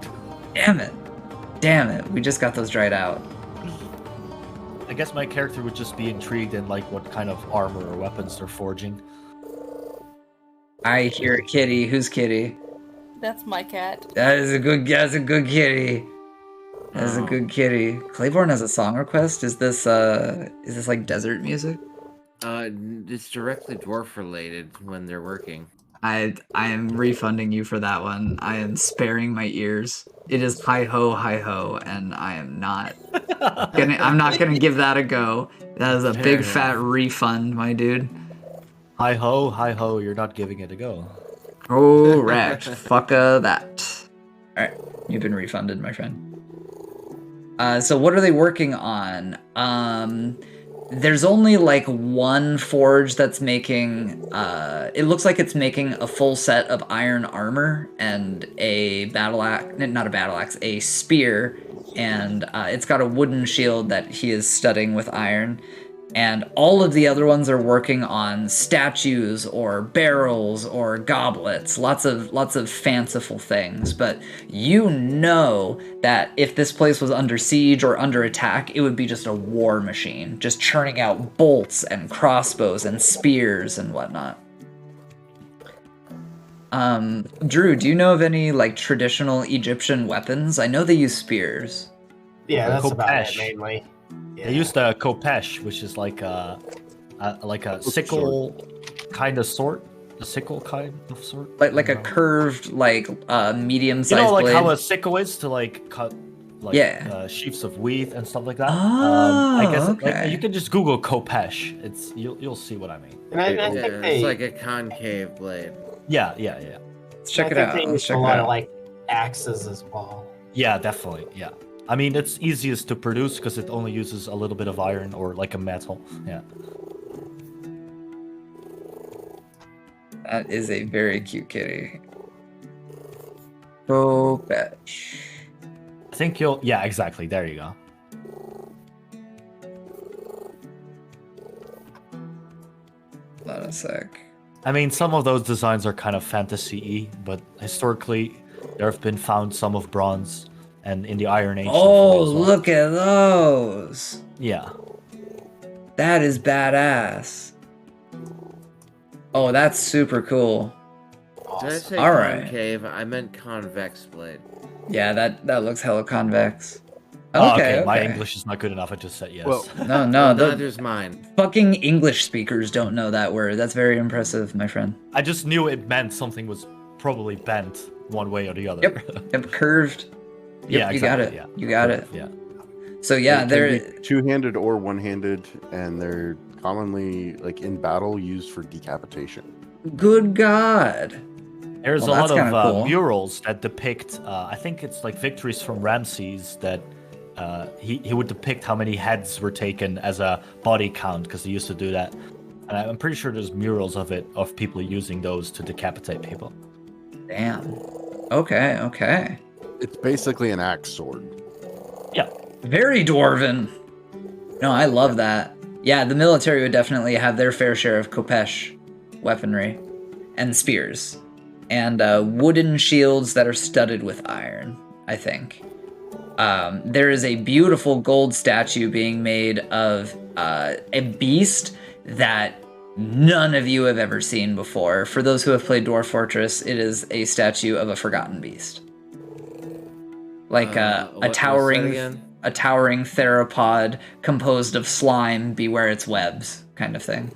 Damn it. We just got those dried out. I guess my character would just be intrigued in like what kind of armor or weapons they're forging. I hear a kitty. Who's kitty? That's my cat. That's a good kitty. That's a good kitty. Claiborne has a song request. Is this like desert music? It's directly dwarf related when they're working. I am refunding you for that one. I am sparing my ears. It is hi ho, and I am not I'm not gonna give that a go. That is a big fat refund, my dude. Hi ho, you're not giving it a go. Correct. Fucka that. Alright, you've been refunded, my friend. So what are they working on? There's only like one forge that's making, it looks like it's making a full set of iron armor and a battle axe, not a battle axe, a spear, and it's got a wooden shield that he is studding with iron. And all of the other ones are working on statues or barrels or goblets, lots of fanciful things. But you know that if this place was under siege or under attack, it would be just a war machine, just churning out bolts and crossbows and spears and whatnot. Drew, do you know of any like traditional Egyptian weapons? I know they use spears. Yeah, that's about it mainly. Yeah. They used a kopesh, which is like a sickle kind of sword. A sickle kind of sword. Like a curved, like medium-sized blade. You know, like blade? how a sickle is to like cut like sheaves of wheat and stuff like that. Oh, I guess okay. like, you can just Google kopesh. It's you'll see what I mean. And I think it's like a concave blade. Yeah. Let's check it out. They use a lot of like axes as well. Yeah, definitely. Yeah. I mean, it's easiest to produce because it only uses a little bit of iron or like a metal. Yeah. That is a very cute kitty. Go fetch. I think you'll... Yeah, exactly. There you go. Hold on a sec. I mean, some of those designs are kind of fantasy-y, but historically, there have been found some of bronze, and in the Iron Age. Oh, as well. look at those! Yeah. That is badass. Oh, that's super cool. Did I say All right. concave? I meant convex blade. Yeah, that looks hella convex. Oh, Okay, My okay. English is not good enough. I just said yes. Well, No, Well, the neither's mine. fucking English speakers don't know that word. That's very impressive, my friend. I just knew it meant something was probably bent one way or the other. Yep, curved. Yep, Yeah, you got exactly, it. yeah. You got it. Yeah. So yeah, they they're can be two-handed or one-handed, and they're commonly, like in battle, used for decapitation. good God. There's Well, a lot that's kinda of cool. murals that depict, I think it's like victories from Ramses that he would depict how many heads were taken as a body count because he used to do that. And I'm pretty sure there's murals of it, of people using those to decapitate people. Damn. Okay. It's basically an axe sword. Yeah. Very dwarven. No, I love that. Yeah, the military would definitely have their fair share of khopesh weaponry and spears and wooden shields that are studded with iron, I think. There is a beautiful gold statue being made of a beast that none of you have ever seen before. For those who have played Dwarf Fortress, it is a statue of a forgotten beast. Like a towering theropod composed of slime, beware its webs, kind of thing.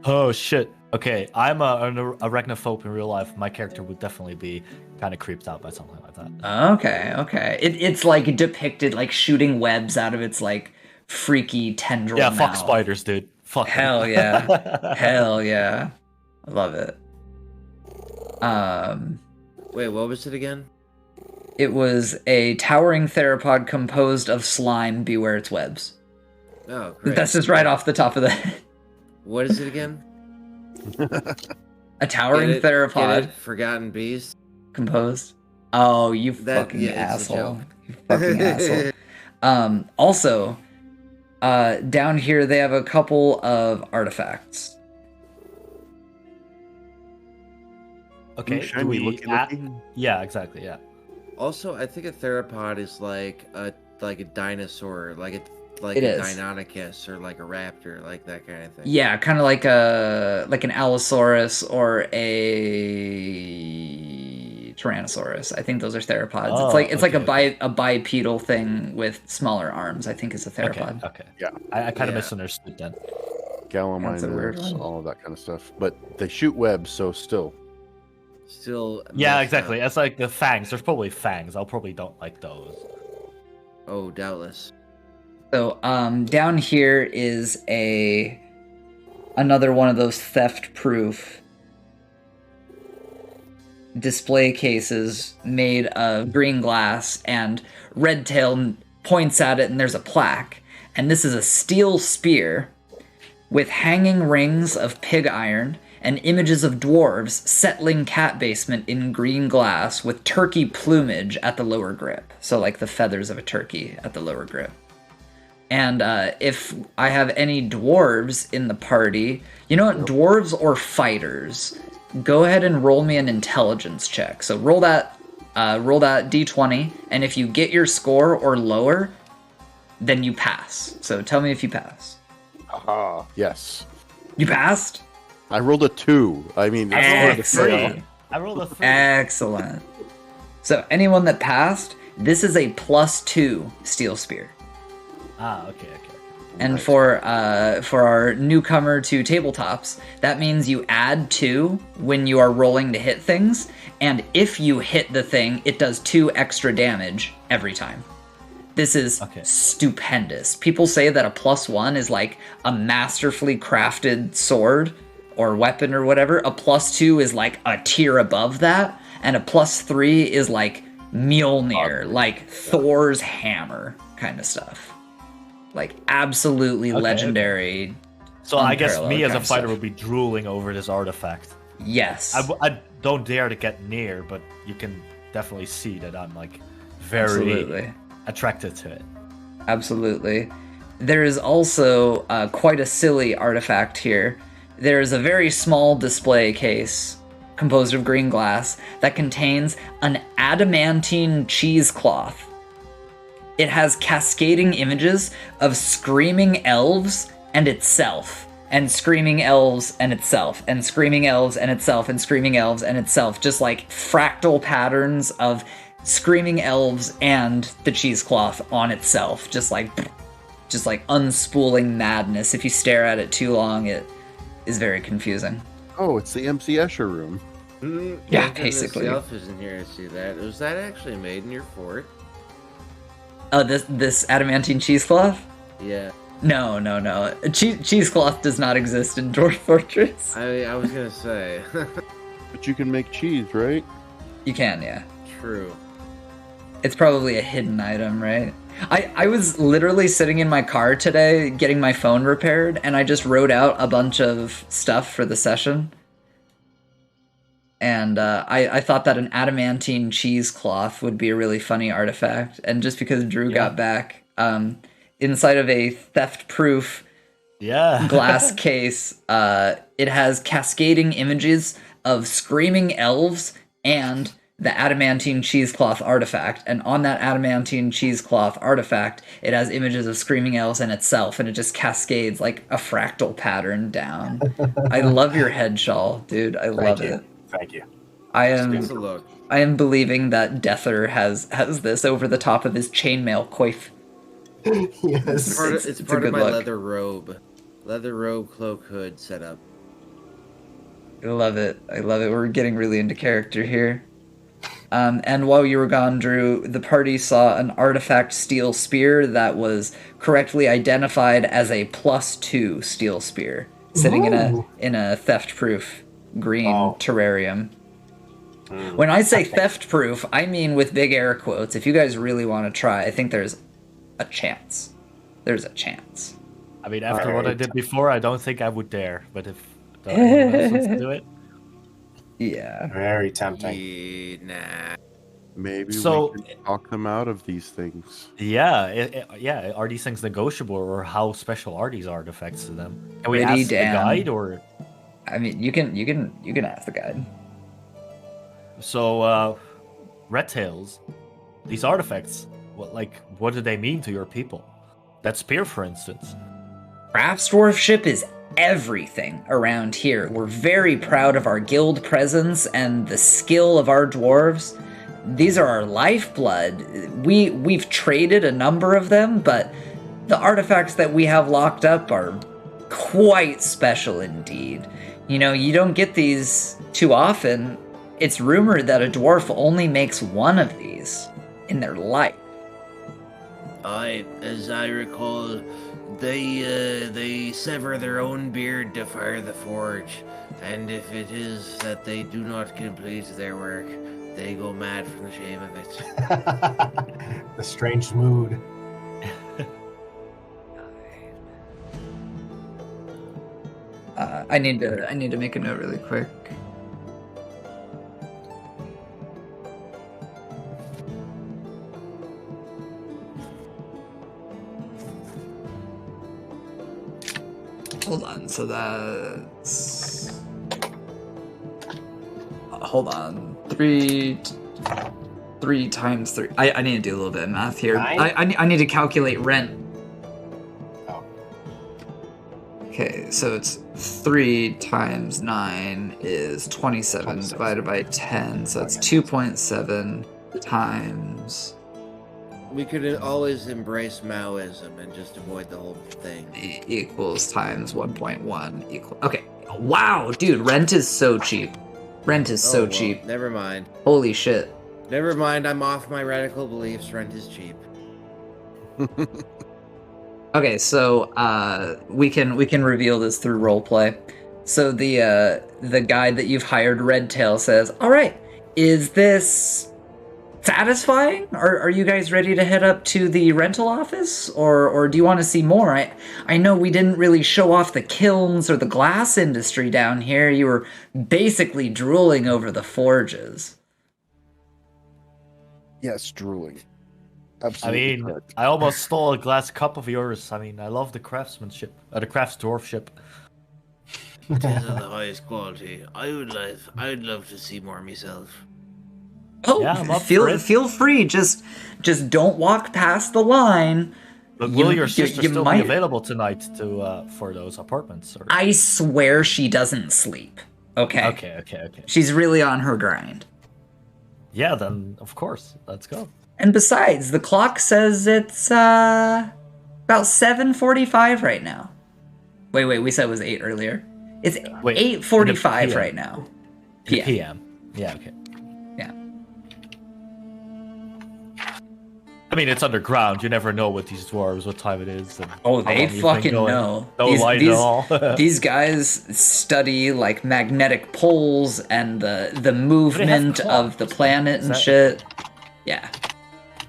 Oh shit. Okay, I'm an arachnophobe in real life. My character would definitely be kind of creeped out by something like that. Okay. It's like depicted like shooting webs out of its like freaky tendril. Yeah, mouth. fuck spiders, dude. Fuck. Hell yeah. Hell yeah. I love it. Wait, what was it again? It was a towering theropod composed of slime, beware its webs. Oh, great. That's just right off the top of the head. What is it again? A towering Get theropod it? Forgotten beast. composed. Oh, you That- fucking yeah, it's a asshole. joke. You fucking asshole. Also, down here they have a couple of artifacts. Okay. Shiny looky. Yeah, exactly. Yeah. Also, I think a theropod is like a dinosaur, like It a is. Deinonychus or like a raptor, like that kind of thing. Yeah, kind of like an Allosaurus or a Tyrannosaurus. I think those are theropods. Oh, it's like okay. a bipedal thing with smaller arms. I think is a theropod. Okay. Yeah. I kind of Yeah. misunderstood then. That's a weird Gallimimus, one. all of that kind of stuff. But they shoot webs, so still. Still. Yeah, messed exactly. up. It's like the fangs. There's probably fangs. I'll probably don't like those. Oh, doubtless. So down here is another one of those theft-proof display cases made of green glass, and Redtail points at it and there's a plaque. And this is a steel spear with hanging rings of pig iron and images of dwarves settling Catbasement in green glass with turkey plumage at the lower grip. So like the feathers of a turkey at the lower grip. And if I have any dwarves in the party, you know what, dwarves or fighters, go ahead and roll me an intelligence check. So roll that d20, and if you get your score or lower, then you pass. So tell me if you pass. Aha. Yes. You passed? I rolled a 2. I mean, that's more of the Excellent. I rolled a 3. Excellent. So anyone that passed, this is a +2 steel spear. Okay. And for our newcomer to tabletops, that means you add 2 when you are rolling to hit things, and if you hit the thing, it does 2 extra damage every time. This is stupendous. People say that a +1 is like a masterfully crafted sword or weapon or whatever. A +2 is like a tier above that, and a +3 is like Mjolnir, like Thor's hammer kind of stuff. Like absolutely legendary. So I guess unparalleled me as a kind of fighter stuff. would be drooling over this artifact. Yes. I don't dare to get near, but you can definitely see that I'm like very Absolutely. attracted to it. Absolutely. There is also quite a silly artifact here. There's a very small display case composed of green glass that contains an adamantine cheesecloth. It has cascading images of screaming elves and itself, and screaming elves and itself, and screaming elves and itself, and screaming elves and itself, just like fractal patterns of screaming elves and the cheesecloth on itself, just like unspooling madness. If you stare at it too long, it is very confusing. Oh, it's the MC Escher room. Yeah, basically. The elf isn't here to see that. Was that actually made in your fort? This adamantine cheesecloth? Yeah. No. Cheesecloth does not exist in Dwarf Fortress. I was gonna say. But you can make cheese, right? You can, yeah. True. It's probably a hidden item, right? I was literally sitting in my car today getting my phone repaired, and I just wrote out a bunch of stuff for the session. And I thought that an adamantine cheesecloth would be a really funny artifact. And just because Drew got back, inside of a theft-proof glass case, it has cascading images of screaming elves and the adamantine cheesecloth artifact, and on that adamantine cheesecloth artifact, it has images of screaming elves and itself, and it just cascades like a fractal pattern down. I love your head shawl, dude. I love it. Thank you. I Takes a look. am believing that Deather has this over the top of his chainmail coif. Yes. It's part a of my good look. leather robe, cloak, hood setup. I love it. We're getting really into character here. And while you were gone, Drew, the party saw an artifact steel spear that was correctly identified as a +2 steel spear, sitting in a theft-proof green terrarium. When I say theft-proof, I mean with big air quotes. If you guys really want to try, I think there's a chance. There's a chance. I mean, after what I did before, I don't think I would dare. But if anyone else wants to do it, yeah, very tempting. Yeah, nah. Maybe So- we can talk them out of these things. yeah. Are these things negotiable, or how special are these artifacts to them? Can we Pretty ask damn. the guide, or I mean, you can ask the guide. so? Red Tails, these artifacts. What do they mean to your people? That spear, for instance. Crafts dwarfship is everything around here. We're very proud of our guild presence and the skill of our dwarves. These are our lifeblood. We've traded a number of them, but the artifacts that we have locked up are quite special indeed. You know, you don't get these too often. It's rumored that a dwarf only makes one of these in their life. As I recall, they sever their own beard to fire the forge, and if it is that they do not complete their work, they go mad from the shame of it. The strange mood. I need to make a note really quick. Hold on, so that's... Hold on. 3 times 3. I need to do a little bit of math here. I need to calculate rent. Oh. Okay, so it's 3 times 9 is 27 divided by 10, so it's 2.7 times... We could always embrace Maoism and just avoid the whole thing. equals times 1.1 equal. Okay. Wow, dude, rent is so cheap. Rent is so cheap. Never mind. Holy shit. Never mind. I'm off my radical beliefs. Rent is cheap. Okay, so we can reveal this through roleplay. So the guy that you've hired, Redtail, says, "All right, is this satisfying? Are you guys ready to head up to the rental office, or do you want to see more? I know we didn't really show off the kilns or the glass industry down here. You were basically drooling over the forges." Yes, drooling. I Absolutely mean, correct. I almost stole a glass cup of yours. I mean, I love the craftsmanship, the crafts dwarfship. It is of the highest quality. I'd love to see more myself. Oh, Yeah, I'm up for it. feel free. Just don't walk past the line. But will your sister still be might- available tonight for those apartments? Or... I swear she doesn't sleep. Okay. Okay. She's really on her grind. Yeah, then of course, let's go. And besides, the clock says it's about 7:45 right now. Wait, we said it was 8 earlier. It's 8:45 right now. PM. Yeah, okay. Yeah. I mean, it's underground. You never know with these dwarves what time it is. And Oh, how they long you've been fucking going. know. No light at all. These guys study like magnetic poles and the movement of the planet and shit. Yeah.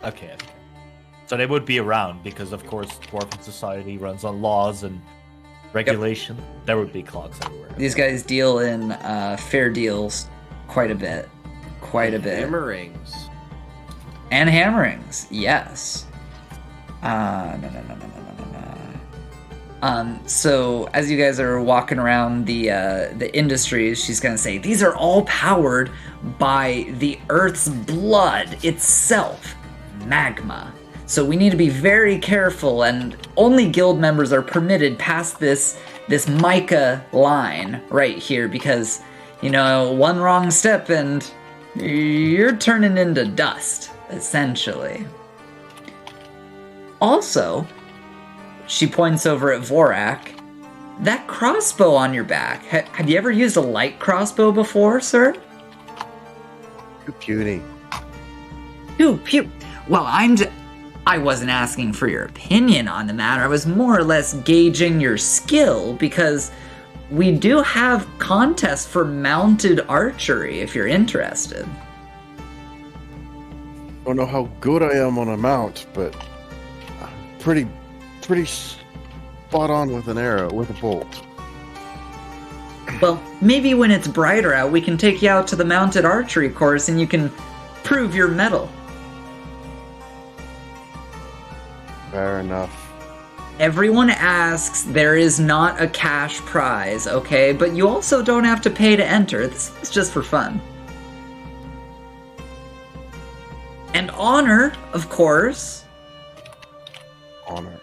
Okay. So they would be around because, of course, Dwarven society runs on laws and regulation. Yep. There would be clocks everywhere. These guys deal in fair deals quite a bit. Hammerings. And hammerings, yes. No. So as you guys are walking around the industries, she's gonna say, these are all powered by the Earth's blood itself, magma. So we need to be very careful, and only guild members are permitted past this mica line right here, because, you know, one wrong step and you're turning into dust, essentially. Also, she points over at Vorak. That crossbow on your back, have you ever used a light crossbow before, sir? Too puny. Pew. Well, I wasn't asking for your opinion on the matter. I was more or less gauging your skill, because we do have contests for mounted archery if you're interested. Don't know how good I am on a mount, but I'm pretty spot on with an arrow, with a bolt. Well, maybe when it's brighter out, we can take you out to the mounted archery course and you can prove your mettle. Fair enough. Everyone asks, there is not a cash prize, okay? But you also don't have to pay to enter. This is just for fun. And honor, of course. Honor.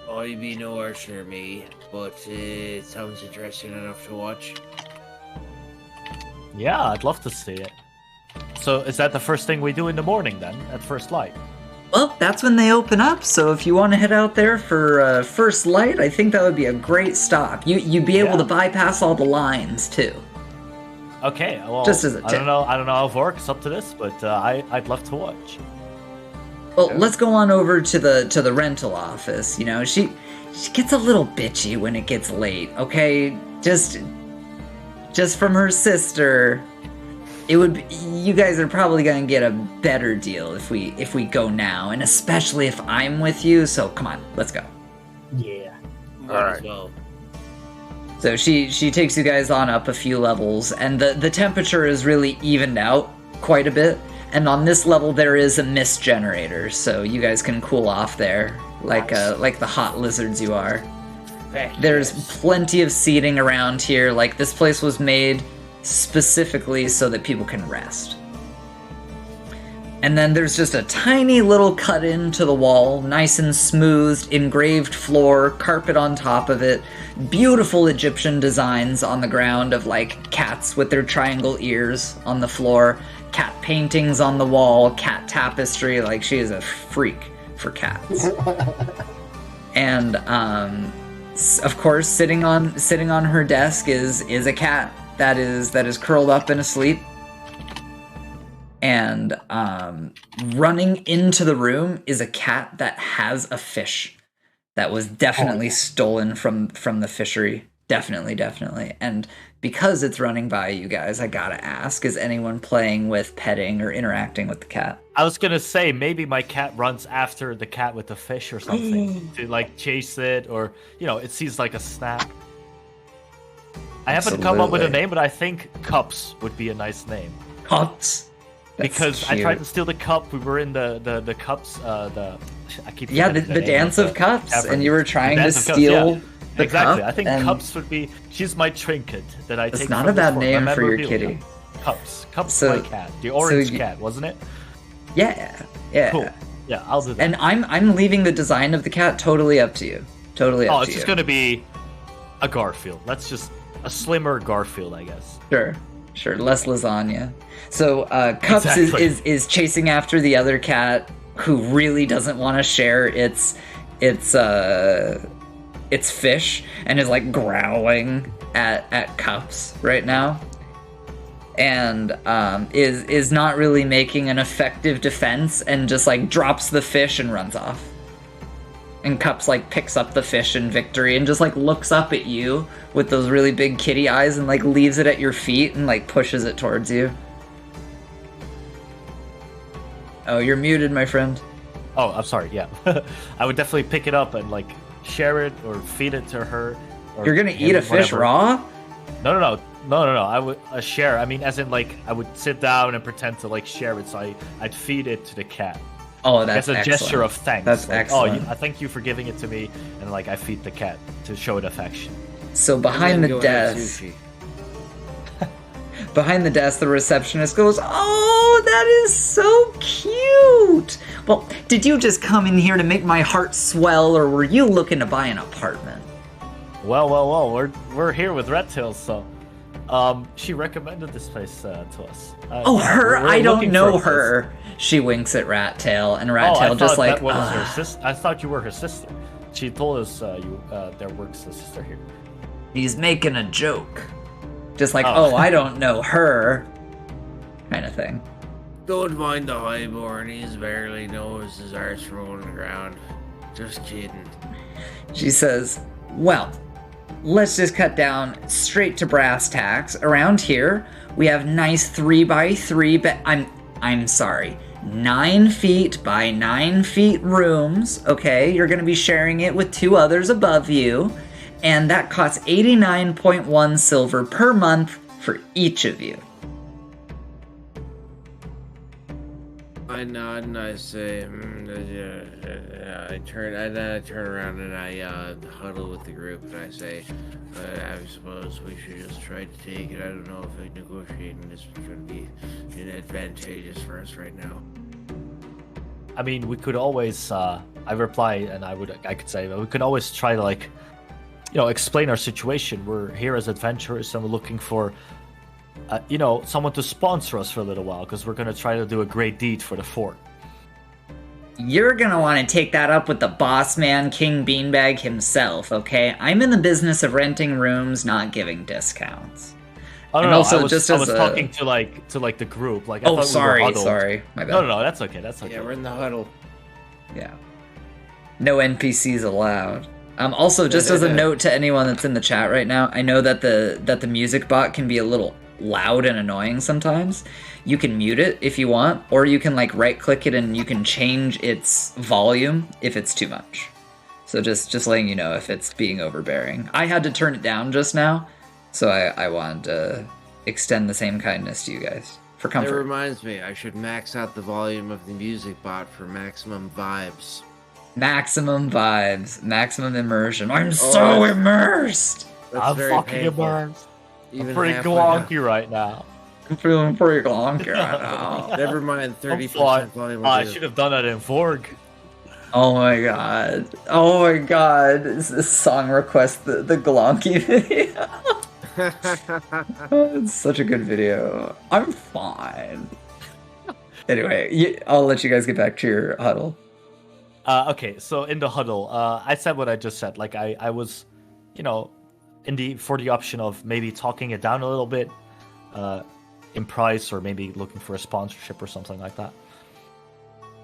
I be no archer, me, but it sounds interesting enough to watch. Yeah, I'd love to see it. So is that the first thing we do in the morning then, at first light? Well, that's when they open up, so if you want to head out there for first light, I think that would be a great stop. You'd be able to bypass all the lines, too. Okay, well, just as a tip. I don't know how Vorg is up to this, but I'd love to watch. Well, let's go on over to the rental office. You know, she gets a little bitchy when it gets late, okay? Just from her sister. You guys are probably gonna get a better deal if we go now, and especially if I'm with you, so come on, let's go. Yeah. Alright. Well. So she takes you guys on up a few levels, and the temperature is really evened out quite a bit, and on this level there is a mist generator, so you guys can cool off there, like the hot lizards you are. There's plenty of seating around here, like this place was made specifically so that people can rest. And then there's just a tiny little cut into the wall, nice and smoothed, engraved floor, carpet on top of it, beautiful Egyptian designs on the ground of like cats with their triangle ears on the floor, cat paintings on the wall, cat tapestry, like she is a freak for cats. And of course, sitting on her desk is a cat that is curled up and asleep. And running into the room is a cat that has a fish that was definitely stolen from the fishery. Definitely. And because it's running by you guys, I gotta ask, is anyone playing with petting or interacting with the cat? I was gonna say, maybe my cat runs after the cat with the fish or something to like chase it, or, you know, it seems like a snack. I haven't come up with a name, but I think Cups would be a nice name. Cups? Because cute. I tried to steal the cup. We were in the cups. I keep the Dance of Cups, Tavern. and you were trying to steal exactly. cup, I think and Cups would be. She's my trinket that I it's take. not from a bad this name my for your memorabilia. kitty. Cups. Cups, So- my cat. The orange you- cat, wasn't it? Yeah, yeah. Cool. Yeah, I'll do that. And I'm leaving the design of the cat totally up to you. Totally up Oh, to it's you. just gonna be a Garfield. Let's just a slimmer Garfield, I guess. Sure, less lasagna. So Cups Exactly. is chasing after the other cat who really doesn't want to share its fish and is like growling at Cups right now. And is not really making an effective defense and just like drops the fish and runs off. And Cups like picks up the fish in victory and just like looks up at you with those really big kitty eyes and like leaves it at your feet and like pushes it towards you. Oh, you're muted, my friend. Oh, I'm sorry. Yeah, I would definitely pick it up and like share it or feed it to her. Or You're gonna him, eat a fish whatever. raw? No. I would share. I mean, as in like I would sit down and pretend to like share it. So I'd feed it to the cat. Oh, that's as a excellent. gesture of thanks. That's like, excellent. Oh, I thank you for giving it to me, and like I feed the cat to show it affection. So behind the desk, the receptionist goes, "Oh, that is so cute. Well, did you just come in here to make my heart swell, or were you looking to buy an apartment?" Well. We're here with Red Tails, so she recommended this place to us. Oh, her? We're I don't looking know for a her. She winks at Rat Tail, and place. Rat Oh, I Tail just thought like, that was her "Ugh." sister. I thought you were her sister. She told us there works a sister here. He's making a joke. Just like, Oh. oh, I don't know her. Kind of thing. Don't mind the highborn. He's barely knows his arse from on the ground. Just kidding. She says, well, let's just cut down straight to brass tacks. Around here, we have nice 3x3, I'm sorry, 9 feet by 9 feet rooms, okay? You're gonna be sharing it with 2 others above you, and that costs 89.1 silver per month for each of you. I nod and I say, I turn around and I huddle with the group and I say, I suppose we should just try to take it. I don't know if negotiating is going to be advantageous for us right now. I mean, we could always. I reply, and I could say we could always try to like, explain our situation. We're here as adventurers, and we're looking for, someone to sponsor us for a little while because we're gonna try to do a great deed for the fort. You're gonna want to take that up with the boss man, King Beanbag himself, okay? I'm in the business of renting rooms, not giving discounts. Oh no, And no, also, I was, just I as was a- talking to the group. Like, I Oh, thought sorry, we were huddled. sorry, my bad. No, that's okay. That's okay. Yeah, we're in the huddle. Yeah. No NPCs allowed. Also, just as a note to anyone that's in the chat right now, I know that the music bot can be a little loud and annoying sometimes. You can mute it if you want, or you can like right click it and you can change its volume if it's too much. So just letting you know if it's being overbearing. I had to turn it down just now, so I wanted to extend the same kindness to you guys for That comfort. reminds me, I should max out the volume of the music bot for maximum vibes. Maximum vibes, maximum immersion. I'm so immersed. That's I'm very fucking painful. immersed. I'm Even pretty halfway glonky right now. I'm feeling pretty glonky right now. Never mind, 30% Oh, volume. will I do. should have done that in Vorg. Oh my god. Oh my god. This song request, the glonky video. Oh, it's such a good video. I'm fine. Anyway, I'll let you guys get back to your huddle. Okay, so in the huddle, I said what I just said. Like I was, for the option of maybe talking it down a little bit, in price, or maybe looking for a sponsorship or something like that.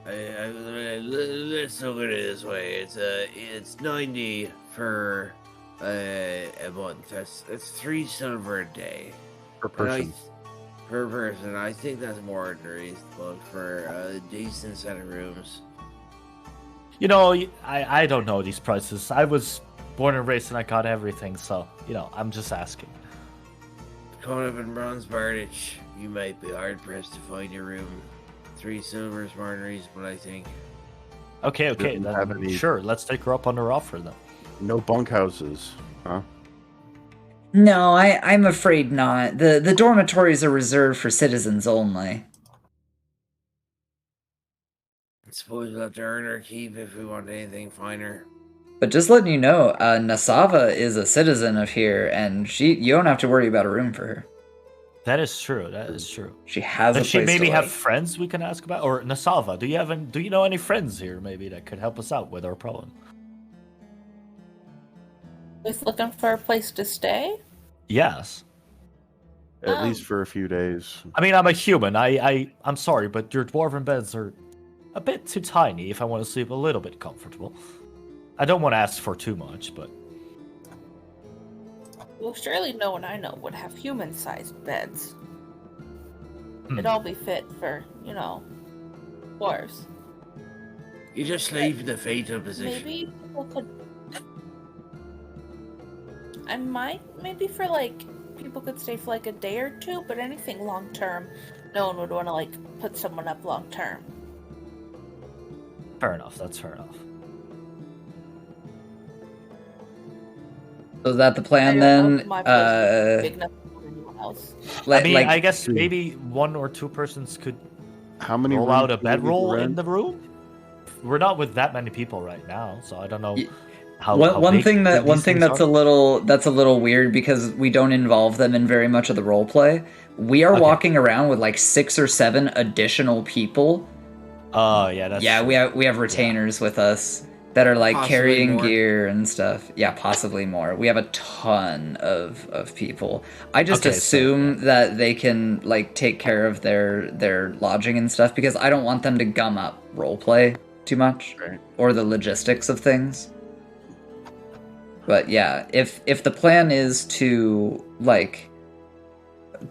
Let's look at it this way. It's 90 for a month. That's 3 silver a day Per person. per person. I think that's more than reasonable for a decent set of rooms. I don't know these prices. I was born and raised and I got everything, so I'm just asking. Coming up in Bronze Bardage, you might be hard pressed to find a room. 3 silver is more than reasonable, I think. Okay, Didn't have then any- sure, let's take her up on her offer then. No bunkhouses, huh? No, I'm afraid not. The dormitories are reserved for citizens only. I suppose we'll have to earn our keep if we want anything finer. But just letting you know, Nasava is a citizen of here, and you don't have to worry about a room for her. That is true. That is true. She has Does a she place maybe to have live. friends we can ask about? Or Nasava, do you know any friends here maybe that could help us out with our problem? Just looking for a place to stay? Yes. At least for a few days. I mean, I'm a human. I'm sorry, but your dwarven beds are a bit too tiny if I want to sleep a little bit comfortable. I don't want to ask for too much, but... Well, surely no one I know would have human-sized beds. It'd all be fit for, dwarves. You just leave the fatal position. Maybe people could... maybe for, people could stay for, a day or two, but anything long-term, no one would want to, put someone up long-term. Fair enough, that's fair enough. So is that the plan then? Big enough for anyone else. I guess maybe one or two persons could How many roll out a rooms do we need to bedroll in rent? the room. We're not with that many people right now, so I don't know how. One big thing these things that's are. a little weird because we don't involve them in very much of the role play. We are walking around with 6 or 7 additional people. Oh yeah, that's true. we have retainers with us that are Possibly carrying more. gear and stuff. Yeah, possibly more. We have a ton of people. I just assume that they can take care of their lodging and stuff because I don't want them to gum up roleplay too much or the logistics of things. But yeah, if the plan is to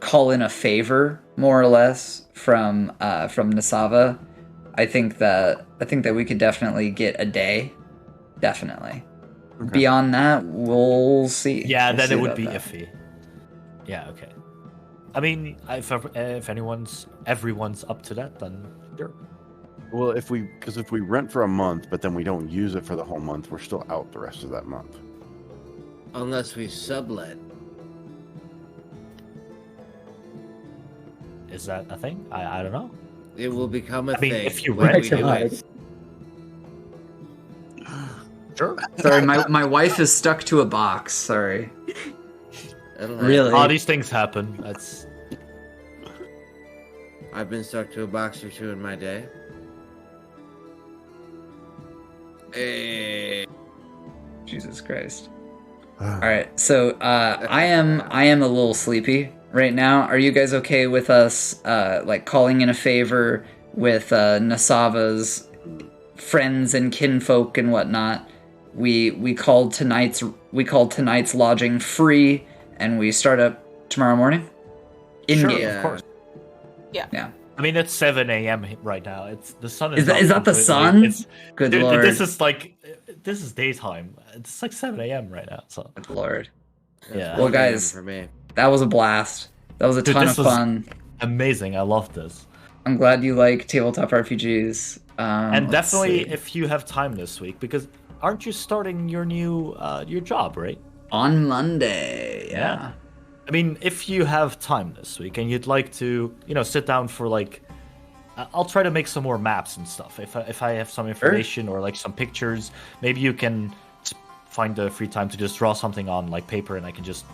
call in a favor more or less from Nasava, I think that we could definitely get a day. Definitely. Okay. Beyond that, we'll see. Yeah, We'll then see it would about be that. iffy. Yeah, okay. I mean, if everyone's up to that, then sure. Well, if we rent for a month, but then we don't use it for the whole month, we're still out the rest of that month. Unless we sublet. Is that a thing? I don't know. It will become a I mean, thing. if you when rent we do it. it. Sure. Sorry, my wife is stuck to a box. Sorry. Really? All these things happen. That's. I've been stuck to a box or two in my day. Hey. Jesus Christ. All right, so I am a little sleepy right now. Are you guys okay with us calling in a favor with Nasava's friends and kinfolk and whatnot? We called tonight's lodging free, and we start up tomorrow morning. In Sure, game, of course. Yeah. I mean, it's 7 a.m. right now. It's the sun is. Is that the sun? Good dude, lord. This is daytime. It's 7 a.m. right now. So. Good lord. Yeah. Well, guys, For me. that was a blast. That was a Dude, ton this of was fun. Amazing. I love this. I'm glad you like tabletop RPGs. And Let's definitely, see. if you have time this week, because aren't you starting your new your job, right? On Monday, yeah. I mean, if you have time this week and you'd like to, sit down for I'll try to make some more maps and stuff. If I have some information or some pictures, maybe you can find the free time to just draw something on paper, and I can just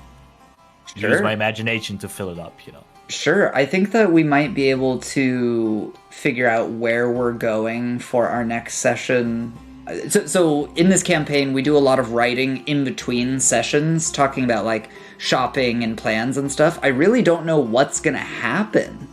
use my imagination to fill it up. Sure, I think that we might be able to figure out where we're going for our next session. So in this campaign, we do a lot of writing in between sessions, talking about shopping and plans and stuff. I really don't know what's gonna happen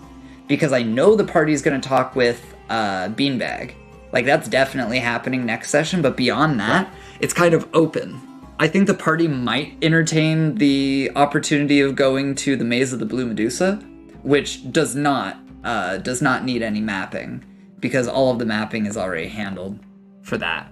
because I know the party's gonna talk with Beanbag. That's definitely happening next session, but beyond that, it's kind of open. I think the party might entertain the opportunity of going to the Maze of the Blue Medusa, which does not need any mapping because all of the mapping is already handled for that.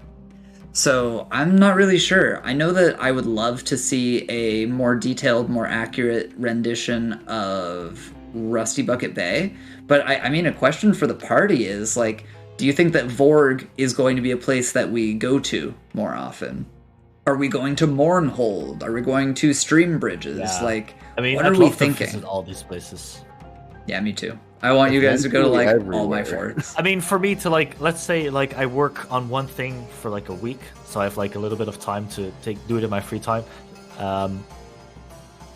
So I'm not really sure. I know that I would love to see a more detailed, more accurate rendition of Rusty Bucket Bay, but I mean, a question for the party is do you think that Vorg is going to be a place that we go to more often? Are we going to Mournhold? Are we going to Stream Bridges? Yeah. Like, I mean, what I'd are we love to thinking? visit all these places. Yeah, me too. I want you guys to go to like all my Everywhere. forts. I mean, for me to like, let's say like I work on one thing for like a week, so I have like a little bit of time to do it in my free time.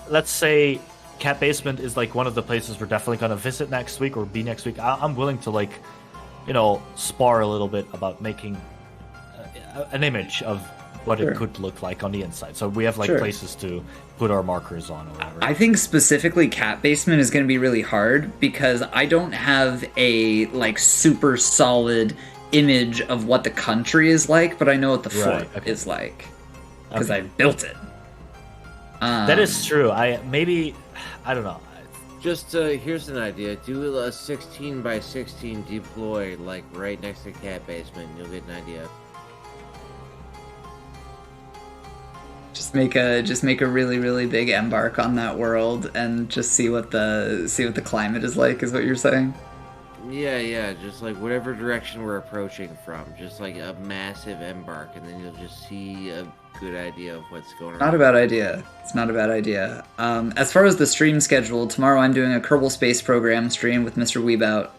Let's say Catbasement is like one of the places we're definitely gonna visit next week or be next week. I'm willing to like, spar a little bit about making an image of what Sure. it could look like on the inside. So we have like Sure. places to put our markers on or whatever. I think specifically Catbasement is going to be really hard because I don't have a like super solid image of what the country is like, but I know what the fort is like because I built it. That is true. I don't know. Just here's an idea: do a 16 by 16 deploy like right next to Catbasement. You'll get an idea. Just make a really really big embark on that world and just see what the climate is like. Is what you're saying? Yeah, just like whatever direction we're approaching from, just like a massive embark, and then you'll just see a good idea of what's going on. Not a bad idea. It's not a bad idea. As far as the stream schedule, tomorrow I'm doing a Kerbal Space Program stream with Mr. Weebout.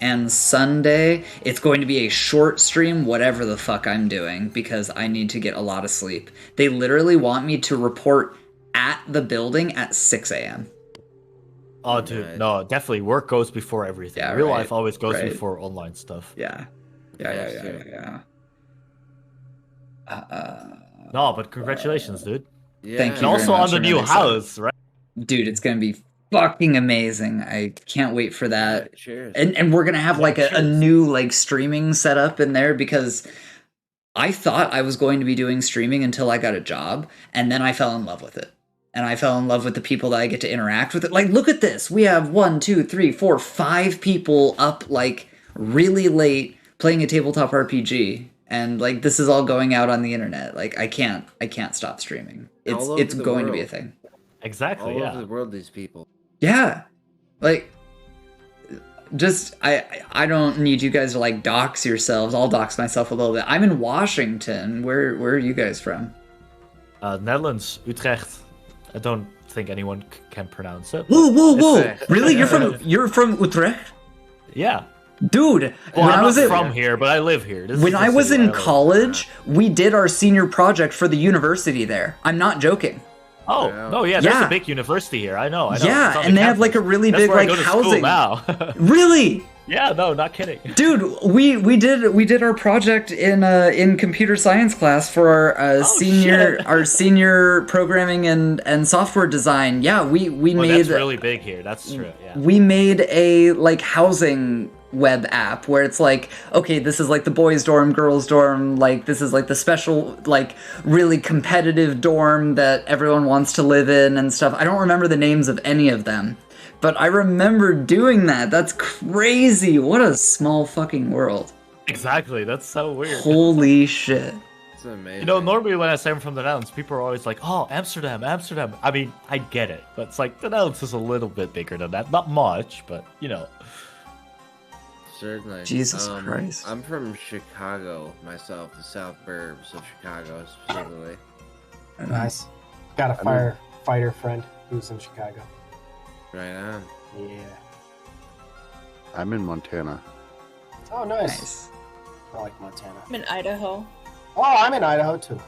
And Sunday, it's going to be a short stream, whatever the fuck I'm doing, because I need to get a lot of sleep. They literally want me to report at the building at 6 a.m. Oh, dude, no, definitely. Work goes before everything. Yeah, Real right, life always goes right. before online stuff. Yeah. No, but congratulations, dude. Yeah. Thank you. And also very much. on the I'm new really excited. house, right? Dude, it's going to be fucking amazing. I can't wait for that. Cheers. And we're going to have like a new like streaming setup in there because I thought I was going to be doing streaming until I got a job, and then I fell in love with it. And I fell in love with the people that I get to interact with. Like, look at this. We have 1, 2, 3, 4, 5 people up like really late playing a tabletop RPG. And like this is all going out on the internet. Like I can't stop streaming. It's going to be a thing. Exactly. All over the world, these people. Yeah. Like just I don't need you guys to like dox yourselves. I'll dox myself a little bit. I'm in Washington. Where are you guys from? Netherlands, Utrecht. I don't think anyone can pronounce it. Whoa! Really? You're from Utrecht? Yeah. Dude, well, I'm not from here, but I live here. When I was in college, we did our senior project for the university there. I'm not joking. Oh, no, yeah, there's a big university here. I know. Yeah, and they have like a really big like housing. Now. Really? Yeah, no, not kidding. Dude, we did our project in computer science class for our senior programming and software design. Yeah, we made that's really big here. That's true. Yeah. We made a like housing web app where it's like, okay, this is like the boys dorm, girls dorm, like this is like the special like really competitive dorm that everyone wants to live in and stuff. I don't remember the names of any of them, but I remember doing that. That's crazy. What a small fucking world. Exactly. That's so weird. Holy shit. It's amazing. You know, normally when I say I'm from the Netherlands, people are always like, oh, Amsterdam. I mean, I get it, but it's like the Netherlands is a little bit bigger than that. Not much, but you know. Certainly. Jesus Christ. I'm from Chicago myself, the South Burbs of Chicago specifically. Nice. Got a firefighter friend who's in Chicago. Right on. Yeah. I'm in Montana. Oh, nice. I like Montana. I'm in Idaho. Oh, I'm in Idaho too.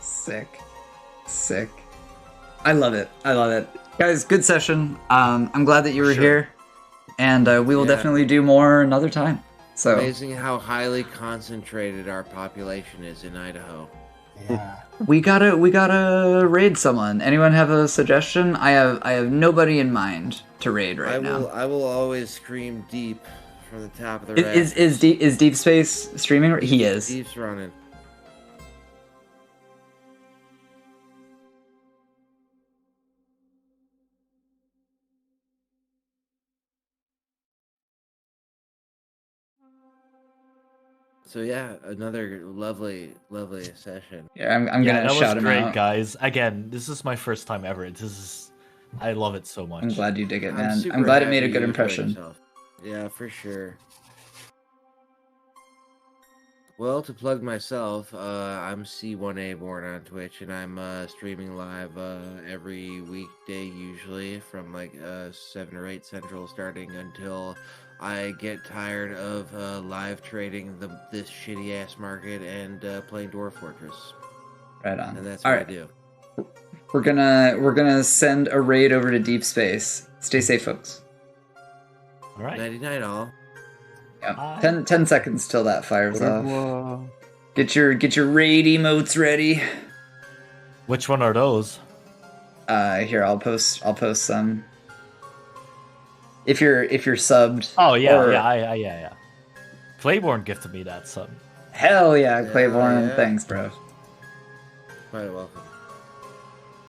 Sick. I love it. Guys, good session. I'm glad that you were here. And we will definitely do more another time. So amazing how highly concentrated our population is in Idaho. Yeah. We gotta raid someone. Anyone have a suggestion? I have nobody in mind to raid now. I will always scream deep from the top of the rack. Is Deep Space streaming? He is. Deep's running. So yeah, another lovely session. Yeah, I'm gonna shout him out. That was great, guys. Again, this is my first time ever. I love it so much. I'm glad you dig it, man. I'm glad it made a good impression. Yeah, for sure. Well, to plug myself, I'm C1A born on Twitch, and I'm streaming live every weekday, usually from like 7 or 8 Central, starting until I get tired of live trading this shitty ass market and playing Dwarf Fortress. Right on. And that's All what right. I do. We're gonna send a raid over to deep space. Stay safe, folks. All right. 99 all. Yeah. 10 seconds till that fires off. Whatever. Get your raid emotes ready. Which one are those? Here I'll post some. If you're subbed. Oh yeah, or- yeah. Claiborne gifted me that sub. Hell yeah, Claiborne. yeah. Thanks, bro. Quite welcome.